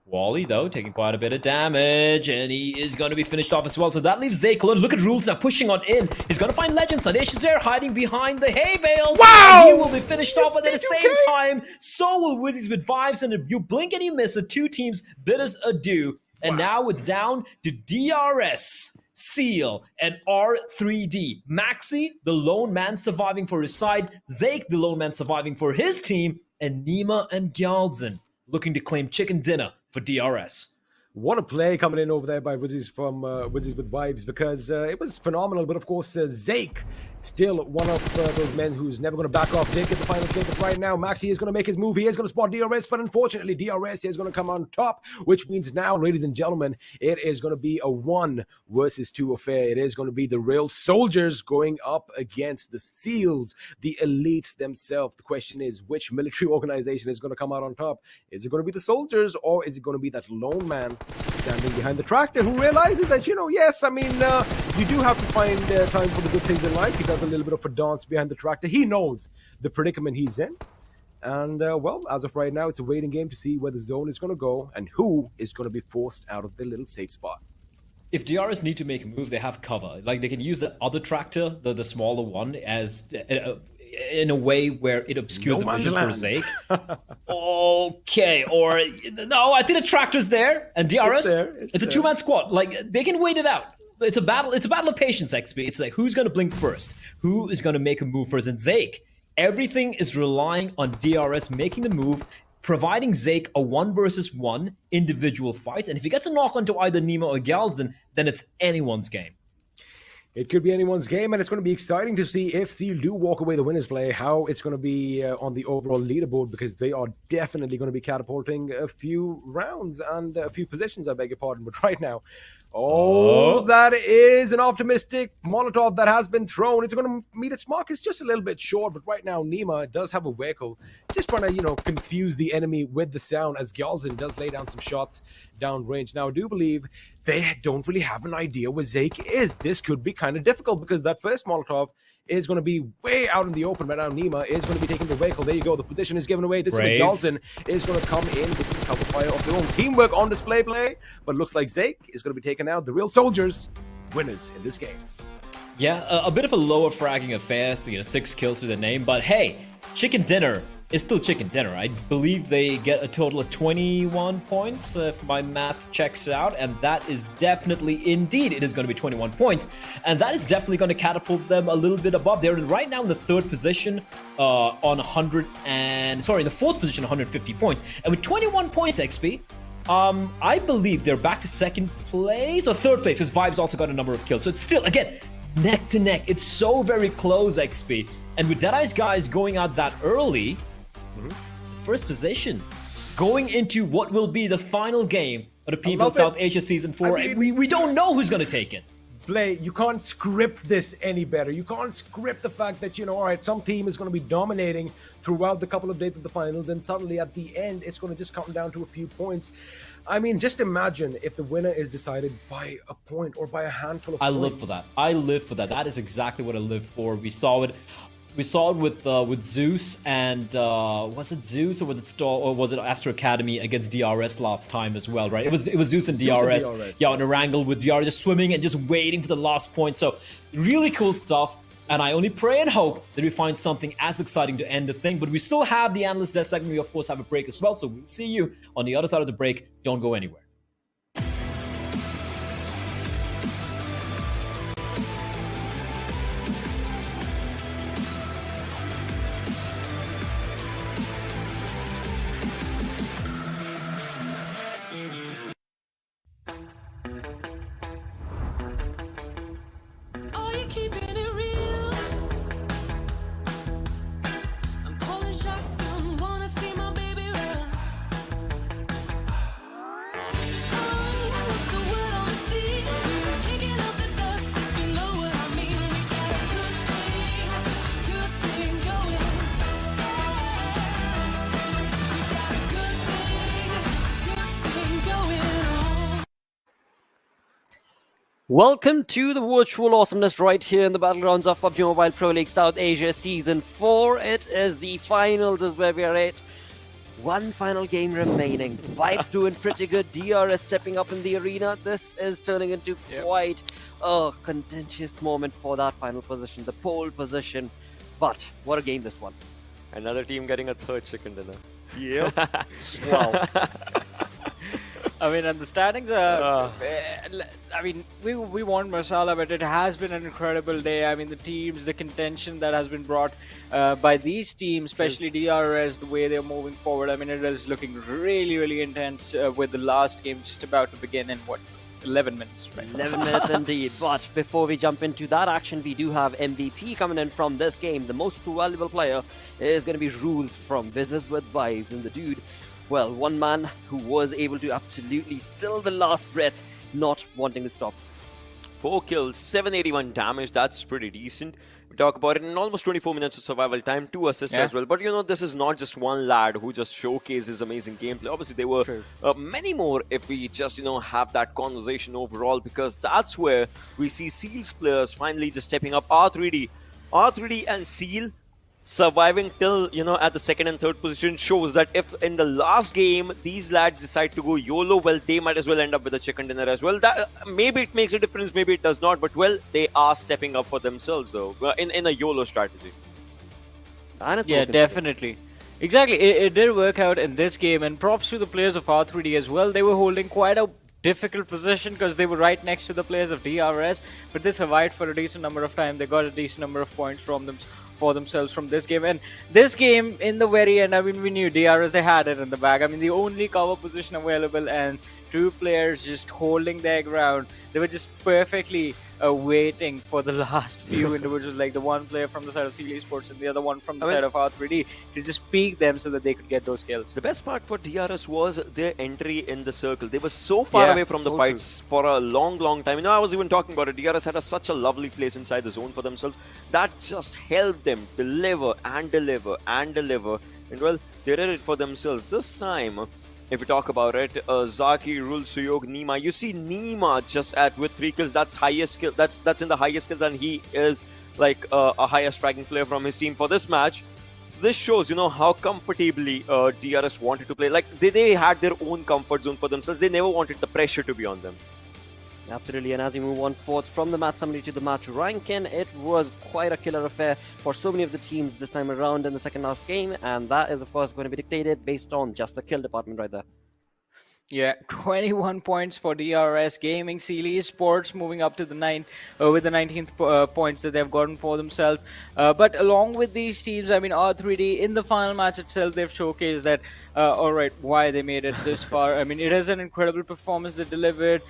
Wally, though, taking quite a bit of damage, and he is going to be finished off as well. So that leaves Zake alone. Look at Rules now pushing on in. He's going to find Legend. Sadesh is there hiding behind the hay bales. Wow! And he will be finished off, but at the same time, so will Wizzes with Vibes. And if you blink and you miss, the 2 teams bid us adieu. And now it's down to DRS, Seal, and R3D. Maxi, the lone man surviving for his side. Zake, the lone man surviving for his team. And Nima and Gyaldzin looking to claim chicken dinner for DRS. What a play coming in over there by Wizzes from Wizzes with Vibes, because it was phenomenal. But of course, Zake, still one of those men who's never going to back off. Did get the final kill, but right now, Maxi is going to make his move. He is going to spot DRS, but unfortunately, DRS is going to come on top, which means now, ladies and gentlemen, it is going to be a 1 versus 2 affair. It is going to be the real soldiers going up against the SEALs, the elites themselves. The question is, which military organization is going to come out on top? Is it going to be the soldiers, or is it going to be that lone man standing behind the tractor who realizes that, yes, you do have to find time for the good things in life. He does a little bit of a dance behind the tractor. He knows the predicament he's in. And, well, as of right now, it's a waiting game to see where the zone is going to go and who is going to be forced out of the little safe spot. If DRS need to make a move, they have cover. Like, they can use the other tractor, the smaller one, as in a way where it obscures the vision for Zake. Okay, or no, I think the tractor's there, and DRS, it's a 2-man squad. Like, they can wait it out. It's a battle of patience, XP. It's like, who's going to blink first? Who is going to make a move first? And Zake, everything is relying on DRS making the move, providing Zake a 1 versus 1 individual fight. And if he gets a knock onto either Nemo or Gyaldzin, then it's anyone's game. It could be anyone's game, and it's going to be exciting to see if Seal do walk away the winners play, how it's going to be on the overall leaderboard, because they are definitely going to be catapulting a few rounds and a few positions, I beg your pardon. But right now, that is an optimistic Molotov that has been thrown. It's going to meet its mark. It's just a little bit short, but right now, Nima does have a vehicle, just trying to, confuse the enemy with the sound, as Gyaldzin does lay down some shots down range. Now, I do believe they don't really have an idea where Zake is. This could be kind of difficult, because that first Molotov is going to be way out in the open. Right now, Nima is going to be taking the vehicle. There you go. The position is given away. This is where Gyaldzin is going to come in with some cover fire of their own. Teamwork on display play, but looks like Zake is going to be taking out the real soldiers, winners in this game. Yeah, a bit of a lower fragging affair, 6 kills to the name, but hey, chicken dinner is still chicken dinner. I believe they get a total of 21 points, if my math checks out, and that is definitely, indeed, it is going to be 21 points, and that is definitely going to catapult them a little bit above. They're right now in the 3rd position on in the 4th position, 150 points, and with 21 points, XP, I believe they're back to 2nd place or 3rd place, because Vibes also got a number of kills, so it's still, again, neck to neck. It's so very close, XP, and with Deadeyes guys going out that early, first position. going into what will be the final game of the PMPL love South it. Asia Season 4. I mean- we don't know who's going to take it. Blay, you can't script this any better. You can't script the fact that, all right, some team is going to be dominating throughout the couple of days of the finals, and suddenly at the end, it's going to just come down to a few points. I mean, just imagine if the winner is decided by a point or by a handful of I points. live for that. I live for that. That is exactly what I live for. We saw it. We saw it with ZEUS and was it ZEUS or was it or was it Astro Academy against DRS last time as well, right? It was ZEUS and DRS. Yeah, and Erangel with DRS just swimming and just waiting for the last point. So really cool stuff. And I only pray and hope that we find something as exciting to end the thing. But we still have the analyst desk segment. We of course have a break as well. So we'll see you on the other side of the break. Don't go anywhere. Are you keeping it real? I'm calling shotgun, wanna see my baby run. Oh, what's the word on the sea? Kicking up the dust, if you know what I mean. We got a good thing going. We got a good thing going on. Welcome to the virtual awesomeness right here in the battlegrounds of PUBG Mobile Pro League South Asia Season 4. It is the finals, is where we are at. One final game remaining. Vibes doing pretty good. DRS stepping up in the arena. This is turning into quite a contentious moment for that final position, the pole position. But what a game this one. Another team getting a third chicken dinner. Yep. Wow. I mean, and the standings are. I mean, we want Masala, but it has been an incredible day. I mean, the teams, the contention that has been brought by these teams, especially DRS, the way they're moving forward. I mean, it is looking really, really intense with the last game just about to begin in 11 minutes, right? 11 minutes indeed. But before we jump into that action, we do have MVP coming in from this game. The most valuable player is going to be Rules from Wizzes with Vibes. And the dude, well, one man who was able to absolutely still the last breath, not wanting to stop. 4 kills, 781 damage. That's pretty decent. We talk about it in almost 24 minutes of survival time, 2 assists as well. But this is not just one lad who just showcases amazing gameplay. Obviously, there were many more if we just, have that conversation overall, because that's where we see Seal's players finally just stepping up. R3D and Seal surviving till, at the second and third position shows that if in the last game these lads decide to go YOLO, well, they might as well end up with a chicken dinner as well. That maybe it makes a difference, maybe it does not, but well, they are stepping up for themselves though, in a YOLO strategy. Yeah, definitely. Exactly, it did work out in this game, and props to the players of R3D as well. They were holding quite a difficult position because they were right next to the players of DRS, but they survived for a decent number of time. They got a decent number of points from them for themselves from this game. And this game, in the very end, I mean, we knew DRS, they had it in the bag. I mean, the only cover position available and 2 players just holding their ground. They were just perfectly waiting for the last few individuals, like the one player from the side of Stalwart Esports and the other one from the side of R3D, to just peek them so that they could get those kills. The best part for DRS was their entry in the circle. They were so far away from the fights for a long time. I was even talking about it. DRS had such a lovely place inside the zone for themselves that just helped them deliver and deliver and deliver. And well, they did it for themselves this time. If we talk about it, Zaki, Rul, Suyog, Nima. You see Nima just with 3 kills. That's highest kill. That's in the highest kills, and he is like a highest striking player from his team for this match. So this shows, how comfortably DRS wanted to play. Like they had their own comfort zone for themselves. They never wanted the pressure to be on them. Absolutely, and as we move on forth from the match summary to the match ranking, it was quite a killer affair for so many of the teams this time around in the second last game, and that is of course going to be dictated based on just the kill department right there. Yeah, 21 points for DRS Gaming. Stalwart Esports moving up to the 9th with the 19th points that they've gotten for themselves. But along with these teams, I mean, R3D in the final match itself, they've showcased that, alright, why they made it this far. I mean, it is an incredible performance they delivered.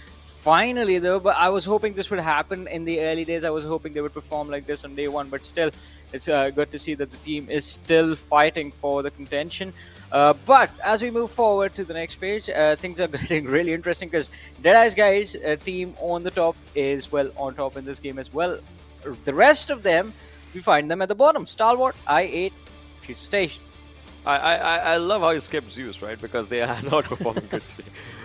Finally, though, but I was hoping this would happen in the early days. I was hoping they would perform like this on day one, but still, It's good to see that the team is still fighting for the contention. But as we move forward to the next page, things are getting really interesting because Deadeyes guys, team on the top is well on top in this game as well. The rest of them, we find them at the bottom. Stalwart, I8, Future Station. I love how you skipped ZEUS, right? Because they are not performing good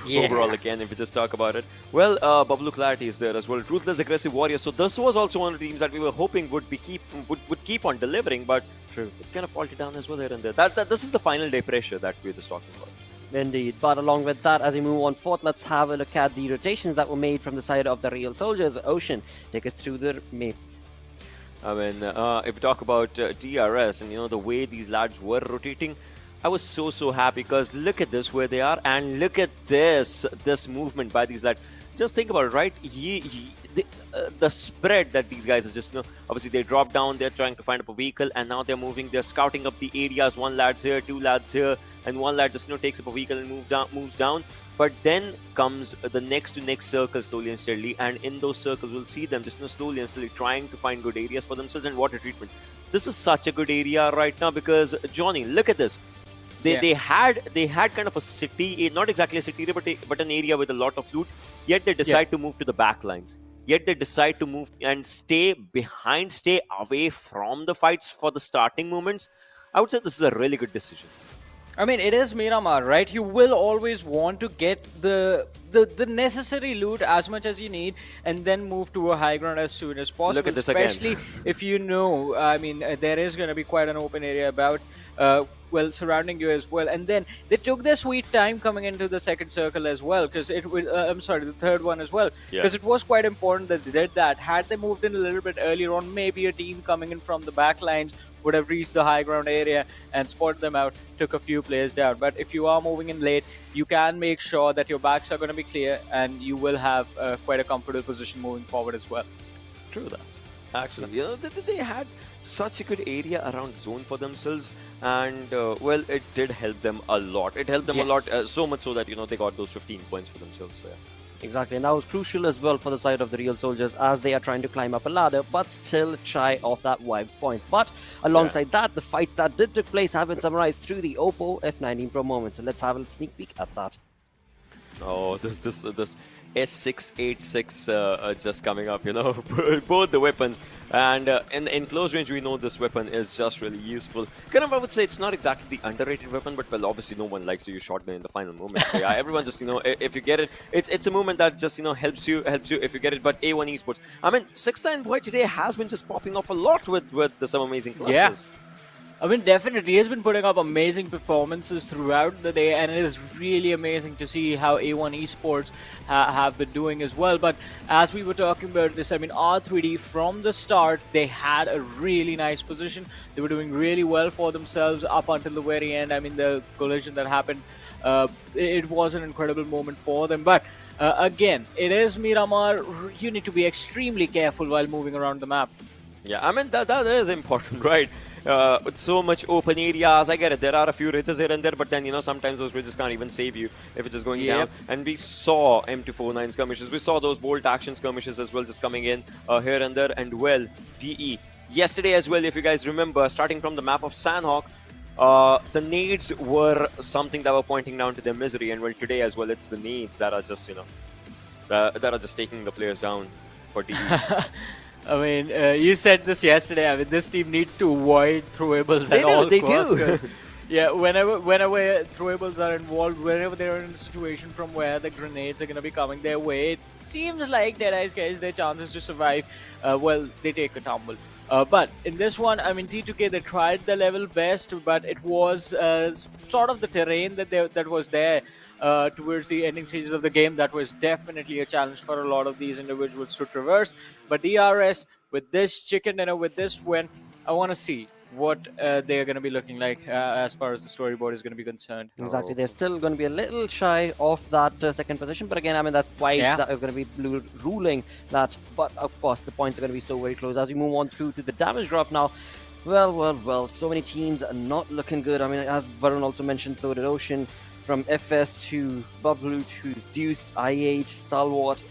overall again, if we just talk about it. Well, BABLU Clarity is there as well. Ruthless, Aggressive Warrior. So this was also one of the teams that we were hoping would keep on delivering, but it kind of faltered down as well here and there. This is the final day pressure that we were just talking about. Indeed, but along with that, as we move on forth, let's have a look at the rotations that were made from the side of the Real Soldiers. Ocean, take us through the map. I mean, if we talk about DRS and the way these lads were rotating, I was so happy because look at this where they are and look at this movement by these lads. Just think about it, right? The spread that these guys are just, obviously they drop down, they're trying to find up a vehicle, and now they're moving, they're scouting up the areas. One lad's here, two lads here, and one lad just takes up a vehicle and moves down. But then comes the next to next circle slowly and steadily, and in those circles we'll see them just slowly and steadily trying to find good areas for themselves and water treatment. This is such a good area right now because Johnny, look at this. They had kind of a city, not exactly a city, but an area with a lot of loot. Yet they decide to move to the back lines. Yet they decide to move and stay behind, stay away from the fights for the starting moments. I would say this is a really good decision. I mean, it is Miramar, right? You will always want to get the necessary loot as much as you need and then move to a high ground as soon as possible. Look at this especially again. If I mean, there is going to be quite an open area about, surrounding you as well. And then they took their sweet time coming into the second circle as well, because it was, the third one as well, because it was quite important that they did that. Had they moved in a little bit earlier on, maybe a team coming in from the back lines would have reached the high ground area and spotted them out, took a few players down. But if you are moving in late, you can make sure that your backs are going to be clear and you will have quite a comfortable position moving forward as well. True that. Actually, they had such a good area around zone for themselves, and it did help them a lot. It helped them a lot, so much so that they got those 15 points for themselves there. Exactly, and that was crucial as well for the side of the Real Soldiers as they are trying to climb up a ladder, but still shy of that Vibes points. But alongside that, the fights that did take place have been summarized through the Oppo F19 Pro moment. So let's have a sneak peek at that. Oh, this S686 just coming up, both the weapons, and in close range we know this weapon is just really useful. Kind of, I would say it's not exactly the underrated weapon, but well, obviously no one likes to use shotgun in the final moment. So yeah, everyone just if you get it, it's a movement that just helps you if you get it. But A1 Esports, I mean, 6th boy today has been just popping off a lot with some amazing classes. Yeah. I mean, definitely, he has been putting up amazing performances throughout the day, and it is really amazing to see how A1 Esports have been doing as well. But as we were talking about this, I mean, R3D from the start, they had a really nice position. They were doing really well for themselves up until the very end. I mean, the collision that happened, it was an incredible moment for them. But again, it is Miramar. You need to be extremely careful while moving around the map. Yeah, I mean, that is important, right? With so much open areas, I get it. There are a few ridges here and there, but then sometimes those ridges can't even save you if it's just going down. And we saw M249 skirmishes, we saw those bolt action skirmishes as well, just coming in here and there. And well, DE yesterday as well, if you guys remember, starting from the map of Sanhok, the nades were something that were pointing down to their misery. And well, today as well, it's the nades that are just that are just taking the players down for DE. I mean, you said this yesterday. I mean, this team needs to avoid throwables at all costs. They do. Yeah, whenever throwables are involved, whenever they're in a situation from where the grenades are going to be coming their way, it seems like Deadeyes guys, their chances to survive, they take a tumble. But in this one, I mean, T2K, they tried their level best, but it was sort of the terrain that was there. Towards the ending stages of the game, that was definitely a challenge for a lot of these individuals to traverse. But DRS, with this chicken dinner, with this win, I want to see what they are going to be looking like as far as the storyboard is going to be concerned. Exactly, they're still going to be a little shy of that second position, but again, I mean, that's why that is going to be ruling that. But of course, the points are going to be so very close. As we move on through to the damage drop now, well, so many teams are not looking good. I mean, as Varun also mentioned, so did Ocean. From FS to BABLU to ZEUS, I8, Stalwart,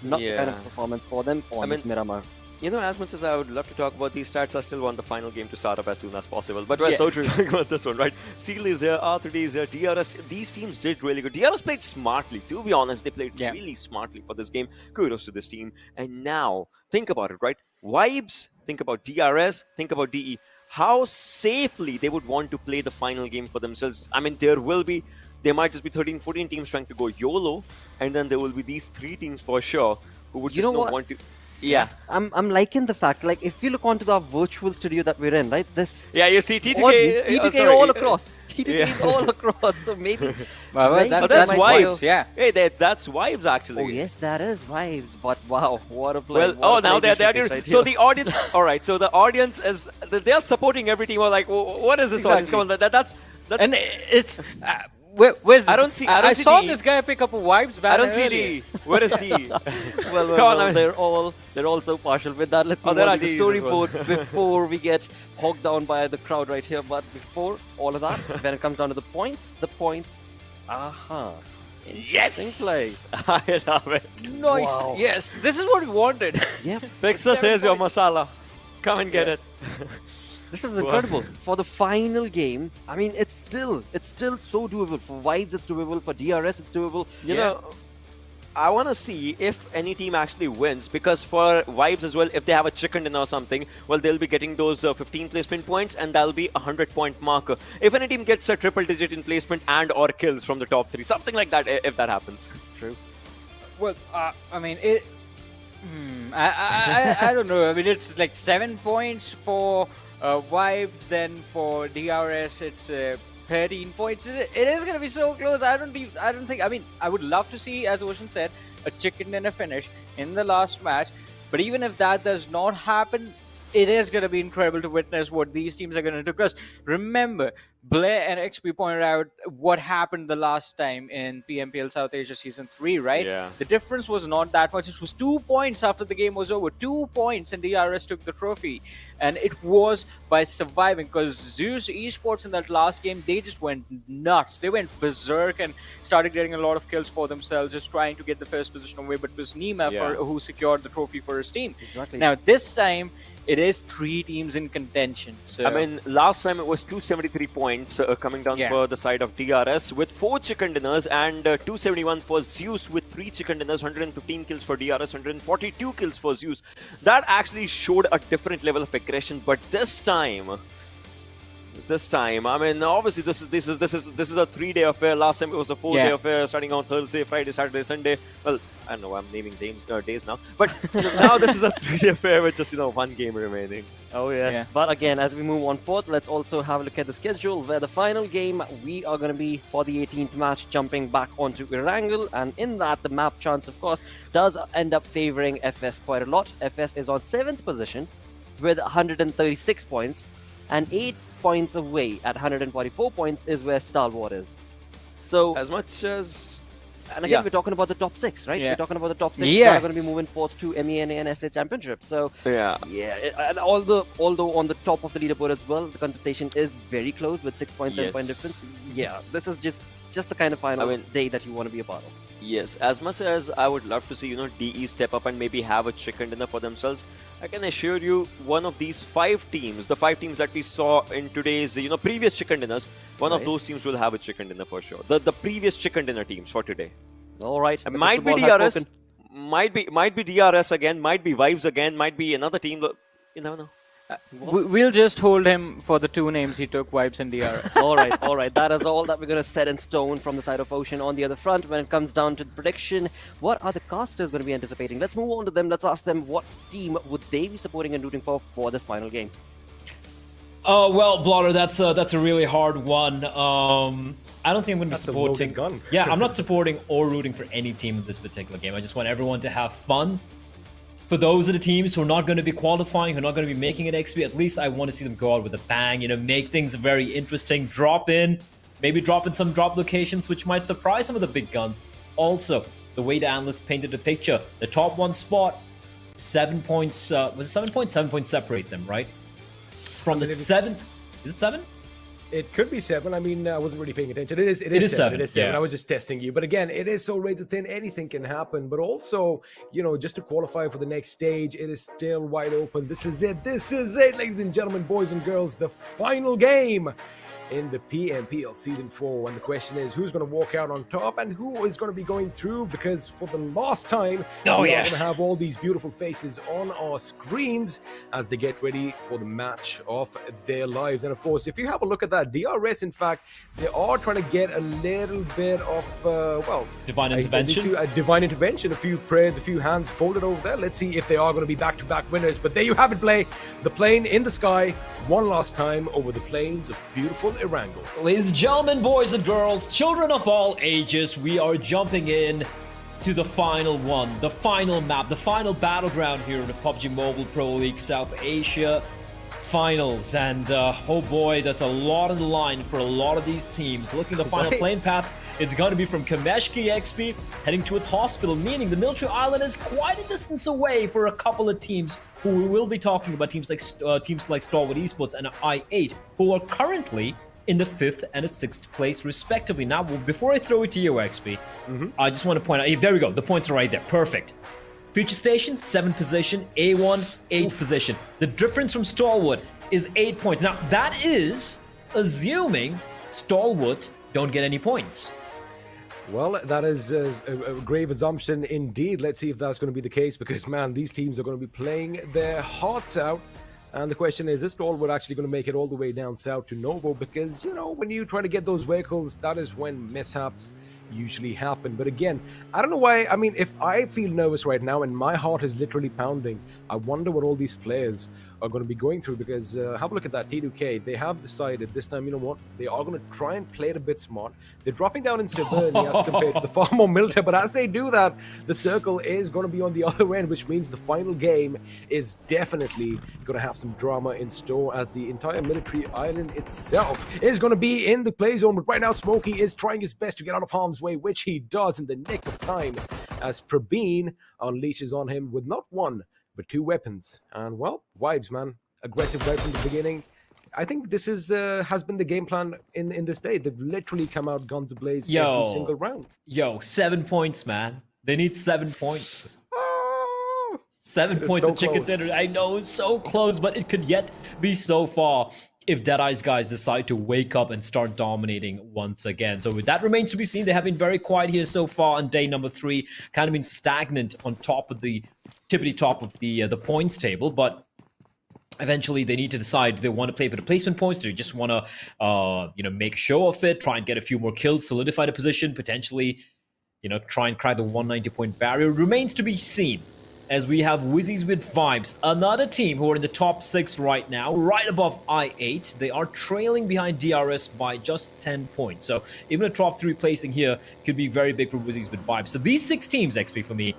not the kind of performance for them on this Miramar. You know, as much as I would love to talk about these stats, I still want the final game to start up as soon as possible. But we're so talking about this one, right? Seal is here, R3D is here, DRS. These teams did really good. DRS played smartly. To be honest, they played really smartly for this game. Kudos to this team. And now, think about it, right? Vibes, think about DRS, think about DE. How safely they would want to play the final game for themselves. I mean, there might just be 13, 14 teams trying to go YOLO, and then there will be these 3 teams for sure who would just not want to. Yeah, I'm liking the fact, like, if you look onto the virtual studio that we're in, right? This you see TTK, audience, TTK all across. TTK is all across, so maybe. that's vibes. Hey, that's vibes actually. Oh yes, that is vibes. But wow, what a play! Well, now they're right so the audience. All right, so the audience is they're supporting every team. Or like, what is this audience? Come on, that's and it's. Where's I don't see. I saw this guy pick up a vibes banner. I don't see D. Where is D? well, they're all so partial with that. Let's move on to the storyboard before we get hogged down by the crowd right here. But before all of that, when it comes down to the points, Yes! Play. I love it. Nice. Wow. Yes, this is what we wanted. Yep. Vexus, here's your masala. Come and get it. This is incredible. For the final game, I mean, it's still so doable. For Vibes, it's doable. For DRS, it's doable. You know, I want to see if any team actually wins, because for Vibes as well, if they have a chicken dinner or something, well, they'll be getting those 15 placement points, and that'll be a 100-point marker. If any team gets a triple digit in placement and or kills from the top 3, something like that, if that happens. True. Well, I mean, I don't know. I mean, it's like 7 points for Vibes, then for DRS it's 13 points. It is going to be so close. I don't think. I mean, I would love to see, as Ocean said, a chicken dinner finish in the last match. But even if that does not happen, it is going to be incredible to witness what these teams are going to do. Because remember, Blair and XP pointed out what happened the last time in PMPL South Asia Season 3, right? Yeah. The difference was not that much. It was 2 points after the game was over. 2 points, and DRS took the trophy. And it was by surviving, because ZEUS Esports in that last game, they just went nuts. They went berserk and started getting a lot of kills for themselves, just trying to get the first position away. But it was Nima who secured the trophy for his team. Exactly. Now, this time, it is 3 teams in contention. So I mean, last time it was 273 points coming down for the side of DRS with 4 chicken dinners, and 271 for ZEUS with 3 chicken dinners, 115 kills for DRS, 142 kills for ZEUS. That actually showed a different level of aggression, but this time, I mean, obviously this is a 3-day affair. Last time it was a 4-day affair, starting on Thursday, Friday, Saturday, Sunday. Well, I don't know, I'm naming days now, but now this is a 3-day affair with just 1 game remaining. Oh yes, but again, as we move on forth, let's also have a look at the schedule, where the final game we are going to be for the 18th match jumping back onto Erangel, and in that the map chance, of course, does end up favoring FS quite a lot. FS is on 7th position with 136 points, and 8 points away at 144 points is where Stalwart is. So as much as, and again, we're talking about the top 6, right? We're talking about the top 6 that are going to be moving forth to MENA and SA Championship. So and although on the top of the leaderboard as well, the contestation is very close with 6.7 point difference. Yeah, this is just the kind of final day that you want to be a part of. Yes, as much as I would love to see, DE step up and maybe have a chicken dinner for themselves, I can assure you one of these 5 teams, the 5 teams that we saw in today's, previous chicken dinners, one of those teams will have a chicken dinner for sure. The previous chicken dinner teams for today. All right. Might be DRS, might be DRS again, might be Vibes again, might be another team. You never know. We'll just hold him for the 2 names he took, Vibes and DRS. all right. That is all that we're going to set in stone from the side of Ocean. On the other front, when it comes down to the prediction, what are the casters going to be anticipating? Let's move on to them. Let's ask them what team would they be supporting and rooting for this final game. Well, Blotter, that's a really hard one. I don't think I'm going to be supporting. Yeah, I'm not supporting or rooting for any team in this particular game. I just want everyone to have fun. For those of the teams who are not going to be qualifying, who are not going to be making it XP, at least I want to see them go out with a bang, make things very interesting, maybe drop in some drop locations, which might surprise some of the big guns. Also, the way the analysts painted the picture, the top 1 spot, 7 points, was it 7 points? 7 points separate them, right? From the 7th, is it 7? It could be 7. I mean, I wasn't really paying attention. It is 7. It is 7. Yeah. I was just testing you. But again, it is so razor thin. Anything can happen. But also, just to qualify for the next stage, it is still wide open. This is it. This is it, ladies and gentlemen, boys and girls. The final game in the PMPL Season 4. And the question is, who's going to walk out on top and who is going to be going through? Because for the last time, we are going to have all these beautiful faces on our screens as they get ready for the match of their lives. And of course, if you have a look at that, DRS, in fact, they are trying to get a little bit of, divine intervention. A divine intervention, a few prayers, a few hands folded over there. Let's see if they are going to be back-to-back winners. But there you have it, Play. The plane in the sky, one last time over the plains of beautiful Erangel. Ladies and gentlemen, boys and girls, children of all ages, we are jumping in to the final one, the final map, the final battleground here in the PUBG Mobile Pro League South Asia finals. And oh boy, that's a lot on the line for a lot of these teams. Looking at the final plane path, it's going to be from Kameshki XP heading towards hospital, meaning the military island is quite a distance away for a couple of teams who we will be talking about, teams like Stalwart Esports and I8, who are currently in the 5th and the 6th place respectively. Now, before I throw it to you, XP, I just want to point out, there we go, the points are right there, perfect. Future Station, 7th position, A1, 8th position. The difference from Stalwart is 8 points. Now, that is assuming Stalwart don't get any points. Well, that is a grave assumption indeed. Let's see if that's going to be the case because, man, these teams are going to be playing their hearts out. And the question is Stalwart actually going to make it all the way down south to Novo? Because, when you try to get those vehicles, that is when mishaps usually happen. But again, I don't know why. I mean, if I feel nervous right now and my heart is literally pounding, I wonder what all these players are going to be going through because have a look at that T2K. They have decided this time, you know what, they are going to try and play it a bit smart. They're dropping down in Severny as compared to the far more military, but as they do that, the circle is going to be on the other end, which means the final game is definitely going to have some drama in store as the entire military island itself is going to be in the play zone. But right now, Smokey is trying his best to get out of harm's way, which he does in the nick of time as Prabeen unleashes on him with not one, but 2 weapons. And well, vibes, man. Aggressive right from the beginning. I think this is has been the game plan in this day. They've literally come out guns ablaze every single round. 7 points, man. They need 7 points. Oh, 7 points so of chicken close. dinner. I know, it's so close, but it could yet be so far if Deadeyes guys decide to wake up and start dominating once again. So that remains to be seen. They have been very quiet here so far on day number 3. Kind of been stagnant on top of the tippity top of the points table, but eventually they need to decide they want to play for the placement points. They just want to make a show of it, try and get a few more kills, solidify the position, potentially try and crack the 190 point barrier. Remains to be seen, as we have Wizzes with Vibes, another team who are in the top 6 right now, right above I8. They are trailing behind DRS by just 10 points. So even a top 3 placing here could be very big for Wizzes with Vibes. So these 6 teams, XP, for me,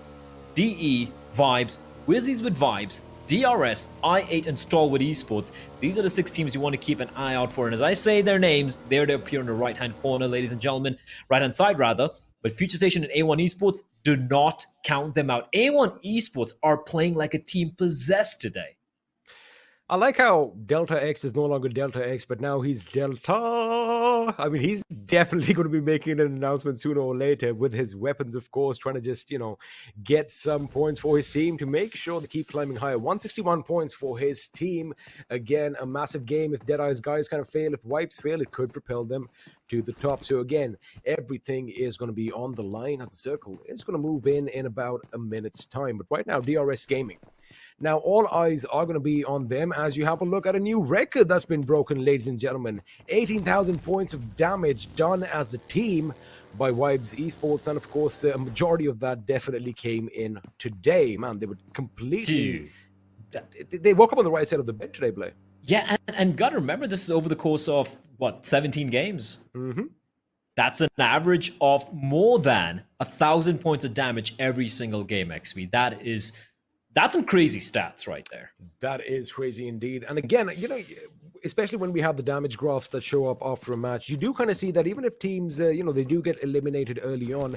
DE, Vibes, Wizzes with Vibes, DRS, I8, and Stalwart Esports. These are the 6 teams you want to keep an eye out for. And as I say their names, there they appear in the right-hand corner, ladies and gentlemen. Right-hand side, rather. But Future Station and A1 Esports, do not count them out. A1 Esports are playing like a team possessed today. I like how Delta X is no longer Delta X, but now he's Delta. I mean, he's definitely going to be making an announcement sooner or later with his weapons, of course, trying to just, get some points for his team to make sure they keep climbing higher. 161 points for his team. Again, a massive game. If Deadeyes guys kind of fail, if Wipes fail, it could propel them to the top. So again, everything is going to be on the line as the circle is going to move in about a minute's time. But right now, DRS Gaming. Now, all eyes are going to be on them as you have a look at a new record that's been broken, ladies and gentlemen. 18,000 points of damage done as a team by Wibbes Esports. And, of course, a majority of that definitely came in today. Man, they were completely... They woke up on the right side of the bed today, Blay. Yeah, and got to remember, this is over the course of, 17 games? Mm-hmm. That's an average of more than 1,000 points of damage every single game, XP. That's some crazy stats right there. That is crazy indeed. And again, especially when we have the damage graphs that show up after a match, you do kind of see that even if teams, they do get eliminated early on,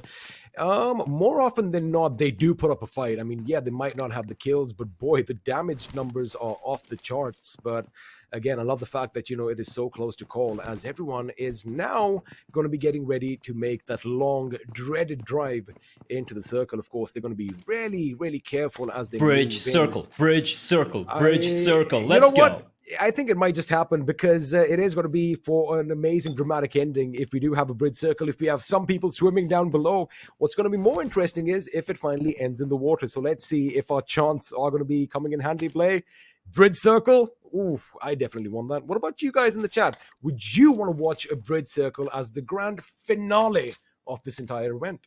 more often than not, they do put up a fight. I mean, yeah, they might not have the kills, but boy, the damage numbers are off the charts. But again, I love the fact that, it is so close to call, as everyone is now going to be getting ready to make that long, dreaded drive into the circle. Of course, they're going to be really, really careful as they Bridge, move circle, in. bridge, circle, bridge, circle. You Let's know go. what? I think it might just happen because it is going to be for an amazing dramatic ending if we do have a bridge circle, if we have some people swimming down below. What's going to be more interesting is if it finally ends in the water. So let's see if our chants are going to be coming in handy play. Bridge circle? Ooh, I definitely want that. What about you guys in the chat? Would you want to watch a bridge circle as the grand finale of this entire event?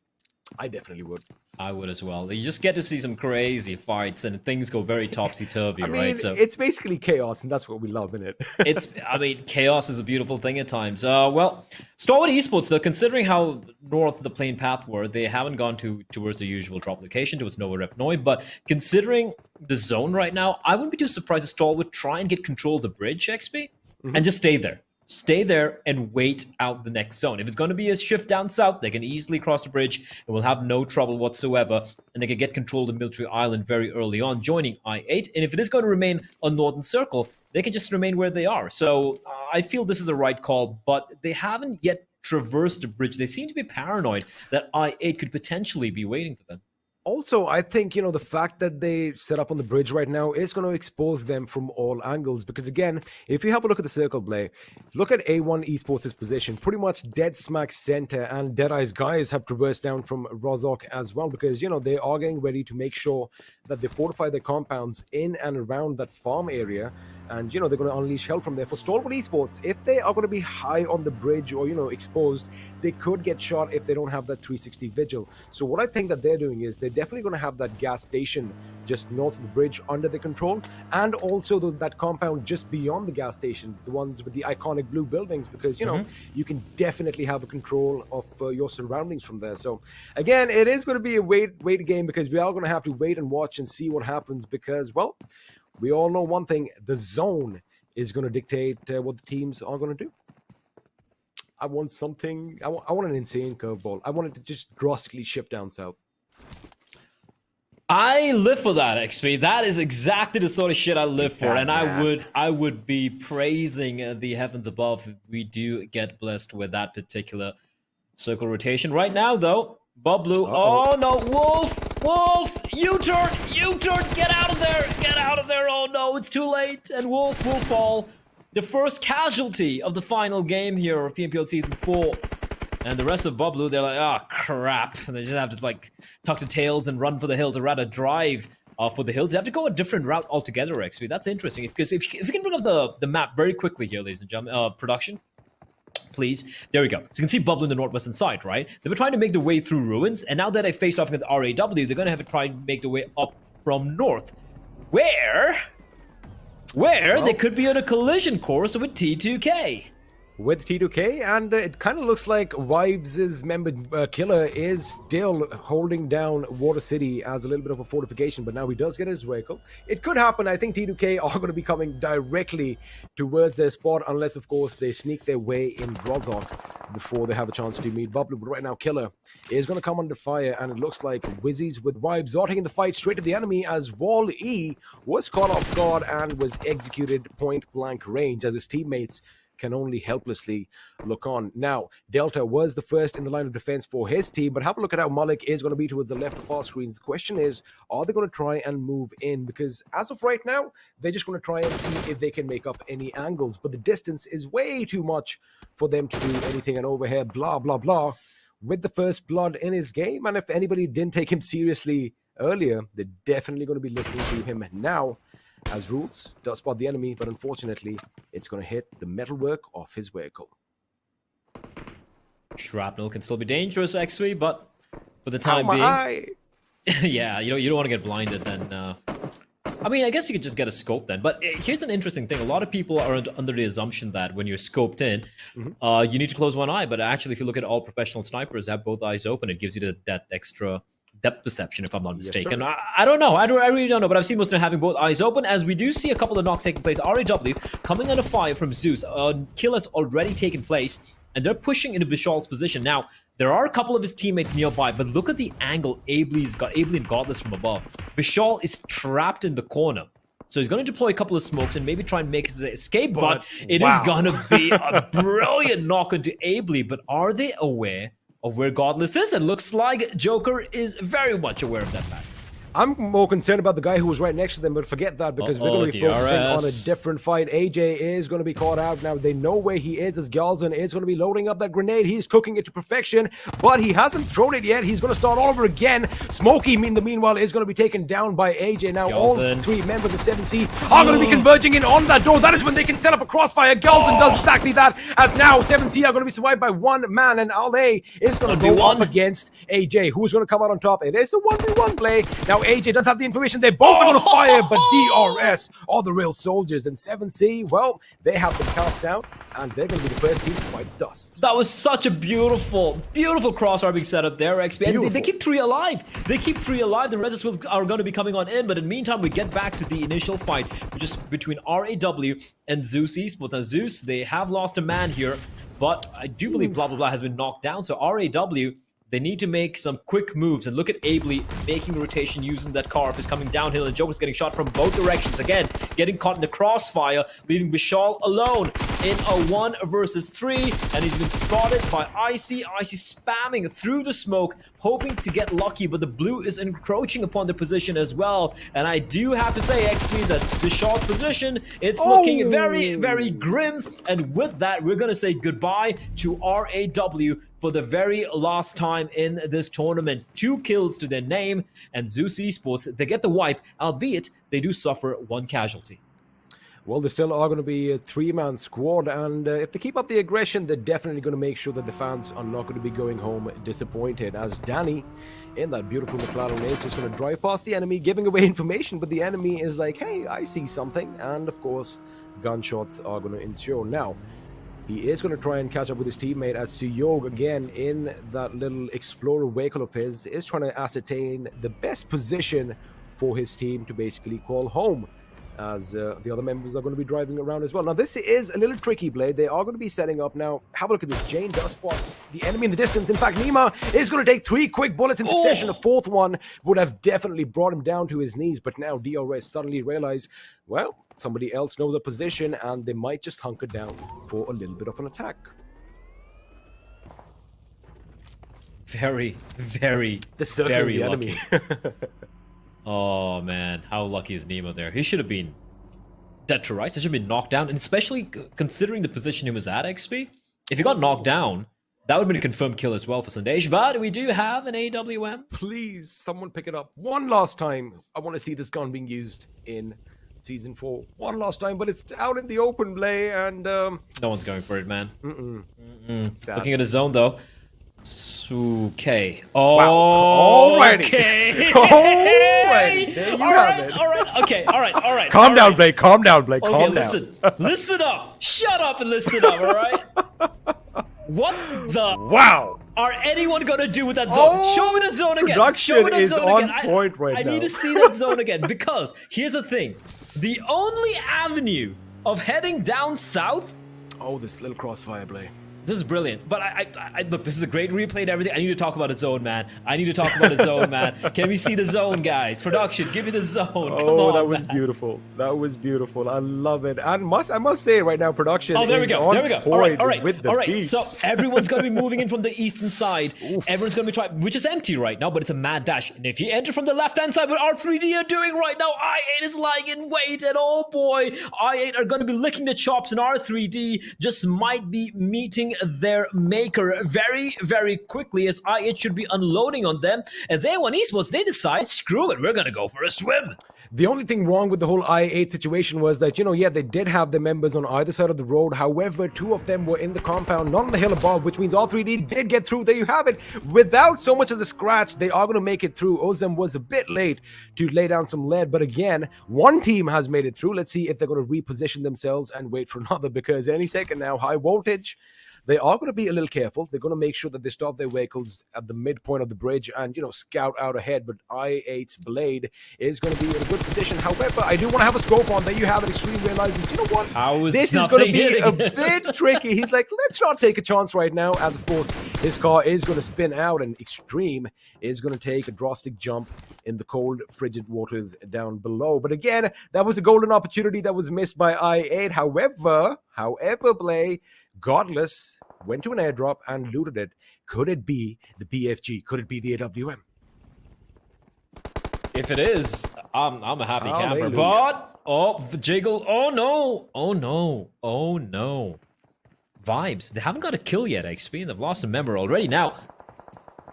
I definitely would. I would as well. You just get to see some crazy fights and things go very topsy-turvy, I mean, right? So it's basically chaos, and that's what we love, isn't it? chaos is a beautiful thing at times. Well, Stalwart Esports, though, considering how north the plane path were, they haven't gone towards the usual drop location, towards Nova Rep Noi, but considering the zone right now, I wouldn't be too surprised if Stalwart try and get control of the bridge, XP, and just stay there. Stay there and wait out the next zone. If it's going to be a shift down south, they can easily cross the bridge and will have no trouble whatsoever. And they can get control of the military island very early on, joining I-8. And if it is going to remain a northern circle, they can just remain where they are. So I feel this is the right call, but they haven't yet traversed the bridge. They seem to be paranoid that I-8 could potentially be waiting for them. Also, I think, the fact that they set up on the bridge right now is going to expose them from all angles. Because again, if you have a look at the circle play, look at A1 Esports' position, pretty much dead smack center, and Deadeyes guys have traversed down from Rozhok as well. Because, they are getting ready to make sure that they fortify their compounds in and around that farm area. And, they're going to unleash hell from there. For Stalwart Esports, if they are going to be high on the bridge or, exposed, they could get shot if they don't have that 360 vigil. So what I think that they're doing is they're definitely going to have that gas station just north of the bridge under their control. And also that compound just beyond the gas station, the ones with the iconic blue buildings, because, you can definitely have a control of your surroundings from there. So, again, it is going to be a wait game because we are going to have to wait and watch and see what happens because, well, we all know one thing, the zone is going to dictate what the teams are going to do. I want something, I want an insane curveball. I want it to just drastically shift down south. I live for that, XP. That is exactly the sort of shit I live for. And I would be praising the heavens above if we do get blessed with that particular circle rotation. Right now, though, BABLU. Oh, no. Wolf! U-turn! Get out of there! Oh, no, it's too late. And Wolf will fall. The first casualty of the final game here of PMPL Season 4. And the rest of BABLU, they're like, oh, crap. And they just have to, tuck the tails and run for the hills, or rather drive for the hills. They have to go a different route altogether, XP. That's interesting. Because if you can bring up the map very quickly here, ladies and gentlemen, production. Please. There we go. So you can see BABLU in the northwestern side, right? They were trying to make their way through ruins, and now that they faced off against RAW, they're going to have to try and make their way up from north. Where they could be on a collision course with T2K. With T2K, and it kind of looks like Wibbes' member Killer is still holding down Water City as a little bit of a fortification, but now he does get his vehicle. It could happen. I think T2K are going to be coming directly towards their spot, unless, of course, they sneak their way in Rozhok before they have a chance to meet BABLU. But right now, Killer is going to come under fire, and it looks like Wizzes with Wibbes are taking the fight straight to the enemy as Wall E was caught off guard and was executed point-blank range as his teammates can only helplessly look on. Now, Delta was the first in the line of defense for his team, but have a look at how Malik is going to be towards the left of our screens. The question is, are they going to try and move in? Because as of right now, they're just going to try and see if they can make up any angles, but the distance is way too much for them to do anything. And over here, blah, blah, blah, with the first blood in his game. And if anybody didn't take him seriously earlier, they're definitely going to be listening to him now. As Rules does spot the enemy, but unfortunately, it's going to hit the metalwork of his vehicle. Shrapnel can still be dangerous, XP, but for the time being... yeah, you don't want to get blinded then. I mean, I guess you could just get a scope then. But here's an interesting thing. A lot of people are under the assumption that when you're scoped in, you need to close one eye. But actually, if you look at all professional snipers, they have both eyes open. It gives you that extra depth perception, if I'm not Yes, mistaken. sir. I don't know. I really don't know. But I've seen most of them having both eyes open, as we do see a couple of knocks taking place. RAW coming under fire from ZEUS. Kill has already taken place, and they're pushing into Bishal's position. Now, there are a couple of his teammates nearby, but look at the angle Ably's got. Ably and Godless from above. Bishal is trapped in the corner. So he's going to deploy a couple of smokes and maybe try and make his escape, but it is going to be a brilliant knock into Ably. But are they aware of where Godless is? It looks like Joker is very much aware of that fact. I'm more concerned about the guy who was right next to them, but forget that because we're going to be focusing on a different fight. AJ is going to be caught out now. They know where he is as Galzin is going to be loading up that grenade. He's cooking it to perfection, but he hasn't thrown it yet. He's going to start all over again. Smokey, meanwhile, is going to be taken down by AJ. Now, all three members of 7C are going to be converging in on that door. That is when they can set up a crossfire. Galzin does exactly that, as now 7C are going to be survived by one man, and Ale is going to go up against AJ, who's going to come out on top. It is a 1v1 play. Now, AJ does have the information. They both are going to fire, but DRS are the real soldiers. And 7C, well, they have been cast out, and they're going to be the first team to fight the dust. That was such a beautiful crossfire being set up there, XP. And they keep three alive. They keep three alive. The Rezzes are going to be coming on in, but in the meantime, we get back to the initial fight, which is between RAW and ZEUS Esports. Now, ZEUS, they have lost a man here, but I do believe BABLU has been knocked down. So RAW, they need to make some quick moves, and look at Ably making the rotation using that Carf is coming downhill, and Joker's getting shot from both directions. Again, getting caught in the crossfire, leaving Bishal alone in a 1 versus 3, and he's been spotted by Icy. Icy spamming through the smoke, hoping to get lucky, but the blue is encroaching upon the position as well. And I do have to say, XP, that Bishal's position, it's looking very, very grim. And with that, we're going to say goodbye to RAW for the very last time in this tournament. 2 kills to their name, and ZEUS Esports, they get the wipe, albeit they do suffer 1 casualty. Well, they still are going to be a 3-man squad, and if they keep up the aggression, they're definitely going to make sure that the fans are not going to be going home disappointed, as Danny in that beautiful McLaren is just going to drive past the enemy, giving away information, but the enemy is like, hey, I see something, and of course, gunshots are going to ensue. Now, he is going to try and catch up with his teammate, as Suyog, again, in that little Explorer vehicle of his, is trying to ascertain the best position for his team to basically call home, as the other members are going to be driving around as well. Now, this is a little tricky, Blade. They are going to be setting up now. Have a look at this. Jane does spot the enemy in the distance. In fact, Nima is going to take 3 quick bullets in succession. The 4th one would have definitely brought him down to his knees, but now DRS suddenly realize, well, somebody else knows a position, and they might just hunker down for a little bit of an attack. Very, very, very lucky. Oh, man. How lucky is Nemo there? He should have been dead to rights. He should have been knocked down. And especially considering the position he was at, XP. If he got knocked down, that would have been a confirmed kill as well for Sandesh. But we do have an AWM. Please, someone pick it up. One last time. I want to see this gun being used in Season 4. One last time, but it's out in the open play, and no one's going for it, man. Sad. Looking at his zone, though. Okay. Oh, wow. Alrighty. Okay. Alrighty. There you have it. All right. Okay. All right. Calm down, Blake. Calm down, Blake. Okay, Calm listen. down. Listen up. Shut up and listen up, all right? What the... Wow. Are anyone going to do with that zone? Oh, Show me that zone again. production Show me that is zone on again. point right I now. need to see that zone again, because here's the thing. The only avenue of heading down south... Oh, this little crossfire play. This is brilliant, but I look, this is a great replay and everything. I need to talk about a zone, man. I need to talk about a zone, man. Can we see the zone, guys? Production, give me the zone. Come on, that was man. beautiful. That was beautiful. I love it. And I must say right now, production Oh, there we is go. on There we go. point All right. with the All right. beat. So everyone's going to be moving in from the eastern side. Everyone's going to be trying, which is empty right now, but it's a mad dash. And if you enter from the left-hand side, what R3D are doing right now, I8 is lying in wait. And oh boy, I8 are going to be licking the chops, and R3D just might be meeting their maker very, very quickly, as I8 should be unloading on them. As A1 Esports, they decide, screw it, we're going to go for a swim. The only thing wrong with the whole I8 situation was that, they did have the members on either side of the road. However, 2 of them were in the compound, not on the hill above, which means R3D did get through. There you have it. Without so much as a scratch, they are going to make it through. Ozem was a bit late to lay down some lead, but again, one team has made it through. Let's see if they're going to reposition themselves and wait for another, because any second now, high voltage, they are going to be a little careful. They're going to make sure that they stop their vehicles at the midpoint of the bridge and, scout out ahead. But I8's Blade is going to be in a good position. However, I do want to have a scope on. There you have it. Extreme realizes, you know what? This is going to be a bit tricky. He's like, let's not take a chance right now, as of course his car is going to spin out, and Extreme is going to take a drastic jump in the cold, frigid waters down below. But again, that was a golden opportunity that was missed by I8. However, Blay, godless, went to an airdrop and looted it. Could it be the BFG? Could it be the AWM? If it is, I'm a happy camper. But the jiggle. Oh no. Vibes. They haven't got a kill yet, XP. They've lost a member already. Now,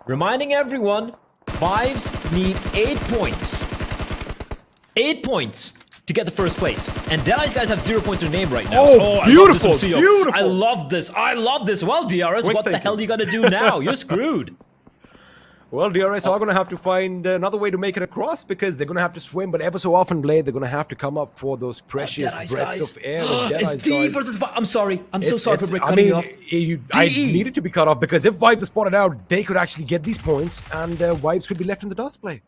reminding everyone, Vibes need 8 points. 8 points to get the first place. And Deadeyes guys have 0 points to their name right now. Oh, beautiful, beautiful. I love this. Well, DRS, what the hell are you going to do now? You're screwed. Well, DRS are going to have to find another way to make it across, because they're going to have to swim, but ever so often, Blade, they're going to have to come up for those precious breaths of air. It's D versus Vibes. I'm sorry. I'm so sorry for cutting you off. I needed to be cut off, because if Vibes are spotted out, they could actually get these points, and Vibes could be left in the dust, Blade.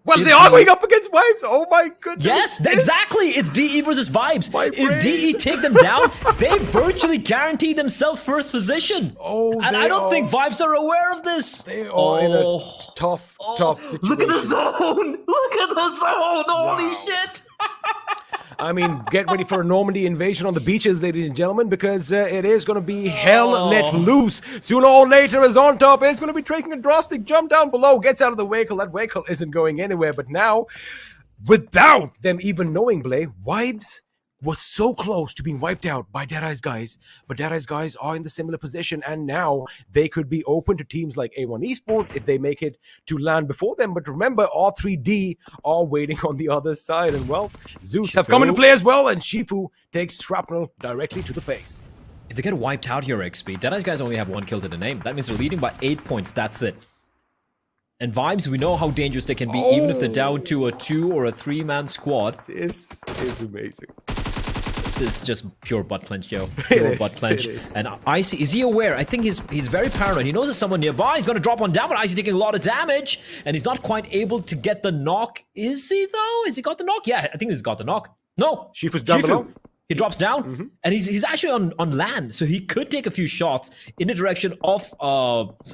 Well, they are going up against Vibes. Oh my goodness. Yes, exactly. It's DE versus Vibes. If DE take them down, they virtually guarantee themselves first position. And I don't think Vibes are aware of this. They are in a tough situation. Look at the zone. Look at the zone. Holy shit. I mean, get ready for a Normandy invasion on the beaches, ladies and gentlemen, because it is going to be hell let loose. Sooner or later, is on top. It's going to be taking a drastic jump down below, gets out of the vehicle. That vehicle isn't going anywhere. But now, without them even knowing, Blay, Vibes was so close to being wiped out by Deadeyes guys, but Deadeyes guys are in the similar position, and now they could be open to teams like A1 Esports if they make it to land before them. But remember, R3D are waiting on the other side, and well, ZEUS have come into play as well, and Shifu takes shrapnel directly to the face. If they get wiped out here, XP, Deadeyes guys only have 1 kill to the name. That means they're leading by 8 points. That's it. And Vibes, we know how dangerous they can be, even if they're down to a 2 or a 3-man squad. This is amazing. This is just pure butt clench, yo. Pure butt clench. And Icy, is he aware? I think he's very paranoid. He knows there's someone nearby. He's going to drop one down, but Icy's taking a lot of damage. And he's not quite able to get the knock. Is he, though? Has he got the knock? Yeah, I think he's got the knock. No. Shifu's down below. He drops down, and he's actually on land, so he could take a few shots in the direction of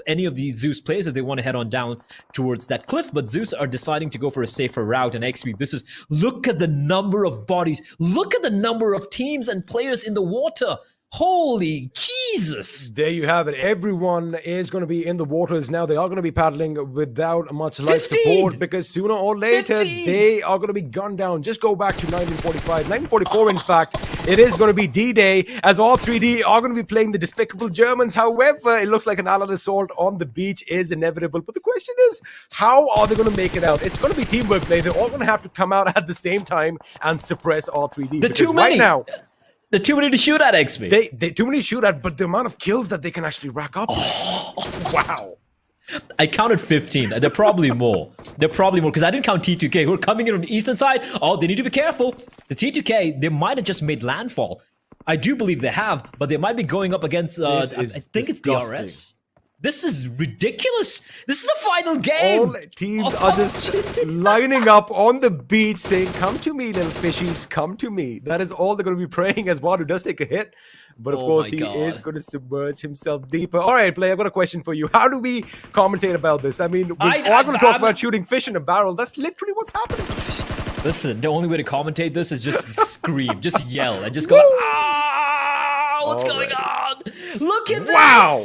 any of the ZEUS players if they want to head on down towards that cliff. But ZEUS are deciding to go for a safer route, and XP, look at the number of bodies, look at the number of teams and players in the water. Holy Jesus! There you have it. Everyone is going to be in the waters now. They are going to be paddling without much life support, because sooner or later they are going to be gunned down. Just go back to 1945, 1944 in fact. It is going to be D-Day, as R3D are going to be playing the despicable Germans. However, it looks like an Allied assault on the beach is inevitable. But the question is, how are they going to make it out? It's going to be teamwork play. They're all going to have to come out at the same time and suppress R3D. The too many. Right now, the too many to shoot at, XP. They too many to shoot at, but the amount of kills that they can actually rack up. Wow. I counted 15. They're probably more. They're probably more, because I didn't count T2K, who are coming in on the eastern side. Oh, they need to be careful. The T2K, they might have just made landfall. I do believe they have, but they might be going up against, I think it's DRS. This is ridiculous. This is the final game. All teams are just lining up on the beach saying, come to me, little fishies, come to me. That is all they're going to be praying, as Wadu does take a hit. But of course, he is going to submerge himself deeper. All right, Play, I've got a question for you. How do we commentate about this? I mean, we're going to talk about shooting fish in a barrel. That's literally what's happening. Listen, the only way to commentate this is just scream, just yell, and just go, ah, what's going on? Look at this. Wow.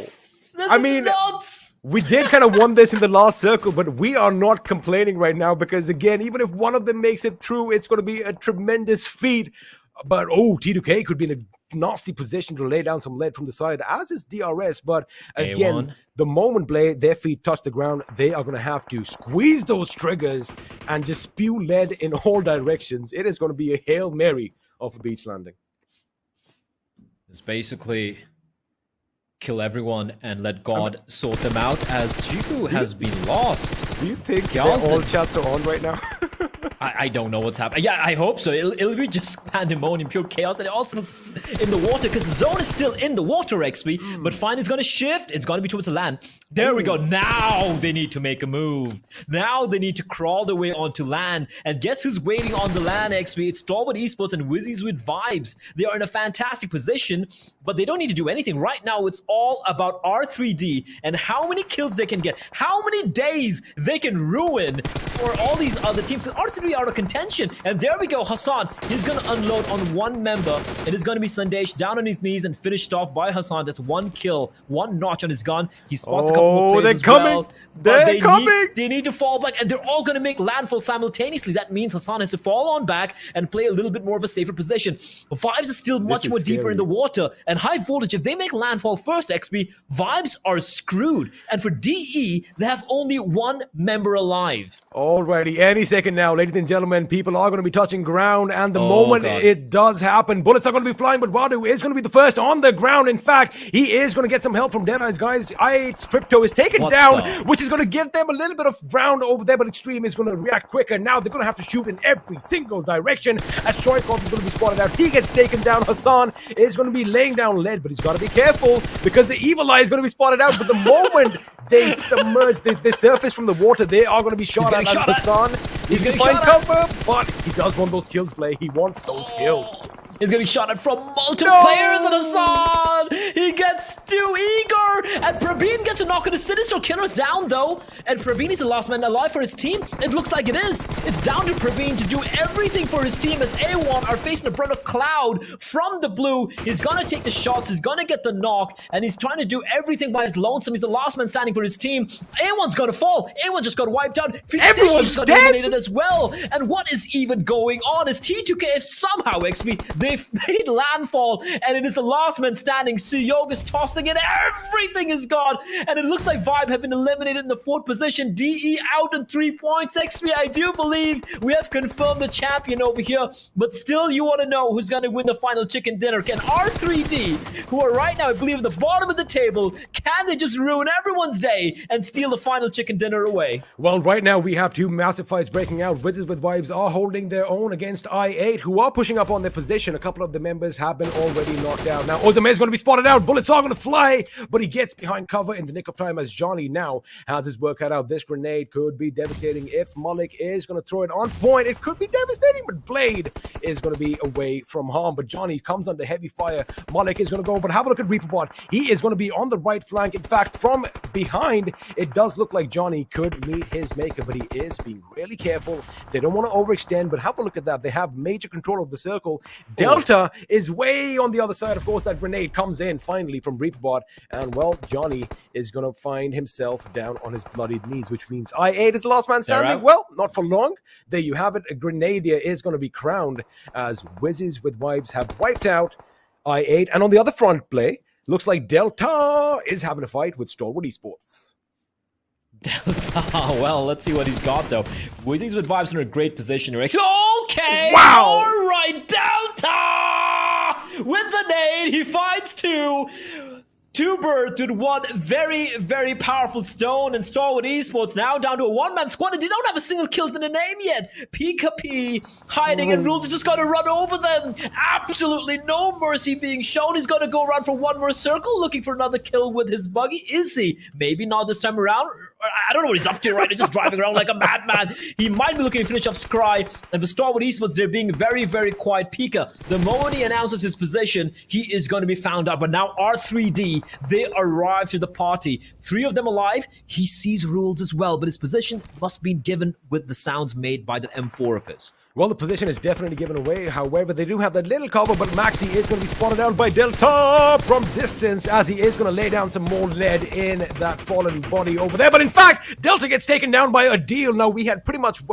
This is nuts. We did kind of won this in the last circle, but we are not complaining right now, because, again, even if one of them makes it through, it's going to be a tremendous feat. But, T2K could be in a nasty position to lay down some lead from the side, as is DRS. But, again, the moment their feet touch the ground, they are going to have to squeeze those triggers and just spew lead in all directions. It is going to be a Hail Mary of a beach landing. It's basically kill everyone and let God sort them out, as Shifu has been lost. Do you think all chats are on right now? I don't know what's happening. Yeah, I hope so. It'll be just pandemonium, pure chaos, and also in the water because the zone is still in the water, XP. But fine, it's gonna shift. It's gonna be towards the land. There we go. Now they need to make a move. Now they need to crawl their way onto land. And guess who's waiting on the land, XP? It's Stalwart Esports and Wizzes with Vibes. They are in a fantastic position, but they don't need to do anything right now. It's all about R3D and how many kills they can get, how many days they can ruin for all these other teams. R3D out of contention, and there we go. Hassan, he's gonna unload on one member. It is gonna be Sandesh down on his knees and finished off by Hassan. That's one kill, one notch on his gun. He spots a couple more players as well. They're coming. They need to fall back, and they're all gonna make landfall simultaneously. That means Hassan has to fall on back and play a little bit more of a safer position. Vibes is still much more deeper in the water, and high voltage. If they make landfall first, XP, Vibes are screwed. And for DE, they have only one member alive. Alrighty, any second now, ladies and gentlemen, people are going to be touching ground, and the moment it does happen, bullets are going to be flying, but Wadu is going to be the first on the ground. In fact, he is going to get some help from Deadeyes, guys. I8's Crypto is taken down, which is going to give them a little bit of ground over there, but Extreme is going to react quicker. Now they're going to have to shoot in every single direction as Shoykov is going to be spotted out. He gets taken down. Hassan is going to be laying down lead, but he's got to be careful because the Evil Eye is going to be spotted out. But the moment they submerge, they surface from the water, they are going to be shot at. Hassan, he's going to find cover, but he does want those kills, play. He wants those kills. He's getting shot at from multiple players, and Hassan, he gets too eager, and Praveen gets a knock on his Sinister Killer's down though, and Praveen is the last man alive for his team. It looks like it is. It's down to Praveen to do everything for his team as A1 are facing the brunt of Cloud from the blue. He's gonna take the shots, he's gonna get the knock, and he's trying to do everything by his lonesome. He's the last man standing for his team. A1's gonna fall. A1 just got wiped out. Everyone's got dead eliminated as well. And what is even going on is T2KF somehow, XP, they've made landfall, and it is the last man standing. Suyog is tossing it. Everything is gone, and it looks like Vibe have been eliminated in the 4th position. DE out in 3 points. XP, I do believe we have confirmed the champion over here, but still you want to know who's going to win the final chicken dinner. Can R3D, who are right now, I believe, at the bottom of the table, can they just ruin everyone's day and steal the final chicken dinner away? Well, right now we have two massive fights breaking out. Wizzes with Vibes are holding their own against I8, who are pushing up on their position. A couple of the members have been already knocked out. Now Ozame is going to be spotted out. Bullets are going to fly, but he gets behind cover in the nick of time as Johnny now has his work cut out. This grenade could be devastating if Malik is going to throw it on point. It could be devastating, but Blade is going to be away from harm. But Johnny comes under heavy fire. Malik is going to go, but have a look at Reaperbot. He is going to be on the right flank. In fact, from behind, it does look like Johnny could meet his maker, but he is being really careful. They don't want to overextend, but have a look at that. They have major control of the circle. Delta is way on the other side. Of course, that grenade comes in finally from Reaperbot, and well, Johnny is going to find himself down on his bloodied knees, which means I8 is the last man standing. Well, not for long. There you have it. A Grenadier is going to be crowned as Wizzes with Vibes have wiped out I8. And on the other front play, looks like Delta is having a fight with Stalwart Esports. Delta, well, let's see what he's got though. Wizzes with Vibes in a great position. Okay, wow! All right, Delta with the nade, he finds two. Two birds with one very, very powerful stone, and Stalwart Esports now down to a one-man squad, and they don't have a single kill in the name yet. P hiding, and Rules is just going to run over them. Absolutely no mercy being shown. He's going to go around for one more circle, looking for another kill with his buggy. Is he? Maybe not this time around. I don't know what he's up to right now, just driving around like a madman. He might be looking to finish off Scry, and for Stalwart Esports, they're being very, very quiet. Pika, the moment he announces his position, he is going to be found out. But now R3D, they arrive to the party. 3 of them alive. He sees Rules as well, but his position must be given with the sounds made by the M4 of his. Well, the position is definitely given away. However, they do have that little cover, but Maxi is going to be spotted out by Delta from distance as he is going to lay down some more lead in that fallen body over there. But in fact, Delta gets taken down by a deal. Now, we had pretty much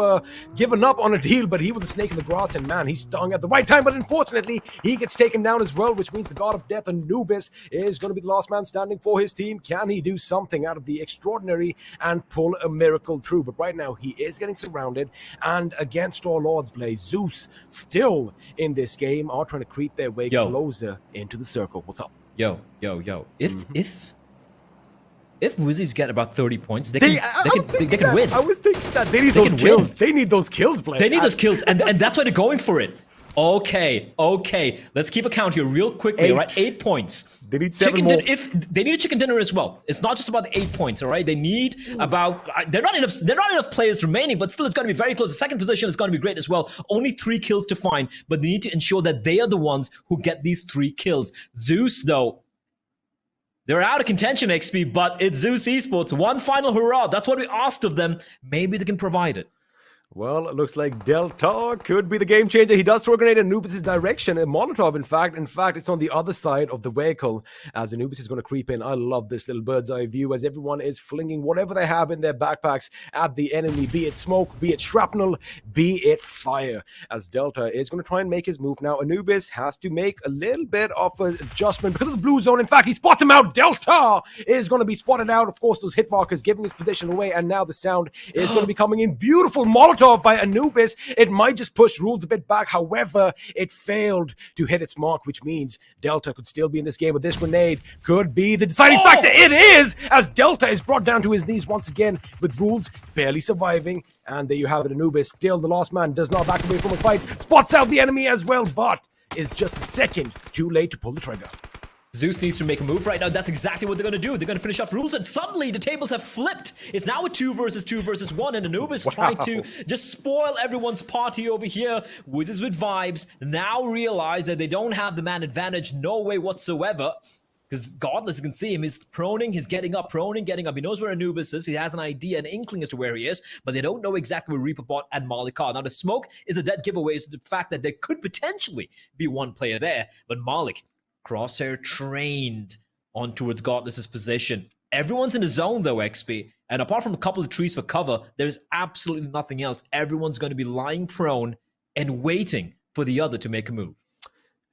given up on a deal, but he was a snake in the grass, and man, he stung at the right time. But unfortunately, he gets taken down as well, which means the God of Death, Anubis, is going to be the last man standing for his team. Can he do something out of the extraordinary and pull a miracle through? But right now, he is getting surrounded, and against all odds, play ZEUS still in this game are trying to creep their way closer into the circle. What's up? If if Wizzes get about 30 points, they They can win. I was thinking that they need They those can kills. win. They need those kills, Blake. They need those kills, and that's why they're going for it. Okay. Let's keep a count here real quickly. All right, 8 points. They need 7 more. If they need a chicken dinner as well. It's not just about the 8 points. All right, they need about. They're not enough players remaining, but still, it's going to be very close. The second position is going to be great as well. Only 3 kills to find, but they need to ensure that they are the ones who get these 3 kills. ZEUS, though. They're out of contention, XP, but it's ZEUS Esports. One final hurrah. That's what we asked of them. Maybe they can provide it. Well, it looks like Delta could be the game changer. He does throw a grenade in Anubis' direction. A Molotov, in fact. In fact, it's on the other side of the vehicle as Anubis is going to creep in. I love this little bird's eye view as everyone is flinging whatever they have in their backpacks at the enemy, be it smoke, be it shrapnel, be it fire. As Delta is going to try and make his move now. Anubis has to make a little bit of an adjustment because of the blue zone. In fact, he spots him out. Delta is going to be spotted out. Of course, those hit markers giving his position away, and now the sound is going to be coming in. Beautiful Molotov by Anubis. It might just push rules a bit back. However, it failed to hit its mark, which means Delta could still be in this game, but this grenade could be the deciding factor. It is, as Delta is brought down to his knees once again with rules barely surviving. And there you have it. Anubis, still the last man, does not back away from a fight, spots out the enemy as well, but is just a second too late to pull the trigger. ZEUS needs to make a move right now. That's exactly what they're going to do. They're going to finish off rules, and suddenly the tables have flipped. It's now a 2 versus 2 versus 1, and Anubis trying to just spoil everyone's party over here. Wizzes with vibes now realize that they don't have the man advantage, no way whatsoever. Because Godless, you can see him, he's proning, he's getting up, proning, getting up. He knows where Anubis is. He has an idea, an inkling as to where he is, but they don't know exactly where ReaperBot and Malik are. Now, the smoke is a dead giveaway. It's the fact that there could potentially be one player there, but Malik, Crosshair trained on towards Godless's position. Everyone's in the zone though, XP. And apart from a couple of trees for cover, there's absolutely nothing else. Everyone's going to be lying prone and waiting for the other to make a move.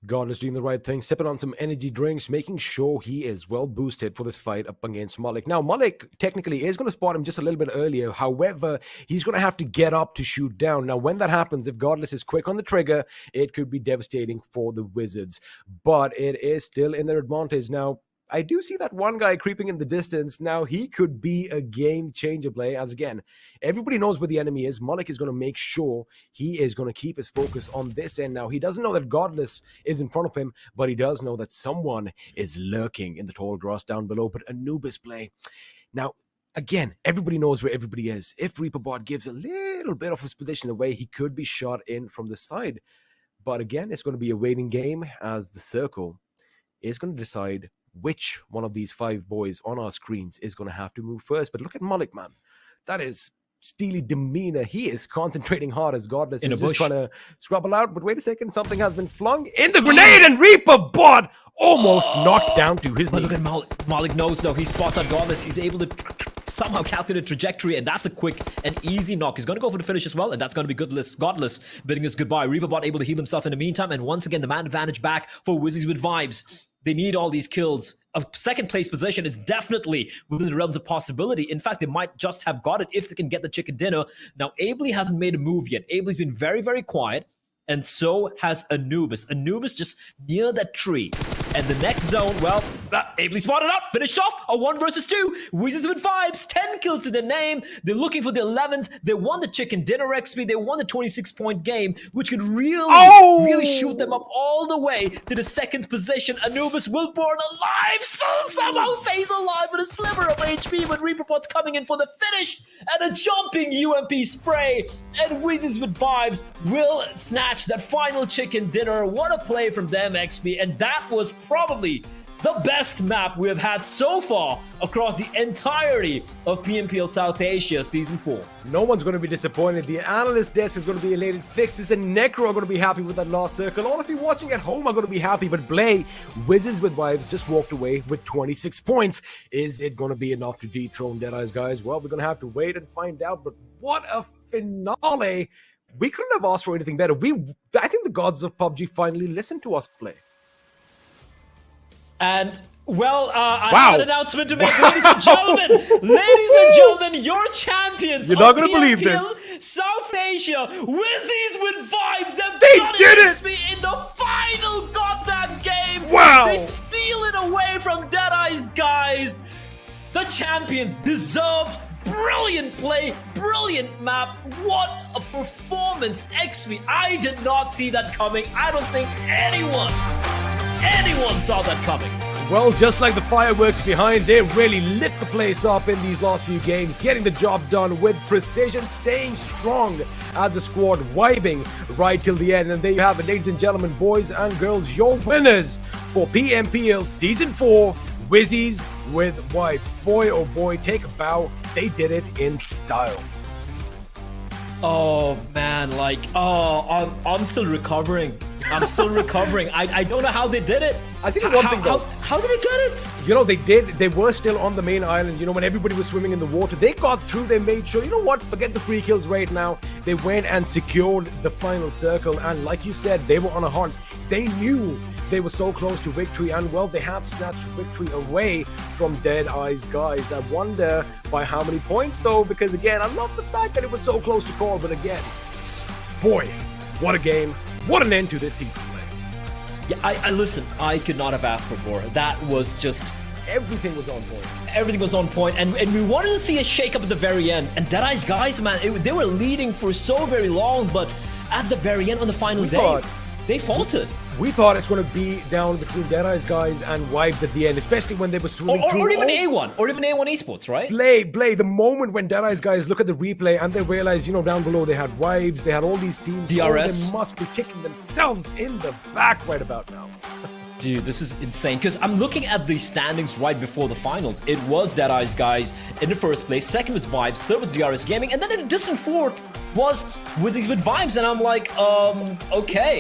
Godless doing the right thing, sipping on some energy drinks, making sure he is well boosted for this fight up against Malik. Now, Malik technically is going to spot him just a little bit earlier. However, he's going to have to get up to shoot down. Now, when that happens, if Godless is quick on the trigger, it could be devastating for the Wizzes. But it is still in their advantage. Now, I do see that one guy creeping in the distance. Now, he could be a game changer play. As again, everybody knows where the enemy is. Malik is going to make sure he is going to keep his focus on this end. Now, he doesn't know that Godless is in front of him, but he does know that someone is lurking in the tall grass down below. But Anubis play. Now, again, everybody knows where everybody is. If ReaperBot gives a little bit of his position away, he could be shot in from the side. But again, it's going to be a waiting game as the circle is going to decide which one of these 5 boys on our screens is going to have to move first. But look at Malik, man. That is steely demeanor. He is concentrating hard as Godless is just trying to scrabble out. But wait a second, something has been flung in the grenade, and ReaperBot almost knocked down to his knees. Look at Malik. Malik knows though. He spots out Godless. He's able to somehow calculate trajectory, and that's a quick and easy knock. He's going to go for the finish as well, and that's going to be Godless bidding us goodbye. ReaperBot able to heal himself in the meantime, and once again, the man advantage back for Wizzes with vibes. They need all these kills. A second place position is definitely within the realms of possibility. In fact, they might just have got it if they can get the chicken dinner. Now, Ably hasn't made a move yet. Ably's been very, very quiet, and so has Anubis. Anubis just near that tree. And the next zone, well, Ably spotted out, finished off a 1 versus 2. Wizzes with vibes, 10 kills to their name. They're looking for the 11th. They won the chicken dinner XP. They won the 26-point game, which could really shoot them up all the way to the second position. Anubis will born alive, still somehow stays alive with a sliver of HP, but ReaperBot's coming in for the finish and a jumping UMP spray. And Wizzes with vibes will snatch that final chicken dinner. What a play from them, XP. And that was probably the best map we have had so far across the entirety of PMPL South Asia Season 4. No one's going to be disappointed. The analyst desk is going to be elated. Fixes and Necro are going to be happy with that last circle. All of you watching at home are going to be happy. But Blay, Wizzes with vibes, just walked away with 26 points. Is it going to be enough to dethrone Deadeyes, guys? Well, we're going to have to wait and find out. But what a finale. We couldn't have asked for anything better. I think the gods of PUBG finally listened to us play. And, well, I have an announcement to make, ladies and gentlemen. Ladies and gentlemen, your champions. You're not going to believe this. South Asia, Wizzes with vibes. They did it in the final goddamn game. Wow. They steal it away from Deadeyes, guys. The champions deserved brilliant play, brilliant map. What a performance, XP. I did not see that coming. I don't think anyone saw that coming. Well, just like the fireworks behind, they really lit the place up in these last few games, getting the job done with precision, staying strong as a squad, vibing right till the end. And there you have it, ladies and gentlemen, boys and girls, your winners for PMPL Season 4, Wizzes with Vibes. Boy, oh boy, take a bow. They did it in style. Oh man, I'm still recovering. I'm still recovering. I don't know how they did it. I think one thing though. How did they get it? You know, they did. They were still on the main island. You know, when everybody was swimming in the water, they got through. They made sure, you know what, forget the free kills right now. They went and secured the final circle. And like you said, they were on a hunt. They knew they were so close to victory. And well, they have snatched victory away from Deadeyes, guys. I wonder by how many points though, because again, I love the fact that it was so close to call. But again, boy, what a game. What an end to this season play. Yeah, I listen, I could not have asked for more. That was just... Everything was on point. Everything was on point, and we wanted to see a shake-up at the very end. And Deadeyes, guys, man, they were leading for so very long, but at the very end on the final day, they faltered. We thought it's going to be down between Deadeyes guys and Vibes at the end, especially when they were swimming through. Or even A1, or even A1 Esports, right? Play. The moment when Deadeyes guys look at the replay and they realize, you know, down below they had Vibes, they had all these teams. DRS. Oh, they must be kicking themselves in the back right about now. Dude, this is insane. Because I'm looking at the standings right before the finals. It was Deadeyes guys in the first place. Second was Vibes. Third was DRS Gaming. And then in a distant fourth was Wizzes with Vibes. And I'm like, okay.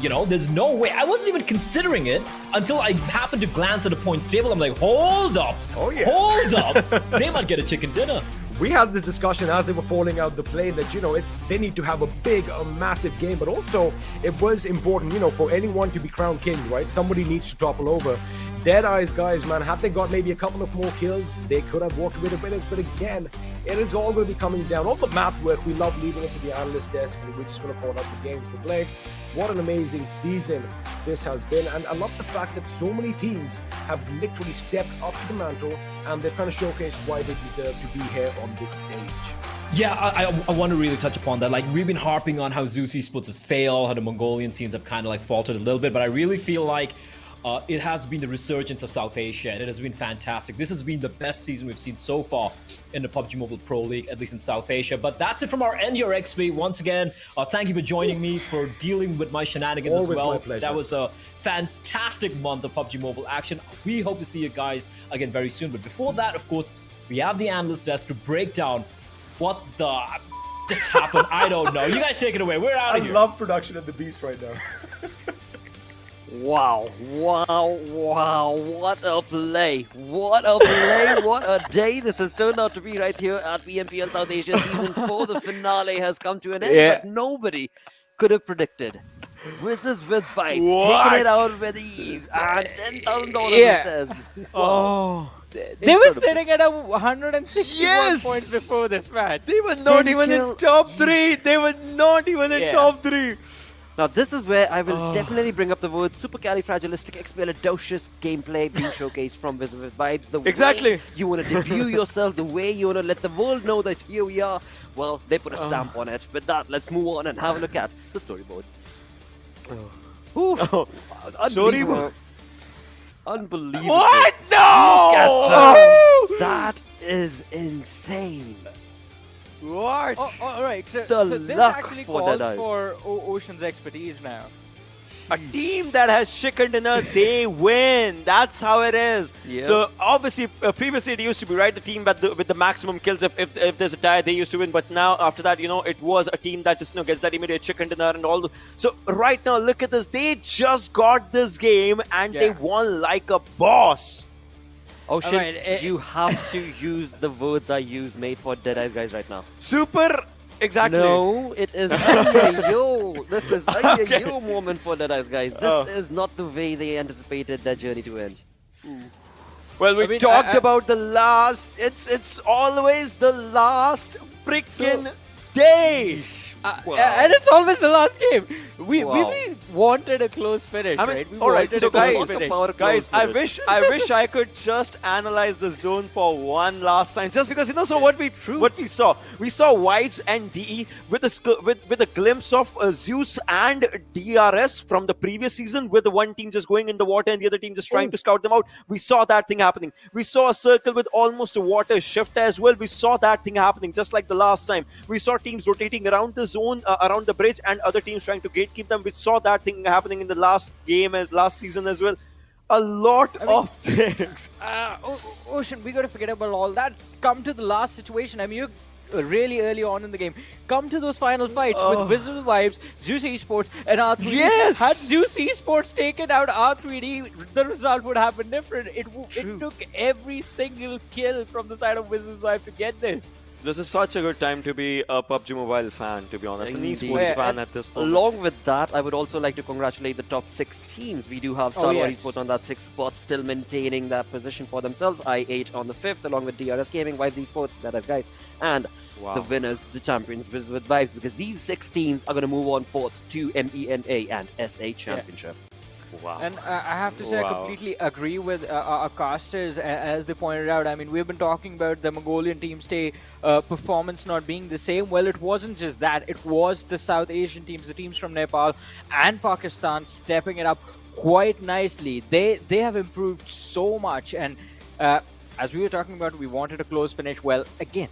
You know, there's no way. I wasn't even considering it until I happened to glance at the points table. I'm like, hold up. Oh, yeah. Hold up. They might get a chicken dinner. We had this discussion as they were falling out the plane that, you know, they need to have a massive game, but also it was important, you know, for anyone to be crowned king, right? Somebody needs to topple over. Deadeyes guys, man, had they got maybe a couple of more kills, they could have walked away the winners, but again, it is all going to be coming down. All the math work, we love leaving it to the analyst desk, and we're just going to point out the games we played. What an amazing season this has been, and I love the fact that so many teams have literally stepped up to the mantle, and they've kind of showcased why they deserve to be here on this stage. Yeah, I want to really touch upon that. Like, we've been harping on how ZEUS Esports has failed, how the Mongolian scenes have kind of like faltered a little bit, but I really feel like it has been the resurgence of South Asia, and it has been fantastic. This has been the best season we've seen so far in the PUBG Mobile Pro League, at least in South Asia. But that's it from our end here, XP. Once again, thank you for joining me, for dealing with my shenanigans as well. My pleasure. That was a fantastic month of PUBG Mobile action. We hope to see you guys again very soon. But before that, of course, we have the analyst desk to break down what the... this happened. I don't know. You guys take it away. We're out of here. I love production at the Beast right now. Wow, what a play, what a day this has turned out to be right here at PMPL South Asia Season 4. The finale has come to an end, but nobody could have predicted. Wizzes with Vibes, taking it out with ease, and $10,000 Oh. They were sitting at 161 points before this match. They were not even in top 3. They were not even in top 3. Now this is where I will definitely bring up the word supercalifragilisticexpialidocious gameplay being showcased from Wizzes with Vibes. The way you want to debut yourself, the way you want to let the world know that here we are. Well, they put a stamp on it. With that, let's move on and have a look at the storyboard. Unbelievable. Unbelievable. What? No! Look at that. That is insane. What? Oh, all right. So this luck actually for calls Deadeyes. for Ocean's expertise now. A team that has chicken dinner, they win. That's how it is. Yep. So obviously, previously it used to be right the team with the maximum kills. If there's a tie, they used to win. But now after that, you know, it was a team that just gets that immediate chicken dinner and all. So right now, look at this. They just got this game and they won like a boss. Ocean, Alright, you have to use the words I use made for Deadeyes guys right now. Super. Exactly. No, it is yo. This is a yo moment for Deadeyes guys. This is not the way they anticipated their journey to end. Well, we talked about the last. It's always the last freaking day. And it's always the last game. We've been wanted a close finish, I mean, right? We all right. wanted So a close guys, finish. guys, I wish I could just analyze the zone for one last time, just because So what we saw Vibes and DE with a glimpse of ZEUS and DRS from the previous season, with the one team just going in the water and the other team just trying to scout them out. We saw that thing happening. We saw a circle with almost a water shift as well. We saw that thing happening just like the last time. We saw teams rotating around the zone, around the bridge, and other teams trying to gatekeep them. We saw that thing happening in the last game, last season as well. A lot of things. Ocean, we got to forget about all that. Come to the last situation. I mean, you're really early on in the game. Come to those final fights with Wizzes Vibes, ZEUS Esports, and R3D. Yes! Had ZEUS Esports taken out R3D, the result would have been different. It took every single kill from the side of Wizzes Vibes to get this. This is such a good time to be a PUBG Mobile fan, to be honest. An Indeed. esports fan at this point. Along with that, I would also like to congratulate the top 6 teams. We do have Stalwart Esports on that 6th spot, still maintaining that position for themselves. I8 on the 5th, along with DRS Gaming, Wives Esports, Deadeyes guys, and the winners, the champions, Wizzes with Vibes, because these 6 teams are going to move on forth to MENA and SA Championship. Wow. And I have to say, I completely agree with our casters as they pointed out. I mean, we've been talking about the Mongolian team stay performance not being the same. Well, it wasn't just that. It was the South Asian teams, the teams from Nepal and Pakistan stepping it up quite nicely. They have improved so much. And as we were talking about, we wanted a close finish. Well, again,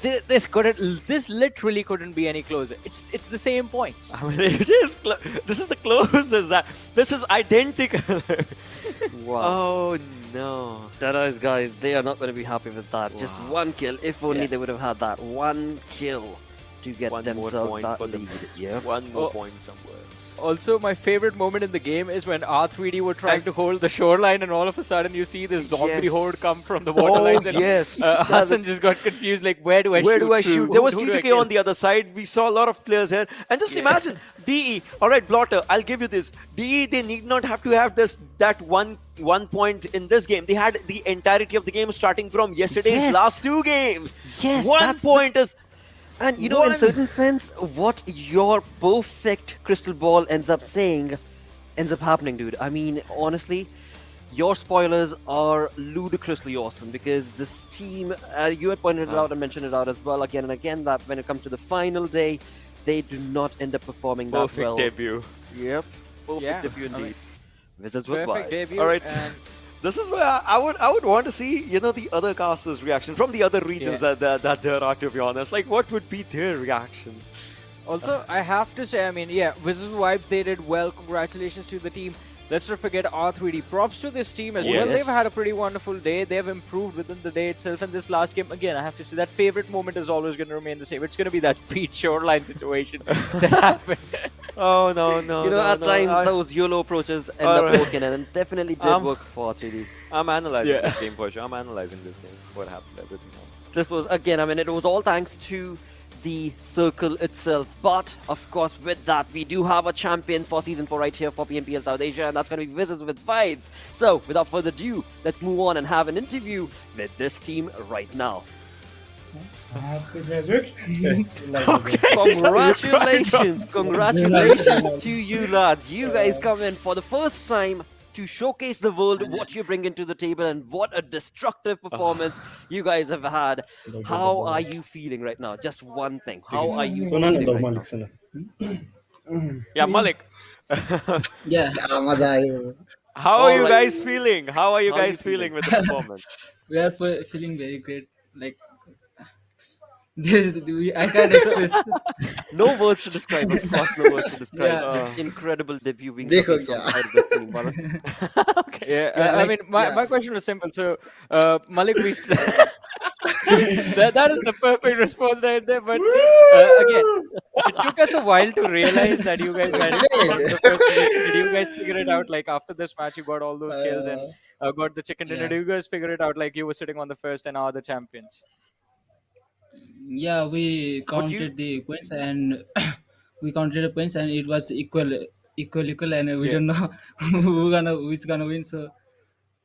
this literally couldn't be any closer. It's the same points. I mean, it is. This is the closest. This is identical. Wow. Oh no. Deadeyes guys, they are not going to be happy with that. Just one kill. If only they would have had that one kill to get themselves that lead. Yeah. One more point somewhere. Also, my favorite moment in the game is when R3D were trying to hold the shoreline, and all of a sudden you see this zombie horde come from the waterline. Yes. Hassan just got confused, like, where do I shoot? There was T2K on the other side. We saw a lot of players here. And just imagine, DE, alright, Blotter, I'll give you this. DE, they need not have to have that one point in this game. They had the entirety of the game starting from yesterday's last 2 games. Yes. 1 point is... And you know, in certain sense, what your perfect crystal ball ends up saying ends up happening, dude. I mean, honestly, your spoilers are ludicrously awesome, because this team, you had pointed it out and mentioned it out as well again and again, that when it comes to the final day, they do not end up performing that well. Perfect debut. Yep. Perfect debut indeed. Wizzes with Perfect Vibes. debut. All right. This is where I would want to see, the other casters' reaction from the other regions that there are, to be honest. Like, what would be their reactions? Also, I have to say, I mean, Wizzes Vibes, they did well. Congratulations to the team. Let's not forget R3D. Props to this team as well. They've had a pretty wonderful day. They've improved within the day itself. And this last game, again, I have to say, that favorite moment is always going to remain the same. It's going to be that beach shoreline situation that happened. Oh, no. At times, those YOLO approaches end up working, and it definitely did work for R3D. I'm analyzing this game for sure. I'm analyzing this game. What happened? Everything. This was, again, I mean, it was all thanks to the circle itself. But, of course, with that, we do have a champions for Season 4 right here for PMPL South Asia, and that's going to be Wizzes with Vibes. So, without further ado, let's move on and have an interview with this team right now. Congratulations to you lads. You guys come in for the first time to showcase the world what you bring into the table, and what a destructive performance you guys have had. How are you feeling right now? Just one thing. How are you feeling right now? Yeah, Malik. How are you guys feeling? How are you guys feeling with the performance? We are feeling very great. Like, I can't express. No words to describe. Of course, no words to describe. Just incredible debut being from side of this team. I mean, my question was simple. So, Malik, that is the perfect response right there. But again, it took us a while to realize that you guys had the first position. Did you guys figure it out? Like, after this match, you got all those kills and got the chicken dinner. Did you guys figure it out? Like, you were sitting on the first and are the champions? Yeah, we counted the points, and we counted the points, and it was equal, and we don't know who's gonna win. So,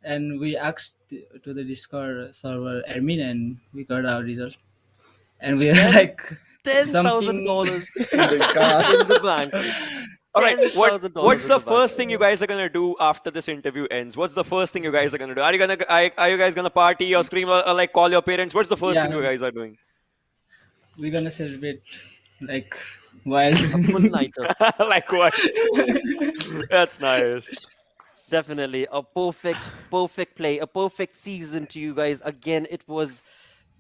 and we asked to the Discord server admin, and we got our result, and we are like $10,000 in the bank. All right, $10,000 what's in the the bank. first thing you guys are gonna do after this interview ends? What's the first thing you guys are gonna do? Are you guys gonna party or scream or like call your parents? What's the first thing you guys are doing? We're gonna celebrate like wild. A full nighter. Like what? That's nice. Definitely a perfect play, a perfect season to you guys. Again, it was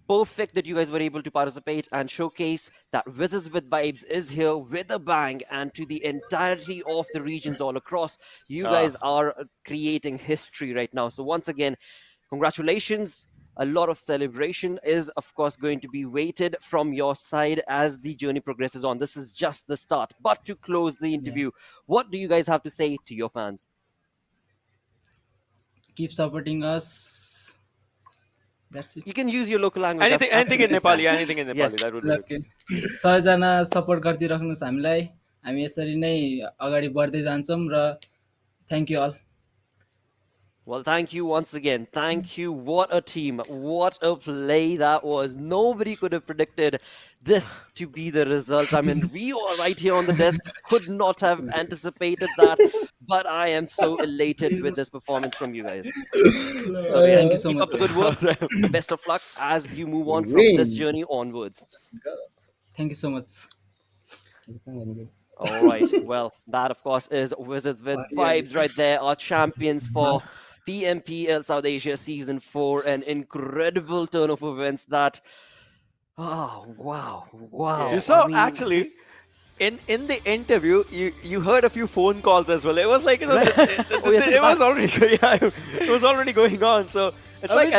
perfect that you guys were able to participate and showcase that Wizzes with Vibes is here with a bang, and to the entirety of the regions all across. You guys are creating history right now. So once again, congratulations. A lot of celebration is, of course, going to be waited from your side as the journey progresses on. This is just the start. But to close the interview, what do you guys have to say to your fans? Keep supporting us. That's it. You can use your local language. That's Anything in absolutely Nepali, fine. anything in Nepali, Yes. that would be good. Okay. सबैजना support गरिदिराख्नुहोस् हामीलाई. हामी यसरी नै अगाडि बढ्दै जान्छौँ र thank you all. Well, thank you once again. Thank you. What a team. What a play that was. Nobody could have predicted this to be the result. I mean, we all right here on the desk could not have anticipated that. But I am so elated with this performance from you guys. Thank you so Keep much. up the good work. Best of luck as you move on from this journey onwards. Thank you so much. All right. Well, that, of course, is Wizzes with Vibes right there. Our champions for PMPL South Asia Season 4. An incredible turn of events that... Oh, wow. Wow. You saw, I mean, actually, in the interview, you heard a few phone calls as well. It was like, you know, it was already, it was already going on. So it's like,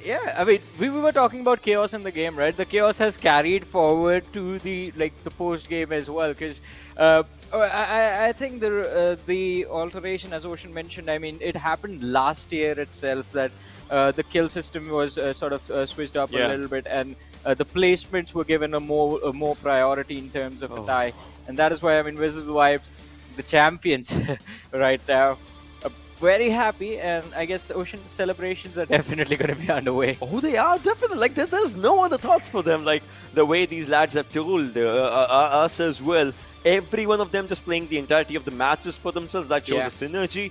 yeah, I mean, we were talking about chaos in the game, right? The chaos has carried forward to the post game as well, because I think the alteration, as Ocean mentioned, I mean, it happened last year itself that the kill system was sort of switched up a little bit, and the placements were given a more priority in terms of the tie, and that is why, I mean, Wizzes Vibes, the champions right now. Very happy, and I guess Ocean celebrations are definitely going to be underway. Oh, they are definitely. Like, there's no other thoughts for them. Like, the way these lads have told us as well. Every one of them just playing the entirety of the matches for themselves. That shows a synergy.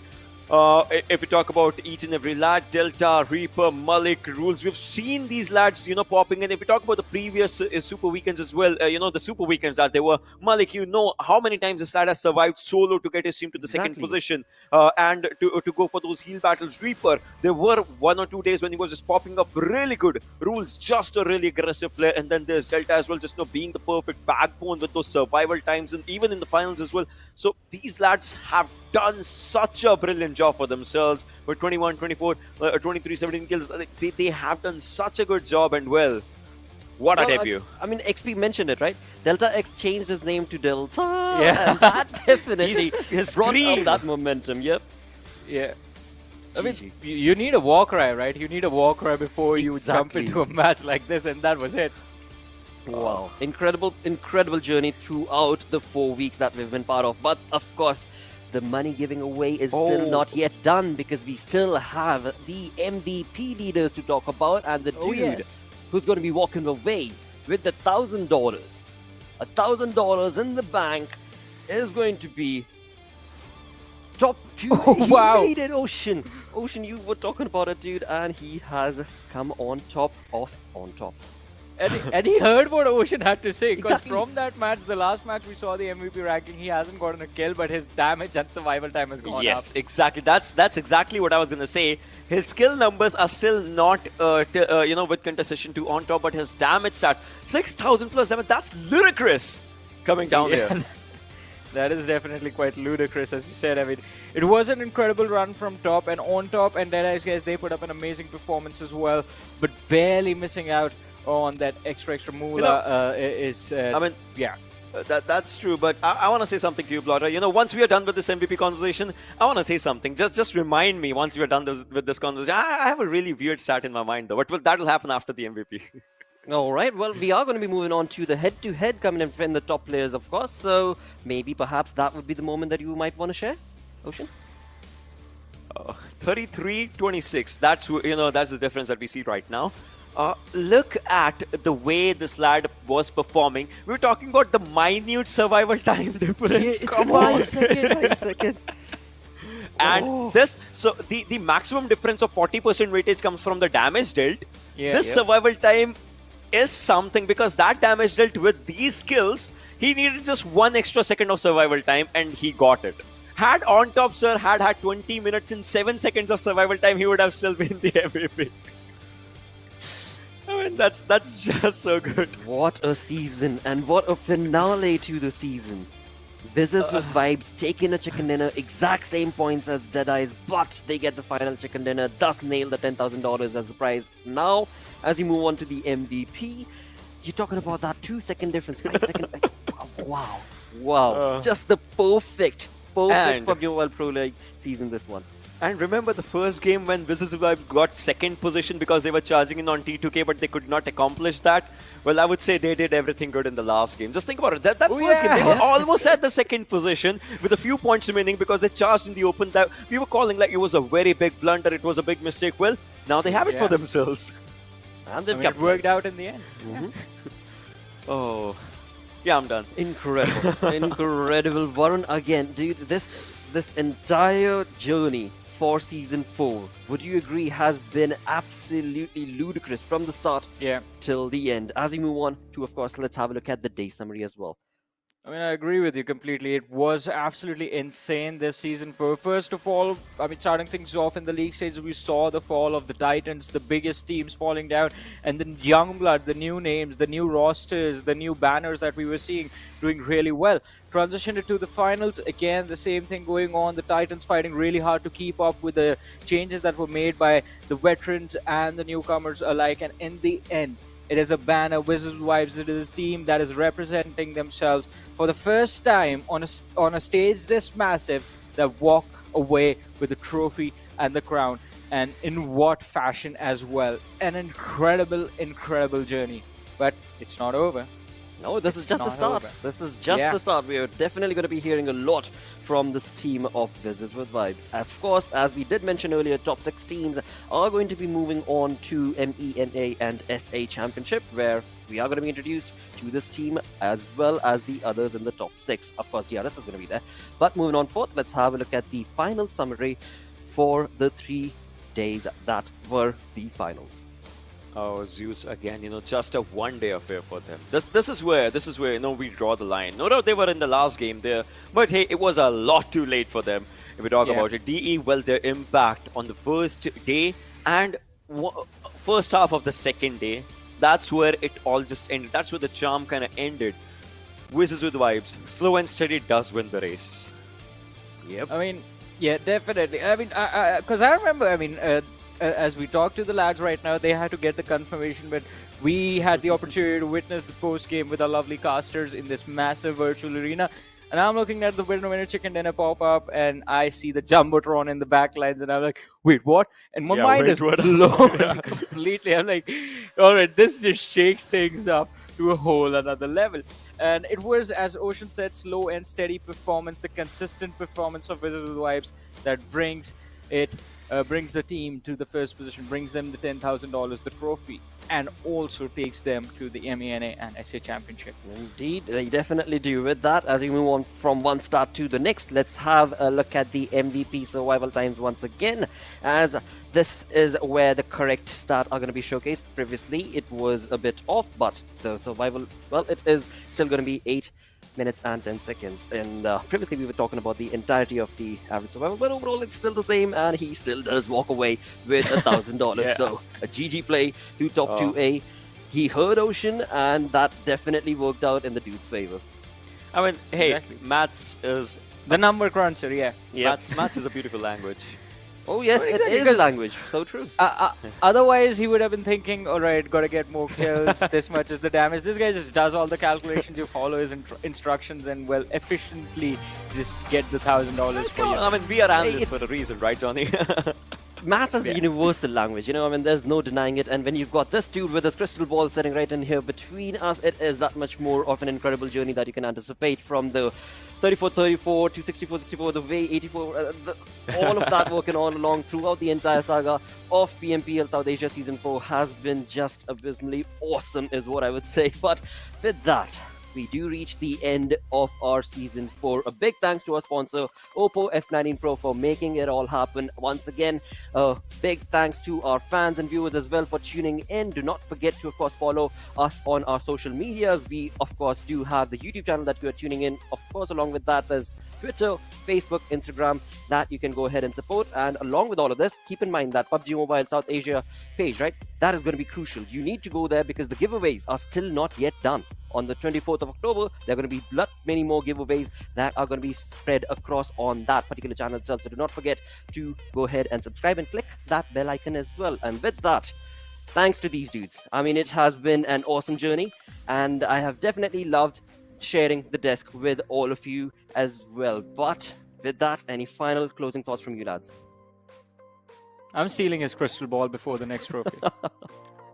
If we talk about each and every lad, Delta, Reaper, Malik, Rules, we've seen these lads, you know, popping in. If we talk about the previous Super Weekends as well, you know, the Super Weekends that they were, Malik, you know how many times this lad has survived solo to get his team to the second position and to go for those heal battles. Reaper, there were 1 or 2 days when he was just popping up really good. Rules, just a really aggressive player. And then there's Delta as well, just, you know, being the perfect backbone with those survival times and even in the finals as well. So these lads have done such a brilliant job for themselves with 21, 24, 23, 17 kills. They have done such a good job, and well, what a debut. I mean, XP mentioned it, right? Delta X changed his name to Delta. Yeah. And that definitely His brought scream. up that momentum. Yep. Yeah. I mean, you need a war cry, right? You need a war cry before you jump into a match like this, and that was it. Wow. Incredible journey throughout the 4 weeks that we've been part of. But, of course, the money giving away is still not yet done, because we still have the MVP leaders to talk about, and the dude who's going to be walking away with the $1,000. $1,000 in the bank is going to be top 2. Wow. He made it, Ocean. Ocean, you were talking about it, dude, and he has come on top of on top. And he heard what Ocean had to say, because from that match, the last match we saw the MVP ranking, he hasn't gotten a kill, but his damage and survival time has gone up. Yes, exactly. That's exactly what I was going to say. His skill numbers are still not, you know, with contestation 2 on top, but his damage stats, 6,000 plus damage, that's ludicrous coming down there. That is definitely quite ludicrous, as you said. I mean, it was an incredible run from top, and on top, and Deadeyes, guys, they put up an amazing performance as well, but barely missing out on that extra moolah. I mean, yeah. That's true, but I want to say something to you, Blotter. You know, once we are done with this MVP conversation, I want to say something. Just remind me once we are done with this conversation. I have a really weird stat in my mind, though, but that will happen after the MVP. All right, well, we are going to be moving on to the head-to-head coming in the top players, of course, so maybe perhaps that would be the moment that you might want to share, Ocean? 33-26, that's, you know, that's the difference that we see right now. Look at the way this lad was performing. We were talking about the minute survival time difference. It's Come 5 on. seconds. 5 seconds. And the maximum difference of 40% weightage comes from the damage dealt. Yeah, This survival time is something, because that damage dealt with these skills, he needed just 1 extra second of survival time and he got it. Had On Top Sir had 20 minutes and 7 seconds of survival time, he would have still been the MVP. I mean, that's just so good. What a season, and what a finale to the season. Wizzes with vibes, taking a chicken dinner, exact same points as Deadeyes, but they get the final chicken dinner, thus nail the $10,000 as the prize. Now, as you move on to the MVP, you're talking about that 2 second difference, 5 second. Wow. Just the perfect PUBG Mobile Pro League season, this one. And remember the first game when Wizzes got second position because they were charging in on T2K, but they could not accomplish that? Well, I would say they did everything good in the last game. Just think about it. That first game, they were almost at the second position with a few points remaining because they charged in the open. That we were calling like it was a very big blunder. It was a big mistake. Well, now they have it for themselves. And it worked out in the end. Oh, yeah, I'm done. Incredible. Incredible. Varun, again, dude, this entire journey for Season 4, would you agree, has been absolutely ludicrous from the start till the end? As we move on to, of course, let's have a look at the day summary as well. I mean, I agree with you completely. It was absolutely insane this season. First of all, I mean, starting things off in the league stage, we saw the fall of the Titans, the biggest teams falling down, and then young blood, the new names, the new rosters, the new banners that we were seeing doing really well. Transitioned to the finals, again, the same thing going on. The Titans fighting really hard to keep up with the changes that were made by the veterans and the newcomers alike. And in the end, it is a banner, Wizzes Vibes. It is a team that is representing themselves for the first time on a stage this massive, that walk away with the trophy and the crown. And in what fashion as well. An incredible, incredible journey. But it's not over. No, this is just the start. Over. This is just the start. We are definitely going to be hearing a lot from this team of Wizzes with Vibes. Of course, as we did mention earlier, top 6 teams are going to be moving on to MENA and SA Championship, where we are going to be introduced to this team as well as the others in the top 6. Of course, DRS is going to be there. But moving on forth, let's have a look at the final summary for the 3 days that were the finals. Oh, ZEUS again, just a one-day affair for them. This is where, we draw the line. No doubt they were in the last game there, but hey, it was a lot too late for them. If we talk about it, DE, well, their impact on the first day and first half of the second day, that's where it all just ended. That's where the charm kind of ended. Wizzes with Vibes, slow and steady does win the race. Yep. I mean, yeah, definitely. I mean, because I remember, as we talk to the lads right now, they had to get the confirmation, but we had the opportunity to witness the post-game with our lovely casters in this massive virtual arena. And I'm looking at the winner chicken dinner pop up, and I see the Jumbotron in the backlines, and I'm like, wait, what? And my mind is blown completely. I'm like, all right, this just shakes things up to a whole another level. And it was, as Ocean said, slow and steady performance, the consistent performance of Wizzes with Vibes that brings the team to the first position, brings them the $10,000, the trophy, and also takes them to the MENA and SA Championship. Indeed, they definitely do. With that, as we move on from one start to the next, let's have a look at the MVP survival times once again, as this is where the correct start are going to be showcased. Previously, it was a bit off, but the survival, well, it is still going to be 8 minutes and 10 seconds. And previously we were talking about the entirety of the average survival, but overall it's still the same, and he still does walk away with $1,000. So a GG play to top 2A. He heard Ocean, and that definitely worked out in the dude's favor. I mean, hey, maths is the number cruncher. Maths is a beautiful language. Oh yes, it is a language. So true. Otherwise, he would have been thinking, all right, got to get more kills. This much is the damage. This guy just does all the calculations. You follow his instructions and, well, efficiently just get the $1,000 for you. I mean, we are analysts for a reason, right, Johnny? Maths is a universal language, there's no denying it. And when you've got this dude with his crystal ball sitting right in here between us, it is that much more of an incredible journey that you can anticipate from the 34-34 to 64-64, the way 84, all of that working all along throughout the entire saga of PMPL South Asia Season 4 has been just abysmally awesome is what I would say. But with that, we do reach the end of our Season 4. A big thanks to our sponsor, Oppo F19 Pro, for making it all happen. Once again, a big thanks to our fans and viewers as well for tuning in. Do not forget to, of course, follow us on our social medias. We, of course, do have the YouTube channel that you are tuning in. Of course, along with that, there's Twitter, Facebook, Instagram that you can go ahead and support. And along with all of this, keep in mind that PUBG Mobile South Asia page, right? That is going to be crucial. You need to go there because the giveaways are still not yet done. On the 24th of October, there are going to be many more giveaways that are going to be spread across on that particular channel itself. So do not forget to go ahead and subscribe and click that bell icon as well. And with that, thanks to these dudes. I mean, it has been an awesome journey, and I have definitely loved sharing the desk with all of you as well. But with that, any final closing thoughts from you lads? I'm stealing his crystal ball before the next trophy.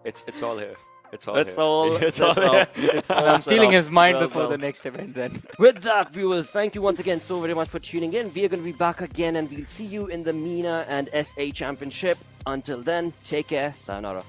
It's all here. It's all It's here. all. It's It's all all. here. It's all I'm set stealing up. his mind Well, before well. the next event then. With that, viewers, thank you once again so very much for tuning in. We are going to be back again, and we'll see you in the MENA and SA Championship. Until then, take care. Sayonara.